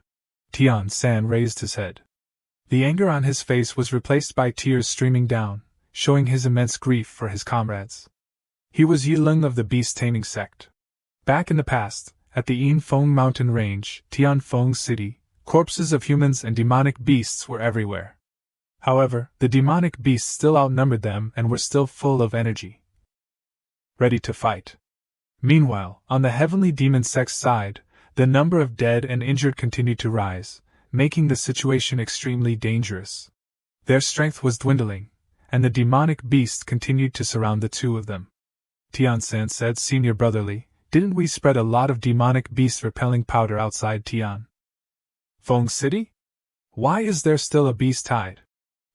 S1: Tian San raised his head. The anger on his face was replaced by tears streaming down, showing his immense grief for his comrades. He was Yileng of the beast-taming sect. Back in the past, at the Yinfeng mountain range, Tianfeng City, corpses of humans and demonic beasts were everywhere. However, the demonic beasts still outnumbered them and were still full of energy, ready to fight. Meanwhile, on the heavenly demon sect's side, the number of dead and injured continued to rise, making the situation extremely dangerous. Their strength was dwindling, and the demonic beast continued to surround the two of them. Tian San said, "Senior brotherly, didn't we spread a lot of demonic beast-repelling powder outside Tianfeng City? Why is there still a beast hide?"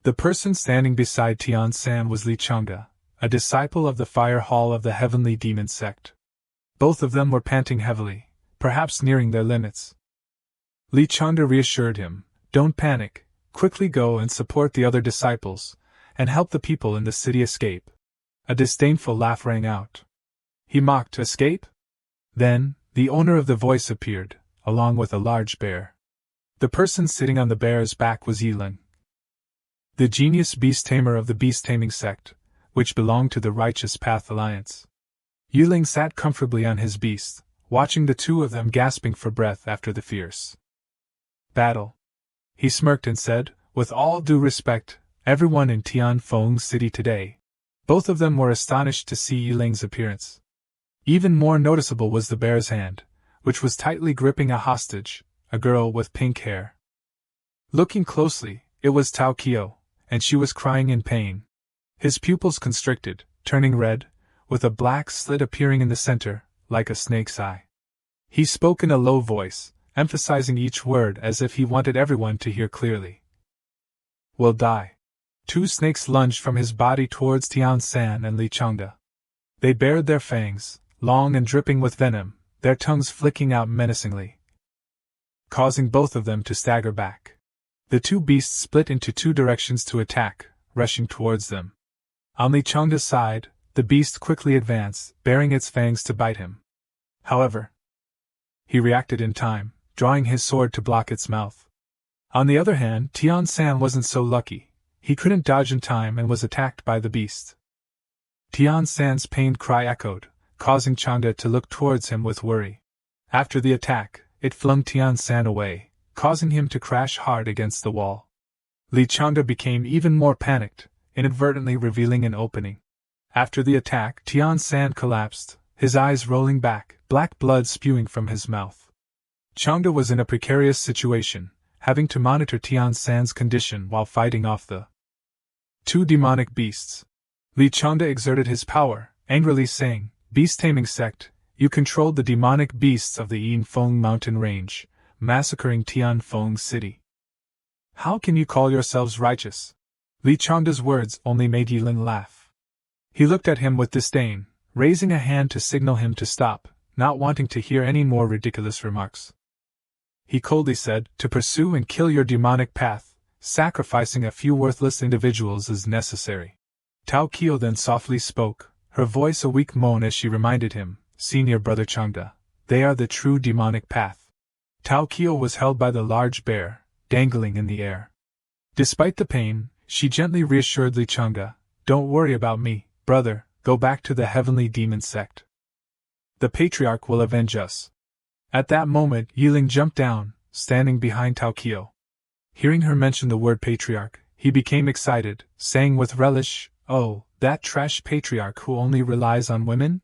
S1: The person standing beside Tian San was Li Changde, a disciple of the fire hall of the heavenly demon sect. Both of them were panting heavily, perhaps nearing their limits. Li Changde reassured him, "Don't panic, quickly go and support the other disciples, and help the people in the city escape." A disdainful laugh rang out. He mocked, "Escape?" Then, the owner of the voice appeared, along with a large bear. The person sitting on the bear's back was Yileng, the genius beast-tamer of the beast-taming sect, which belonged to the Righteous Path Alliance. Yileng sat comfortably on his beast, watching the two of them gasping for breath after the fierce battle. He smirked and said, "With all due respect, everyone in Tianfeng City today." Both of them were astonished to see Yileng's appearance. Even more noticeable was the bear's hand, which was tightly gripping a hostage, a girl with pink hair. Looking closely, it was Tao Qiu, and she was crying in pain. His pupils constricted, turning red, with a black slit appearing in the center, like a snake's eye. He spoke in a low voice, emphasizing each word as if he wanted everyone to hear clearly. "Will die." Two snakes lunged from his body towards Tian San and Li Changde. They bared their fangs, long and dripping with venom, their tongues flicking out menacingly, causing both of them to stagger back. The two beasts split into two directions to attack, rushing towards them. On Li Changde's side, the beast quickly advanced, baring its fangs to bite him. However, he reacted in time, drawing his sword to block its mouth. On the other hand, Tian San wasn't so lucky. He couldn't dodge in time and was attacked by the beast. Tian San's pained cry echoed, causing Changde to look towards him with worry. After the attack, it flung Tian San away, causing him to crash hard against the wall. Li Changde became even more panicked, inadvertently revealing an opening. After the attack, Tian San collapsed, his eyes rolling back, black blood spewing from his mouth. Changde was in a precarious situation, having to monitor Tian San's condition while fighting off the two demonic beasts. Li Changde exerted his power, angrily saying, "Beast-taming sect, you controlled the demonic beasts of the Yinfeng mountain range, massacring Tianfeng City. How can you call yourselves righteous?" Li Changde's words only made Yileng laugh. He looked at him with disdain, raising a hand to signal him to stop, not wanting to hear any more ridiculous remarks. He coldly said, "To pursue and kill your demonic path, sacrificing a few worthless individuals is necessary." Tao Qiu then softly spoke, her voice a weak moan as she reminded him, "Senior brother Changde, they are the true demonic path." Tao Qiu was held by the large bear, dangling in the air. Despite the pain, she gently reassured Li Changde, "Don't worry about me, brother, go back to the heavenly demon sect. The patriarch will avenge us." At that moment, Yileng jumped down, standing behind Tao Qiu. Hearing her mention the word patriarch, he became excited, saying with relish, "Oh, that trash patriarch who only relies on women?"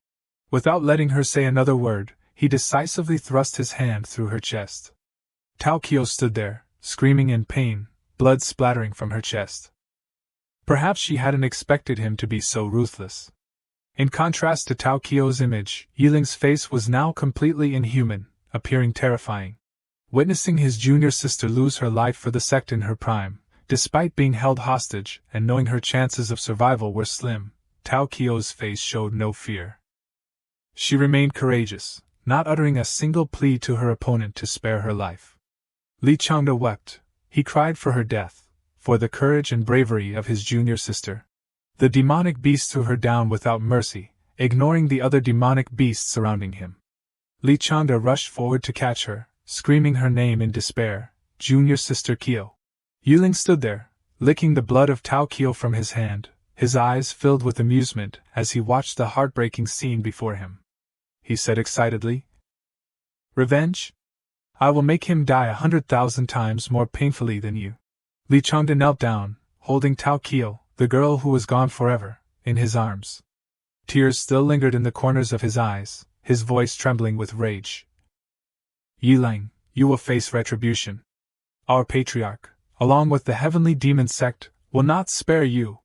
S1: Without letting her say another word, he decisively thrust his hand through her chest. Tao Kio stood there, screaming in pain, blood splattering from her chest. Perhaps she hadn't expected him to be so ruthless. In contrast to Tao Kio's image, Yiling's face was now completely inhuman, appearing terrifying. Witnessing his junior sister lose her life for the sect in her prime, despite being held hostage and knowing her chances of survival were slim, Tao Kio's face showed no fear. She remained courageous, not uttering a single plea to her opponent to spare her life. Li Changde wept. He cried for her death, for the courage and bravery of his junior sister. The demonic beast threw her down without mercy, ignoring the other demonic beasts surrounding him. Li Changde rushed forward to catch her, screaming her name in despair, "Junior Sister Kio." Yiling stood there, licking the blood of Tao Kio from his hand, his eyes filled with amusement as he watched the heartbreaking scene before him. He said excitedly, "Revenge? I will make him die 100,000 times more painfully than you." Li Changde knelt down, holding Tao Kio, the girl who was gone forever, in his arms. Tears still lingered in the corners of his eyes, his voice trembling with rage. "Yiling, you will face retribution. Our patriarch, along with the heavenly demon sect, will not spare you."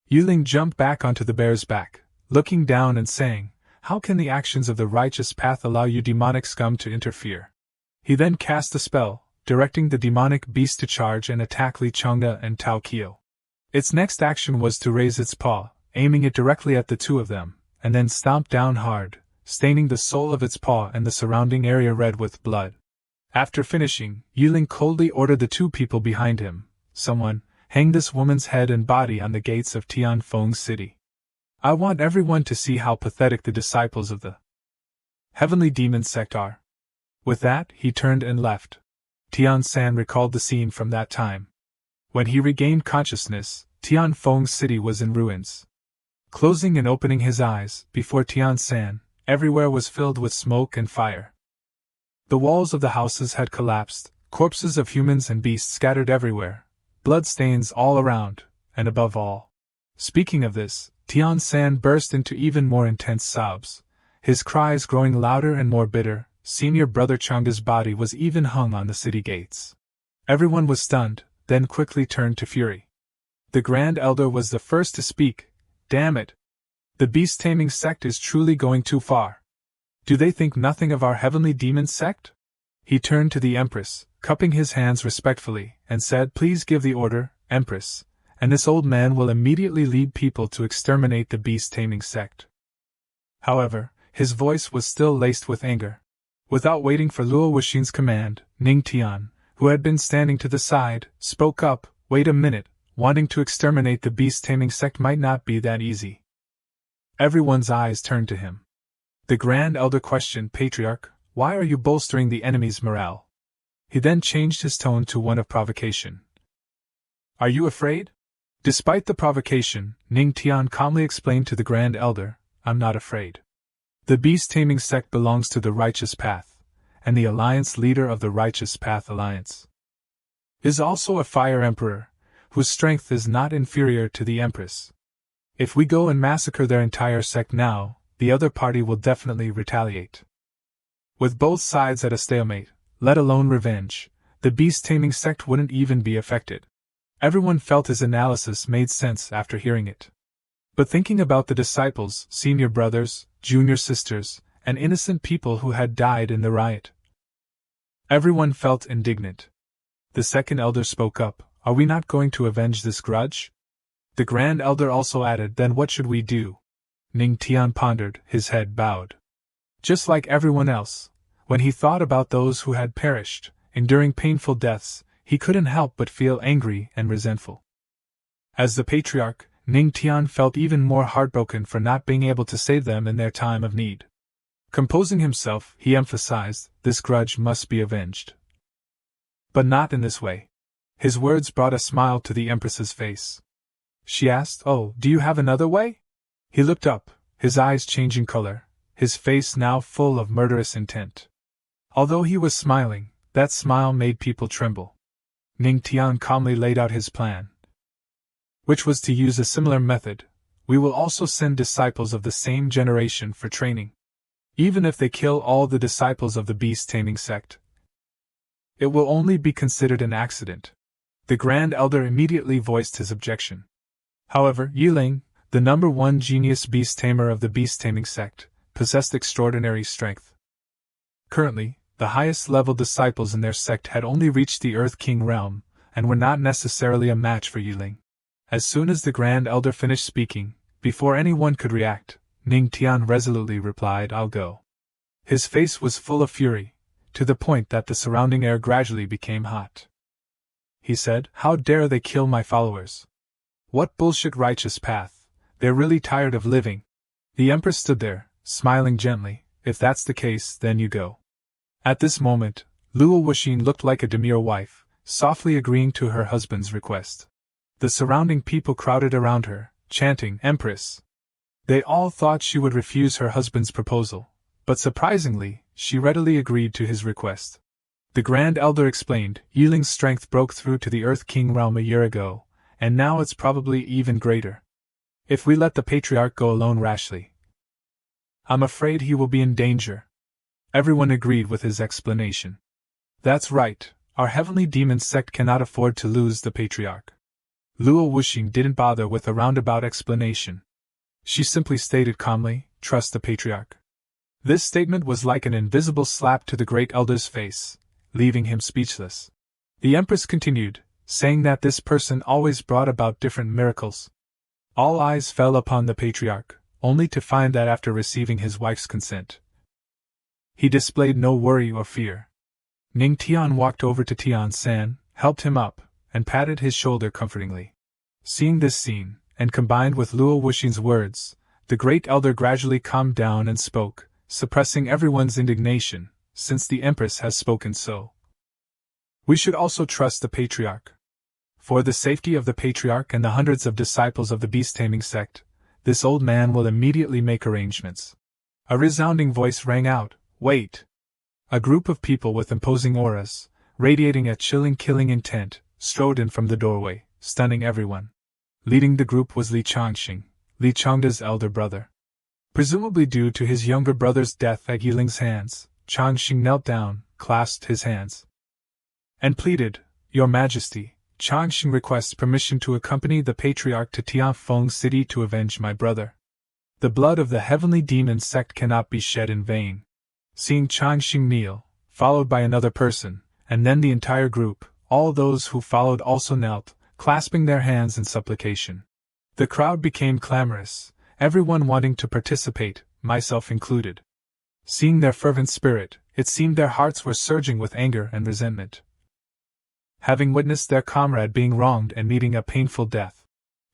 S1: Yiling jumped back onto the bear's back, looking down and saying, "How can the actions of the righteous path allow you demonic scum to interfere?" He then cast a spell, directing the demonic beast to charge and attack Li Changde and Tao Kio. Its next action was to raise its paw, aiming it directly at the two of them, and then stomp down hard, staining the sole of its paw and the surrounding area red with blood. After finishing, Yiling coldly ordered the two people behind him, "Someone, hang this woman's head and body on the gates of Tianfeng City. I want everyone to see how pathetic the disciples of the heavenly demon sect are." With that, he turned and left. Tian San recalled the scene from that time. When he regained consciousness, Tianfeng City was in ruins. Closing and opening his eyes, before Tian San, everywhere was filled with smoke and fire. The walls of the houses had collapsed, corpses of humans and beasts scattered everywhere, bloodstains all around, and above all. Speaking of this, Tian San burst into even more intense sobs, his cries growing louder and more bitter. Senior brother Changde's body was even hung on the city gates. Everyone was stunned, then quickly turned to fury. The Grand Elder was the first to speak. "Damn it! The beast-taming sect is truly going too far. Do they think nothing of our heavenly demon sect?" He turned to the Empress, cupping his hands respectfully, and said, "Please give the order, Empress, and this old man will immediately lead people to exterminate the beast-taming sect." However, his voice was still laced with anger. Without waiting for Luo Wuxin's command, Ning Tian, who had been standing to the side, spoke up, "Wait a minute, wanting to exterminate the beast-taming sect might not be that easy." Everyone's eyes turned to him. The Grand Elder questioned, "Patriarch, why are you bolstering the enemy's morale?" He then changed his tone to one of provocation. "Are you afraid?" Despite the provocation, Ning Tian calmly explained to the Grand Elder, "I'm not afraid. The beast-taming sect belongs to the Righteous Path, and the Alliance leader of the Righteous Path Alliance is also a Fire Emperor, whose strength is not inferior to the Empress. If we go and massacre their entire sect now, the other party will definitely retaliate. With both sides at a stalemate, let alone revenge, the beast-taming sect wouldn't even be affected." Everyone felt his analysis made sense after hearing it. But thinking about the disciples, senior brothers, junior sisters, and innocent people who had died in the riot, everyone felt indignant. The second elder spoke up, "Are we not going to avenge this grudge?" The Grand Elder also added, "Then what should we do?" Ning Tian pondered, his head bowed. Just like everyone else, when he thought about those who had perished, enduring painful deaths, he couldn't help but feel angry and resentful. As the Patriarch, Ning Tian felt even more heartbroken for not being able to save them in their time of need. Composing himself, he emphasized, "This grudge must be avenged. But not in this way." His words brought a smile to the Empress's face. She asked, "Oh, do you have another way?" He looked up, his eyes changing color, his face now full of murderous intent. Although he was smiling, that smile made people tremble. Ning Tian calmly laid out his plan, which was to use a similar method. We will also send disciples of the same generation for training. Even if they kill all the disciples of the beast-taming sect, it will only be considered an accident. The Grand Elder immediately voiced his objection. However, Yiling, the number one genius beast-tamer of the beast-taming sect, possessed extraordinary strength. Currently, the highest-level disciples in their sect had only reached the Earth King realm, and were not necessarily a match for Yiling. As soon as the Grand Elder finished speaking, before anyone could react, Ning Tian resolutely replied, "I'll go." His face was full of fury, to the point that the surrounding air gradually became hot. He said, "How dare they kill my followers? What bullshit righteous path? They're really tired of living." The Empress stood there, smiling gently. "If that's the case, then you go." At this moment, Luo Wuxin looked like a demure wife, softly agreeing to her husband's request. The surrounding people crowded around her, chanting, "Empress!" They all thought she would refuse her husband's proposal, but surprisingly, she readily agreed to his request. The Grand Elder explained, "Yiling's strength broke through to the Earth King realm a year ago, and now it's probably even greater. If we let the Patriarch go alone rashly, I'm afraid he will be in danger." Everyone agreed with his explanation. "That's right, our heavenly demon sect cannot afford to lose the Patriarch." Luo Wuxing didn't bother with a roundabout explanation. She simply stated calmly, "Trust the Patriarch." This statement was like an invisible slap to the Great Elder's face, leaving him speechless. The Empress continued, saying that this person always brought about different miracles. All eyes fell upon the Patriarch, only to find that after receiving his wife's consent, he displayed no worry or fear. Ning Tian walked over to Tian San, helped him up, and patted his shoulder comfortingly. Seeing this scene, and combined with Luo Wuxing's words, the Great Elder gradually calmed down and spoke, suppressing everyone's indignation, "Since the Empress has spoken so, we should also trust the Patriarch. For the safety of the Patriarch and the hundreds of disciples of the beast-taming sect, this old man will immediately make arrangements." A resounding voice rang out, "Wait!" A group of people with imposing auras, radiating a chilling killing intent, strode in from the doorway, stunning everyone. Leading the group was Li Changxing, Li Changda's elder brother. Presumably due to his younger brother's death at Yiling's hands, Changxing knelt down, clasped his hands, and pleaded, "Your Majesty, Changxing requests permission to accompany the Patriarch to Tianfeng City to avenge my brother. The blood of the heavenly demon sect cannot be shed in vain." Seeing Changxing kneel, followed by another person, and then the entire group, all those who followed also knelt, clasping their hands in supplication. The crowd became clamorous, everyone wanting to participate, myself included. Seeing their fervent spirit, it seemed their hearts were surging with anger and resentment. Having witnessed their comrade being wronged and meeting a painful death,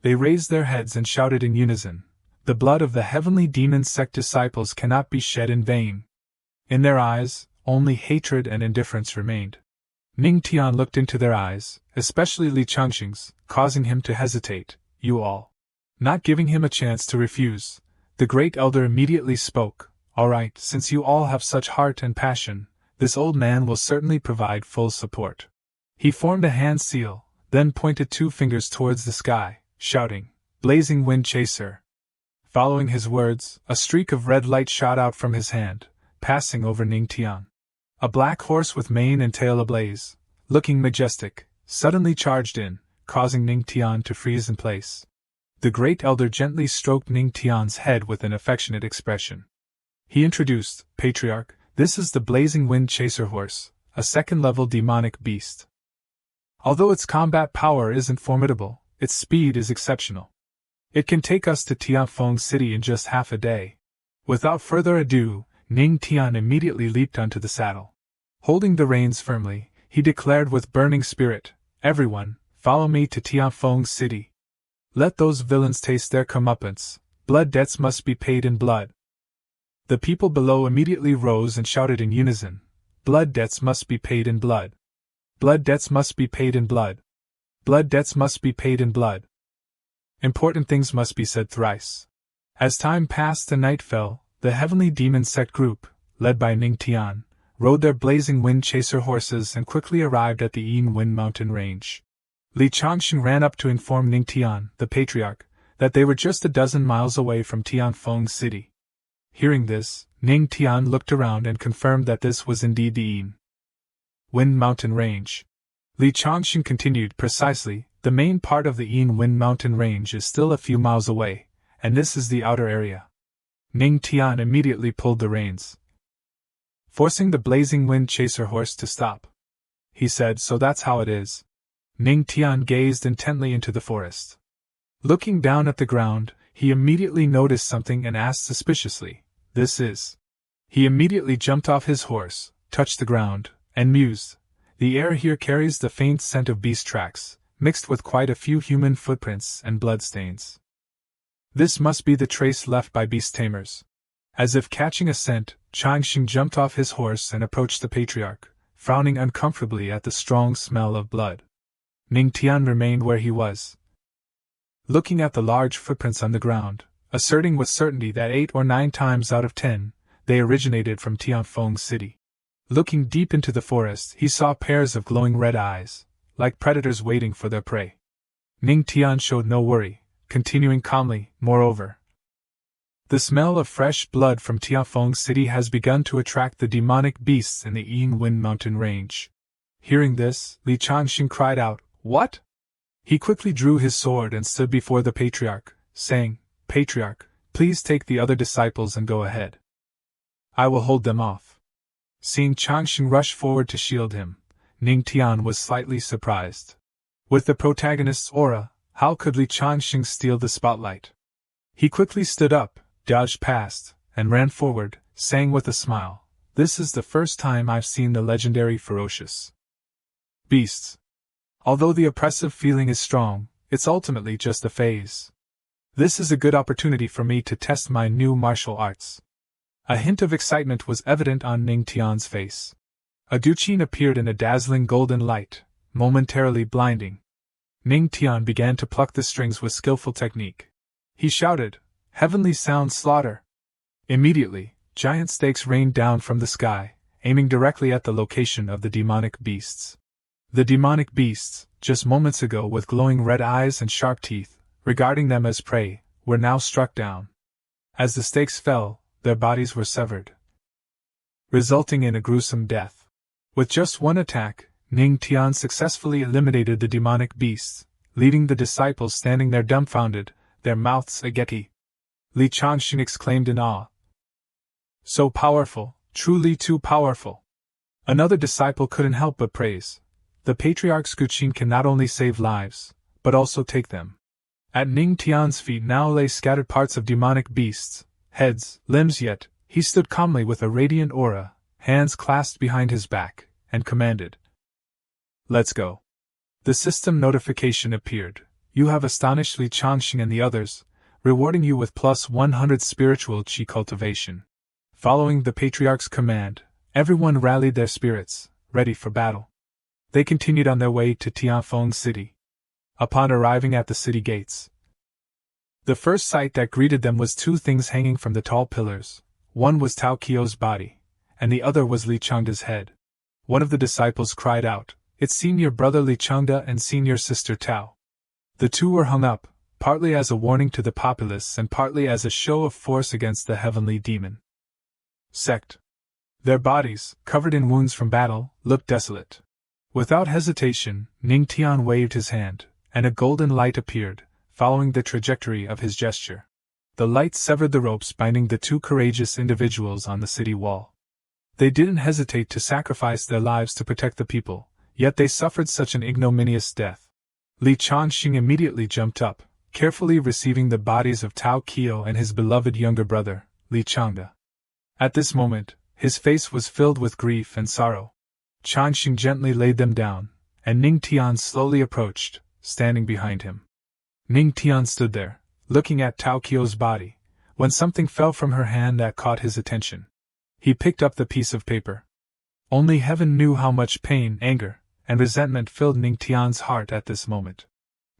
S1: they raised their heads and shouted in unison, "The blood of the heavenly demon sect disciples cannot be shed in vain." In their eyes, only hatred and indifference remained. Ning Tian looked into their eyes, especially Li Changxing's, causing him to hesitate. "You all." Not giving him a chance to refuse, the Great Elder immediately spoke, "All right, since you all have such heart and passion, this old man will certainly provide full support." He formed a hand seal, then pointed 2 fingers towards the sky, shouting, "Blazing Wind Chaser." Following his words, a streak of red light shot out from his hand, passing over Ning Tian. A black horse with mane and tail ablaze, looking majestic, suddenly charged in, causing Ning Tian to freeze in place. The Great Elder gently stroked Ning Tian's head with an affectionate expression. He introduced, "Patriarch, this is the Blazing Wind Chaser horse, a second-level demonic beast. Although its combat power isn't formidable, its speed is exceptional. It can take us to Tianfeng City in just half a day." Without further ado, Ning Tian immediately leaped onto the saddle. Holding the reins firmly, he declared with burning spirit, "Everyone, follow me to Tianfeng City. Let those villains taste their comeuppance. Blood debts must be paid in blood." The people below immediately rose and shouted in unison, "Blood debts must be paid in blood. Blood debts must be paid in blood. Blood debts must be paid in blood." Important things must be said thrice. As time passed and night fell, the heavenly demon sect group, led by Ning Tian, rode their blazing wind chaser horses and quickly arrived at the Yin Wind Mountain range. Li Changxing ran up to inform Ning Tian, the patriarch, that they were just a dozen miles away from Tianfeng City. Hearing this, Ning Tian looked around and confirmed that this was indeed the Yin Wind Mountain range. Li Changxing continued, precisely, the main part of the Yin Wind Mountain range is still a few miles away, and this is the outer area. Ning Tian immediately pulled the reins, forcing the blazing wind chaser horse to stop. He said, "So that's how it is." Ning Tian gazed intently into the forest. Looking down at the ground, he immediately noticed something and asked suspiciously, "This is?" He immediately jumped off his horse, touched the ground, and mused, "The air here carries the faint scent of beast tracks, mixed with quite a few human footprints and bloodstains. This must be the trace left by beast tamers." As if catching a scent, Changxing jumped off his horse and approached the patriarch, frowning uncomfortably at the strong smell of blood. Ning Tian remained where he was, looking at the large footprints on the ground, asserting with certainty that 8 or 9 times out of 10, they originated from Tianfeng City. Looking deep into the forest, he saw pairs of glowing red eyes, like predators waiting for their prey. Ning Tian showed no worry, continuing calmly, "Moreover, the smell of fresh blood from Tianfeng City has begun to attract the demonic beasts in the Yin Wind Mountain range." Hearing this, Li Changxing cried out, "What?" He quickly drew his sword and stood before the patriarch, saying, "Patriarch, please take the other disciples and go ahead. I will hold them off." Seeing Changxing rush forward to shield him, Ning Tian was slightly surprised. With the protagonist's aura, how could Li Changxing steal the spotlight? He quickly stood up, dodged past, and ran forward, saying with a smile, "This is the first time I've seen the legendary ferocious beasts. Although the oppressive feeling is strong, it's ultimately just a phase. This is a good opportunity for me to test my new martial arts." A hint of excitement was evident on Ning Tian's face. A Duqin appeared in a dazzling golden light, momentarily blinding. Ning Tian began to pluck the strings with skillful technique. He shouted, "Heavenly sound slaughter!" Immediately, giant stakes rained down from the sky, aiming directly at the location of the demonic beasts. The demonic beasts, just moments ago with glowing red eyes and sharp teeth, regarding them as prey, were now struck down. As the stakes fell, their bodies were severed, resulting in a gruesome death. With just one attack, Ning Tian successfully eliminated the demonic beasts, leaving the disciples standing there dumbfounded, their mouths agape. Li Changxing exclaimed in awe, "So powerful, truly too powerful." Another disciple couldn't help but praise, "The Patriarch's Guqin can not only save lives, but also take them." At Ning Tian's feet now lay scattered parts of demonic beasts, heads, limbs, yet he stood calmly with a radiant aura, hands clasped behind his back, and commanded, "Let's go." The system notification appeared. "You have astonished Li Changxing and the others, rewarding you with plus 100 spiritual qi cultivation." Following the Patriarch's command, everyone rallied their spirits, ready for battle. They continued on their way to Tianfeng City. Upon arriving at the city gates, the first sight that greeted them was 2 things hanging from the tall pillars. One was Tao Qiu's body, and the other was Li Changda's head. One of the disciples cried out, "It's senior brother Li Changda and senior sister Tao." The 2 were hung up, partly as a warning to the populace and partly as a show of force against the heavenly demon sect. Their bodies, covered in wounds from battle, looked desolate. Without hesitation, Ning Tian waved his hand, and a golden light appeared, following the trajectory of his gesture. The light severed the ropes binding the 2 courageous individuals on the city wall. They didn't hesitate to sacrifice their lives to protect the people, yet they suffered such an ignominious death. Li Changxing immediately jumped up, carefully receiving the bodies of Tao Qiu and his beloved younger brother, Li Changda. At this moment, his face was filled with grief and sorrow. Changxing gently laid them down, and Ning Tian slowly approached, standing behind him. Ning Tian stood there, looking at Tao Qiu's body, when something fell from her hand that caught his attention. He picked up the piece of paper. Only heaven knew how much pain, anger, and resentment filled Ning Tian's heart at this moment.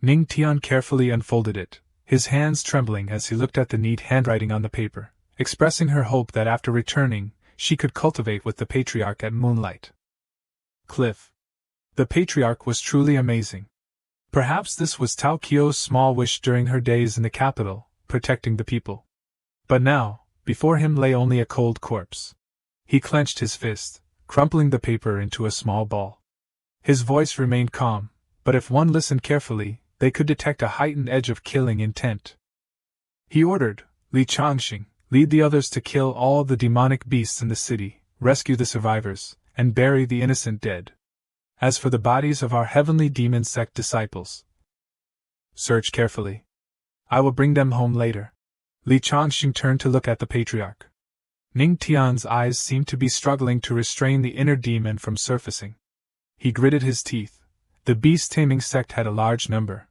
S1: Ning Tian carefully unfolded it, his hands trembling as he looked at the neat handwriting on the paper, expressing her hope that after returning, she could cultivate with the Patriarch at Moonlight Cliff. The Patriarch was truly amazing. Perhaps this was Tao Kio's small wish during her days in the capital, protecting the people. But now, before him lay only a cold corpse. He clenched his fist, crumpling the paper into a small ball. His voice remained calm, but if one listened carefully, they could detect a heightened edge of killing intent. He ordered, Li Changxing, lead the others to kill all the demonic beasts in the city, rescue the survivors, and bury the innocent dead. As for the bodies of our heavenly demon sect disciples, search carefully. I will bring them home later. Li Changxing turned to look at the Patriarch. Ning Tian's eyes seemed to be struggling to restrain the inner demon from surfacing. He gritted his teeth. The beast-taming sect had a large number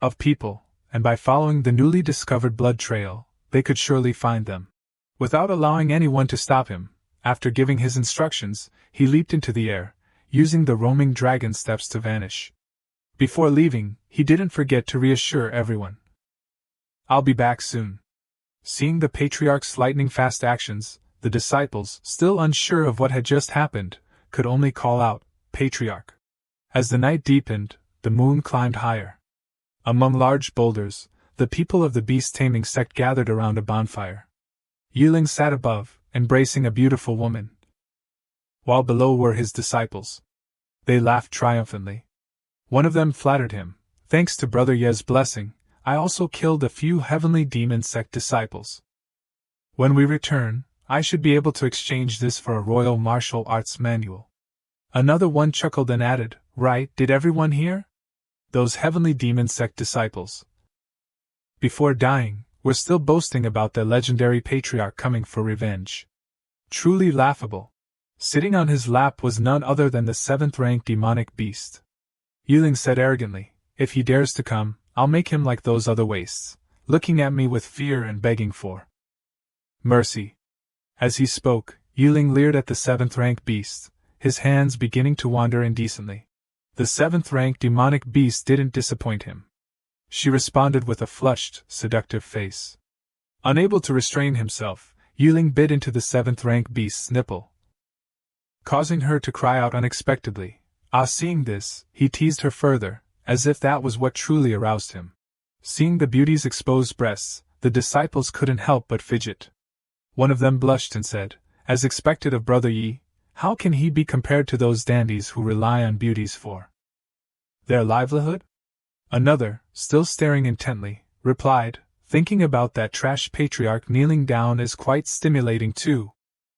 S1: of people, and by following the newly discovered blood trail, they could surely find them. Without allowing anyone to stop him, after giving his instructions, he leaped into the air, using the roaming dragon steps to vanish. Before leaving, he didn't forget to reassure everyone. I'll be back soon. Seeing the Patriarch's lightning-fast actions, the disciples, still unsure of what had just happened, could only call out, Patriarch. As the night deepened, the moon climbed higher. Among large boulders, the people of the beast-taming sect gathered around a bonfire. Yiling sat above, embracing a beautiful woman, while below were his disciples. They laughed triumphantly. One of them flattered him, thanks to Brother Ye's blessing, I also killed a few heavenly demon sect disciples. When we return, I should be able to exchange this for a royal martial arts manual. Another one chuckled and added, Right, did everyone hear? Those heavenly demon sect disciples, before dying, were still boasting about their legendary Patriarch coming for revenge. Truly laughable. Sitting on his lap was none other than the 7th-rank demonic beast. Yiling said arrogantly, If he dares to come, I'll make him like those other wastes, looking at me with fear and begging for mercy. As he spoke, Yiling leered at the 7th-rank beast, his hands beginning to wander indecently. The 7th-rank demonic beast didn't disappoint him. She responded with a flushed, seductive face. Unable to restrain himself, Yiling bit into the 7th-rank beast's nipple, causing her to cry out unexpectedly. Seeing this, he teased her further, as if that was what truly aroused him. Seeing the beauty's exposed breasts, the disciples couldn't help but fidget. One of them blushed and said, as expected of Brother Yi, how can he be compared to those dandies who rely on beauties for their livelihood? Another, still staring intently, replied, thinking about that trash Patriarch kneeling down is quite stimulating too.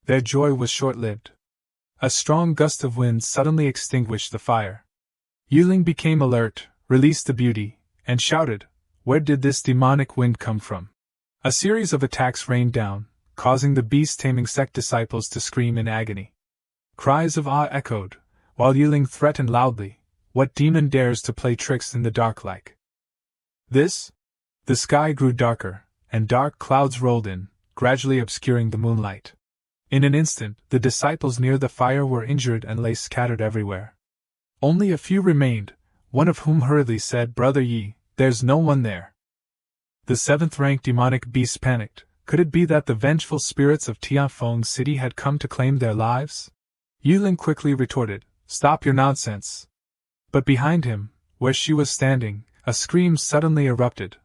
S1: Their joy was short-lived. A strong gust of wind suddenly extinguished the fire. Yiling became alert, released the beauty, and shouted, Where did this demonic wind come from? A series of attacks rained down, causing the beast-taming sect disciples to scream in agony. Cries of awe echoed, while Yiling threatened loudly, What demon dares to play tricks in the dark like this? The sky grew darker, and dark clouds rolled in, gradually obscuring the moonlight. In an instant, the disciples near the fire were injured and lay scattered everywhere. Only a few remained, one of whom hurriedly said, Brother Yi, there's no one there. The 7th-rank demonic beast panicked. Could it be that the vengeful spirits of Tianfeng City had come to claim their lives? Yiling quickly retorted, Stop your nonsense. But behind him, where she was standing, a scream suddenly erupted.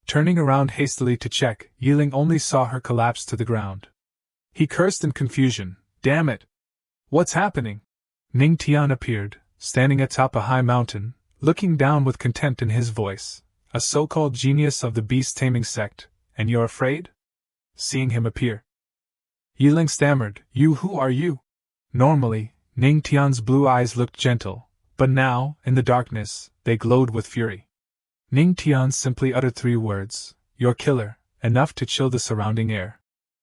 S1: Turning around hastily to check, Yiling only saw her collapse to the ground. He cursed in confusion, Damn it! What's happening? Ning Tian appeared, standing atop a high mountain, looking down with contempt in his voice. A so-called genius of the beast-taming sect, and you're afraid? Seeing him appear, Yiling stammered, Who are you? Normally, Ning Tian's blue eyes looked gentle, but now, in the darkness, they glowed with fury. Ning Tian simply uttered 3 words, Your killer, enough to chill the surrounding air.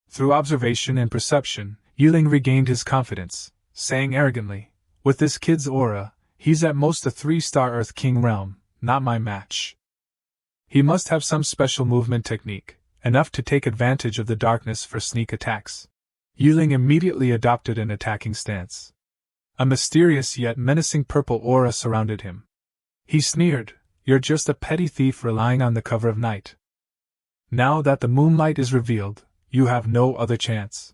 S1: Through observation and perception, Yiling regained his confidence, saying arrogantly, With this kid's aura, he's at most a 3-star Earth King realm, not my match. He must have some special movement technique, enough to take advantage of the darkness for sneak attacks. Yiling immediately adopted an attacking stance. A mysterious yet menacing purple aura surrounded him. He sneered, You're just a petty thief relying on the cover of night. Now that the moonlight is revealed, you have no other chance.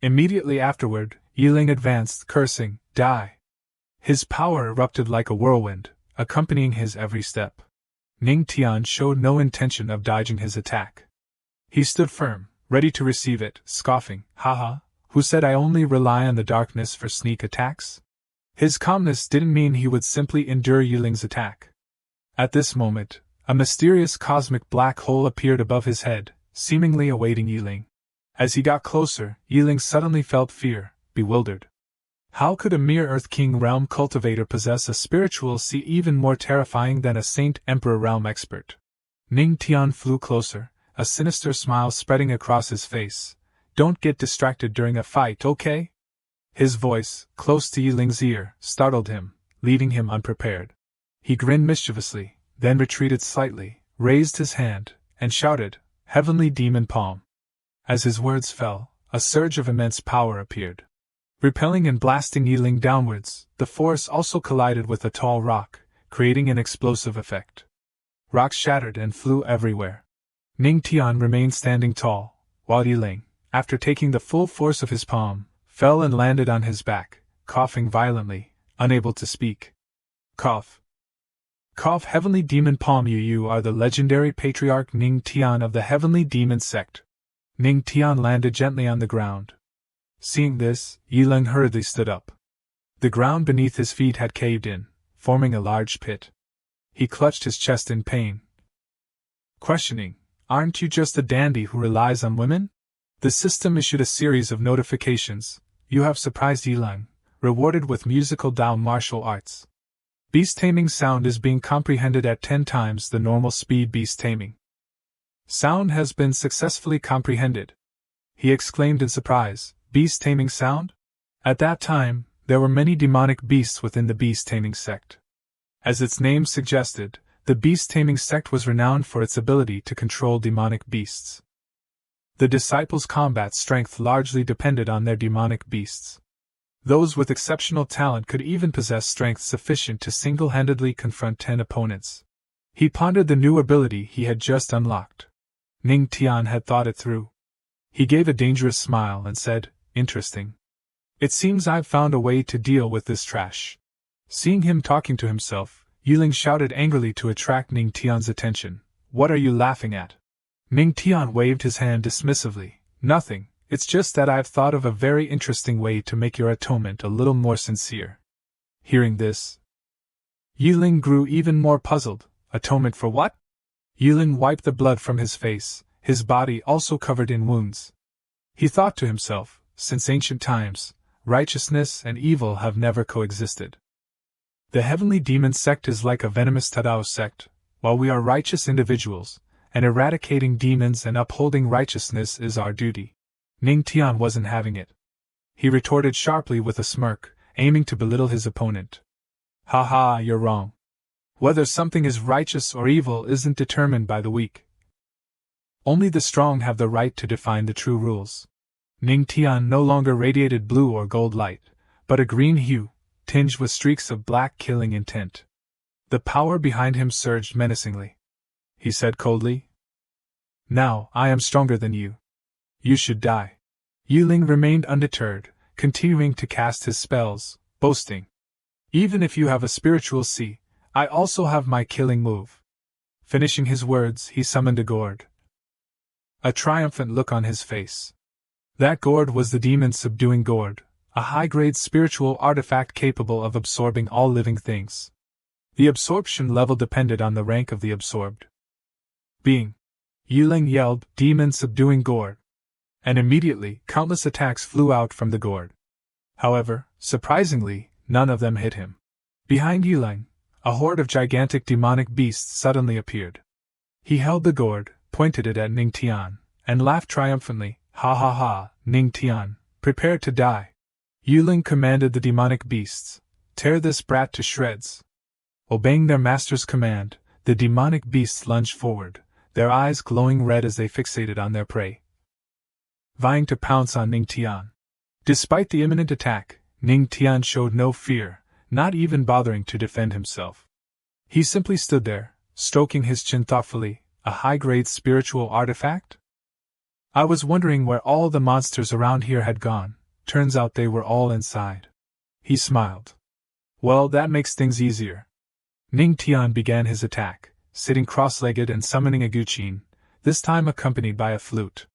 S1: Immediately afterward, Yiling advanced, cursing, "Die!" His power erupted like a whirlwind, accompanying his every step. Ning Tian showed no intention of dodging his attack. He stood firm, ready to receive it, scoffing, "Haha, who said I only rely on the darkness for sneak attacks?" His calmness didn't mean he would simply endure Yiling's attack. At this moment, a mysterious cosmic black hole appeared above his head, seemingly awaiting Yiling. As he got closer, Yiling suddenly felt fear, bewildered. How could a mere Earth King realm cultivator possess a spiritual sea even more terrifying than a Saint Emperor realm expert? Ning Tian flew closer, a sinister smile spreading across his face. "Don't get distracted during a fight, okay?" His voice, close to Yiling's ear, startled him, leaving him unprepared. He grinned mischievously, then retreated slightly, raised his hand, and shouted, "Heavenly Demon Palm." As his words fell, a surge of immense power appeared. Repelling and blasting Yiling downwards, the force also collided with a tall rock, creating an explosive effect. Rocks shattered and flew everywhere. Ning Tian remained standing tall, while Yiling, after taking the full force of his palm, fell and landed on his back, coughing violently, unable to speak. Cough. Cough. Heavenly Demon Palm. You are the legendary patriarch Ning Tian of the Heavenly Demon Sect. Ning Tian landed gently on the ground. Seeing this, Yiling hurriedly stood up. The ground beneath his feet had caved in, forming a large pit. He clutched his chest in pain. Questioning, "Aren't you just a dandy who relies on women?" The system issued a series of notifications. "You have surprised Yiling, rewarded with musical Dao martial arts. Beast taming sound is being comprehended at 10 times the normal speed. Beast taming sound has been successfully comprehended," he exclaimed in surprise. "Beast taming sound?" At that time, there were many demonic beasts within the beast taming sect. As its name suggested, the beast taming sect was renowned for its ability to control demonic beasts. The disciples' combat strength largely depended on their demonic beasts. Those with exceptional talent could even possess strength sufficient to single-handedly confront 10 opponents. He pondered the new ability he had just unlocked. Ning Tian had thought it through. He gave a dangerous smile and said, "Interesting. It seems I've found a way to deal with this trash." Seeing him talking to himself, Yiling shouted angrily to attract Ning Tian's attention, "What are you laughing at?" Ning Tian waved his hand dismissively, "Nothing, it's just that I've thought of a very interesting way to make your atonement a little more sincere." Hearing this, Yiling grew even more puzzled. Atonement for what? Yiling wiped the blood from his face, his body also covered in wounds. He thought to himself, since ancient times, righteousness and evil have never coexisted. The Heavenly Demon Sect is like a venomous Tadao sect. While we are righteous individuals, and eradicating demons and upholding righteousness is our duty. Ning Tian wasn't having it. He retorted sharply with a smirk, aiming to belittle his opponent. "Ha ha, you're wrong. Whether something is righteous or evil isn't determined by the weak. Only the strong have the right to define the true rules." Ning Tian no longer radiated blue or gold light, but a green hue, tinged with streaks of black killing intent. The power behind him surged menacingly. He said coldly, "Now, I am stronger than you. You should die." Yiling remained undeterred, continuing to cast his spells, boasting, "Even if you have a spiritual sea, I also have my killing move." Finishing his words, he summoned a gourd. A triumphant look on his face. That gourd was the demon subduing gourd, a high-grade spiritual artifact capable of absorbing all living things. The absorption level depended on the rank of the absorbed being. Yiling yelled, "Demon subduing gourd!" And immediately, countless attacks flew out from the gourd. However, surprisingly, none of them hit him. Behind Yiling, a horde of gigantic demonic beasts suddenly appeared. He held the gourd, pointed it at Ning Tian, and laughed triumphantly, "Ha ha ha, Ning Tian, prepare to die." Yiling commanded the demonic beasts, "Tear this brat to shreds." Obeying their master's command, the demonic beasts lunged forward, their eyes glowing red as they fixated on their prey, vying to pounce on Ning Tian. Despite the imminent attack, Ning Tian showed no fear, not even bothering to defend himself. He simply stood there, stroking his chin thoughtfully. A high-grade spiritual artifact? I was wondering where all the monsters around here had gone. Turns out they were all inside. He smiled. Well, that makes things easier. Ning Tian began his attack, sitting cross-legged and summoning a guqin, this time accompanied by a flute.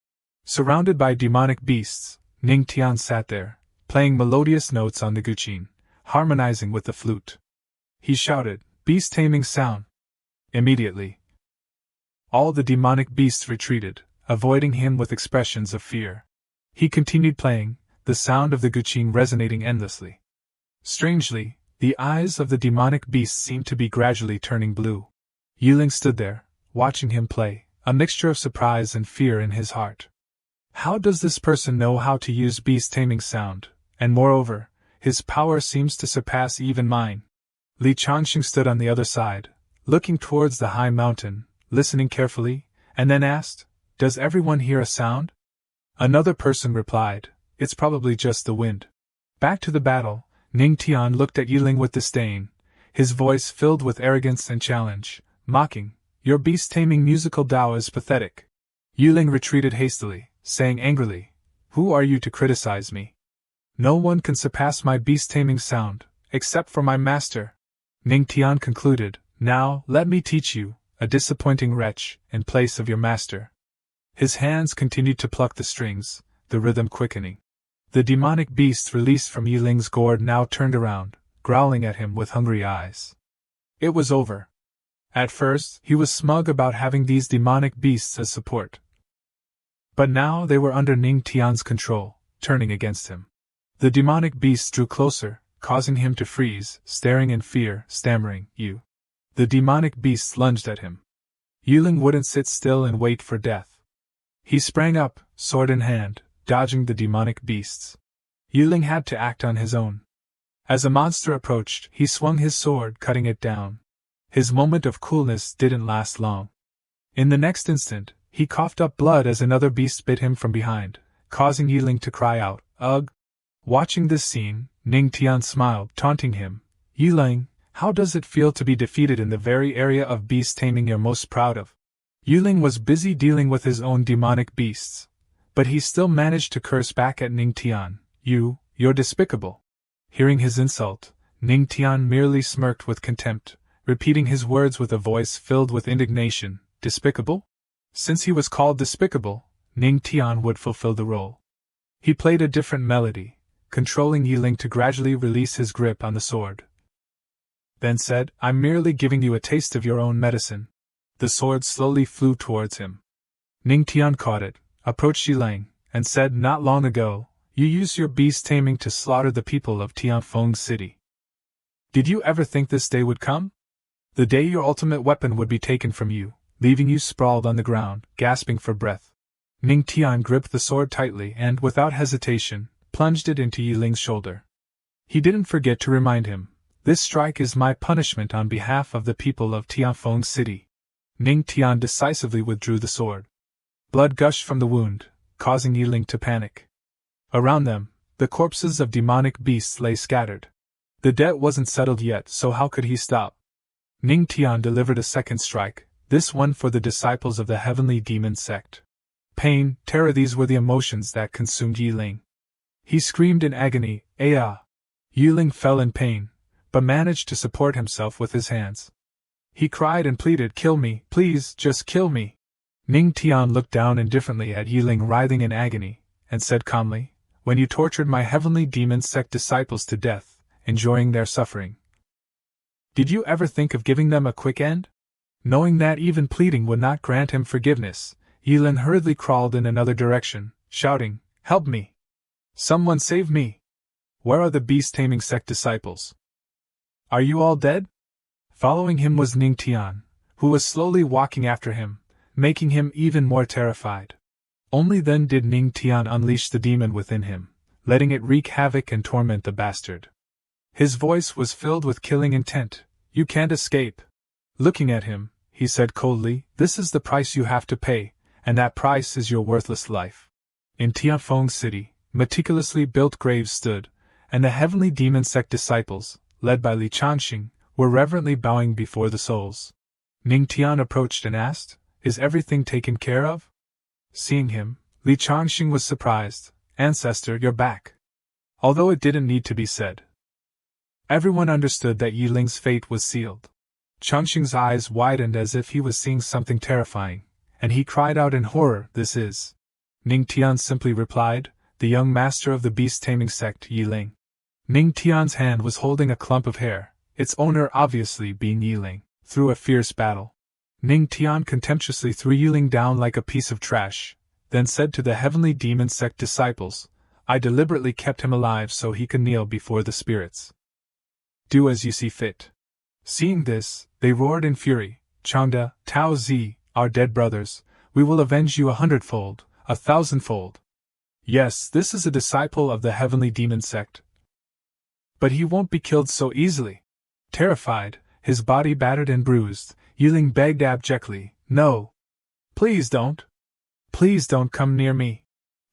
S1: Surrounded by demonic beasts, Ning Tian sat there, playing melodious notes on the guqin, harmonizing with the flute. He shouted, "Beast-taming sound!" Immediately, all the demonic beasts retreated, avoiding him with expressions of fear. He continued playing, the sound of the guqin resonating endlessly. Strangely, the eyes of the demonic beasts seemed to be gradually turning blue. Yiling stood there, watching him play, a mixture of surprise and fear in his heart. How does this person know how to use beast-taming sound, and moreover, his power seems to surpass even mine? Li Changxing stood on the other side, looking towards the high mountain, listening carefully, and then asked, "Does everyone hear a sound?" Another person replied, "It's probably just the wind." Back to the battle, Ning Tian looked at Yiling with disdain, his voice filled with arrogance and challenge, mocking, "Your beast-taming musical Tao is pathetic." Yiling retreated hastily, saying angrily, "Who are you to criticize me? No one can surpass my beast-taming sound, except for my master." Ning Tian concluded, "Now, let me teach you, a disappointing wretch, in place of your master." His hands continued to pluck the strings, the rhythm quickening. The demonic beasts released from Yiling's gourd now turned around, growling at him with hungry eyes. It was over. At first, he was smug about having these demonic beasts as support. But now they were under Ning Tian's control, turning against him. The demonic beasts drew closer, causing him to freeze, staring in fear, stammering, "You." The demonic beasts lunged at him. Yiling wouldn't sit still and wait for death. He sprang up, sword in hand, dodging the demonic beasts. Yiling had to act on his own. As a monster approached, he swung his sword, cutting it down. His moment of coolness didn't last long. In the next instant, he coughed up blood as another beast bit him from behind, causing Yiling to cry out, "Ugh!" Watching this scene, Ning Tian smiled, taunting him, "Yiling, how does it feel to be defeated in the very area of beast taming you're most proud of?" Yiling was busy dealing with his own demonic beasts, but he still managed to curse back at Ning Tian, You're despicable." Hearing his insult, Ning Tian merely smirked with contempt, repeating his words with a voice filled with indignation, "Despicable?" Since he was called despicable, Ning Tian would fulfill the role. He played a different melody, controlling Yiling to gradually release his grip on the sword. Then said, "I'm merely giving you a taste of your own medicine." The sword slowly flew towards him. Ning Tian caught it, approached Yiling, and said, "Not long ago, you used your beast taming to slaughter the people of Tianfeng City. Did you ever think this day would come? The day your ultimate weapon would be taken from you, leaving you sprawled on the ground, gasping for breath." Ning Tian gripped the sword tightly and, without hesitation, plunged it into Yiling's shoulder. He didn't forget to remind him, "This strike is my punishment on behalf of the people of Tianfeng City." Ning Tian decisively withdrew the sword. Blood gushed from the wound, causing Yiling to panic. Around them, the corpses of demonic beasts lay scattered. The debt wasn't settled yet, so how could he stop? Ning Tian delivered a second strike, this one for the disciples of the heavenly demon sect. Pain, terror, these were the emotions that consumed Yiling. He screamed in agony, "Aya!" Yiling fell in pain, but managed to support himself with his hands. He cried and pleaded, "Kill me, please, just kill me." Ning Tian looked down indifferently at Yiling writhing in agony, and said calmly, "When you tortured my heavenly demon sect disciples to death, enjoying their suffering, did you ever think of giving them a quick end?" Knowing that even pleading would not grant him forgiveness, Yiling hurriedly crawled in another direction, shouting, "Help me! Someone save me! Where are the beast-taming sect disciples? Are you all dead?" Following him was Ning Tian, who was slowly walking after him, making him even more terrified. Only then did Ning Tian unleash the demon within him, letting it wreak havoc and torment the bastard. His voice was filled with killing intent. "You can't escape." Looking at him, he said coldly, "This is the price you have to pay, and that price is your worthless life." In Tianfeng City, meticulously built graves stood, and the heavenly demon sect disciples, led by Li Changxing, were reverently bowing before the souls. Ning Tian approached and asked, "Is everything taken care of?" Seeing him, Li Changxing was surprised. Ancestor, you're back. Although it didn't need to be said. Everyone understood that Yi Ling's fate was sealed. Changxing's eyes widened as if he was seeing something terrifying, and he cried out in horror, "This is..." Ning Tian simply replied, "The young master of the beast-taming sect, Yi Ling." Ning Tian's hand was holding a clump of hair, its owner obviously being Yi Ling, through a fierce battle. Ning Tian contemptuously threw Yi Ling down like a piece of trash, then said to the heavenly demon sect disciples, "I deliberately kept him alive so he could kneel before the spirits. Do as you see fit." Seeing this, they roared in fury, "Changda, Tao Zi, our dead brothers, we will avenge you 100-fold, 1,000-fold. Yes, this is a disciple of the heavenly demon sect. But he won't be killed so easily." Terrified, his body battered and bruised, Yi Ling begged abjectly, "No. Please don't. Please don't come near me."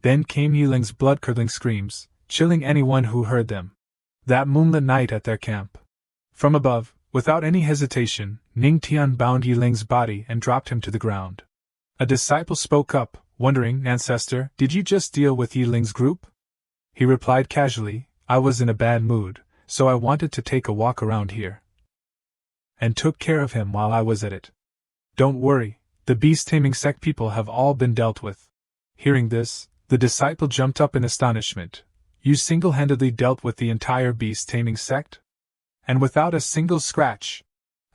S1: Then came Yi Ling's blood-curdling screams, chilling anyone who heard them. That moonlit night at their camp. From above, without any hesitation, Ning Tian bound Yi Ling's body and dropped him to the ground. A disciple spoke up, wondering, "Ancestor, did you just deal with Yi Ling's group?" He replied casually, "I was in a bad mood, so I wanted to take a walk around here. And took care of him while I was at it. Don't worry, the beast-taming sect people have all been dealt with." Hearing this, the disciple jumped up in astonishment. "You single-handedly dealt with the entire beast-taming sect? And without a single scratch?"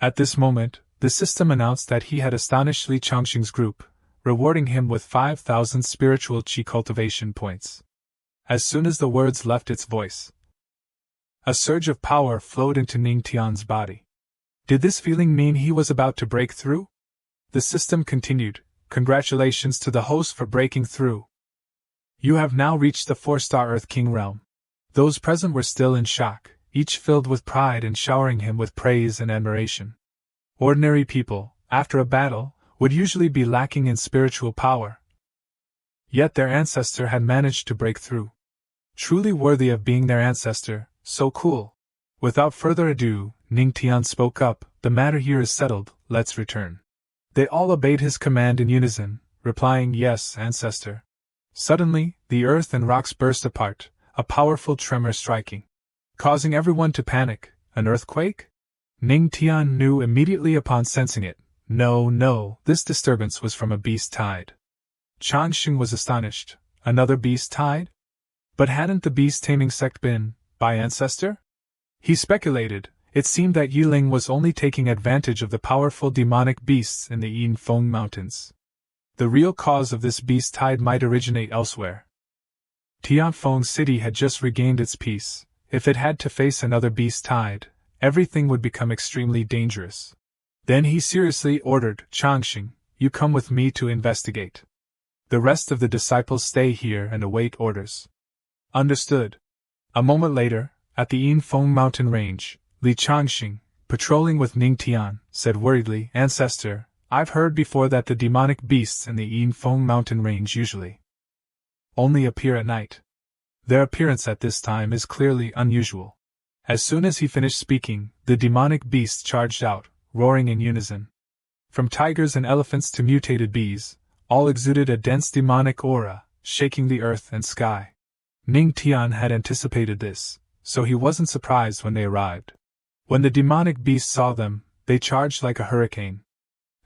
S1: At this moment, the system announced that he had astonished Li Changxing's group, rewarding him with 5,000 spiritual chi cultivation points. As soon as the words left its voice, a surge of power flowed into Ning Tian's body. Did this feeling mean he was about to break through? The system continued, "Congratulations to the host for breaking through. You have now reached the 4-star Earth King realm." Those present were still in shock, each filled with pride and showering him with praise and admiration. Ordinary people, after a battle, would usually be lacking in spiritual power. Yet their ancestor had managed to break through. Truly worthy of being their ancestor, so cool. Without further ado, Ning Tian spoke up, "The matter here is settled, let's return." They all obeyed his command in unison, replying, "Yes, ancestor." Suddenly, the earth and rocks burst apart, a powerful tremor striking, causing everyone to panic. An earthquake? Ning Tian knew immediately upon sensing it. No, this disturbance was from a beast tide. Changxing was astonished. Another beast tide? But hadn't the beast-taming sect been, by ancestor? He speculated. It seemed that Yi Ling was only taking advantage of the powerful demonic beasts in the Yinfeng Mountains. The real cause of this beast tide might originate elsewhere. Tianfeng City had just regained its peace. If it had to face another beast tide, everything would become extremely dangerous. Then he seriously ordered, "Changxing, you come with me to investigate. The rest of the disciples stay here and await orders." Understood. A moment later, at the Yinfeng mountain range, Li Changxing, patrolling with Ning Tian, said worriedly, "Ancestor, I've heard before that the demonic beasts in the Yinfeng mountain range usually only appear at night. Their appearance at this time is clearly unusual." As soon as he finished speaking, the demonic beasts charged out, roaring in unison. From tigers and elephants to mutated bees, all exuded a dense demonic aura, shaking the earth and sky. Ning Tian had anticipated this, so he wasn't surprised when they arrived. When the demonic beasts saw them, they charged like a hurricane.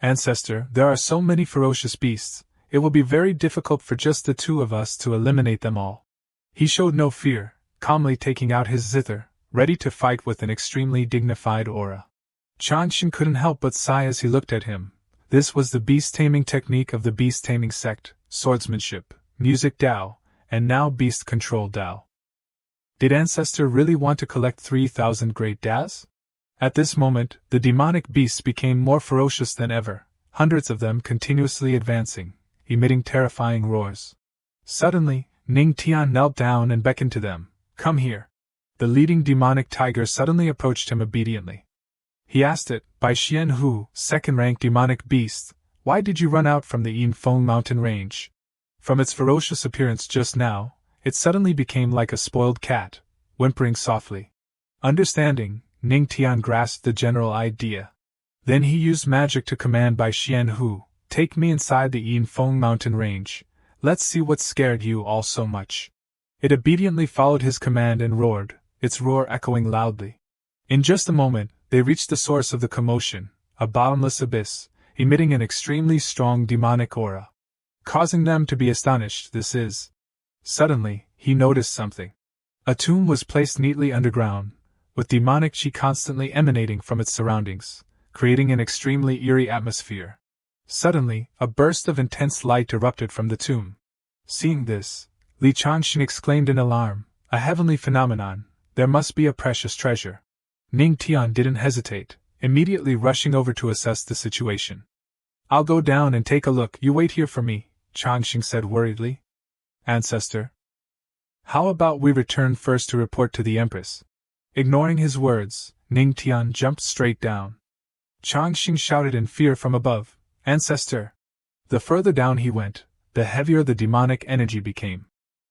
S1: "Ancestor, there are so many ferocious beasts, it will be very difficult for just the two of us to eliminate them all." He showed no fear, calmly taking out his zither, ready to fight with an extremely dignified aura. Changxing couldn't help but sigh as he looked at him. This was the beast-taming technique of the beast-taming sect, swordsmanship, music Dao, and now beast-control Dao. Did Ancestor really want to collect 3,000 great Daos? At this moment, the demonic beasts became more ferocious than ever, hundreds of them continuously advancing, emitting terrifying roars. Suddenly, Ning Tian knelt down and beckoned to them, "Come here." The leading demonic tiger suddenly approached him obediently. He asked it, "By Xian Hu, second-rank demonic beast, why did you run out from the Yinfeng mountain range?" From its ferocious appearance just now, it suddenly became like a spoiled cat, whimpering softly. Understanding, Ning Tian grasped the general idea. Then he used magic to command Bai Xian Hu, "Take me inside the Yinfeng mountain range. Let's see what scared you all so much. It obediently followed his command and roared, its roar echoing loudly. In just a moment, they reached the source of the commotion, a bottomless abyss, emitting an extremely strong demonic aura. Causing them to be astonished, this is. Suddenly, he noticed something. A tomb was placed neatly underground, with demonic chi constantly emanating from its surroundings, creating an extremely eerie atmosphere. Suddenly, a burst of intense light erupted from the tomb. Seeing this, Li Changxing exclaimed in alarm, "A heavenly phenomenon, there must be a precious treasure." Ning Tian didn't hesitate, immediately rushing over to assess the situation. "I'll go down and take a look, you wait here for me," Changxing said worriedly. "Ancestor? How about we return first to report to the Empress?" Ignoring his words, Ning Tian jumped straight down. Changxing shouted in fear from above, "Ancestor!" The further down he went, the heavier the demonic energy became.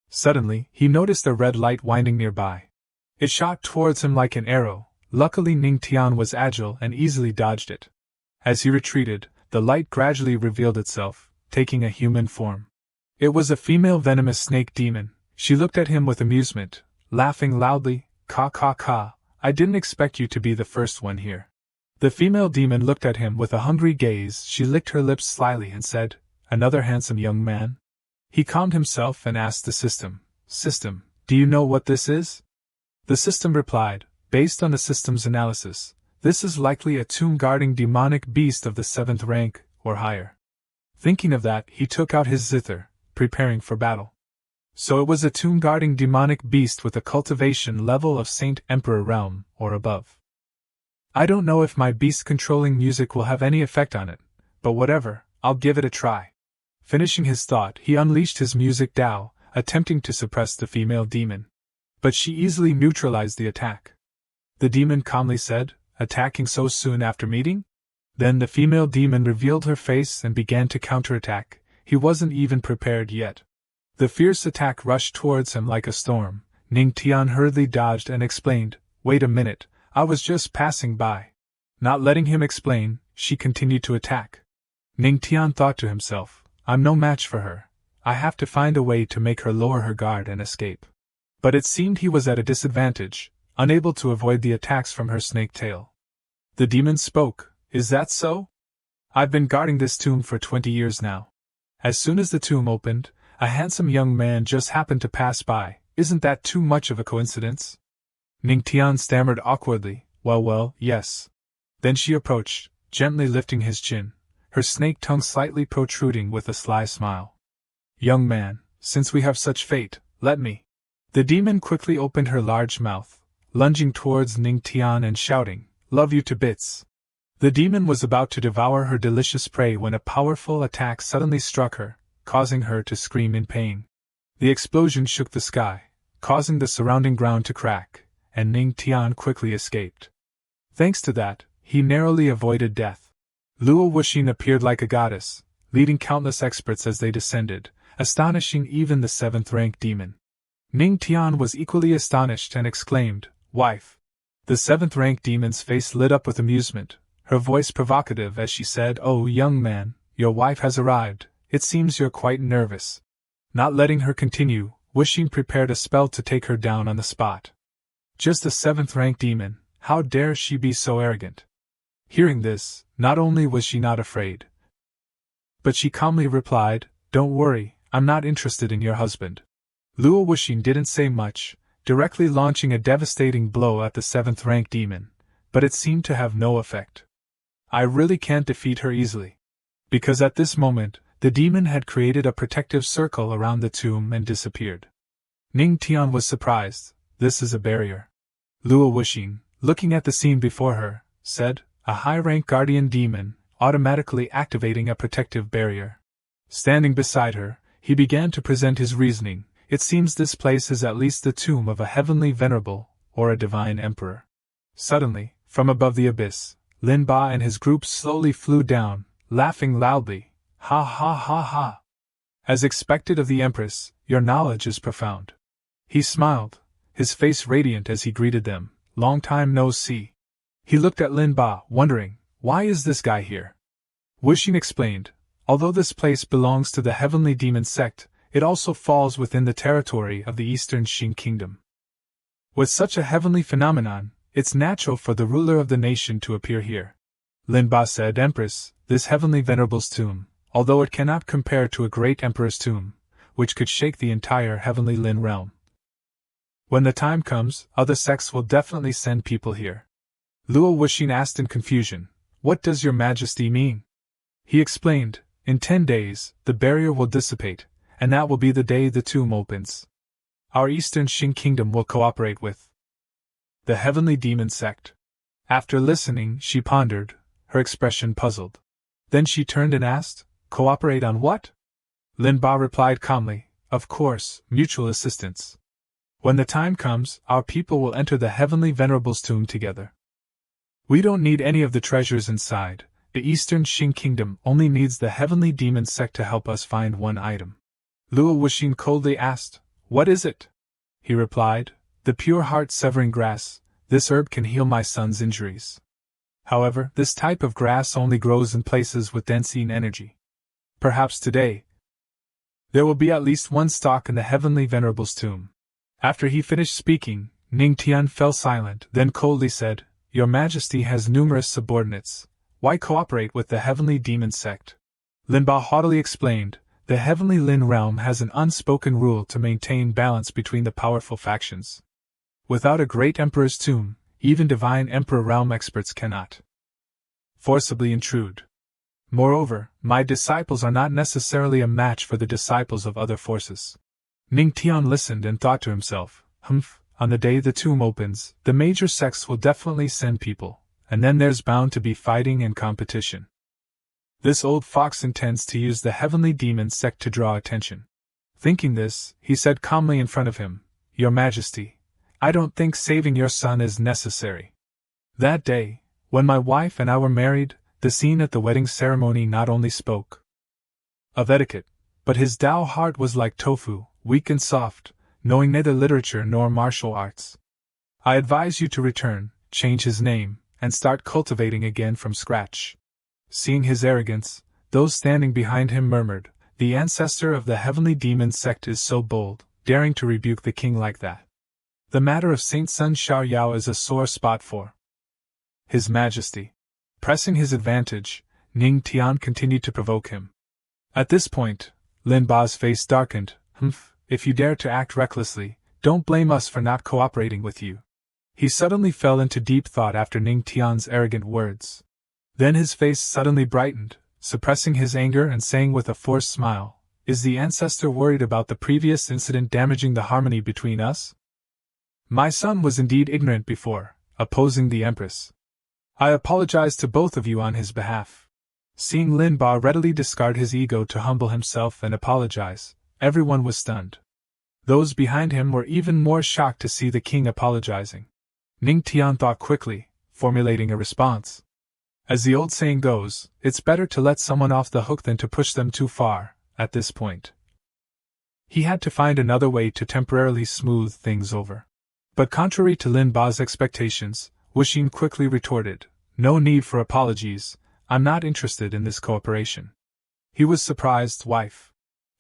S1: Suddenly, he noticed a red light winding nearby. It shot towards him like an arrow. Luckily Ning Tian was agile and easily dodged it. As he retreated, the light gradually revealed itself, taking a human form. It was a female venomous snake demon. She looked at him with amusement, laughing loudly, "Ka ka ka, I didn't expect you to be the first one here." The female demon looked at him with a hungry gaze. She licked her lips slyly and said, "Another handsome young man?" He calmed himself and asked the system, "System, do you know what this is?" The system replied, "Based on the system's analysis, this is likely a tomb-guarding demonic beast of the 7th rank, or higher." Thinking of that, he took out his zither, preparing for battle. So it was a tomb-guarding demonic beast with a cultivation level of Saint Emperor realm, or above. I don't know if my beast-controlling music will have any effect on it, but whatever, I'll give it a try. Finishing his thought, he unleashed his music Dao, attempting to suppress the female demon. But she easily neutralized the attack. The demon calmly said, "Attacking so soon after meeting?" Then the female demon revealed her face and began to counterattack. He wasn't even prepared yet. The fierce attack rushed towards him like a storm. Ning Tian hurriedly dodged and explained, "Wait a minute, I was just passing by." Not letting him explain, she continued to attack. Ning Tian thought to himself, "I'm no match for her. I have to find a way to make her lower her guard and escape." But it seemed he was at a disadvantage, unable to avoid the attacks from her snake tail. The demon spoke, "Is that so? I've been guarding this tomb for 20 years now. As soon as the tomb opened, a handsome young man just happened to pass by. Isn't that too much of a coincidence?" Ning Tian stammered awkwardly, Well, yes." Then she approached, gently lifting his chin, her snake tongue slightly protruding with a sly smile. "Young man, since we have such fate, let me." The demon quickly opened her large mouth, lunging towards Ning Tian and shouting, "Love you to bits." The demon was about to devour her delicious prey when a powerful attack suddenly struck her, causing her to scream in pain. The explosion shook the sky, causing the surrounding ground to crack, and Ning Tian quickly escaped. Thanks to that, he narrowly avoided death. Luo Wuxin appeared like a goddess, leading countless experts as they descended, astonishing even the 7th-rank demon. Ning Tian was equally astonished and exclaimed, "Wife!" The 7th-rank demon's face lit up with amusement, her voice provocative as she said, "Oh, young man, your wife has arrived. It seems you're quite nervous." Not letting her continue, Wuxin prepared a spell to take her down on the spot. Just a 7th-rank demon, how dare she be so arrogant? Hearing this, not only was she not afraid, but she calmly replied, "Don't worry, I'm not interested in your husband." Luo Wuxin didn't say much, directly launching a devastating blow at the 7th-rank demon, but it seemed to have no effect. I really can't defeat her easily. Because at this moment, the demon had created a protective circle around the tomb and disappeared. Ning Tian was surprised. This is a barrier. Luo Wuxin, looking at the scene before her, said, "A high-rank guardian demon, automatically activating a protective barrier." Standing beside her, he began to present his reasoning. It seems this place is at least the tomb of a heavenly venerable, or a divine emperor. Suddenly, from above the abyss, Lin Ba and his group slowly flew down, laughing loudly. "Ha ha ha ha! As expected of the Empress, your knowledge is profound." He smiled, his face radiant as he greeted them. "Long time no see." He looked at Lin Ba, wondering, why is this guy here? Wuxin explained, although this place belongs to the heavenly demon sect, it also falls within the territory of the Eastern Qing Kingdom. With such a heavenly phenomenon, it's natural for the ruler of the nation to appear here. Lin Ba said, Empress, this heavenly venerable's tomb, although it cannot compare to a great emperor's tomb, which could shake the entire heavenly Lin realm. When the time comes, other sects will definitely send people here. Luo Wuxin asked in confusion, What does your majesty mean? He explained, In 10 days, the barrier will dissipate, and that will be the day the tomb opens. Our Eastern Qing Kingdom will cooperate with the Heavenly Demon Sect. After listening, she pondered, her expression puzzled. Then she turned and asked, Cooperate on what? Lin Ba replied calmly, Of course, mutual assistance. When the time comes, our people will enter the Heavenly Venerable's tomb together. We don't need any of the treasures inside. The Eastern Qing Kingdom only needs the Heavenly Demon Sect to help us find one item. Luo Wuxin coldly asked, What is it? He replied, The pure heart-severing grass. This herb can heal my son's injuries. However, this type of grass only grows in places with dense energy. Perhaps today, there will be at least one stalk in the Heavenly Venerable's tomb. After he finished speaking, Ning Tian fell silent, then coldly said, Your Majesty has numerous subordinates. Why cooperate with the Heavenly Demon Sect? Lin Ba haughtily explained, The Heavenly Lin realm has an unspoken rule to maintain balance between the powerful factions. Without a great emperor's tomb, even divine emperor realm experts cannot forcibly intrude. Moreover, my disciples are not necessarily a match for the disciples of other forces. Ning Tian listened and thought to himself, on the day the tomb opens, the major sects will definitely send people, and then there's bound to be fighting and competition. This old fox intends to use the Heavenly Demon Sect to draw attention. Thinking this, he said calmly in front of him, Your Majesty, I don't think saving your son is necessary. That day, when my wife and I were married, the scene at the wedding ceremony not only spoke of etiquette, but his Tao heart was like tofu, weak and soft, knowing neither literature nor martial arts. I advise you to return, change his name, and start cultivating again from scratch. Seeing his arrogance, those standing behind him murmured, The ancestor of the Heavenly Demon Sect is so bold, daring to rebuke the king like that. The matter of Saint Sun Xiaoyao is a sore spot for His Majesty. Pressing his advantage, Ning Tian continued to provoke him. At this point, Lin Ba's face darkened. If you dare to act recklessly, don't blame us for not cooperating with you. He suddenly fell into deep thought after Ning Tian's arrogant words. Then his face suddenly brightened, suppressing his anger and saying with a forced smile, Is the ancestor worried about the previous incident damaging the harmony between us? My son was indeed ignorant before, opposing the Empress. I apologize to both of you on his behalf. Seeing Lin Ba readily discard his ego to humble himself and apologize, everyone was stunned. Those behind him were even more shocked to see the king apologizing. Ning Tian thought quickly, formulating a response. As the old saying goes, it's better to let someone off the hook than to push them too far, at this point. He had to find another way to temporarily smooth things over. But contrary to Lin Ba's expectations, Wuxin quickly retorted, No need for apologies, I'm not interested in this cooperation. He was surprised, wife.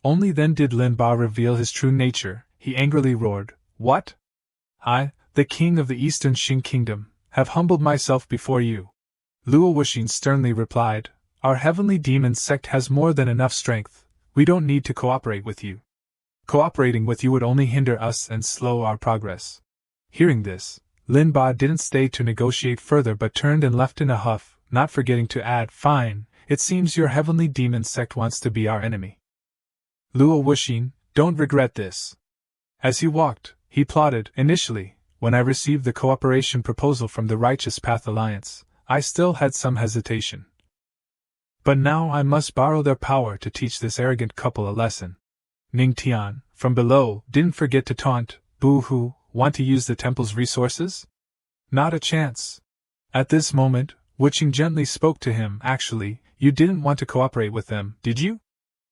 S1: Only then did Lin Ba reveal his true nature. He angrily roared, What? I, the king of the Eastern Qing Kingdom, have humbled myself before you. Luo Wuxin sternly replied, Our Heavenly Demon Sect has more than enough strength, we don't need to cooperate with you. Cooperating with you would only hinder us and slow our progress. Hearing this, Lin Ba didn't stay to negotiate further but turned and left in a huff, not forgetting to add, Fine, it seems your Heavenly Demon Sect wants to be our enemy. Luo Wuxin, don't regret this. As he walked, he plotted, Initially, when I received the cooperation proposal from the Righteous Path Alliance, I still had some hesitation. But now I must borrow their power to teach this arrogant couple a lesson. Ning Tian, from below, didn't forget to taunt, Boo-hoo, want to use the temple's resources? Not a chance. At this moment, Wuxing gently spoke to him, Actually, you didn't want to cooperate with them, did you?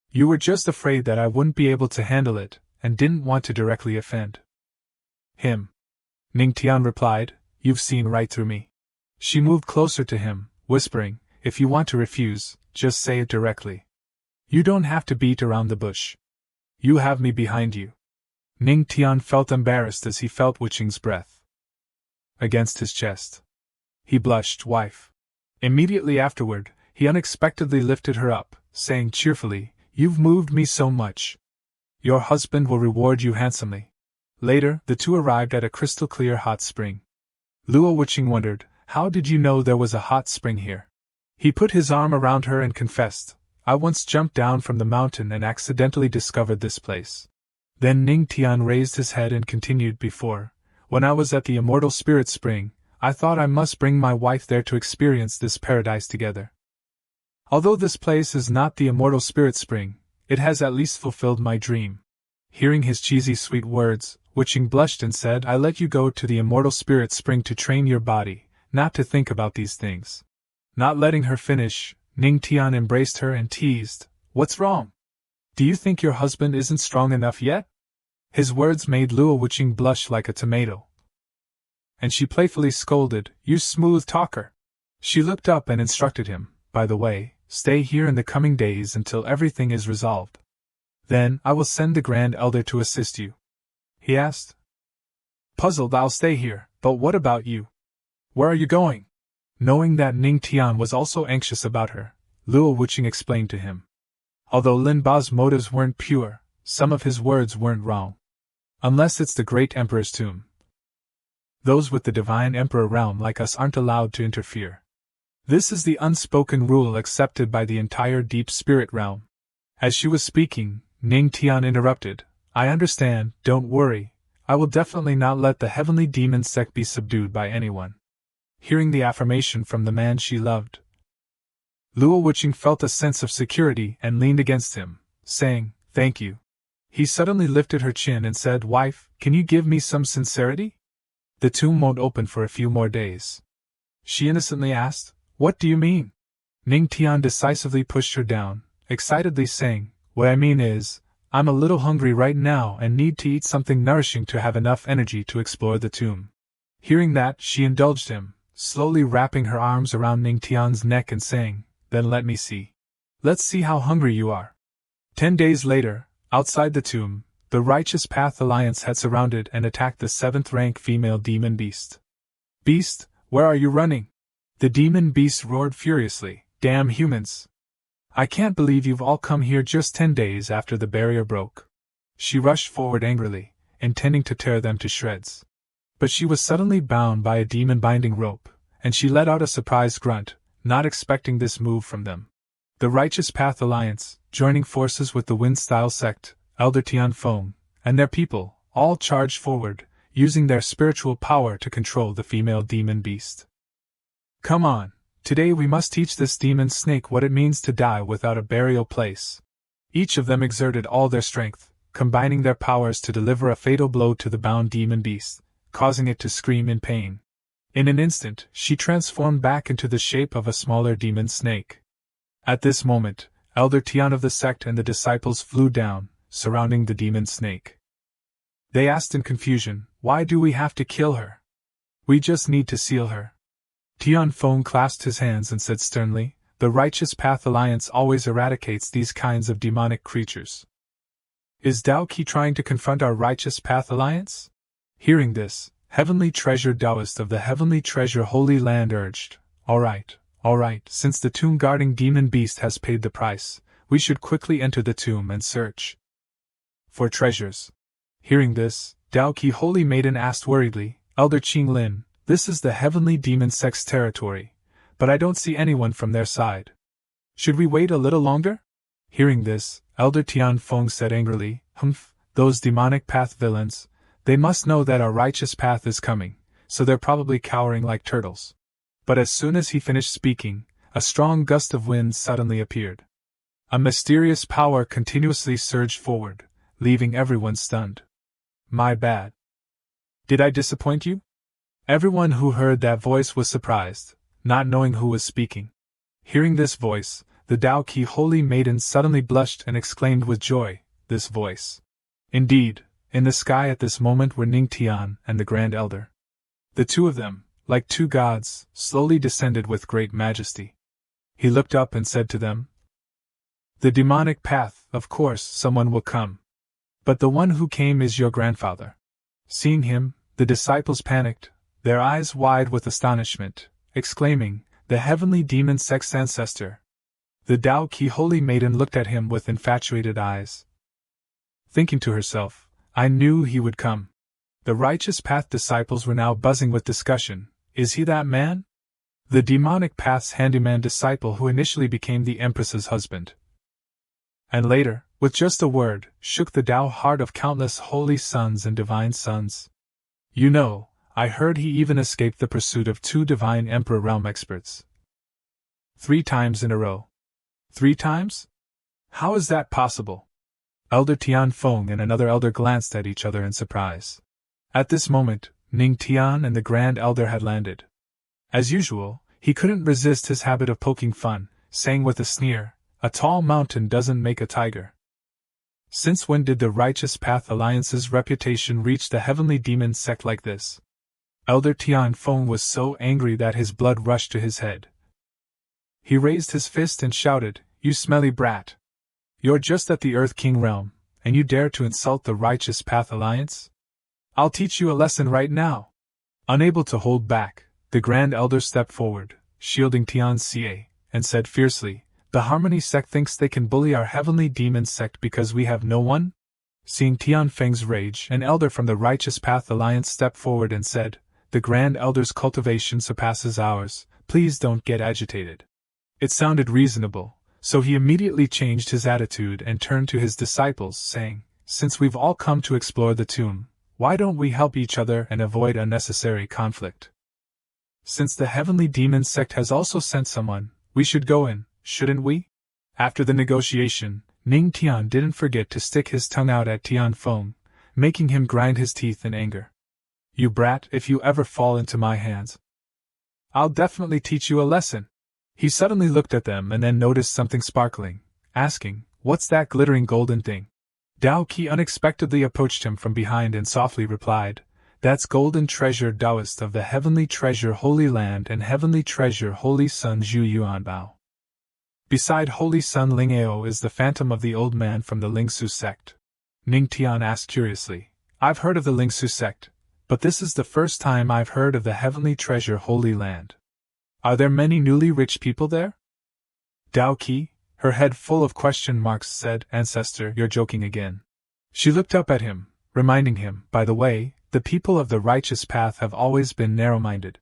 S1: You were just afraid that I wouldn't be able to handle it, and didn't want to directly offend him. Ning Tian replied, You've seen right through me. She moved closer to him, whispering, If you want to refuse, just say it directly. You don't have to beat around the bush. You have me behind you. Ning Tian felt embarrassed as he felt Wuqing's breath against his chest. He blushed, wife. Immediately afterward, he unexpectedly lifted her up, saying cheerfully, You've moved me so much. Your husband will reward you handsomely. Later, the two arrived at a crystal-clear hot spring. Luo Wuqing wondered, How did you know there was a hot spring here? He put his arm around her and confessed, I once jumped down from the mountain and accidentally discovered this place. Then Ning Tian raised his head and continued before, when I was at the Immortal Spirit Spring, I thought I must bring my wife there to experience this paradise together. Although this place is not the Immortal Spirit Spring, it has at least fulfilled my dream. Hearing his cheesy sweet words, Wuqing blushed and said, I let you go to the Immortal Spirit Spring to train your body, not to think about these things. Not letting her finish, Ning Tian embraced her and teased, What's wrong? Do you think your husband isn't strong enough yet? His words made Luo Wuqing blush like a tomato. And she playfully scolded, You smooth talker. She looked up and instructed him, By the way, stay here in the coming days until everything is resolved. Then, I will send the Grand Elder to assist you. He asked. Puzzled, I'll stay here, but what about you? Where are you going? Knowing that Ning Tian was also anxious about her, Luo Wuqing explained to him. Although Lin Ba's motives weren't pure, some of his words weren't wrong. Unless it's the great Emperor's tomb. Those with the divine Emperor realm like us aren't allowed to interfere. This is the unspoken rule accepted by the entire Deep Spirit realm. As she was speaking, Ning Tian interrupted, I understand, don't worry, I will definitely not let the heavenly demon sect be subdued by anyone. Hearing the affirmation from the man she loved, Luo Wuqing felt a sense of security and leaned against him, saying, Thank you. He suddenly lifted her chin and said, Wife, can you give me some sincerity? The tomb won't open for a few more days. She innocently asked, What do you mean? Ning Tian decisively pushed her down, excitedly saying, What I mean is, I'm a little hungry right now and need to eat something nourishing to have enough energy to explore the tomb. Hearing that, she indulged him, slowly wrapping her arms around Ning Tian's neck and saying, Then let me see. Let's see how hungry you are. 10 days later, outside the tomb, the Righteous Path Alliance had surrounded and attacked the 7th-rank female demon beast. Beast, where are you running? The demon beast roared furiously, Damn humans! I can't believe you've all come here just 10 days after the barrier broke. She rushed forward angrily, intending to tear them to shreds. But she was suddenly bound by a demon-binding rope, and she let out a surprised grunt, not expecting this move from them. The Righteous Path Alliance, joining forces with the Wind-Style sect, Elder Tian Feng, and their people, all charged forward, using their spiritual power to control the female demon beast. Come on, today we must teach this demon snake what it means to die without a burial place. Each of them exerted all their strength, combining their powers to deliver a fatal blow to the bound demon beast, causing it to scream in pain. In an instant, she transformed back into the shape of a smaller demon snake. At this moment, Elder Tian of the sect and the disciples flew down, surrounding the demon snake. They asked in confusion, Why do we have to kill her? We just need to seal her. Tian Feng clasped his hands and said sternly, The Righteous Path Alliance always eradicates these kinds of demonic creatures. Is Dao Qi trying to confront our Righteous Path Alliance? Hearing this, Heavenly Treasure Taoist of the Heavenly Treasure Holy Land urged, All right, since the tomb-guarding demon beast has paid the price, we should quickly enter the tomb and search for treasures. Hearing this, Dao Qi Holy Maiden asked worriedly, Elder Qing Lin, this is the Heavenly Demon Sect's territory, but I don't see anyone from their side. Should we wait a little longer? Hearing this, Elder Tian Feng said angrily, Those demonic path villains, they must know that our righteous path is coming, so they're probably cowering like turtles. But as soon as he finished speaking, a strong gust of wind suddenly appeared. A mysterious power continuously surged forward, leaving everyone stunned. My bad. Did I disappoint you? Everyone who heard that voice was surprised, not knowing who was speaking. Hearing this voice, the Dao Qi Holy Maiden suddenly blushed and exclaimed with joy, This voice. Indeed, in the sky at this moment were Ning Tian and the Grand Elder. The two of them, like two gods, slowly descended with great majesty. He looked up and said to them, The demonic path, of course, someone will come. But the one who came is your grandfather. Seeing him, the disciples panicked, their eyes wide with astonishment, exclaiming, the heavenly demon sect's ancestor. The Tao Qi holy maiden looked at him with infatuated eyes, thinking to herself, I knew he would come. The righteous path disciples were now buzzing with discussion. Is he that man? The demonic path's handyman disciple who initially became the Empress's husband. And later, with just a word, shook the Tao heart of countless holy sons and divine sons. You know, I heard he even escaped the pursuit of 2 divine Emperor realm experts. 3 times in a row. 3 times? How is that possible? Elder Tian Feng and another elder glanced at each other in surprise. At this moment, Ning Tian and the Grand Elder had landed. As usual, he couldn't resist his habit of poking fun, saying with a sneer, a tall mountain doesn't make a tiger. Since when did the Righteous Path Alliance's reputation reach the heavenly demon sect like this? Elder Tian Feng was so angry that his blood rushed to his head. He raised his fist and shouted, You smelly brat! You're just at the Earth King realm, and you dare to insult the Righteous Path Alliance? I'll teach you a lesson right now! Unable to hold back, the Grand Elder stepped forward, shielding Tian Xie, and said fiercely, The Harmony sect thinks they can bully our heavenly demon sect because we have no one? Seeing Tian Feng's rage, an elder from the Righteous Path Alliance stepped forward and said, The Grand Elder's cultivation surpasses ours, please don't get agitated. It sounded reasonable, so he immediately changed his attitude and turned to his disciples, saying, Since we've all come to explore the tomb, why don't we help each other and avoid unnecessary conflict? Since the heavenly demon sect has also sent someone, we should go in, shouldn't we? After the negotiation, Ning Tian didn't forget to stick his tongue out at Tian Feng, making him grind his teeth in anger. You brat, if you ever fall into my hands, I'll definitely teach you a lesson. He suddenly looked at them and then noticed something sparkling, asking, What's that glittering golden thing? Tao Qi unexpectedly approached him from behind and softly replied, That's golden treasure Taoist of the heavenly treasure Holy Land and heavenly treasure Holy Sun Zhu Yuanbao. Beside Holy Sun Lingao is the phantom of the old man from the Lingsu sect. Ning Tian asked curiously, I've heard of the Lingsu sect, but this is the first time I've heard of the heavenly treasure Holy Land. Are there many newly rich people there? Tao Qi, her head full of question marks, said, Ancestor, you're joking again. She looked up at him, reminding him, by the way, the people of the righteous path have always been narrow-minded.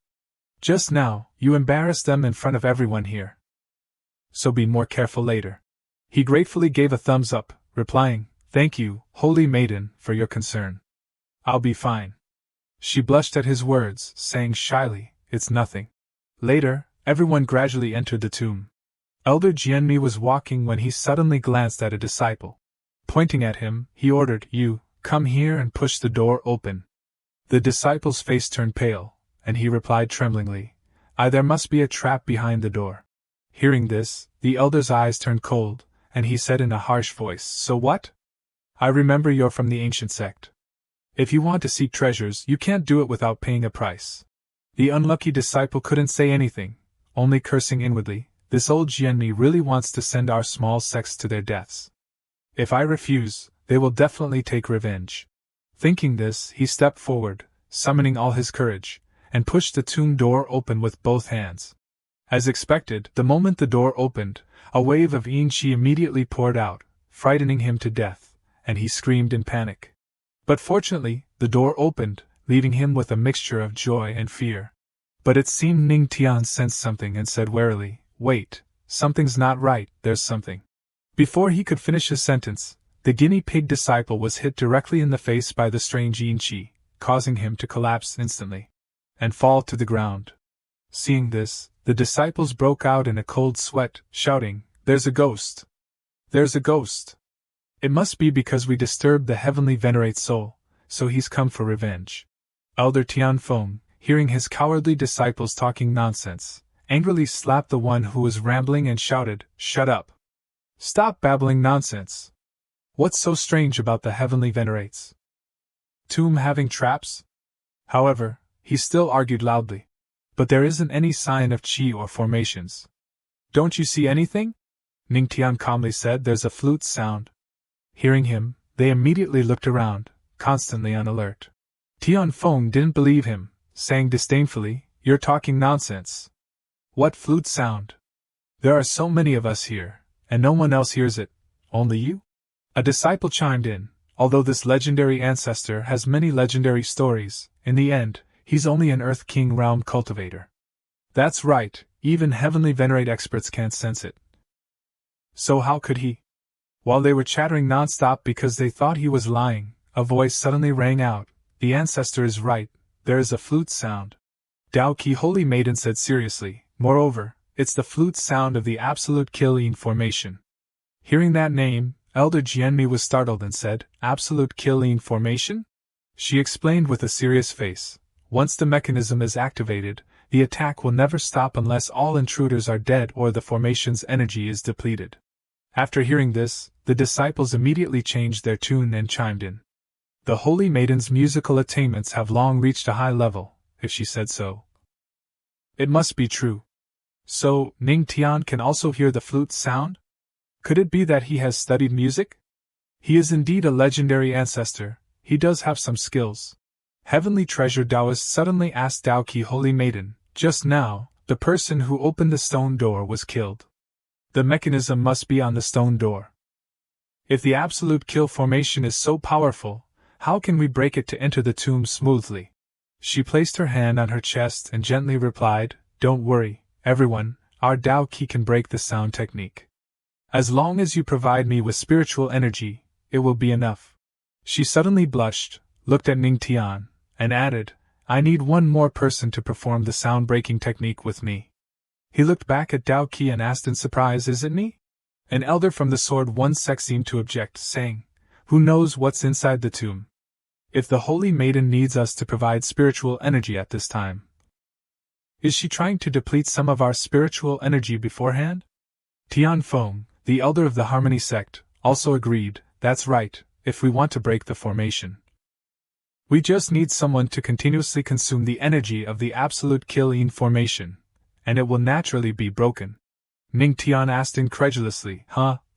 S1: Just now, you embarrassed them in front of everyone here. So be more careful later. He gratefully gave a thumbs up, replying, Thank you, holy maiden, for your concern. I'll be fine. She blushed at his words, saying shyly, It's nothing. Later, everyone gradually entered the tomb. Elder Jianmi was walking when he suddenly glanced at a disciple. Pointing at him, he ordered, You, come here and push the door open. The disciple's face turned pale, and he replied tremblingly, There must be a trap behind the door. Hearing this, the elder's eyes turned cold, and he said in a harsh voice, So what? I remember you're from the ancient sect. If you want to seek treasures, you can't do it without paying a price. The unlucky disciple couldn't say anything, only cursing inwardly, This old Jianmi really wants to send our small sects to their deaths. If I refuse, they will definitely take revenge. Thinking this, he stepped forward, summoning all his courage, and pushed the tomb door open with both hands. As expected, the moment the door opened, a wave of yin qi immediately poured out, frightening him to death, and he screamed in panic. But fortunately, the door opened, leaving him with a mixture of joy and fear. But it seemed Ning Tian sensed something and said warily, Wait, something's not right, there's something. Before he could finish his sentence, the guinea pig disciple was hit directly in the face by the strange yin qi, causing him to collapse instantly and fall to the ground. Seeing this, the disciples broke out in a cold sweat, shouting, There's a ghost! There's a ghost! It must be because we disturbed the heavenly venerate soul, so he's come for revenge. Elder Tian Feng, hearing his cowardly disciples talking nonsense, angrily slapped the one who was rambling and shouted, Shut up! Stop babbling nonsense! What's so strange about the heavenly venerates? Tomb having traps? However, he still argued loudly. But there isn't any sign of qi or formations. Don't you see anything? Ning Tian calmly said, There's a flute sound. Hearing him, They immediately looked around, constantly on alert. Tian Feng didn't believe him, saying disdainfully, "You're talking nonsense. What flute sound? There are so many of us here, and no one else hears it, only you?" A disciple chimed in, "Although this legendary ancestor has many legendary stories, in the end, he's only an Earth King realm cultivator." "That's right, even heavenly venerate experts can't sense it. So how could he?" While they were chattering non-stop because they thought he was lying, a voice suddenly rang out, "The ancestor is right, there is a flute sound." Dao Qi Holy Maiden said seriously, "Moreover, it's the flute sound of the Absolute Kill formation." Hearing that name, Elder Jianmi was startled and said, "Absolute Kill formation?" She explained with a serious face, "Once the mechanism is activated, the attack will never stop unless all intruders are dead or the formation's energy is depleted." After hearing this, the disciples immediately changed their tune and chimed in. The Holy Maiden's musical attainments have long reached a high level, if she said so. It must be true. So, Ning Tian can also hear the flute sound? Could it be that he has studied music? He is indeed a legendary ancestor, he does have some skills. Heavenly Treasure Taoist suddenly asked Dao Qi Holy Maiden, "Just now, the person who opened the stone door was killed. The mechanism must be on the stone door. If the absolute kill formation is so powerful, how can we break it to enter the tomb smoothly?" She placed her hand on her chest and gently replied, "Don't worry, everyone, our Dao Qi can break the sound technique. As long as you provide me with spiritual energy, it will be enough." She suddenly blushed, looked at Ning Tian, and added, "I need one more person to perform the sound-breaking technique with me." He looked back at Dao Qi and asked in surprise, "Is it me?" An elder from the Sword One sect seemed to object, saying, "Who knows what's inside the tomb? If the Holy Maiden needs us to provide spiritual energy at this time, is she trying to deplete some of our spiritual energy beforehand?" Tian Feng, the elder of the Harmony sect, also agreed, "That's right, if we want to break the formation. We just need someone to continuously consume the energy of the Absolute Kill formation, and it will naturally be broken." Ning Tian asked incredulously,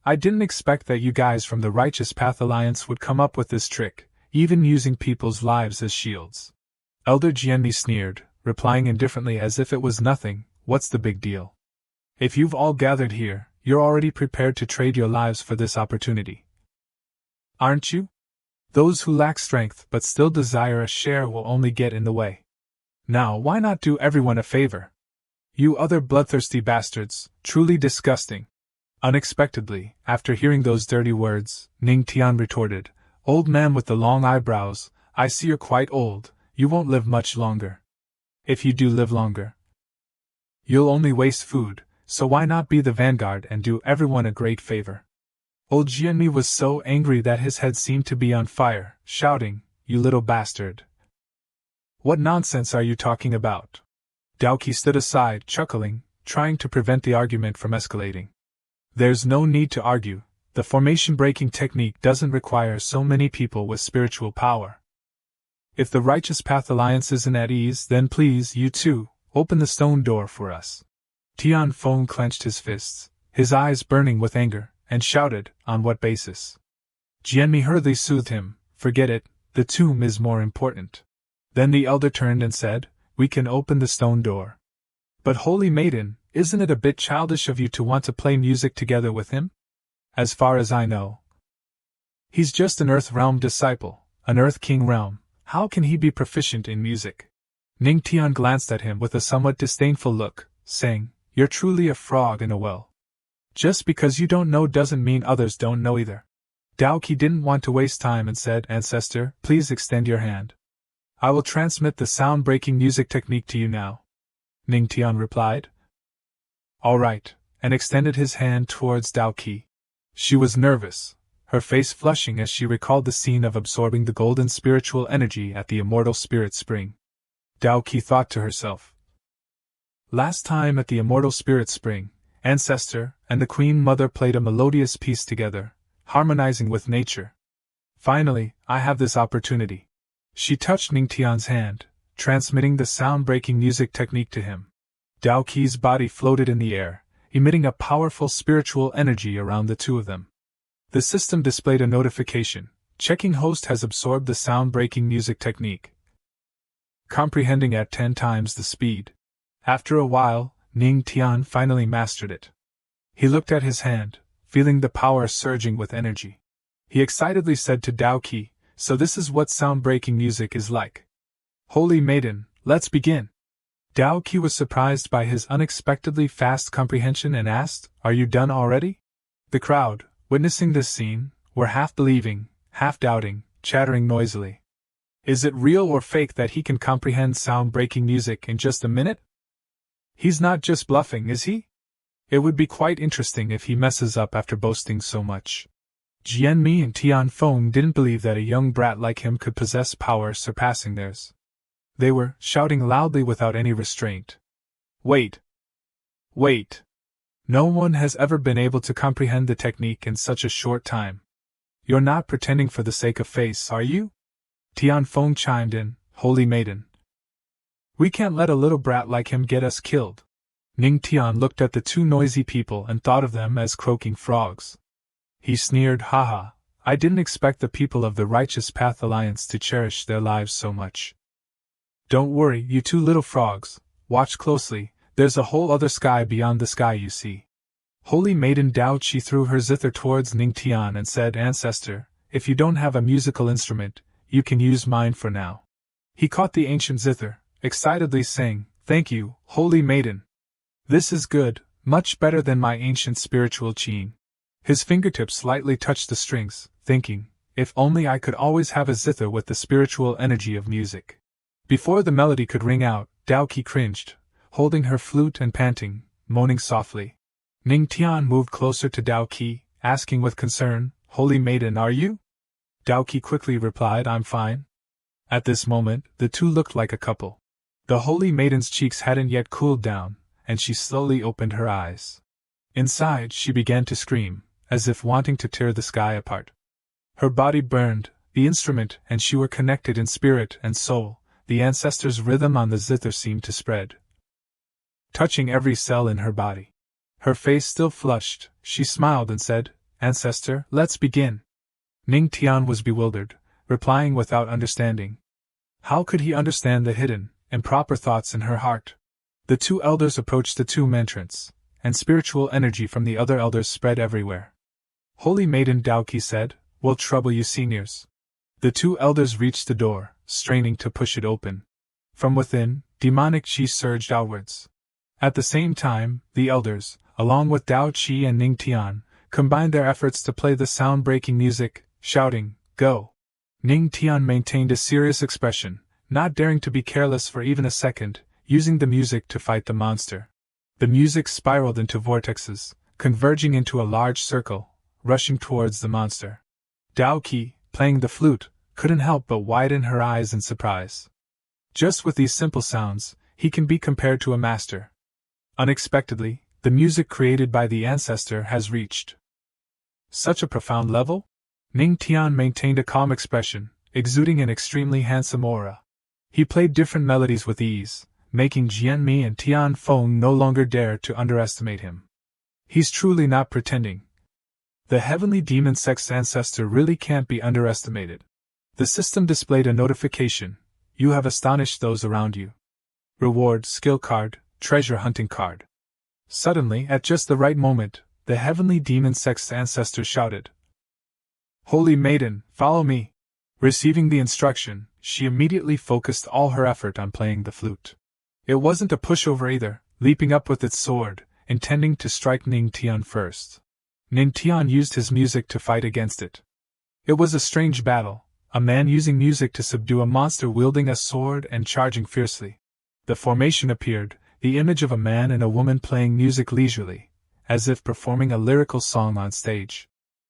S1: I didn't expect that you guys from the Righteous Path Alliance would come up with this trick, even using people's lives as shields." Elder Jianmi sneered, replying indifferently as if it was nothing, "What's the big deal? If you've all gathered here, you're already prepared to trade your lives for this opportunity. Aren't you? Those who lack strength but still desire a share will only get in the way. Now why not do everyone a favor? You other bloodthirsty bastards, truly disgusting." Unexpectedly, after hearing those dirty words, Ning Tian retorted, "Old man with the long eyebrows, I see you're quite old, you won't live much longer. If you do live longer, you'll only waste food, so why not be the vanguard and do everyone a great favor?" Old Jianmi was so angry that his head seemed to be on fire, shouting, "You little bastard! What nonsense are you talking about?" Dao Qi stood aside, chuckling, trying to prevent the argument from escalating. "There's no need to argue, the formation-breaking technique doesn't require so many people with spiritual power. If the Righteous Path Alliance isn't at ease, then please, you too, open the stone door for us." Tian Feng clenched his fists, his eyes burning with anger, and shouted, "On what basis?" Jianmi hurriedly soothed him, "Forget it, the tomb is more important." Then the elder turned and said, "We can open the stone door. But Holy Maiden, isn't it a bit childish of you to want to play music together with him? As far as I know, he's just an Earth Realm disciple, an Earth King realm, how can he be proficient in music?" Ning Tian glanced at him with a somewhat disdainful look, saying, "You're truly a frog in a well. Just because you don't know doesn't mean others don't know either." Dao Qi didn't want to waste time and said, "Ancestor, please extend your hand. I will transmit the sound-breaking music technique to you now." Ning Tian replied, "All right," and extended his hand towards Dao Qi. She was nervous, her face flushing as she recalled the scene of absorbing the golden spiritual energy at the Immortal Spirit Spring. Dao Qi thought to herself, "Last time at the Immortal Spirit Spring, Ancestor and the Queen Mother played a melodious piece together, harmonizing with nature. Finally, I have this opportunity." She touched Ning Tian's hand, transmitting the sound-breaking music technique to him. Dao Qi's body floated in the air, emitting a powerful spiritual energy around the two of them. The system displayed a notification, Checking host has absorbed the sound-breaking music technique, comprehending at 10 times the speed. After a while, Ning Tian finally mastered it. He looked at his hand, feeling the power surging with energy. He excitedly said to Dao Qi, "So this is what sound-breaking music is like. Holy maiden, let's begin." Dao Qi was surprised by his unexpectedly fast comprehension and asked, "Are you done already?" The crowd, witnessing this scene, were half believing, half doubting, chattering noisily. Is it real or fake that he can comprehend sound-breaking music in just a minute? He's not just bluffing, is he? It would be quite interesting if he messes up after boasting so much. Jianmi and Tianfeng didn't believe that a young brat like him could possess power surpassing theirs. They were shouting loudly without any restraint. Wait! Wait! No one has ever been able to comprehend the technique in such a short time. You're not pretending for the sake of face, are you? Tianfeng chimed in, "Holy maiden. We can't let a little brat like him get us killed." Ning Tian looked at the two noisy people and thought of them as croaking frogs. He sneered, "Haha, I didn't expect the people of the Righteous Path Alliance to cherish their lives so much. Don't worry, you two little frogs, watch closely, there's a whole other sky beyond the sky you see." Holy Maiden Dao Qi threw her zither towards Ning Tian and said, "Ancestor, if you don't have a musical instrument, you can use mine for now." He caught the ancient zither, excitedly saying, "Thank you, Holy Maiden. This is good, much better than my ancient spiritual qin." His fingertips slightly touched the strings, thinking, if only I could always have a zither with the spiritual energy of music. Before the melody could ring out, Dao Qi cringed, holding her flute and panting, moaning softly. Ning Tian moved closer to Dao Qi, asking with concern, "Holy Maiden, are you?" Dao Qi quickly replied, "I'm fine." At this moment, the two looked like a couple. The Holy Maiden's cheeks hadn't yet cooled down, and she slowly opened her eyes. Inside, she began to scream, as if wanting to tear the sky apart. Her body burned, the instrument and she were connected in spirit and soul. The ancestor's rhythm on the zither seemed to spread, touching every cell in her body. Her face still flushed, she smiled and said, "Ancestor, let's begin." Ning Tian was bewildered, replying without understanding. How could he understand the hidden, improper thoughts in her heart? The two elders approached the tomb entrance, and spiritual energy from the other elders spread everywhere. Holy Maiden Dao Qi said, "We'll trouble you seniors." The two elders reached the door, straining to push it open. From within, demonic qi surged outwards. At the same time, the elders, along with Dao Qi and Ning Tian, combined their efforts to play the sound-breaking music, shouting, "Go!" Ning Tian maintained a serious expression, not daring to be careless for even a second, using the music to fight the monster. The music spiraled into vortexes, converging into a large circle, rushing towards the monster. Dao Qi, playing the flute, couldn't help but widen her eyes in surprise. Just with these simple sounds, he can be compared to a master. Unexpectedly, the music created by the ancestor has reached such a profound level? Ning Tian maintained a calm expression, exuding an extremely handsome aura. He played different melodies with ease, making Jianmi and Tianfeng no longer dare to underestimate him. He's truly not pretending. The heavenly demon sex ancestor really can't be underestimated. The system displayed a notification. You have astonished those around you. Reward, skill card, treasure hunting card. Suddenly, at just the right moment, the heavenly demon sex ancestor shouted, "Holy Maiden, follow me." Receiving the instruction, she immediately focused all her effort on playing the flute. It wasn't a pushover either, leaping up with its sword, intending to strike Ning Tian first. Ning Tian used his music to fight against it. It was a strange battle, a man using music to subdue a monster wielding a sword and charging fiercely. The formation appeared, the image of a man and a woman playing music leisurely, as if performing a lyrical song on stage.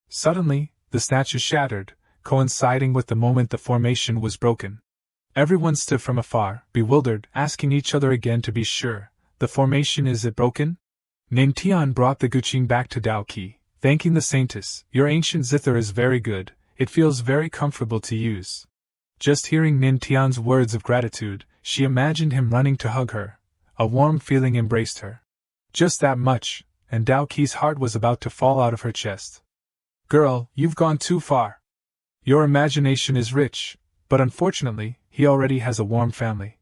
S1: Suddenly, the statue shattered, coinciding with the moment the formation was broken. Everyone stood from afar, bewildered, asking each other again to be sure, "The formation, is it broken?" Ning Tian brought the guqing back to Dao Qi, thanking the saintess, "Your ancient zither is very good, it feels very comfortable to use." Just hearing Ning Tian's words of gratitude, she imagined him running to hug her. A warm feeling embraced her. Just that much, and Dao Qi's heart was about to fall out of her chest. "Girl, you've gone too far. Your imagination is rich, but unfortunately, he already has a warm family.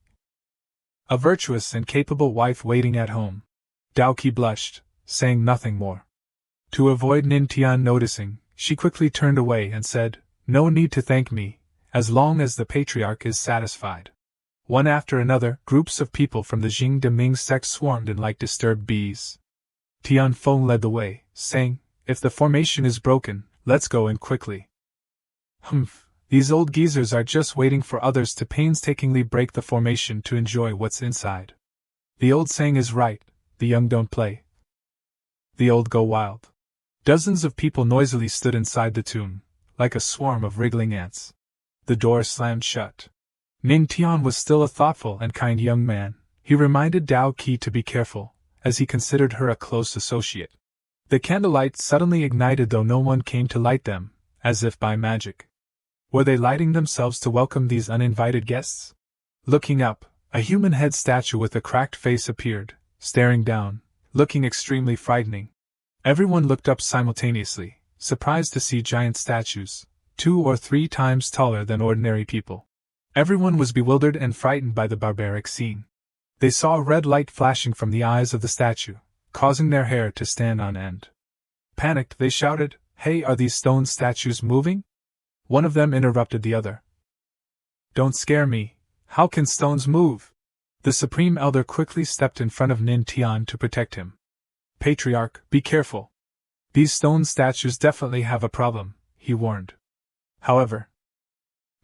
S1: A virtuous and capable wife waiting at home. Dao Qi blushed, saying nothing more. To avoid Nin Tian noticing, she quickly turned away and said, "No need to thank me, as long as the patriarch is satisfied." One after another, groups of people from the Jing de Ming sect swarmed in like disturbed bees. Tian Feng led the way, saying, "If the formation is broken, let's go in quickly." "Humph, these old geezers are just waiting for others to painstakingly break the formation to enjoy what's inside. The old saying is right, the young don't play. The old go wild." Dozens of people noisily stood inside the tomb, like a swarm of wriggling ants. The door slammed shut. Nin Tian was still a thoughtful and kind young man. He reminded Dao Qi to be careful, as he considered her a close associate. The candlelight suddenly ignited, though no one came to light them, as if by magic. Were they lighting themselves to welcome these uninvited guests? Looking up, a human head statue with a cracked face appeared, staring down, looking extremely frightening. Everyone looked up simultaneously, surprised to see giant statues, 2 or 3 times taller than ordinary people. Everyone was bewildered and frightened by the barbaric scene. They saw a red light flashing from the eyes of the statue, causing their hair to stand on end. Panicked, they shouted, "Hey, are these stone statues moving?" One of them interrupted the other. "Don't scare me. How can stones move?" The Supreme Elder quickly stepped in front of Nin Tian to protect him. "Patriarch, be careful. These stone statues definitely have a problem," he warned. However,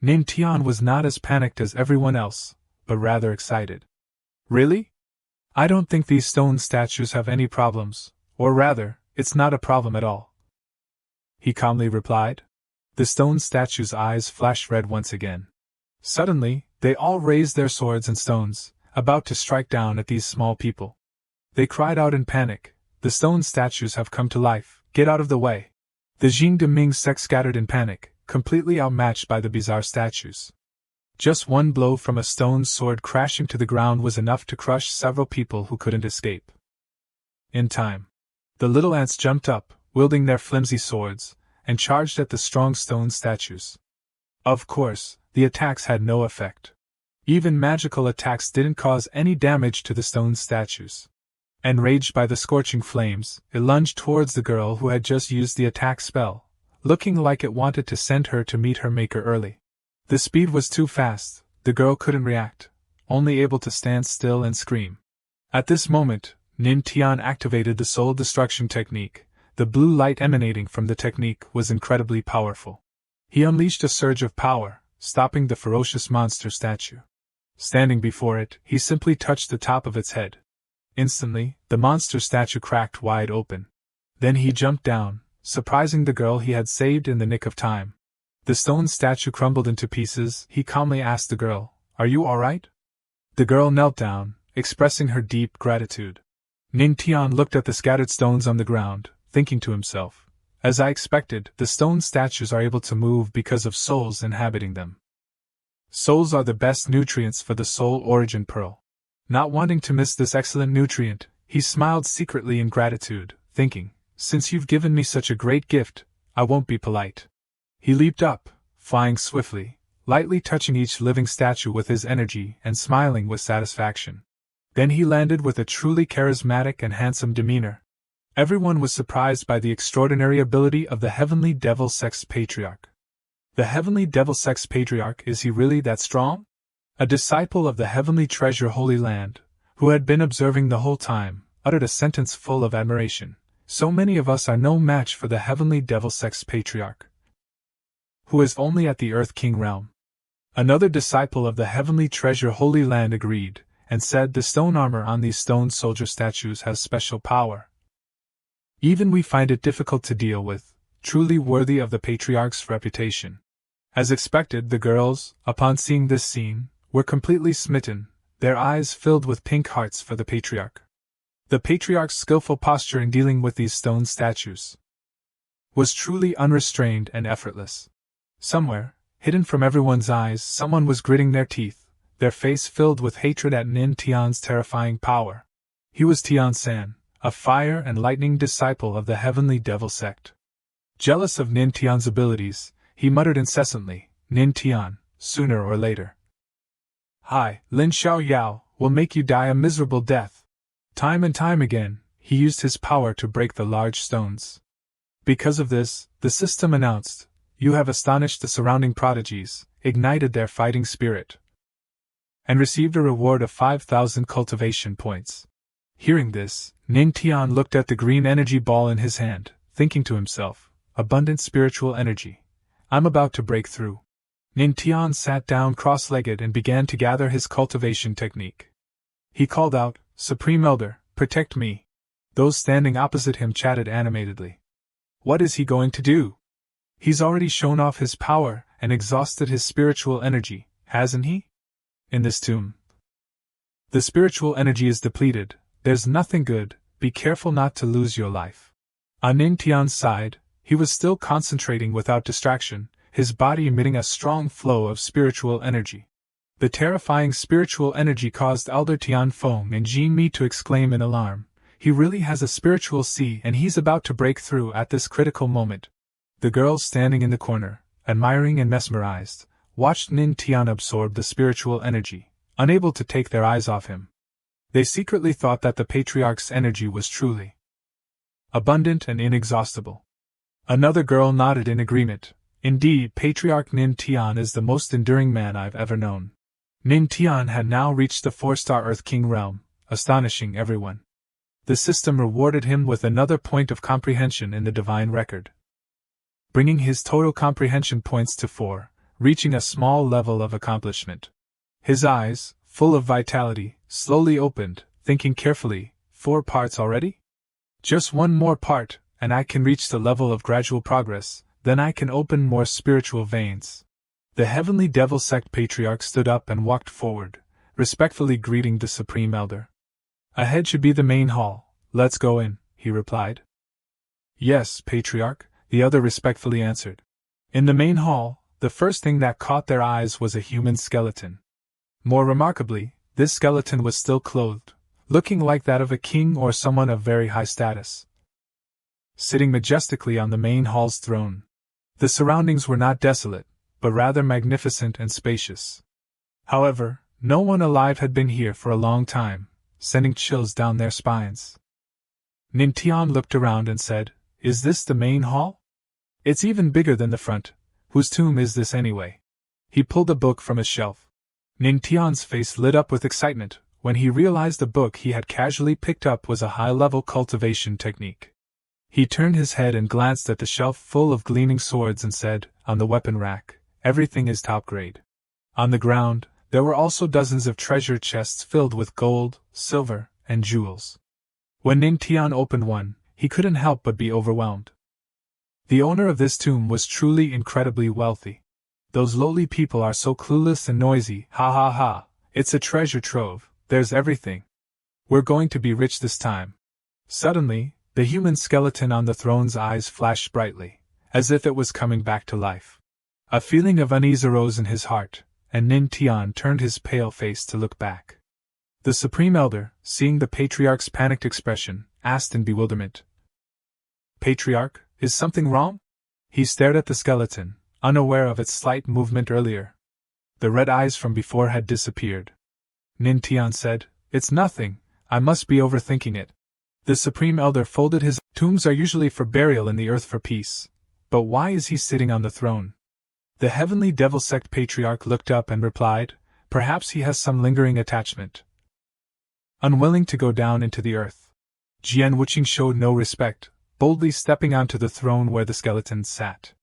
S1: Nin Tian was not as panicked as everyone else, but rather excited. "Really? I don't think these stone statues have any problems, or rather, it's not a problem at all," he calmly replied. The stone statues' eyes flashed red once again. Suddenly, they all raised their swords and stones, about to strike down at these small people. They cried out in panic, "The stone statues have come to life, get out of the way!" The Jing de Ming sect scattered in panic, completely outmatched by the bizarre statues. Just one blow from a stone sword crashing to the ground was enough to crush several people who couldn't escape. In time, the little ants jumped up, wielding their flimsy swords, and charged at the strong stone statues. Of course, the attacks had no effect. Even magical attacks didn't cause any damage to the stone statues. Enraged by the scorching flames, it lunged towards the girl who had just used the attack spell, looking like it wanted to send her to meet her maker early. The speed was too fast, the girl couldn't react, only able to stand still and scream. At this moment, Nin Tian activated the soul destruction technique. The blue light emanating from the technique was incredibly powerful. He unleashed a surge of power, stopping the ferocious monster statue. Standing before it, he simply touched the top of its head. Instantly, the monster statue cracked wide open. Then he jumped down, surprising the girl he had saved in the nick of time. The stone statue crumbled into pieces. He calmly asked the girl, "Are you alright?" The girl knelt down, expressing her deep gratitude. Nin Tian looked at the scattered stones on the ground, thinking to himself, "As I expected, the stone statues are able to move because of souls inhabiting them. Souls are the best nutrients for the soul origin pearl." Not wanting to miss this excellent nutrient, he smiled secretly in gratitude, thinking, "Since you've given me such a great gift, I won't be polite." He leaped up, flying swiftly, lightly touching each living statue with his energy and smiling with satisfaction. Then he landed with a truly charismatic and handsome demeanor. Everyone was surprised by the extraordinary ability of the Heavenly Devil Sect's Patriarch. The Heavenly Devil Sect's Patriarch, is he really that strong? A disciple of the Heavenly Treasure Holy Land, who had been observing the whole time, uttered a sentence full of admiration. "So many of us are no match for the Heavenly Devil Sect's Patriarch, who is only at the Earth King realm." Another disciple of the Heavenly Treasure Holy Land agreed, and said, "The stone armor on these stone soldier statues has special power. Even we find it difficult to deal with, truly worthy of the Patriarch's reputation." As expected, the girls, upon seeing this scene, were completely smitten, their eyes filled with pink hearts for the Patriarch. The Patriarch's skillful posture in dealing with these stone statues was truly unrestrained and effortless. Somewhere, hidden from everyone's eyes, someone was gritting their teeth, their face filled with hatred at Nin Tian's terrifying power. He was Tian San, a fire and lightning disciple of the Heavenly Devil Sect. Jealous of Nin Tian's abilities, he muttered incessantly, Nin Tian, sooner or later. Hai, Lin Xiao Yao, will make you die a miserable death. Time and time again, he used his power to break the large stones. Because of this, the system announced, you have astonished the surrounding prodigies, ignited their fighting spirit, and received a reward of 5,000 cultivation points. Hearing this, Nin Tian looked at the green energy ball in his hand, thinking to himself, abundant spiritual energy. I'm about to break through. Nin Tian sat down cross-legged and began to gather his cultivation technique. He called out, Supreme Elder, protect me. Those standing opposite him chatted animatedly. What is he going to do? He's already shown off his power and exhausted his spiritual energy, hasn't he? In this tomb, the spiritual energy is depleted. There's nothing good, be careful not to lose your life. On Nin Tian's side, he was still concentrating without distraction, his body emitting a strong flow of spiritual energy. The terrifying spiritual energy caused Elder Tianfeng and Jin Mi to exclaim in alarm, he really has a spiritual sea and he's about to break through at this critical moment. The girls standing in the corner, admiring and mesmerized, watched Nin Tian absorb the spiritual energy, unable to take their eyes off him. They secretly thought that the patriarch's energy was truly abundant and inexhaustible. Another girl nodded in agreement. Indeed, Patriarch Nin Tian is the most enduring man I've ever known. Nin Tian had now reached the 4-star Earth King realm, astonishing everyone. The system rewarded him with another point of comprehension in the divine record, bringing his total comprehension points to 4, reaching a small level of accomplishment. His eyes, full of vitality, slowly opened, thinking carefully, 4 parts already? Just one more part, and I can reach the level of gradual progress, then I can open more spiritual veins. The Heavenly Devil Sect Patriarch stood up and walked forward, respectfully greeting the Supreme Elder. Ahead should be the main hall, let's go in, he replied. Yes, Patriarch, the other respectfully answered. In the main hall, the first thing that caught their eyes was a human skeleton. More remarkably, this skeleton was still clothed, looking like that of a king or someone of very high status, sitting majestically on the main hall's throne. The surroundings were not desolate, but rather magnificent and spacious. However, no one alive had been here for a long time, sending chills down their spines. Nin Tian looked around and said, Is this the main hall? It's even bigger than the front. Whose tomb is this anyway? He pulled a book from his shelf. Nin Tian's face lit up with excitement when he realized the book he had casually picked up was a high-level cultivation technique. He turned his head and glanced at the shelf full of gleaming swords and said, On the weapon rack, everything is top grade. On the ground, there were also dozens of treasure chests filled with gold, silver, and jewels. When Nin Tian opened one, he couldn't help but be overwhelmed. The owner of this tomb was truly incredibly wealthy. Those lowly people are so clueless and noisy, ha ha ha, it's a treasure trove, there's everything. We're going to be rich this time. Suddenly, the human skeleton on the throne's eyes flashed brightly, as if it was coming back to life. A feeling of unease arose in his heart, and Nin Tian turned his pale face to look back. The Supreme Elder, seeing the Patriarch's panicked expression, asked in bewilderment, Patriarch, is something wrong? He stared at the skeleton, unaware of its slight movement earlier. The red eyes from before had disappeared. Nin Tian said, It's nothing, I must be overthinking it. The Supreme Elder folded his tombs are usually for burial in the earth for peace. But why is he sitting on the throne? The Heavenly Devil Sect Patriarch looked up and replied, Perhaps he has some lingering attachment, unwilling to go down into the earth. Jian Wuqing showed no respect, boldly stepping onto the throne where the skeleton sat.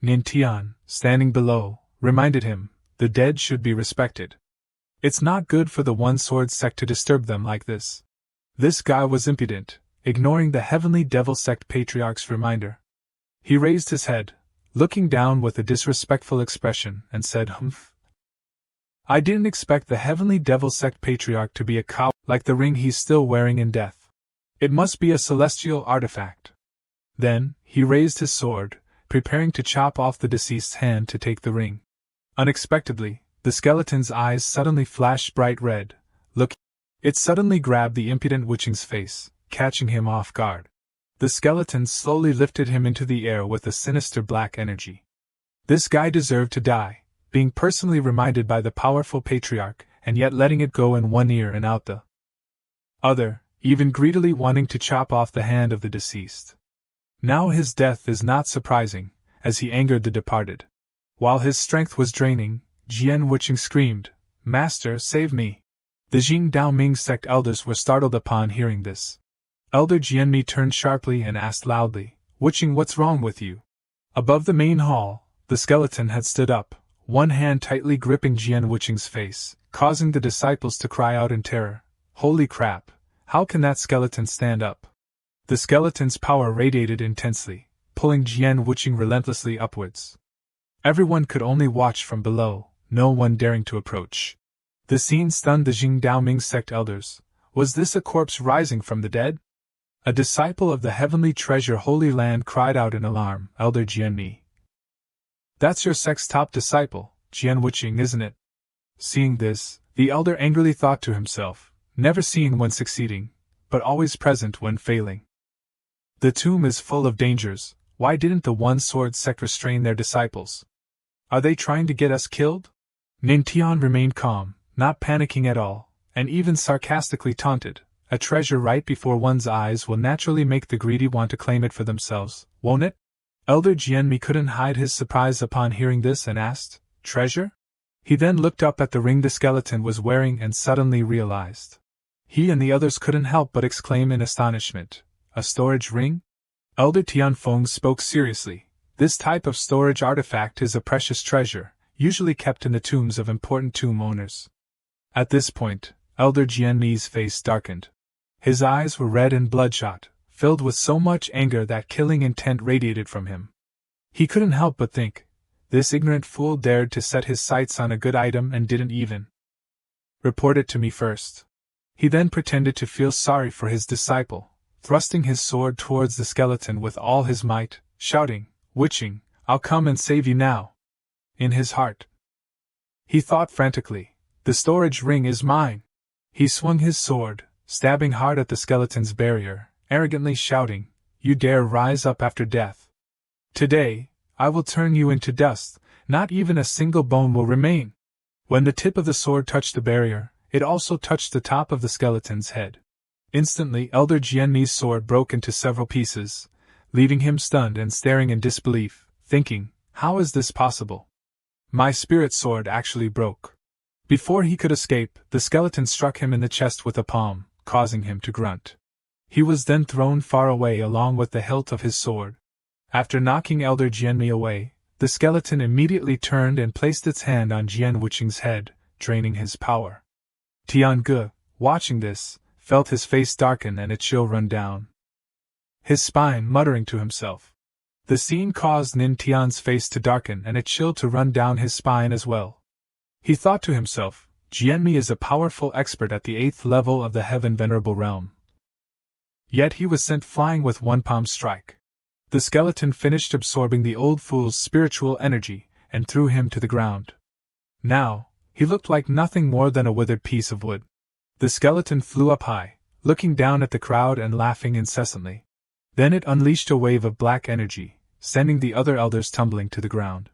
S1: Nin Tian, standing below, reminded him, the dead should be respected. It's not good for the One-Sword Sect to disturb them like this. This guy was impudent, ignoring the Heavenly Devil Sect Patriarch's reminder. He raised his head, looking down with a disrespectful expression, and said, Humph. I didn't expect the Heavenly Devil Sect Patriarch to be a cow like the ring he's still wearing in death. It must be a celestial artifact. Then, he raised his sword, preparing to chop off the deceased's hand to take the ring. Unexpectedly, the skeleton's eyes suddenly flashed bright red. Look! It suddenly grabbed the impudent Wuqing's face, catching him off guard. The skeleton slowly lifted him into the air with a sinister black energy. This guy deserved to die, being personally reminded by the powerful patriarch, and yet letting it go in one ear and out the other, even greedily wanting to chop off the hand of the deceased. Now his death is not surprising, as he angered the departed. While his strength was draining, Jian Wuqing screamed, "Master, save me!" The Jing Daoming sect elders were startled upon hearing this. Elder Jianmi turned sharply and asked loudly, "Wuqing, what's wrong with you?" Above the main hall, the skeleton had stood up, one hand tightly gripping Jian Wuqing's face, causing the disciples to cry out in terror. Holy crap, how can that skeleton stand up? The skeleton's power radiated intensely, pulling Jian Wuqing relentlessly upwards. Everyone could only watch from below, no one daring to approach. The scene stunned the Jing Daoming sect elders. Was this a corpse rising from the dead? A disciple of the Heavenly Treasure Holy Land cried out in alarm, "Elder Jianmi. That's your sect's top disciple, Jian Wuqing, isn't it?" Seeing this, the elder angrily thought to himself, never seen when succeeding, but always present when failing. The tomb is full of dangers, why didn't the One Sword sect restrain their disciples? Are they trying to get us killed? Nin Tian remained calm, not panicking at all, and even sarcastically taunted. A treasure right before one's eyes will naturally make the greedy want to claim it for themselves, won't it? Elder Jianmi couldn't hide his surprise upon hearing this and asked, "Treasure?" He then looked up at the ring the skeleton was wearing and suddenly realized. He and the others couldn't help but exclaim in astonishment, "A storage ring?" Elder Tianfeng spoke seriously. This type of storage artifact is a precious treasure, usually kept in the tombs of important tomb owners. At this point, Elder Jianmi's face darkened. His eyes were red and bloodshot, filled with so much anger that killing intent radiated from him. He couldn't help but think, this ignorant fool dared to set his sights on a good item and didn't even report it to me first. He then pretended to feel sorry for his disciple, thrusting his sword towards the skeleton with all his might, shouting, "Wuqing, I'll come and save you now." In his heart, he thought frantically, "The storage ring is mine." He swung his sword, stabbing hard at the skeleton's barrier, arrogantly shouting, "You dare rise up after death? Today, I will turn you into dust, not even a single bone will remain." When the tip of the sword touched the barrier, it also touched the top of the skeleton's head. Instantly, Elder Jianmi's sword broke into several pieces, leaving him stunned and staring in disbelief, thinking, "How is this possible? My spirit sword actually broke." Before he could escape, the skeleton struck him in the chest with a palm, causing him to grunt. He was then thrown far away along with the hilt of his sword. After knocking Elder Jianmi away, the skeleton immediately turned and placed its hand on Jian Wuqing's head, draining his power. Tian Ge, watching this, felt his face darken and a chill run down his spine, muttering to himself. The scene caused Nin Tian's face to darken and a chill to run down his spine as well. He thought to himself, Jianmi is a powerful expert at the 8th level of the Heaven Venerable Realm. Yet he was sent flying with one palm strike. The skeleton finished absorbing the old fool's spiritual energy, and threw him to the ground. Now, he looked like nothing more than a withered piece of wood. The skeleton flew up high, looking down at the crowd and laughing incessantly. Then it unleashed a wave of black energy, sending the other elders tumbling to the ground.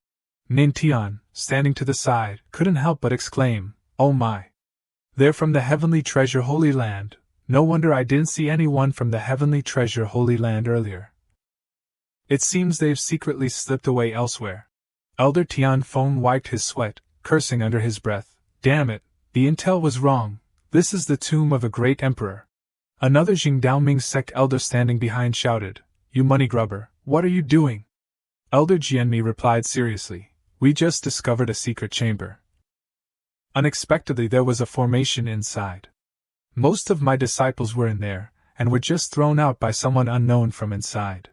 S1: Nin Tian, standing to the side, couldn't help but exclaim, "Oh my! They're from the Heavenly Treasure Holy Land. No wonder I didn't see anyone from the Heavenly Treasure Holy Land earlier. It seems they've secretly slipped away elsewhere." Elder Tianfeng wiped his sweat, cursing under his breath, "Damn it, the intel was wrong. This is the tomb of a great emperor." Another Jing Daoming sect elder standing behind shouted, "You money grubber, what are you doing?" Elder Jianmi replied seriously, "We just discovered a secret chamber. Unexpectedly there was a formation inside. Most of my disciples were in there, and were just thrown out by someone unknown from inside."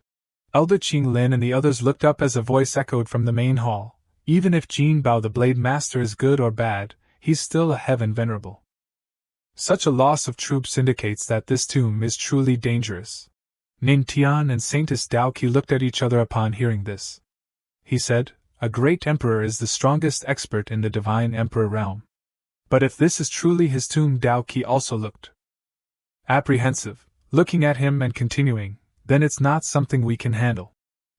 S1: Elder Qing Lin and the others looked up as a voice echoed from the main hall, "Even if Jin Bao the Blade Master is good or bad, he's still a Heaven Venerable. Such a loss of troops indicates that this tomb is truly dangerous." Nin Tian and Saintess Dao Qi looked at each other upon hearing this. He said, "A great emperor is the strongest expert in the divine emperor realm. But if this is truly his tomb," Dao Qi also looked apprehensive, looking at him and continuing, "then it's not something we can handle."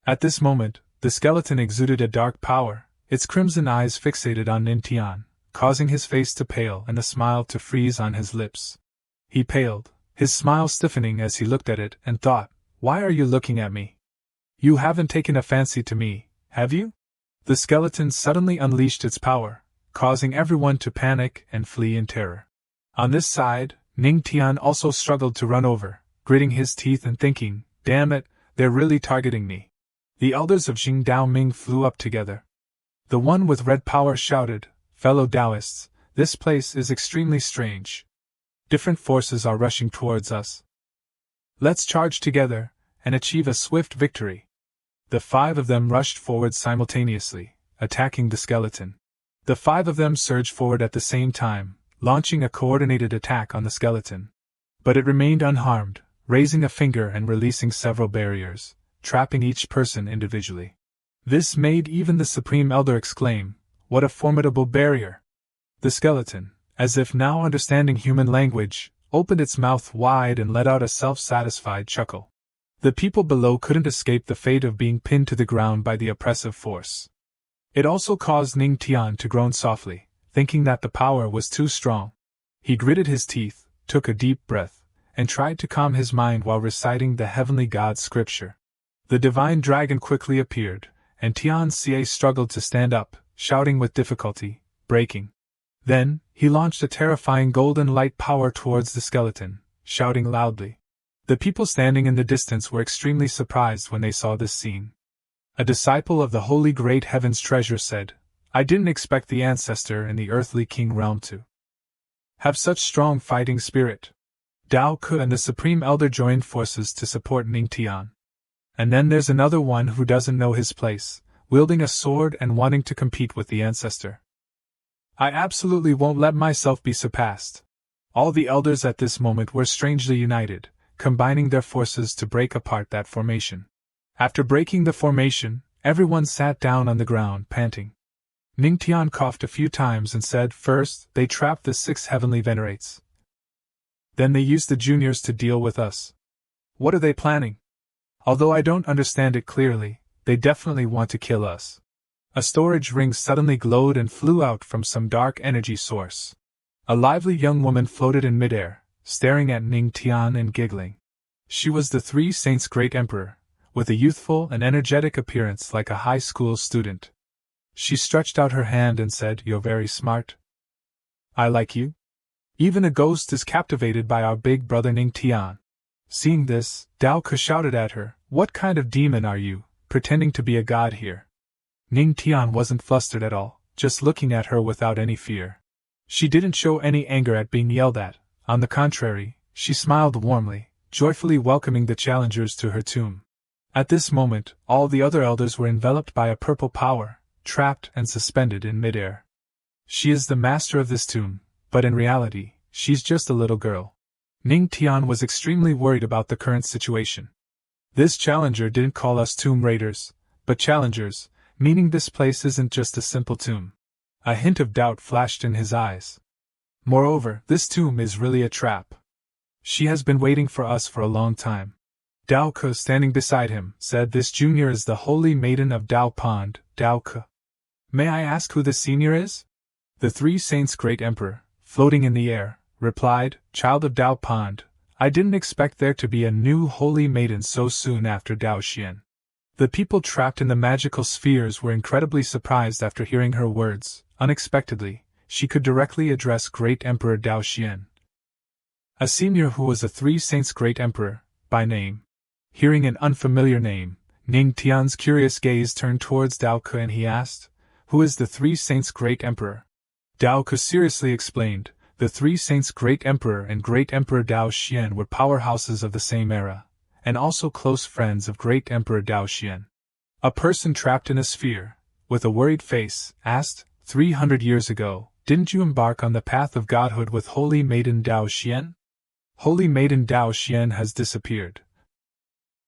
S1: At this moment, The skeleton exuded a dark power, its crimson eyes fixated on Ning Tian, causing his face to pale and a smile to freeze on his lips. He paled, his smile stiffening as he looked at it and thought, "Why are you looking at me? You haven't taken a fancy to me, have you?" The skeleton suddenly unleashed its power, causing everyone to panic and flee in terror. On this side, Ning Tian also struggled to run over, gritting his teeth and thinking, "Damn it, they're really targeting me." The elders of Jing Dao Ming flew up together. The one with red power shouted, "Fellow Taoists, this place is extremely strange. Different forces are rushing towards us. Let's charge together and achieve a swift victory." The 5 of them rushed forward simultaneously, attacking the skeleton. The 5 of them surged forward at the same time, launching a coordinated attack on the skeleton. But it remained unharmed, raising a finger and releasing several barriers, trapping each person individually. This made even the Supreme Elder exclaim, "What a formidable barrier!" The skeleton, as if now understanding human language, opened its mouth wide and let out a self-satisfied chuckle. The people below couldn't escape the fate of being pinned to the ground by the oppressive force. It also caused Ning Tian to groan softly, thinking that the power was too strong. He gritted his teeth, took a deep breath, and tried to calm his mind while reciting the heavenly god's scripture. The divine dragon quickly appeared, and Tian Xie struggled to stand up, shouting with difficulty, breaking. Then, he launched a terrifying golden light power towards the skeleton, shouting loudly. The people standing in the distance were extremely surprised when they saw this scene. A disciple of the Holy Great Heaven's Treasure said, "I didn't expect the ancestor in the earthly king realm to have such strong fighting spirit." Dao Ke and the Supreme Elder joined forces to support Ning Tian. And then there's another one who doesn't know his place, wielding a sword and wanting to compete with the ancestor. I absolutely won't let myself be surpassed. All the elders at this moment were strangely united, combining their forces to break apart that formation. After breaking the formation, everyone sat down on the ground, panting. Ning Tian coughed a few times and said, "First, they trapped the 6 heavenly venerates. Then they used the juniors to deal with us. What are they planning? Although I don't understand it clearly, they definitely want to kill us." A storage ring suddenly glowed and flew out from some dark energy source. A lively young woman floated in midair, staring at Ning Tian and giggling. She was the 3 Saints' great emperor, with a youthful and energetic appearance like a high school student. She stretched out her hand and said, "You're very smart. I like you. Even a ghost is captivated by our big brother Ning Tian." Seeing this, Dao Ke shouted at her, "What kind of demon are you, pretending to be a god here?" Ning Tian wasn't flustered at all, just looking at her without any fear. She didn't show any anger at being yelled at. On the contrary, she smiled warmly, joyfully welcoming the challengers to her tomb. At this moment, all the other elders were enveloped by a purple power, trapped and suspended in midair. She is the master of this tomb, but in reality, she's just a little girl. Ning Tian was extremely worried about the current situation. This challenger didn't call us tomb raiders, but challengers, meaning this place isn't just a simple tomb. A hint of doubt flashed in his eyes. Moreover, this tomb is really a trap. She has been waiting for us for a long time. Dao Ke, standing beside him, said, "This junior is the holy maiden of Dao Pond, Dao Ke. May I ask who the senior is?" The 3 Saints' great emperor, floating in the air, replied, "Child of Dao Pond, I didn't expect there to be a new holy maiden so soon after Dao Xian." The people trapped in the magical spheres were incredibly surprised after hearing her words. Unexpectedly, she could directly address Great Emperor Dao Xian, a senior who was a 3 Saints' great emperor, by name. Hearing an unfamiliar name, Ning Tian's curious gaze turned towards Dao Ke and he asked, "Who is the 3 Saints' great emperor?" Dao Ke seriously explained, "The 3 Saints' great emperor and Great Emperor Dao Xian were powerhouses of the same era, and also close friends of Great Emperor Dao Xian." A person trapped in a sphere, with a worried face, asked, 300 years ago, didn't you embark on the path of godhood with Holy Maiden Dao Xian? Holy Maiden Dao Xian has disappeared.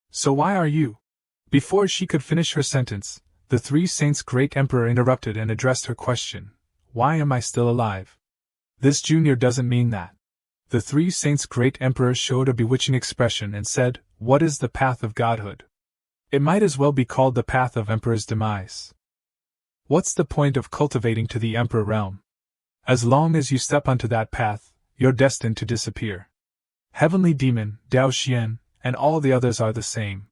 S1: So why are you?" Before she could finish her sentence, the 3 Saints' great emperor interrupted and addressed her question, "Why am I still alive? This junior doesn't mean that." The 3 Saints' great emperor showed a bewitching expression and said, "What is the path of godhood?" It might as well be called the path of Emperor's demise. What's the point of cultivating to the Emperor realm? As long as you step onto that path, you're destined to disappear. Heavenly Demon, Dao Xian, and all the others are the same.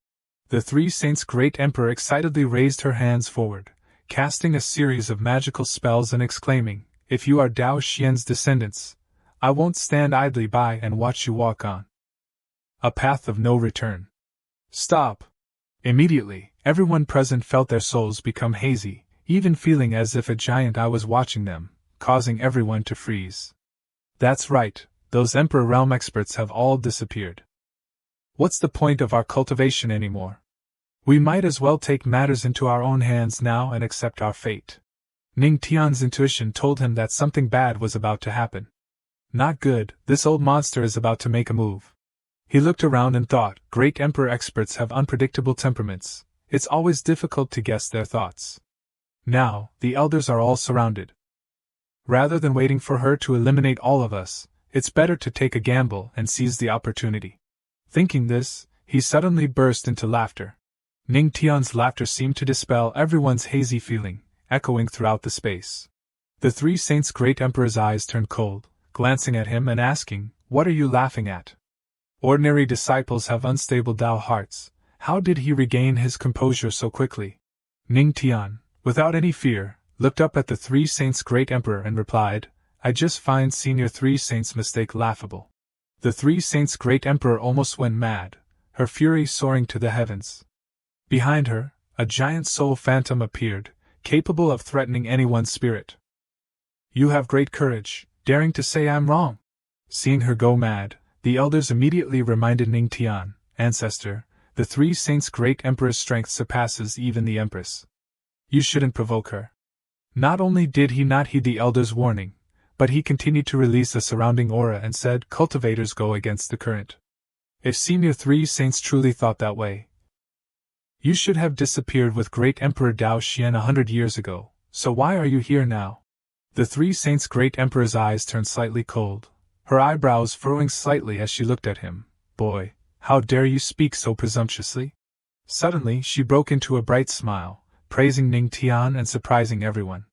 S1: The three saints' great Emperor excitedly raised her hands forward, casting a series of magical spells and exclaiming, "If you are Dao Xian's descendants, I won't stand idly by and watch you walk on a path of no return. Stop!" Immediately, everyone present felt their souls become hazy, even feeling as if a giant eye was watching them, causing everyone to freeze. That's right, those Emperor Realm experts have all disappeared. What's the point of our cultivation anymore? We might as well take matters into our own hands now and accept our fate. Ning Tian's intuition told him that something bad was about to happen. Not good, this old monster is about to make a move. He looked around and thought, great Emperor experts have unpredictable temperaments, it's always difficult to guess their thoughts. Now, the elders are all surrounded. Rather than waiting for her to eliminate all of us, it's better to take a gamble and seize the opportunity. Thinking this, he suddenly burst into laughter. Ning Tian's laughter seemed to dispel everyone's hazy feeling, echoing throughout the space. The three saints' great Emperor's eyes turned cold, glancing at him and asking, "What are you laughing at?" Ordinary disciples have unstable Tao hearts. How did he regain his composure so quickly? Ning Tian, without any fear, looked up at the three saints' great Emperor and replied, "I just find Senior Three Saints' mistake laughable." The three saints' great Emperor almost went mad, her fury soaring to the heavens. Behind her, a giant soul phantom appeared, capable of threatening anyone's spirit. "You have great courage, daring to say I'm wrong." Seeing her go mad, the elders immediately reminded Ning Tian, "Ancestor, the three saints' great Emperor's strength surpasses even the Empress. You shouldn't provoke her." Not only did he not heed the elders' warning, but he continued to release a surrounding aura and said, "Cultivators go against the current. If Senior Three Saints truly thought that way, you should have disappeared with great Emperor Dao Xian 100 years ago, so why are you here now?" The three saints' great Emperor's eyes turned slightly cold, her eyebrows furrowing slightly as she looked at him. "Boy, how dare you speak so presumptuously?" Suddenly she broke into a bright smile, praising Ning Tian and surprising everyone.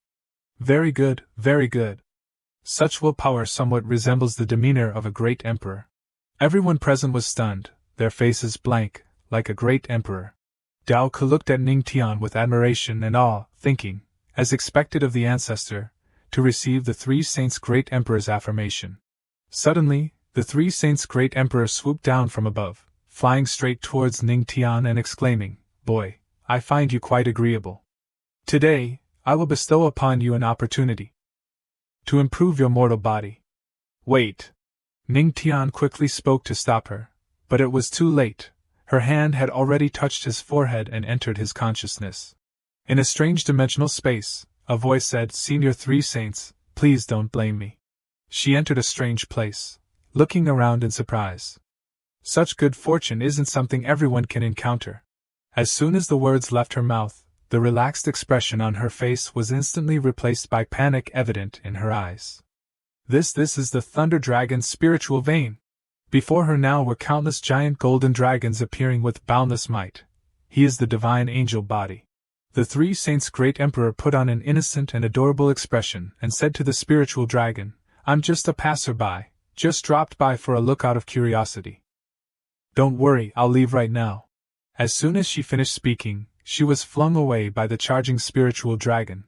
S1: Very good, very good. Such willpower somewhat resembles the demeanor of a great emperor." Everyone present was stunned, their faces blank, like a great emperor. Dao Ke looked at Ning Tian with admiration and awe, thinking, as expected of the ancestor, to receive the three saints' great emperor's affirmation. Suddenly, the three saints' great emperor swooped down from above, flying straight towards Ning Tian and exclaiming, "Boy, I find you quite agreeable. Today, I will bestow upon you an opportunity to improve your mortal body." "Wait!" Ning Tian quickly spoke to stop her, but it was too late. Her hand had already touched his forehead and entered his consciousness. In a strange dimensional space, a voice said, "Senior Three Saints, please don't blame me." She entered a strange place, looking around in surprise. Such good fortune isn't something everyone can encounter. As soon as the words left her mouth, the relaxed expression on her face was instantly replaced by panic evident in her eyes. This is the Thunder Dragon's spiritual vein. Before her now were countless giant golden dragons appearing with boundless might. He is the divine angel body. The three saints' great emperor put on an innocent and adorable expression and said to the spiritual dragon, "I'm just a passerby, just dropped by for a look out of curiosity. Don't worry, I'll leave right now." As soon as she finished speaking, she was flung away by the charging spiritual dragon.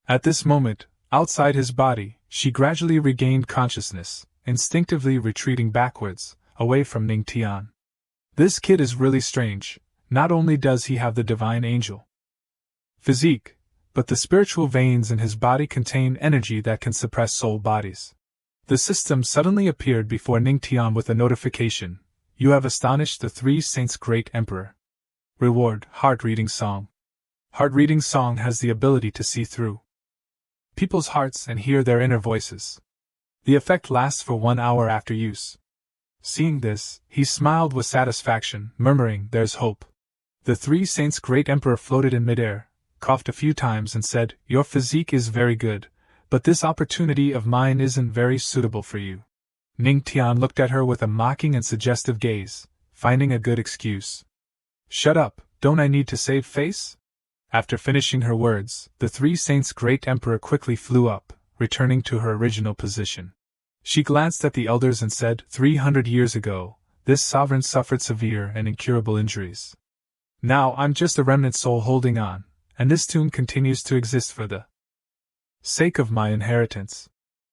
S1: At this moment, outside his body, she gradually regained consciousness, instinctively retreating backwards, away from Ning Tian. This kid is really strange. Not only does he have the divine angel physique, but the spiritual veins in his body contain energy that can suppress soul bodies. The system suddenly appeared before Ning Tian with a notification. "You have astonished the three saints' great emperor. Reward, Heart Reading Song." Heart Reading Song has the ability to see through people's hearts and hear their inner voices. The effect lasts for 1 hour after use. Seeing this, he smiled with satisfaction, murmuring, "There's hope." The three saints' great emperor floated in midair, coughed a few times and said, "Your physique is very good, but this opportunity of mine isn't very suitable for you." Ning Tian looked at her with a mocking and suggestive gaze, finding a good excuse. "Shut up, don't I need to save face? After finishing her words, the three saints' great emperor quickly flew up, returning to her original position. She glanced at the elders and said, 300 years ago, this sovereign suffered severe and incurable injuries. Now I'm just a remnant soul holding on, and this tomb continues to exist for the sake of my inheritance.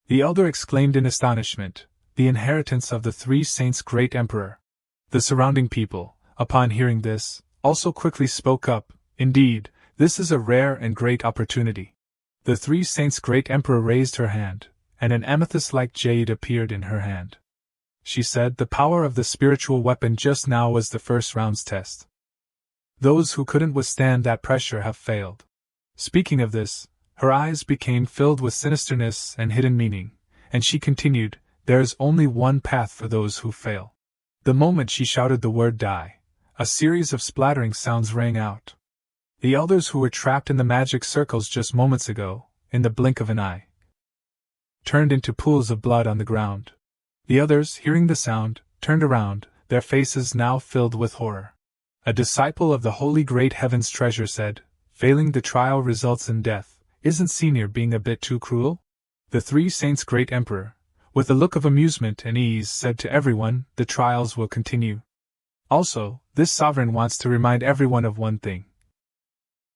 S1: The elder exclaimed in astonishment, the inheritance of the three saints' great emperor. The surrounding people, upon hearing this, also quickly spoke up, indeed, this is a rare and great opportunity. The three saints' great emperor raised her hand, and an amethyst-like jade appeared in her hand. She said the power of the spiritual weapon just now was the first round's test. Those who couldn't withstand that pressure have failed. Speaking of this, her eyes became filled with sinisterness and hidden meaning, and she continued, there is only one path for those who fail. The moment she shouted the word die, a series of splattering sounds rang out. The elders who were trapped in the magic circles just moments ago, in the blink of an eye, turned into pools of blood on the ground. The others, hearing the sound, turned around, their faces now filled with horror. A disciple of the Holy Great Heaven's Treasure said, failing the trial results in death, isn't Senior being a bit too cruel? The three saints' great emperor, with a look of amusement and ease, said to everyone, the trials will continue. Also, this sovereign wants to remind everyone of one thing.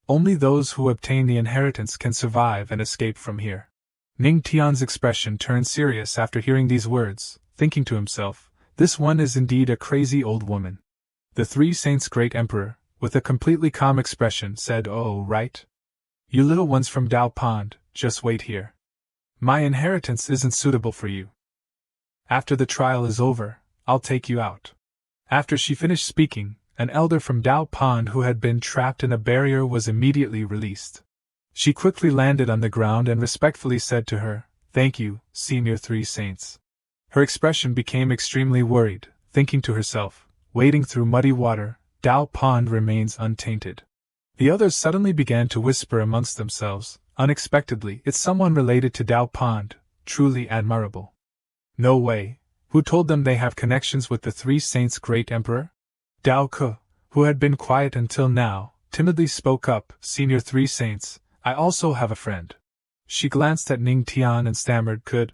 S1: Only those who obtain the inheritance can survive and escape from here. Ning Tian's expression turned serious after hearing these words, thinking to himself, this one is indeed a crazy old woman. The three saints' great emperor, with a completely calm expression, said, oh, right. You little ones from Dao Pond, just wait here. My inheritance isn't suitable for you. After the trial is over, I'll take you out. After she finished speaking, an elder from Dao Pond who had been trapped in a barrier was immediately released. She quickly landed on the ground and respectfully said to her, thank you, Senior Three Saints. Her expression became extremely worried, thinking to herself, wading through muddy water, Dao Pond remains untainted. The others suddenly began to whisper amongst themselves, unexpectedly, it's someone related to Dao Pond, truly admirable. No way, who told them they have connections with the three saints' great emperor? Dao Ke, who had been quiet until now, timidly spoke up, Senior Three Saints, I also have a friend. She glanced at Ning Tian and stammered, could.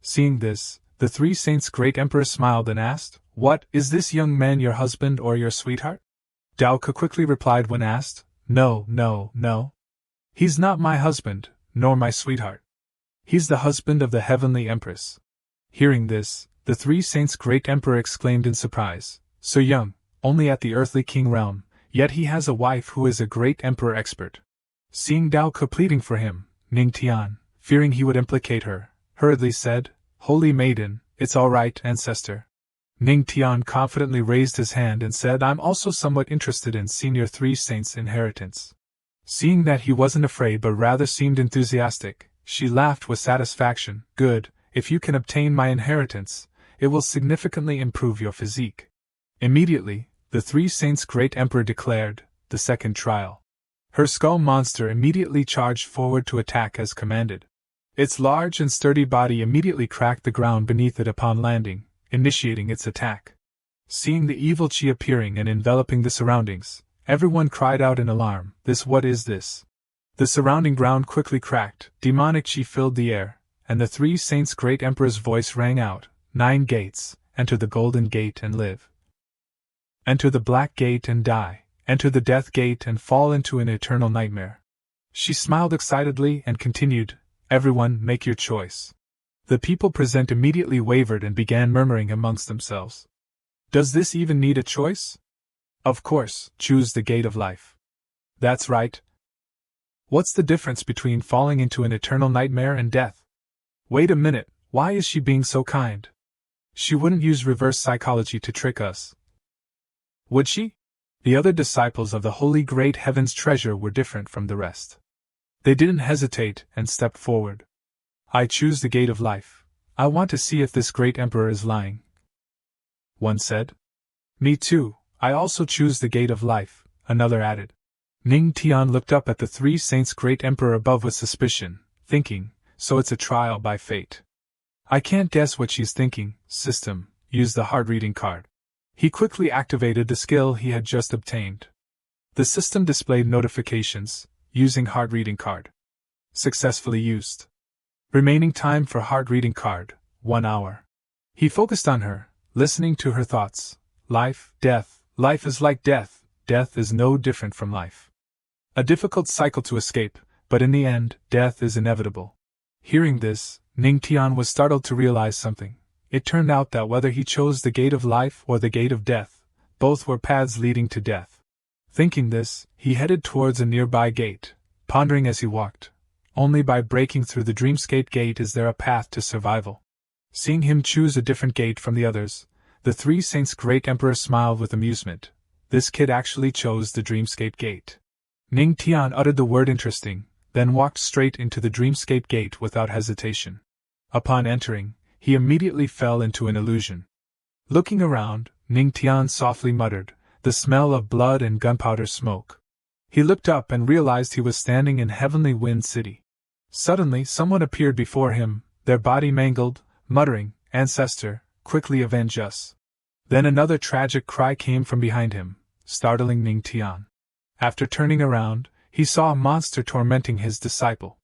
S1: Seeing this, the three saints' great emperor smiled and asked, what, is this young man your husband or your sweetheart? Dao Ke quickly replied when asked, no, no, no. He's not my husband, nor my sweetheart. He's the husband of the heavenly Empress. Hearing this, the three saints' great emperor exclaimed in surprise, so young, only at the earthly king realm, yet he has a wife who is a great emperor expert. Seeing Dao Ke pleading for him, Ning Tian, fearing he would implicate her, hurriedly said, Holy Maiden, it's all right, ancestor. Ning Tian confidently raised his hand and said, I'm also somewhat interested in Senior Three Saints' inheritance. Seeing that he wasn't afraid but rather seemed enthusiastic, she laughed with satisfaction, good, if you can obtain my inheritance, it will significantly improve your physique. Immediately, the three saints' great emperor declared, the second trial. Her skull monster immediately charged forward to attack as commanded. Its large and sturdy body immediately cracked the ground beneath it upon landing, initiating its attack. Seeing the evil chi appearing and enveloping the surroundings, everyone cried out in alarm, what is this? The surrounding ground quickly cracked, demonic chi filled the air, and the three saints' great emperor's voice rang out, 9 gates, enter the golden gate and live. Enter the black gate and die. Enter the death gate and fall into an eternal nightmare. She smiled excitedly and continued, everyone, make your choice. The people present immediately wavered and began murmuring amongst themselves. Does this even need a choice? Of course, choose the gate of life. That's right. What's the difference between falling into an eternal nightmare and death? Wait a minute, why is she being so kind? She wouldn't use reverse psychology to trick us. Would she? The other disciples of the Holy Great Heaven's Treasure were different from the rest. They didn't hesitate and stepped forward. I choose the gate of life. I want to see if this great emperor is lying. One said. Me too, I also choose the gate of life, another added. Ning Tian looked up at the three saints' great emperor above with suspicion, thinking, so it's a trial by fate. I can't guess what she's thinking. System, use the heart reading card. He quickly activated the skill he had just obtained. The system displayed notifications, using heart reading card. Successfully used. Remaining time for heart reading card, 1 hour. He focused on her, listening to her thoughts. Life, death, life is like death, death is no different from life. A difficult cycle to escape, but in the end, death is inevitable. Hearing this, Ning Tian was startled to realize something. It turned out that whether he chose the gate of life or the gate of death, both were paths leading to death. Thinking this, he headed towards a nearby gate, pondering as he walked. Only by breaking through the dreamscape gate is there a path to survival. Seeing him choose a different gate from the others, the three saints' great emperor smiled with amusement. This kid actually chose the dreamscape gate. Ning Tian uttered the word interesting, then walked straight into the dreamscape gate without hesitation. Upon entering, he immediately fell into an illusion. Looking around, Ning Tian softly muttered, the smell of blood and gunpowder smoke. He looked up and realized he was standing in Heavenly Wind City. Suddenly someone appeared before him, their body mangled, muttering, "Ancestor, quickly avenge us." Then another tragic cry came from behind him, startling Ning Tian. After turning around, he saw a monster tormenting his disciple.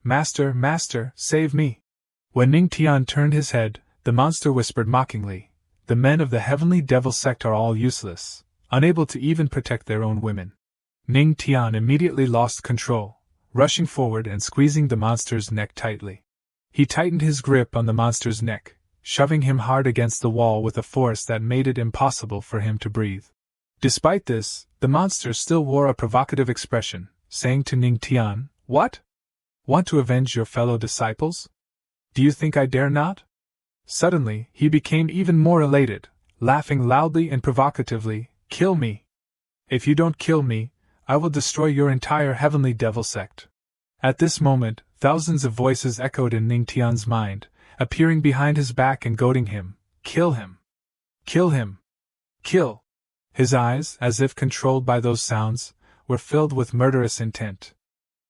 S1: "Master, Master, save me!" When Ning Tian turned his head, the monster whispered mockingly, "The men of the Heavenly Devil sect are all useless, unable to even protect their own women." Ning Tian immediately lost control, rushing forward and squeezing the monster's neck tightly. He tightened his grip on the monster's neck, shoving him hard against the wall with a force that made it impossible for him to breathe. Despite this, the monster still wore a provocative expression, saying to Ning Tian, "What? Want to avenge your fellow disciples? Do you think I dare not?" Suddenly, he became even more elated, laughing loudly and provocatively, "Kill me! If you don't kill me, I will destroy your entire Heavenly Devil sect." At this moment, thousands of voices echoed in Ning Tian's mind, appearing behind his back and goading him, "Kill him! Kill him! Kill!" His eyes, as if controlled by those sounds, were filled with murderous intent.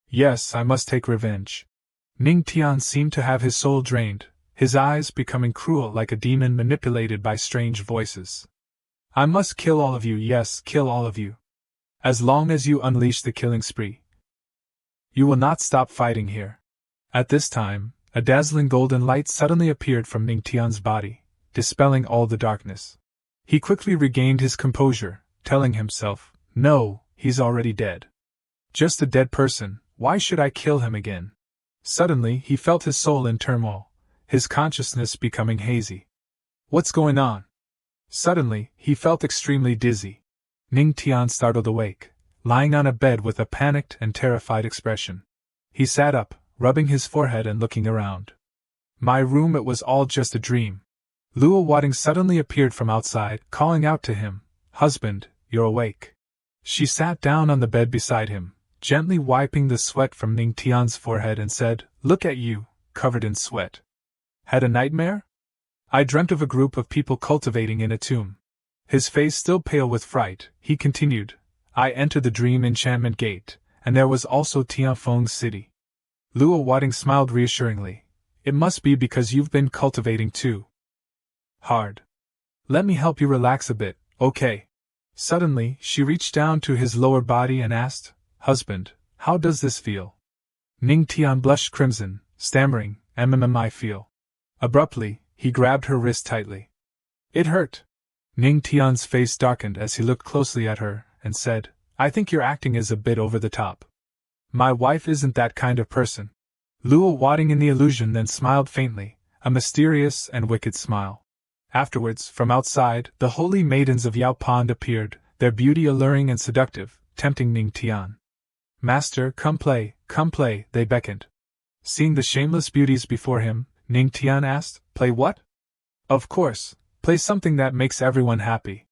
S1: "Yes, I must take revenge." Ning Tian seemed to have his soul drained, his eyes becoming cruel like a demon manipulated by strange voices. "I must kill all of you, yes, kill all of you. As long as you unleash the killing spree, you will not stop fighting here." At this time, a dazzling golden light suddenly appeared from Ning Tian's body, dispelling all the darkness. He quickly regained his composure, telling himself, "No, he's already dead. Just a dead person, why should I kill him again?" Suddenly he felt his soul in turmoil, his consciousness becoming hazy. "What's going on?" Suddenly, he felt extremely dizzy. Ning Tian startled awake, lying on a bed with a panicked and terrified expression. He sat up, rubbing his forehead and looking around. "My room, it was all just a dream." Luo Wading suddenly appeared from outside, calling out to him, "Husband, you're awake." She sat down on the bed beside him, gently wiping the sweat from Ning Tian's forehead and said, "Look at you, covered in sweat. Had a nightmare? I dreamt of a group of people cultivating in a tomb." His face still pale with fright, he continued, "I entered the dream enchantment gate, and there was also Tianfeng's city." Luo Wading smiled reassuringly. "It must be because you've been cultivating too hard. Let me help you relax a bit, okay?" Suddenly, she reached down to his lower body and asked, "Husband, how does this feel?" Ning Tian blushed crimson, stammering, I feel." Abruptly, he grabbed her wrist tightly. "It hurt." Ning Tian's face darkened as he looked closely at her, and said, "I think your acting is a bit over the top. My wife isn't that kind of person." Luo Wading in the illusion then smiled faintly, a mysterious and wicked smile. Afterwards, from outside, the holy maidens of Yao Pond appeared, their beauty alluring and seductive, tempting Ning Tian. "Master, come play," they beckoned. Seeing the shameless beauties before him, Ning Tian asked, "Play what?" "Of course, play something that makes everyone happy."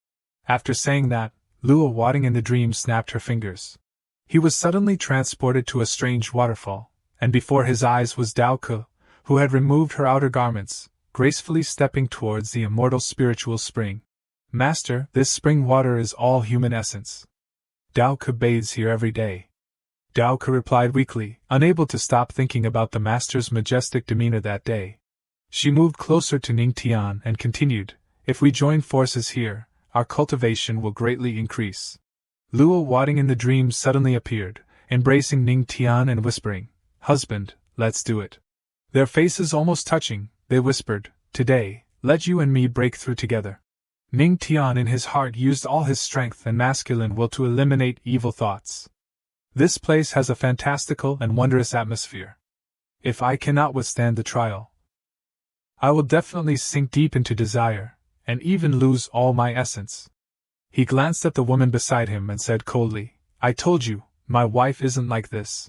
S1: After saying that, Luo Wading in the dream snapped her fingers. He was suddenly transported to a strange waterfall, and before his eyes was Dao Ke, who had removed her outer garments, gracefully stepping towards the immortal spiritual spring. "Master, this spring water is all human essence. Dao Ke bathes here every day." Dao Ke replied weakly, unable to stop thinking about the master's majestic demeanor that day. She moved closer to Ning Tian and continued, "If we join forces here, our cultivation will greatly increase. Luo Wading in the dream suddenly appeared, embracing Ning Tian and whispering, "Husband, let's do it." Their faces almost touching, they whispered, "Today, let you and me break through together." Ning Tian in his heart used all his strength and masculine will to eliminate evil thoughts. This place has a fantastical and wondrous atmosphere. If I cannot withstand the trial, I will definitely sink deep into desire, and even lose all my essence. He glanced at the woman beside him and said coldly, "I told you, my wife isn't like this."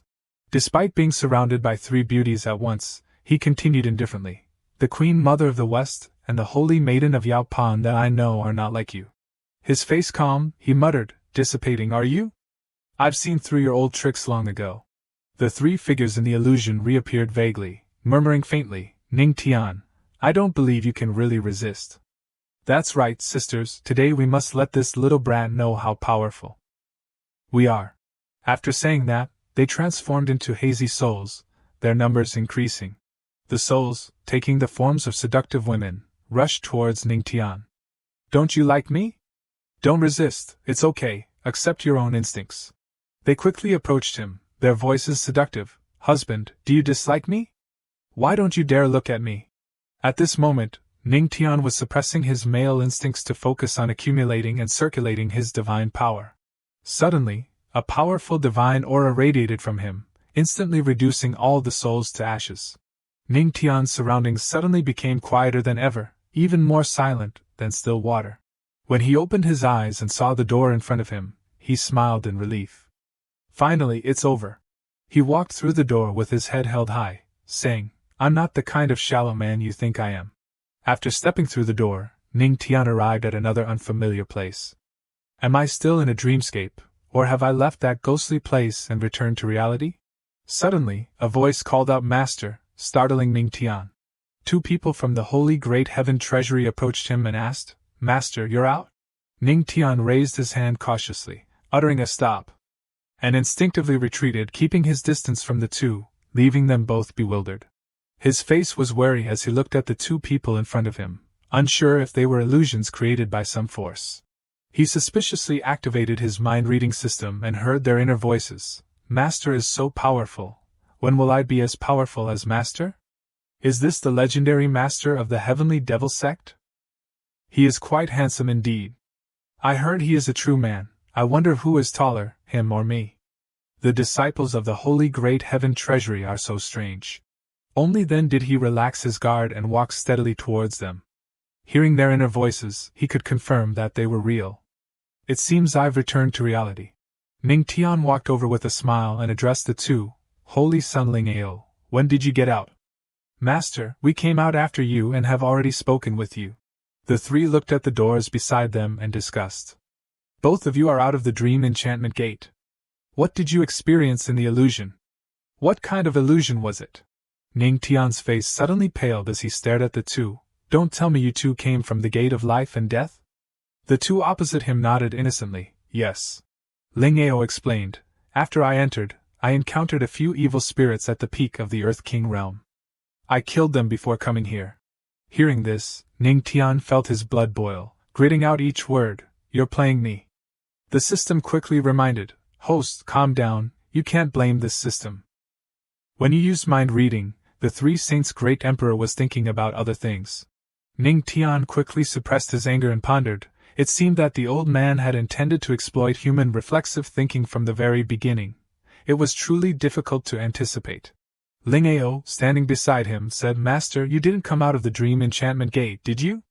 S1: Despite being surrounded by three beauties at once, he continued indifferently, "The Queen Mother of the West and the Holy Maiden of Yao Pan that I know are not like you." His face calm, he muttered, dissipating, "Are you? I've seen through your old tricks long ago." The three figures in the illusion reappeared vaguely, murmuring faintly, "Ning Tian, I don't believe you can really resist." "That's right, sisters, today we must let this little brat know how powerful we are." After saying that, they transformed into hazy souls, their numbers increasing. The souls, taking the forms of seductive women, rushed towards Ning Tian. "Don't you like me? Don't resist, it's okay, accept your own instincts." They quickly approached him, their voices seductive. "Husband, do you dislike me? Why don't you dare look at me?" At this moment, Ning Tian was suppressing his male instincts to focus on accumulating and circulating his divine power. Suddenly, a powerful divine aura radiated from him, instantly reducing all the souls to ashes. Ning Tian's surroundings suddenly became quieter than ever, even more silent than still water. When he opened his eyes and saw the door in front of him, he smiled in relief. Finally, it's over. He walked through the door with his head held high, saying, "I'm not the kind of shallow man you think I am." After stepping through the door, Ning Tian arrived at another unfamiliar place. Am I still in a dreamscape, or have I left that ghostly place and returned to reality? Suddenly, a voice called out "Master," startling Ning Tian. Two people from the Holy Great Heaven Treasury approached him and asked, "Master, you're out?" Ning Tian raised his hand cautiously, uttering a "stop," and instinctively retreated, keeping his distance from the two, leaving them both bewildered. His face was wary as he looked at the two people in front of him, unsure if they were illusions created by some force. He suspiciously activated his mind-reading system and heard their inner voices. "Master is so powerful. When will I be as powerful as Master? Is this the legendary Master of the Heavenly Devil Sect? He is quite handsome indeed. I heard he is a true man. I wonder who is taller, him or me. The disciples of the Holy Great Heaven Treasury are so strange." Only then did he relax his guard and walk steadily towards them. Hearing their inner voices, he could confirm that they were real. "It seems I've returned to reality." Ning Tian walked over with a smile and addressed the two. "Holy Sun Ling Ao, when did you get out?" "Master, we came out after you and have already spoken with you." The three looked at the doors beside them and discussed. "Both of you are out of the dream enchantment gate. What did you experience in the illusion? What kind of illusion was it?" Ning Tian's face suddenly paled as he stared at the two. "Don't tell me you two came from the gate of life and death?" The two opposite him nodded innocently. "Yes." Ling Ao explained, "After I entered, I encountered a few evil spirits at the peak of the Earth King realm. I killed them before coming here." Hearing this, Ning Tian felt his blood boil, gritting out each word, "You're playing me." The system quickly reminded, "Host, calm down, you can't blame this system. When you used mind reading, the three saints' great emperor was thinking about other things." Ning Tian quickly suppressed his anger and pondered. It seemed that the old man had intended to exploit human reflexive thinking from the very beginning. It was truly difficult to anticipate. Ling Ao, standing beside him, said, "Master, you didn't come out of the dream enchantment gate, did you?"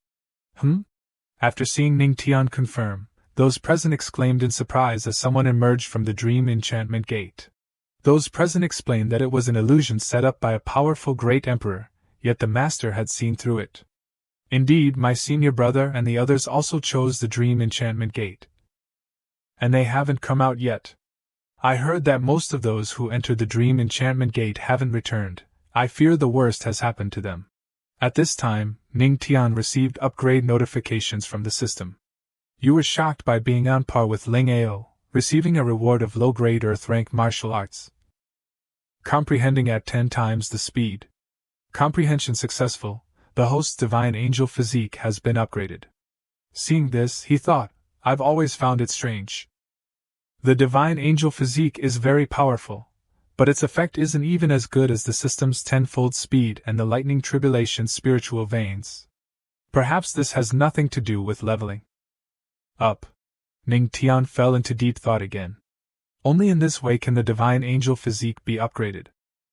S1: After seeing Ning Tian confirm, those present exclaimed in surprise as someone emerged from the dream enchantment gate. Those present explained that it was an illusion set up by a powerful great emperor, yet the master had seen through it. "Indeed, my senior brother and the others also chose the dream enchantment gate. And they haven't come out yet. I heard that most of those who entered the dream enchantment gate haven't returned. I fear the worst has happened to them." At this time, Ning Tian received upgrade notifications from the system. "You were shocked by being on par with Ling Ao, receiving a reward of low-grade Earth-rank martial arts. Comprehending at 10 times the speed. Comprehension successful, the host's divine angel physique has been upgraded." Seeing this, he thought, "I've always found it strange. The divine angel physique is very powerful, but its effect isn't even as good as the system's tenfold speed and the lightning tribulation's spiritual veins. Perhaps this has nothing to do with leveling up. Ning Tian fell into deep thought again. Only in this way can the divine angel physique be upgraded.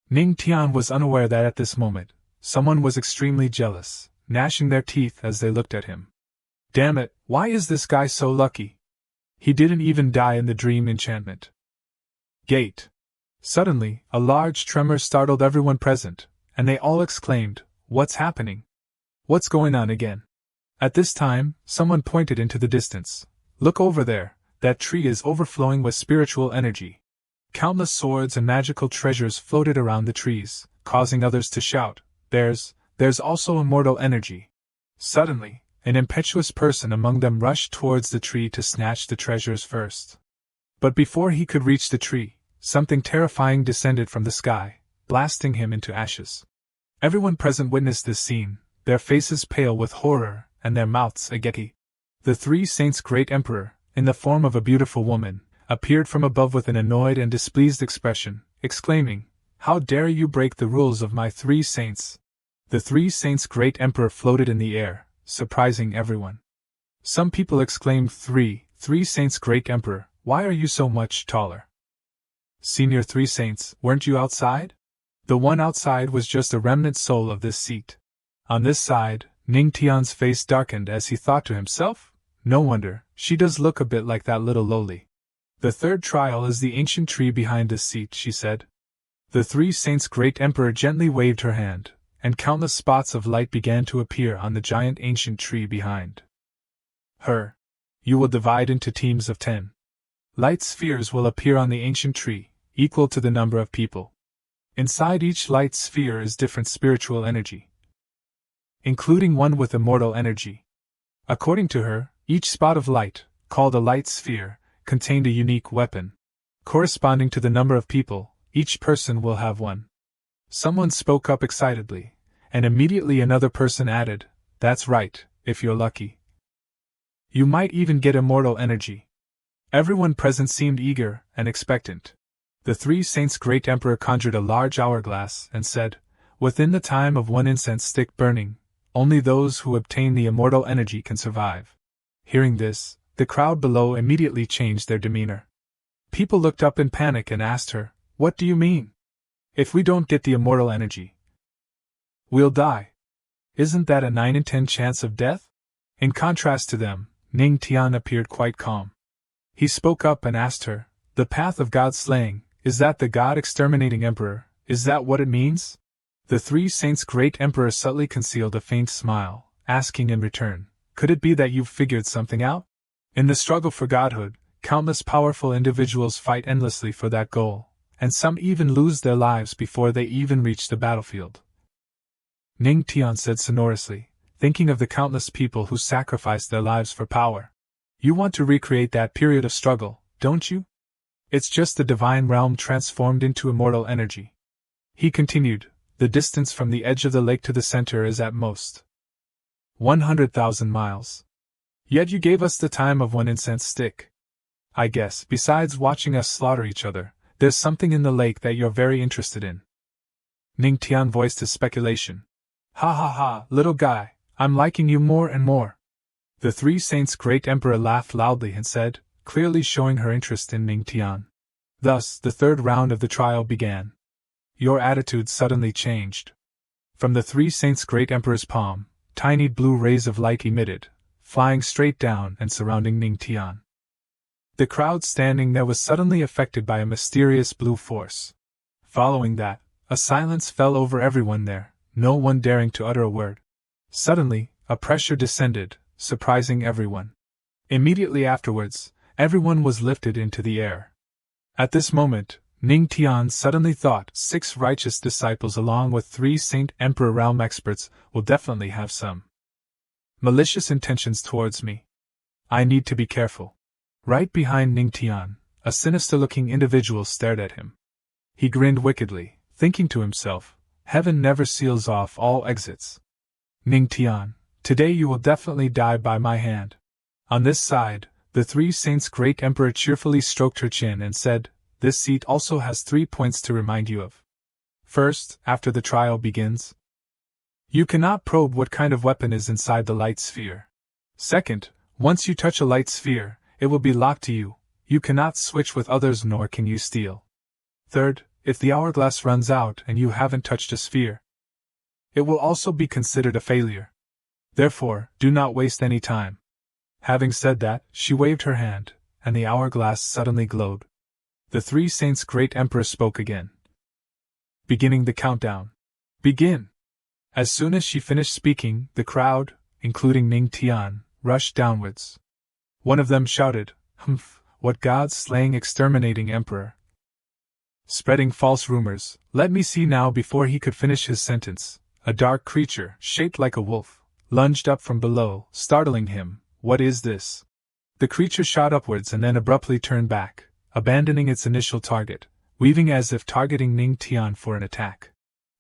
S1: Ning Tian was unaware that at this moment, someone was extremely jealous, gnashing their teeth as they looked at him. Damn it, why is this guy so lucky? He didn't even die in the dream enchantment. Gate. Suddenly, a large tremor startled everyone present, and they all exclaimed, "What's happening? What's going on again?" At this time, someone pointed into the distance. "Look over there, that tree is overflowing with spiritual energy." Countless swords and magical treasures floated around the trees, causing others to shout, There's also immortal energy." Suddenly, an impetuous person among them rushed towards the tree to snatch the treasures first. But before he could reach the tree, something terrifying descended from the sky, blasting him into ashes. Everyone present witnessed this scene, their faces pale with horror and their mouths agape. The three saints' great emperor, in the form of a beautiful woman, appeared from above with an annoyed and displeased expression, exclaiming, "How dare you break the rules of my three saints?" The three saints' great emperor floated in the air, surprising everyone. Some people exclaimed, Three saints' great emperor, why are you so much taller? Senior three saints, weren't you outside? The one outside was just a remnant soul of this seat. On this side, Ning Tian's face darkened as he thought to himself, "No wonder, she does look a bit like that little lowly." "The third trial is the ancient tree behind this seat," she said. The three saints' great emperor gently waved her hand, and countless spots of light began to appear on the giant ancient tree behind her. "You will divide into teams of 10. Light spheres will appear on the ancient tree, equal to the number of people. Inside each light sphere is different spiritual energy, including one with immortal energy. According to her, each spot of light, called a light sphere, contained a unique weapon. Corresponding to the number of people, each person will have one." Someone spoke up excitedly, and immediately another person added, "That's right, if you're lucky. You might even get immortal energy." Everyone present seemed eager and expectant. The three saints' great emperor conjured a large hourglass and said, "Within the time of one incense stick burning, only those who obtain the immortal energy can survive." Hearing this, the crowd below immediately changed their demeanor. People looked up in panic and asked her, "What do you mean? If we don't get the immortal energy, we'll die. Isn't that a 9 in 10 chance of death?" In contrast to them, Ning Tian appeared quite calm. He spoke up and asked her, "The path of God slaying, is that the God exterminating emperor, is that what it means?" The three saints' great emperor subtly concealed a faint smile, asking in return, "Could it be that you've figured something out? In the struggle for godhood, countless powerful individuals fight endlessly for that goal, and some even lose their lives before they even reach the battlefield." Ning Tian said sonorously, thinking of the countless people who sacrificed their lives for power. "You want to recreate that period of struggle, don't you? It's just the divine realm transformed into immortal energy." He continued, "The distance from the edge of the lake to the center is at most 100,000 miles. Yet you gave us the time of one incense stick. I guess, besides watching us slaughter each other, there's something in the lake that you're very interested in." Ning Tian voiced his speculation. "Ha ha ha, little guy, I'm liking you more and more." The three saints' great emperor laughed loudly and said, clearly showing her interest in Ning Tian. Thus, the third round of the trial began. Your attitude suddenly changed. From the three saints' great emperor's palm, tiny blue rays of light emitted, flying straight down and surrounding Ning Tian. The crowd standing there was suddenly affected by a mysterious blue force. Following that, a silence fell over everyone there, no one daring to utter a word. Suddenly, a pressure descended, surprising everyone. Immediately afterwards, everyone was lifted into the air. At this moment, Ning Tian suddenly thought 6 righteous disciples along with 3 Saint Emperor realm experts will definitely have some malicious intentions towards me. I need to be careful. Right behind Ning Tian, a sinister-looking individual stared at him. He grinned wickedly, thinking to himself, heaven never seals off all exits. Ning Tian, today you will definitely die by my hand. On this side, The three saints' great emperor cheerfully stroked her chin and said, "This seat also has 3 points to remind you of. First, after the trial begins, you cannot probe what kind of weapon is inside the light sphere. Second, once you touch a light sphere, it will be locked to you. You cannot switch with others nor can you steal. Third, if the hourglass runs out and you haven't touched a sphere, it will also be considered a failure. Therefore, do not waste any time." Having said that, she waved her hand, and the hourglass suddenly glowed. The three saints' great emperor spoke again. "Beginning the countdown. Begin!" As soon as she finished speaking, the crowd, including Ning Tian, rushed downwards. One of them shouted, "Humph, what gods-slaying exterminating emperor! Spreading false rumors, let me see now." Before he could finish his sentence, a dark creature, shaped like a wolf, lunged up from below, startling him. "What is this?" The creature shot upwards and then abruptly turned back, abandoning its initial target, weaving as if targeting Ning Tian for an attack.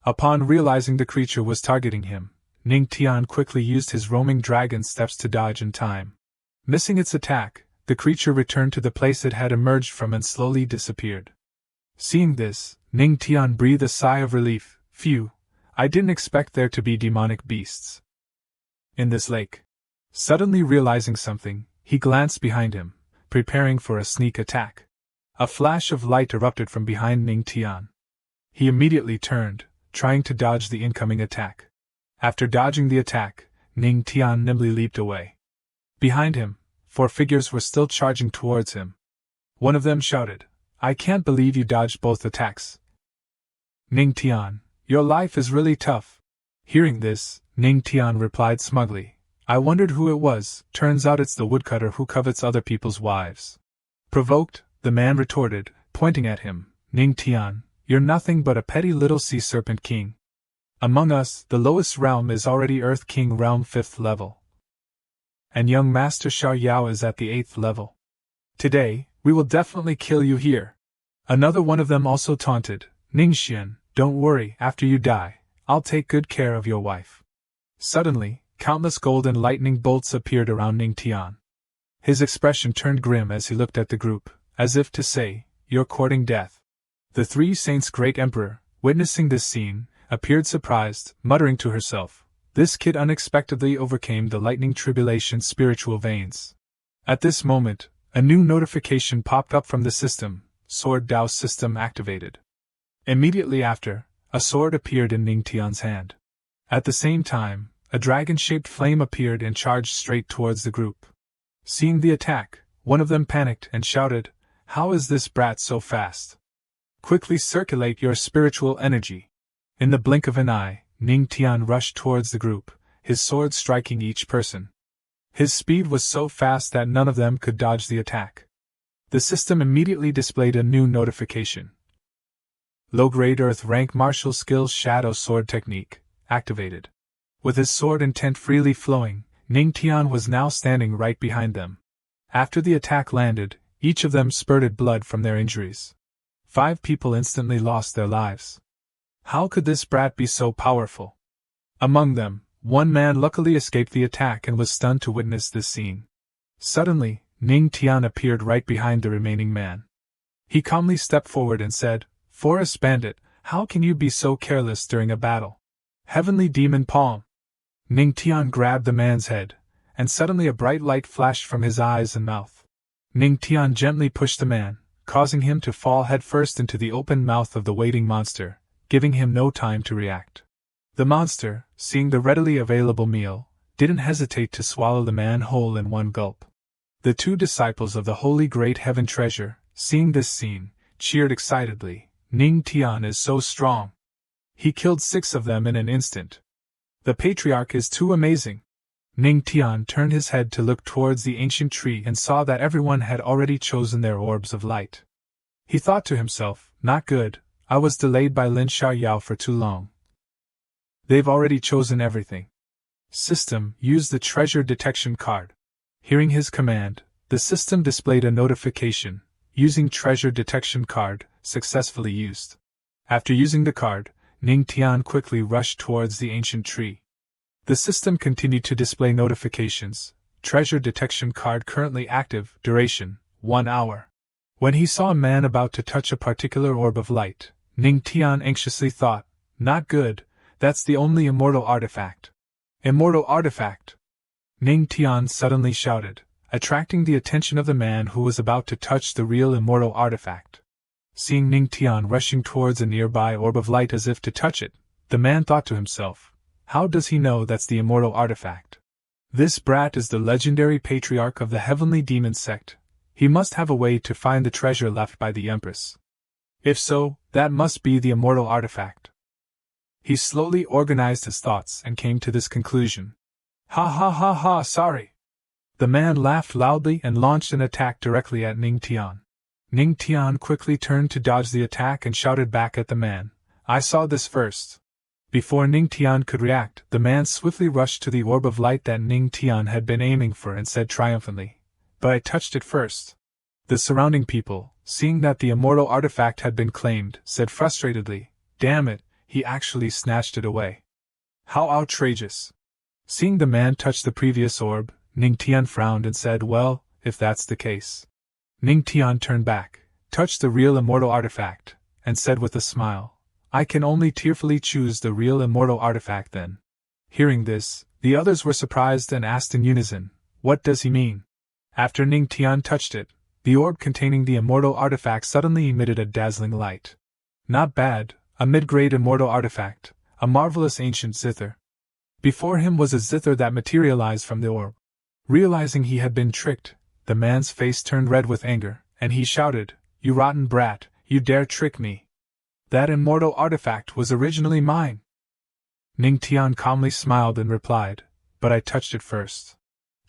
S1: Upon realizing the creature was targeting him, Ning Tian quickly used his roaming dragon steps to dodge in time. Missing its attack, the creature returned to the place it had emerged from and slowly disappeared. Seeing this, Ning Tian breathed a sigh of relief. "Phew, I didn't expect there to be demonic beasts in this lake." Suddenly realizing something, he glanced behind him, preparing for a sneak attack. A flash of light erupted from behind Ning Tian. He immediately turned, trying to dodge the incoming attack. After dodging the attack, Ning Tian nimbly leaped away. Behind him, 4 figures were still charging towards him. One of them shouted, "I can't believe you dodged both attacks. Ning Tian, your life is really tough." Hearing this, Ning Tian replied smugly, "I wondered who it was. Turns out it's the woodcutter who covets other people's wives." Provoked, the man retorted, pointing at him, "Ning Tian, you're nothing but a petty little sea serpent king. Among us, the lowest realm is already Earth King realm 5th level. And young Master Xiao Yao is at the 8th level. Today, we will definitely kill you here." Another one of them also taunted, "Ning Xian, don't worry, after you die, I'll take good care of your wife." Suddenly, countless golden lightning bolts appeared around Ning Tian. His expression turned grim as he looked at the group, as if to say, "You're courting death." The three saints' great emperor, witnessing this scene, appeared surprised, muttering to herself, "This kid unexpectedly overcame the lightning tribulation spiritual veins." At this moment, a new notification popped up from the system, Sword Dao system activated. Immediately after, a sword appeared in Ning Tian's hand. At the same time, a dragon-shaped flame appeared and charged straight towards the group. Seeing the attack, one of them panicked and shouted, "How is this brat so fast? Quickly circulate your spiritual energy." In the blink of an eye, Ning Tian rushed towards the group, his sword striking each person. His speed was so fast that none of them could dodge the attack. The system immediately displayed a new notification. Low-grade Earth rank martial skills Shadow Sword Technique, activated. With his sword intent freely flowing, Ning Tian was now standing right behind them. After the attack landed, each of them spurted blood from their injuries. 5 people instantly lost their lives. How could this brat be so powerful? Among them, one man luckily escaped the attack and was stunned to witness this scene. Suddenly, Ning Tian appeared right behind the remaining man. He calmly stepped forward and said, "Forest Bandit, how can you be so careless during a battle? Heavenly Demon Palm." Ning Tian grabbed the man's head, and suddenly a bright light flashed from his eyes and mouth. Ning Tian gently pushed the man, causing him to fall headfirst into the open mouth of the waiting monster, giving him no time to react. The monster, seeing the readily available meal, didn't hesitate to swallow the man whole in one gulp. The 2 disciples of the Holy Great Heaven Treasure, seeing this scene, cheered excitedly, "Ning Tian is so strong. He killed 6 of them in an instant. The Patriarch is too amazing." Ning Tian turned his head to look towards the ancient tree and saw that everyone had already chosen their orbs of light. He thought to himself, "Not good, I was delayed by Lin Xiaoyao for too long. They've already chosen everything." System, use the treasure detection card. Hearing his command, the system displayed a notification, using treasure detection card, successfully used. After using the card, Ning Tian quickly rushed towards the ancient tree. The system continued to display notifications, treasure detection card currently active, duration, 1 hour. When he saw a man about to touch a particular orb of light, Ning Tian anxiously thought, not good, that's the only immortal artifact. Immortal artifact! Ning Tian suddenly shouted, attracting the attention of the man who was about to touch the real immortal artifact. Seeing Ning Tian rushing towards a nearby orb of light as if to touch it, the man thought to himself, how does he know that's the immortal artifact? This brat is the legendary patriarch of the heavenly demon sect. He must have a way to find the treasure left by the Empress. If so, that must be the immortal artifact. He slowly organized his thoughts and came to this conclusion. Ha ha ha ha, sorry. The man laughed loudly and launched an attack directly at Ning Tian. Ning Tian quickly turned to dodge the attack and shouted back at the man, I saw this first. Before Ning Tian could react, the man swiftly rushed to the orb of light that Ning Tian had been aiming for and said triumphantly, but I touched it first. The surrounding people, seeing that the immortal artifact had been claimed, said frustratedly, damn it, he actually snatched it away. How outrageous! Seeing the man touch the previous orb, Ning Tian frowned and said, well, if that's the case. Ning Tian turned back, touched the real immortal artifact, and said with a smile, I can only tearfully choose the real immortal artifact then. Hearing this, the others were surprised and asked in unison, what does he mean? After Ning Tian touched it, the orb containing the immortal artifact suddenly emitted a dazzling light. Not bad, a mid-grade immortal artifact, a marvelous ancient zither. Before him was a zither that materialized from the orb. Realizing he had been tricked, the man's face turned red with anger, and he shouted, you rotten brat, you dare trick me. That immortal artifact was originally mine. Ning Tian calmly smiled and replied, but I touched it first.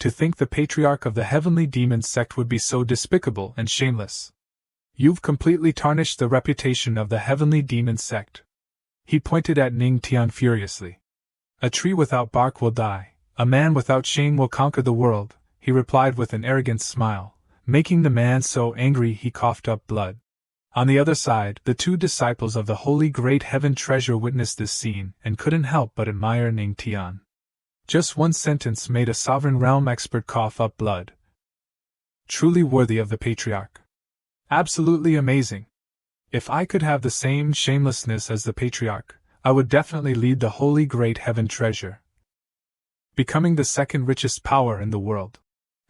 S1: To think the patriarch of the heavenly demon sect would be so despicable and shameless. You've completely tarnished the reputation of the heavenly demon sect. He pointed at Ning Tian furiously. A tree without bark will die, a man without shame will conquer the world, he replied with an arrogant smile, making the man so angry he coughed up blood. On the other side, the two disciples of the Holy Great Heaven Treasure witnessed this scene and couldn't help but admire Ning Tian. Just one sentence made a sovereign realm expert cough up blood. Truly worthy of the patriarch. Absolutely amazing. If I could have the same shamelessness as the patriarch, I would definitely lead the Holy Great Heaven Treasure, becoming the second richest power in the world.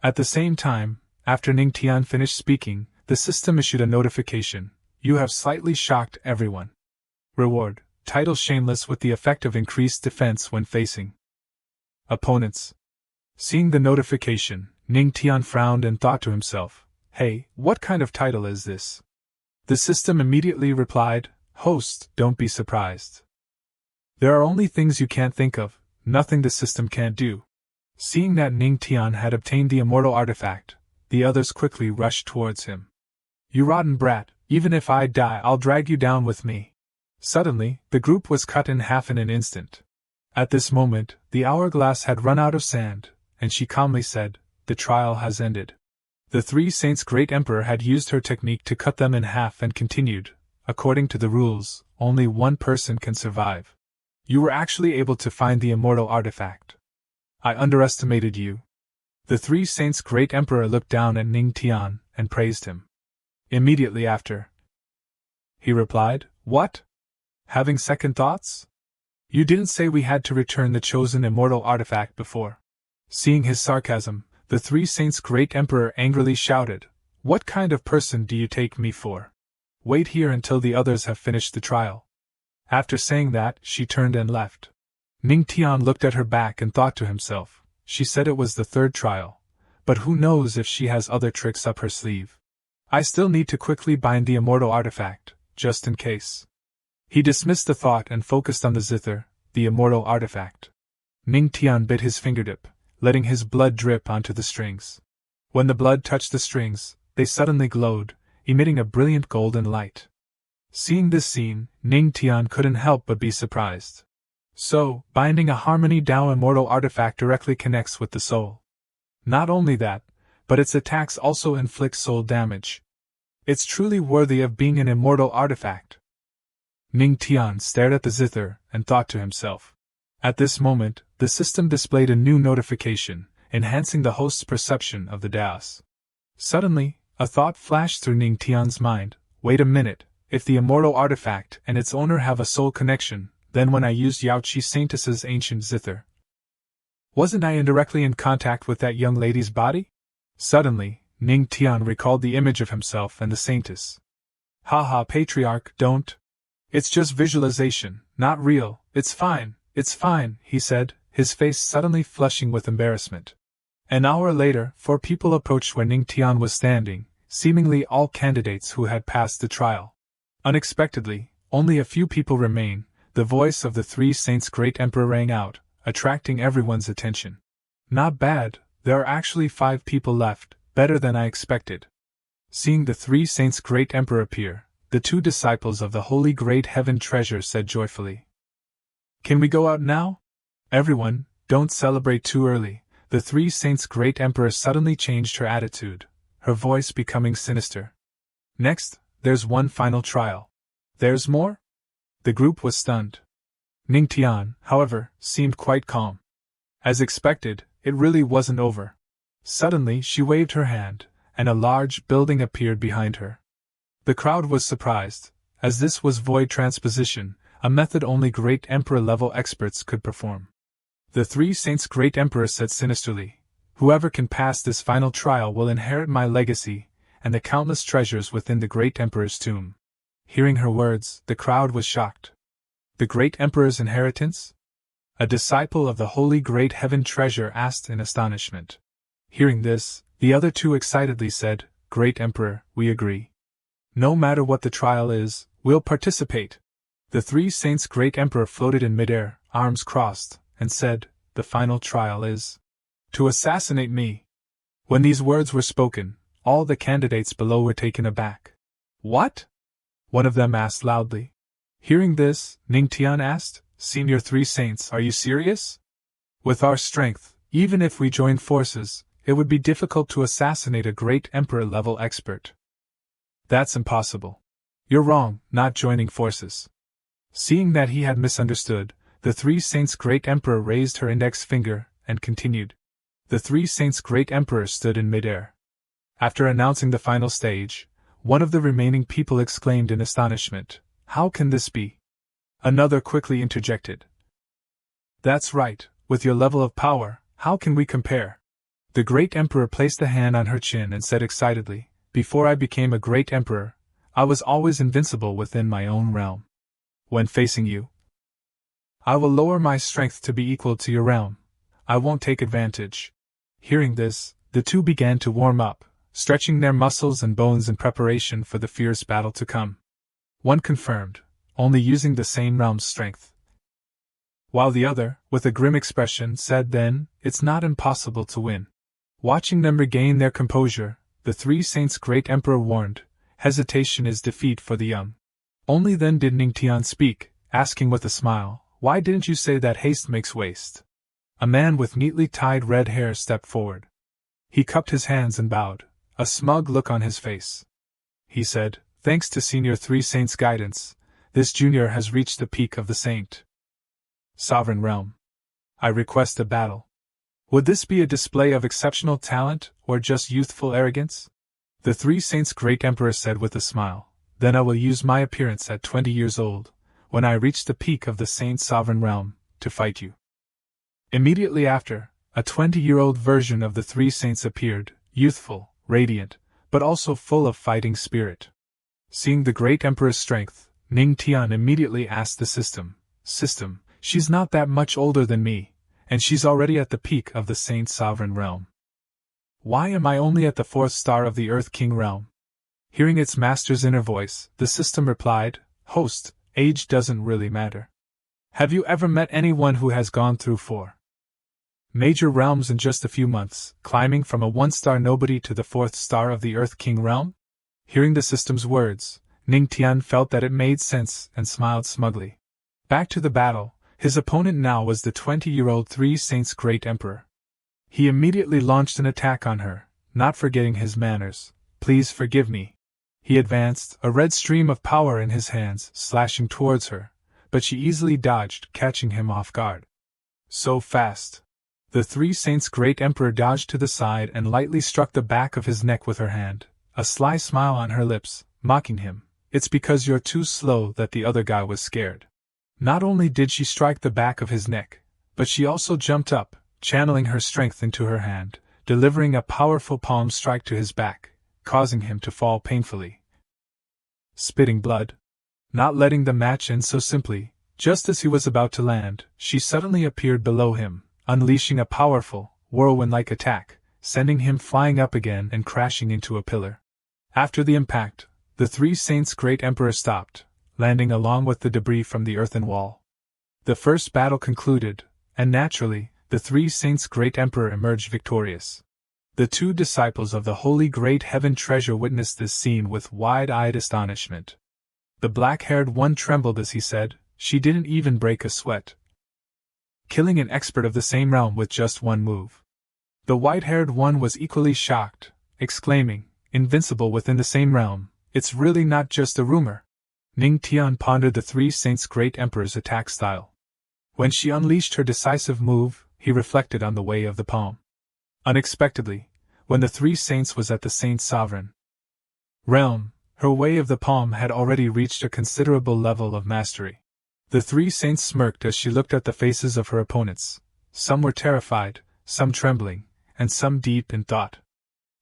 S1: At the same time, after Ning Tian finished speaking, the system issued a notification. You have slightly shocked everyone. Reward, title shameless with the effect of increased defense when facing opponents. Seeing the notification, Ning Tian frowned and thought to himself, hey, what kind of title is this? The system immediately replied, host, don't be surprised. There are only things you can't think of, nothing the system can't do. Seeing that Ning Tian had obtained the immortal artifact, the others quickly rushed towards him. You rotten brat, even if I die I'll drag you down with me. Suddenly, the group was cut in half in an instant. At this moment, the hourglass had run out of sand, and she calmly said, the trial has ended. The three saints' great emperor had used her technique to cut them in half and continued, according to the rules, only one person can survive. You were actually able to find the immortal artifact. I underestimated you. The three saints' great emperor looked down at Ning Tian and praised him. Immediately after, he replied, what? Having second thoughts? You didn't say we had to return the chosen immortal artifact before. Seeing his sarcasm, the three saints' great emperor angrily shouted, what kind of person do you take me for? Wait here until the others have finished the trial. After saying that, she turned and left. Ning Tian looked at her back and thought to himself, she said it was the third trial, but who knows if she has other tricks up her sleeve. I still need to quickly bind the immortal artifact, just in case. He dismissed the thought and focused on the zither, the immortal artifact. Ning Tian bit his fingertip, letting his blood drip onto the strings. When the blood touched the strings, they suddenly glowed, emitting a brilliant golden light. Seeing this scene, Ning Tian couldn't help but be surprised. So, binding a Harmony Dao immortal artifact directly connects with the soul. Not only that, but its attacks also inflict soul damage. It's truly worthy of being an immortal artifact. Ning Tian stared at the zither and thought to himself. At this moment, the system displayed a new notification. enhancing the host's perception of the dais. Suddenly, a thought flashed through Ning Tian's mind. Wait a minute, if the immortal artifact and its owner have a soul connection, then when I used Yao Qi Saintess's ancient zither, wasn't I indirectly in contact with that young lady's body? Suddenly, Ning Tian recalled the image of himself and the Saintess. Haha, Patriarch, don't. It's just visualization, not real. It's fine, he said, his face suddenly flushing with embarrassment. An hour later, 4 people approached where Ning Tian was standing, seemingly all candidates who had passed the trial. Unexpectedly, only a few people remain. The voice of the 3 saints' great emperor rang out, attracting everyone's attention. Not bad, there are actually 5 people left, better than I expected. Seeing the 3 saints' great emperor appear, the 2 disciples of the Holy Great Heaven Treasure said joyfully. Can we go out now? Everyone, don't celebrate too early. The 3 saints' great emperor suddenly changed her attitude, her voice becoming sinister. Next, there's one final trial. There's more? The group was stunned. Ning Tian, however, seemed quite calm. As expected, it really wasn't over. Suddenly she waved her hand, and a large building appeared behind her. The crowd was surprised, as this was void transposition, a method only great emperor-level experts could perform. The 3 saints' great emperor said sinisterly, "Whoever can pass this final trial will inherit my legacy, and the countless treasures within the great emperor's tomb." Hearing her words, the crowd was shocked. The great emperor's inheritance? A disciple of the Holy Great Heaven Treasure asked in astonishment. Hearing this, the other 2 excitedly said, "Great Emperor, we agree. No matter what the trial is, we'll participate." The 3 saints' great emperor floated in midair, arms crossed, and said, "The final trial is to assassinate me." When these words were spoken, all the candidates below were taken aback. "What?" one of them asked loudly. Hearing this, Ning Tian asked, "Senior 3 saints, are you serious? With our strength, even if we joined forces, it would be difficult to assassinate a great emperor-level expert." "That's impossible. You're wrong, not joining forces." Seeing that he had misunderstood, the 3 saints' great emperor raised her index finger, and continued. The 3 saints' great emperor stood in midair. After announcing the final stage, one of the remaining people exclaimed in astonishment, "How can this be?" Another quickly interjected. "That's right, with your level of power, how can we compare?" The great emperor placed a hand on her chin and said excitedly, "Before I became a great emperor, I was always invincible within my own realm. When facing you, I will lower my strength to be equal to your realm. I won't take advantage." Hearing this, the 2 began to warm up, stretching their muscles and bones in preparation for the fierce battle to come. One confirmed, only using the same realm's strength, while the other, with a grim expression, said, "Then, it's not impossible to win." Watching them regain their composure, the 3 saints' great emperor warned, "Hesitation is defeat for the young." Only then did Ning Tian speak, asking with a smile, "Why didn't you say that haste makes waste?" A man with neatly tied red hair stepped forward. He cupped his hands and bowed, a smug look on his face. He said, "Thanks to Senior 3 Saints' guidance, this junior has reached the peak of the Saint Sovereign Realm. I request a battle." Would this be a display of exceptional talent, or just youthful arrogance? The 3 Saints' great emperor said with a smile, "Then I will use my appearance at 20 years old, when I reach the peak of the Saint Sovereign Realm, to fight you." Immediately after, a 20-year-old version of the 3 saints appeared, youthful, radiant, but also full of fighting spirit. Seeing the great emperor's strength, Ning Tian immediately asked the system, "She's not that much older than me, and she's already at the peak of the Saint Sovereign Realm. Why am I only at the 4th star of the Earth King Realm?" Hearing its master's inner voice, the system replied, "Host, age doesn't really matter. Have you ever met anyone who has gone through 4 major realms in just a few months, climbing from a 1-star nobody to the 4th star of the Earth King Realm?" Hearing the system's words, Ning Tian felt that it made sense and smiled smugly. Back to the battle, his opponent now was the 20-year-old 3 Saints Great Emperor. He immediately launched an attack on her, not forgetting his manners. "Please forgive me." He advanced, a red stream of power in his hands, slashing towards her, but she easily dodged, catching him off guard. "So fast. The three saints' great emperor dodged to the side and lightly struck the back of his neck with her hand, a sly smile on her lips, mocking him. It's because you're too slow that the other guy was scared. Not only did she strike the back of his neck, but she also jumped up, channeling her strength into her hand, delivering a powerful palm strike to his back, causing him to fall painfully, spitting blood. Not letting the match end so simply, just as he was about to land, she suddenly appeared below him, unleashing a powerful, whirlwind-like attack, sending him flying up again and crashing into a pillar. After the impact, the three saints' great emperor stopped, landing along with the debris from the earthen wall. The first battle concluded, and naturally, the three saints' great emperor emerged victorious. The two disciples of the Holy Great Heaven Treasure witnessed this scene with wide-eyed astonishment. The black-haired one trembled as he said, "She didn't even break a sweat, killing an expert of the same realm with just one move." The white-haired one was equally shocked, exclaiming, "Invincible within the same realm, it's really not just a rumor." Ning Tian pondered the three saints' great emperor's attack style. When she unleashed her decisive move, he reflected on the way of the palm. Unexpectedly, when the three saints was at the saint's sovereign realm, her way of the palm had already reached a considerable level of mastery. The three saints smirked as she looked at the faces of her opponents. Some were terrified, some trembling, and some deep in thought.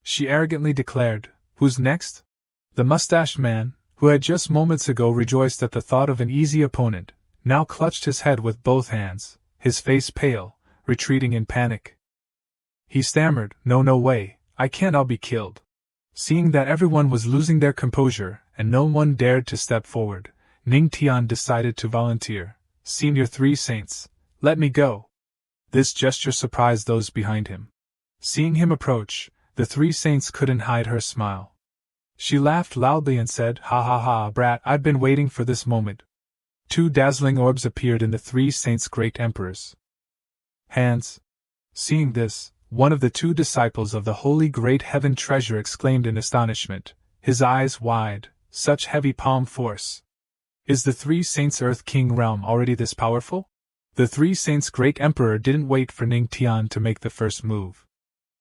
S1: She arrogantly declared, "Who's next?" The mustached man, who had just moments ago rejoiced at the thought of an easy opponent, now clutched his head with both hands, his face pale, retreating in panic. He stammered, No way, I can't, I'll be killed." Seeing that everyone was losing their composure and no one dared to step forward, Ning Tian decided to volunteer. "Senior three saints, let me go." This gesture surprised those behind him. Seeing him approach, the three saints couldn't hide her smile. She laughed loudly and said, "Ha ha ha, brat, I've been waiting for this moment." Two dazzling orbs appeared in the three saints' great emperor's hands. Seeing this, one of the two disciples of the Holy Great Heaven Treasure exclaimed in astonishment, his eyes wide, "Such heavy palm force! Is the three saints' Earth King realm already this powerful?" The three saints' great emperor didn't wait for Ning Tian to make the first move.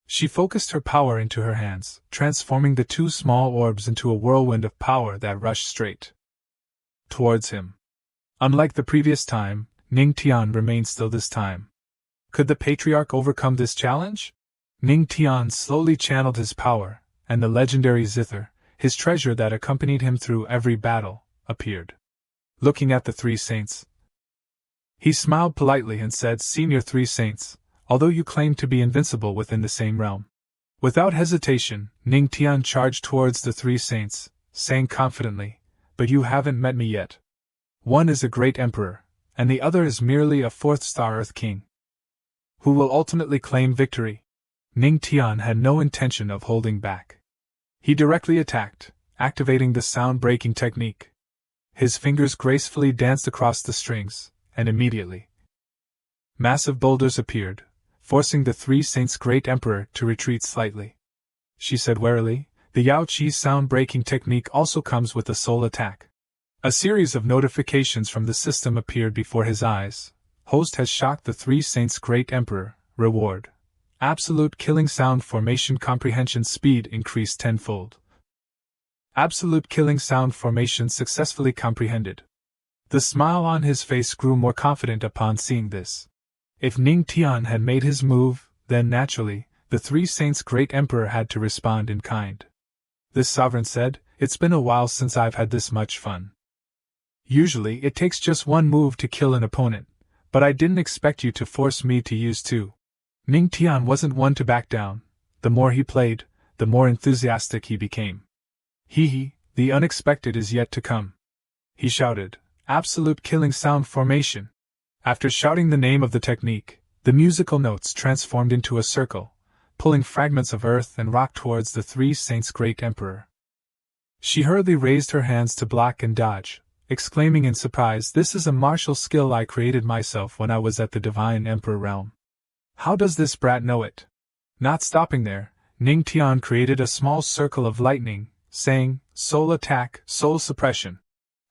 S1: She focused her power into her hands, transforming the two small orbs into a whirlwind of power that rushed straight towards him. Unlike the previous time, Ning Tian remained still this time. Could the patriarch overcome this challenge? Ning Tian slowly channeled his power, and the legendary zither, his treasure that accompanied him through every battle, appeared. Looking at the three saints, he smiled politely and said, "Senior three saints, although you claim to be invincible within the same realm." Without hesitation, Ning Tian charged towards the three saints, saying confidently, "But you haven't met me yet. One is a great emperor, and the other is merely a fourth-star Earth King, who will ultimately claim victory." Ning Tian had no intention of holding back. He directly attacked, activating the sound-breaking technique. His fingers gracefully danced across the strings, and immediately massive boulders appeared, forcing the three saints' great emperor to retreat slightly. She said warily, "The Yao Qi sound-breaking technique also comes with a soul attack." A series of notifications from the system appeared before his eyes. Host has shocked the three saints' great emperor. Reward: absolute killing sound formation comprehension speed increased tenfold. Absolute killing sound formation successfully comprehended. The smile on his face grew more confident upon seeing this. If Ning Tian had made his move, then naturally, the three saints' great emperor had to respond in kind. This sovereign said, "It's been a while since I've had this much fun. Usually it takes just one move to kill an opponent, but I didn't expect you to force me to use two." Ning Tian wasn't one to back down. The more he played, the more enthusiastic he became. The unexpected is yet to come," he shouted. "Absolute killing sound formation." After shouting the name of the technique, the musical notes transformed into a circle, pulling fragments of earth and rock towards the three saints' great emperor. She hurriedly raised her hands to block and dodge, exclaiming in surprise, "This is a martial skill I created myself when I was at the Divine Emperor realm. How does this brat know it?" Not stopping there, Ning Tian created a small circle of lightning, saying, "Soul attack, soul suppression."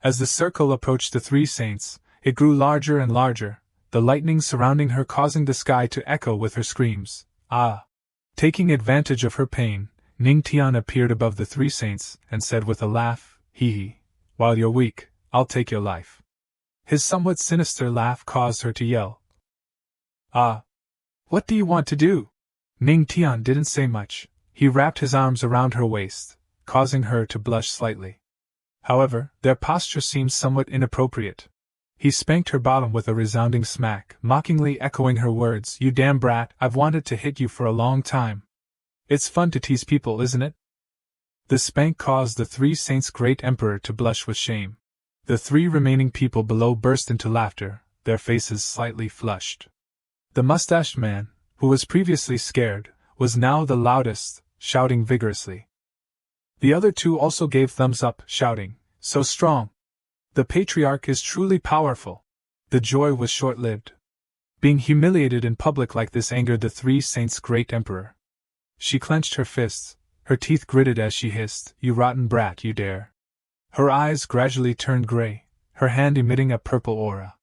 S1: As the circle approached the three saints, it grew larger and larger, the lightning surrounding her causing the sky to echo with her screams. Ah! Taking advantage of her pain, Ning Tian appeared above the three saints and said with a laugh, "Hee hee. While you're weak, I'll take your life." His somewhat sinister laugh caused her to yell. "Ah! What do you want to do?" Ning Tian didn't say much. He wrapped his arms around her waist, causing her to blush slightly. However, their posture seemed somewhat inappropriate. He spanked her bottom with a resounding smack, mockingly echoing her words, "You damn brat, I've wanted to hit you for a long time. It's fun to tease people, isn't it?" The spank caused the three saints' great emperor to blush with shame. The three remaining people below burst into laughter, their faces slightly flushed. The mustached man, who was previously scared, was now the loudest, shouting vigorously. The other two also gave thumbs up, shouting, "So strong! The patriarch is truly powerful." The joy was short-lived. Being humiliated in public like this angered the three saints' great emperor. She clenched her fists, her teeth gritted as she hissed, "You rotten brat, you dare!" Her eyes gradually turned gray, her hand emitting a purple aura.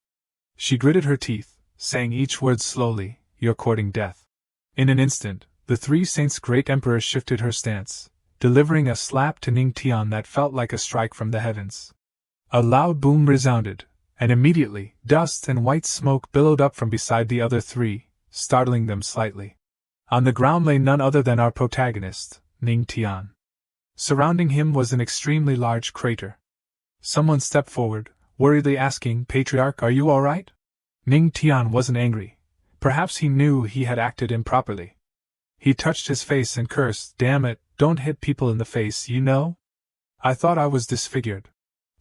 S1: She gritted her teeth, saying each word slowly, "You're courting death." In an instant, the three saints' great emperor shifted her stance, delivering a slap to Ning Tian that felt like a strike from the heavens. A loud boom resounded, and immediately, dust and white smoke billowed up from beside the other three, startling them slightly. On the ground lay none other than our protagonist, Ning Tian. Surrounding him was an extremely large crater. Someone stepped forward, worriedly asking, "Patriarch, are you all right?" Ning Tian wasn't angry. Perhaps he knew he had acted improperly. He touched his face and cursed, "Damn it, don't hit people in the face, you know? I thought I was disfigured."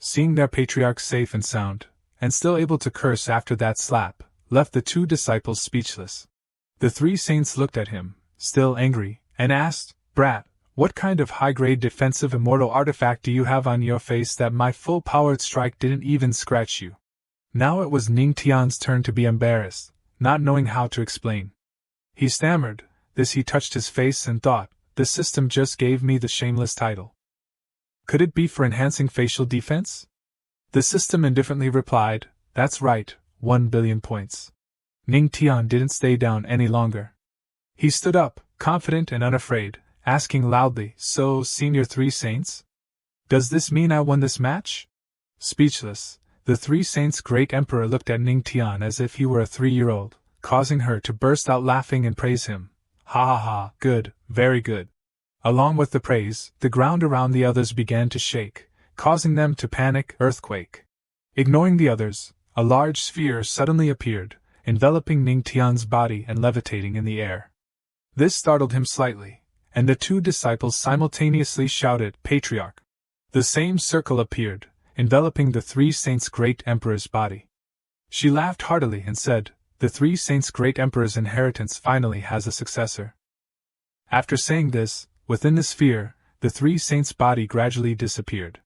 S1: Seeing their patriarch safe and sound, and still able to curse after that slap, left the two disciples speechless. The three saints looked at him, still angry, and asked, "Brat, what kind of high-grade defensive immortal artifact do you have on your face that my full-powered strike didn't even scratch you?" Now it was Ning Tian's turn to be embarrassed, not knowing how to explain. He stammered, he touched his face and thought, "The system just gave me the shameless title. Could it be for enhancing facial defense?" The system indifferently replied, "That's right, 1 billion points." Ning Tian didn't stay down any longer. He stood up, confident and unafraid, asking loudly, "So, Senior Three Saints? Does this mean I won this match?" Speechless, the Three Saints' great emperor looked at Ning Tian as if he were a 3-year-old, causing her to burst out laughing and praise him. "Ha ha ha, good, very good." Along with the praise, the ground around the others began to shake, causing them to panic, earthquake. Ignoring the others, a large sphere suddenly appeared, enveloping Ning Tian's body and levitating in the air. This startled him slightly, and the two disciples simultaneously shouted, "Patriarch!" The same circle appeared, enveloping the three saints' great emperor's body. She laughed heartily and said, "The three saints' great emperor's inheritance finally has a successor." After saying this, within the sphere, the three saints' body gradually disappeared.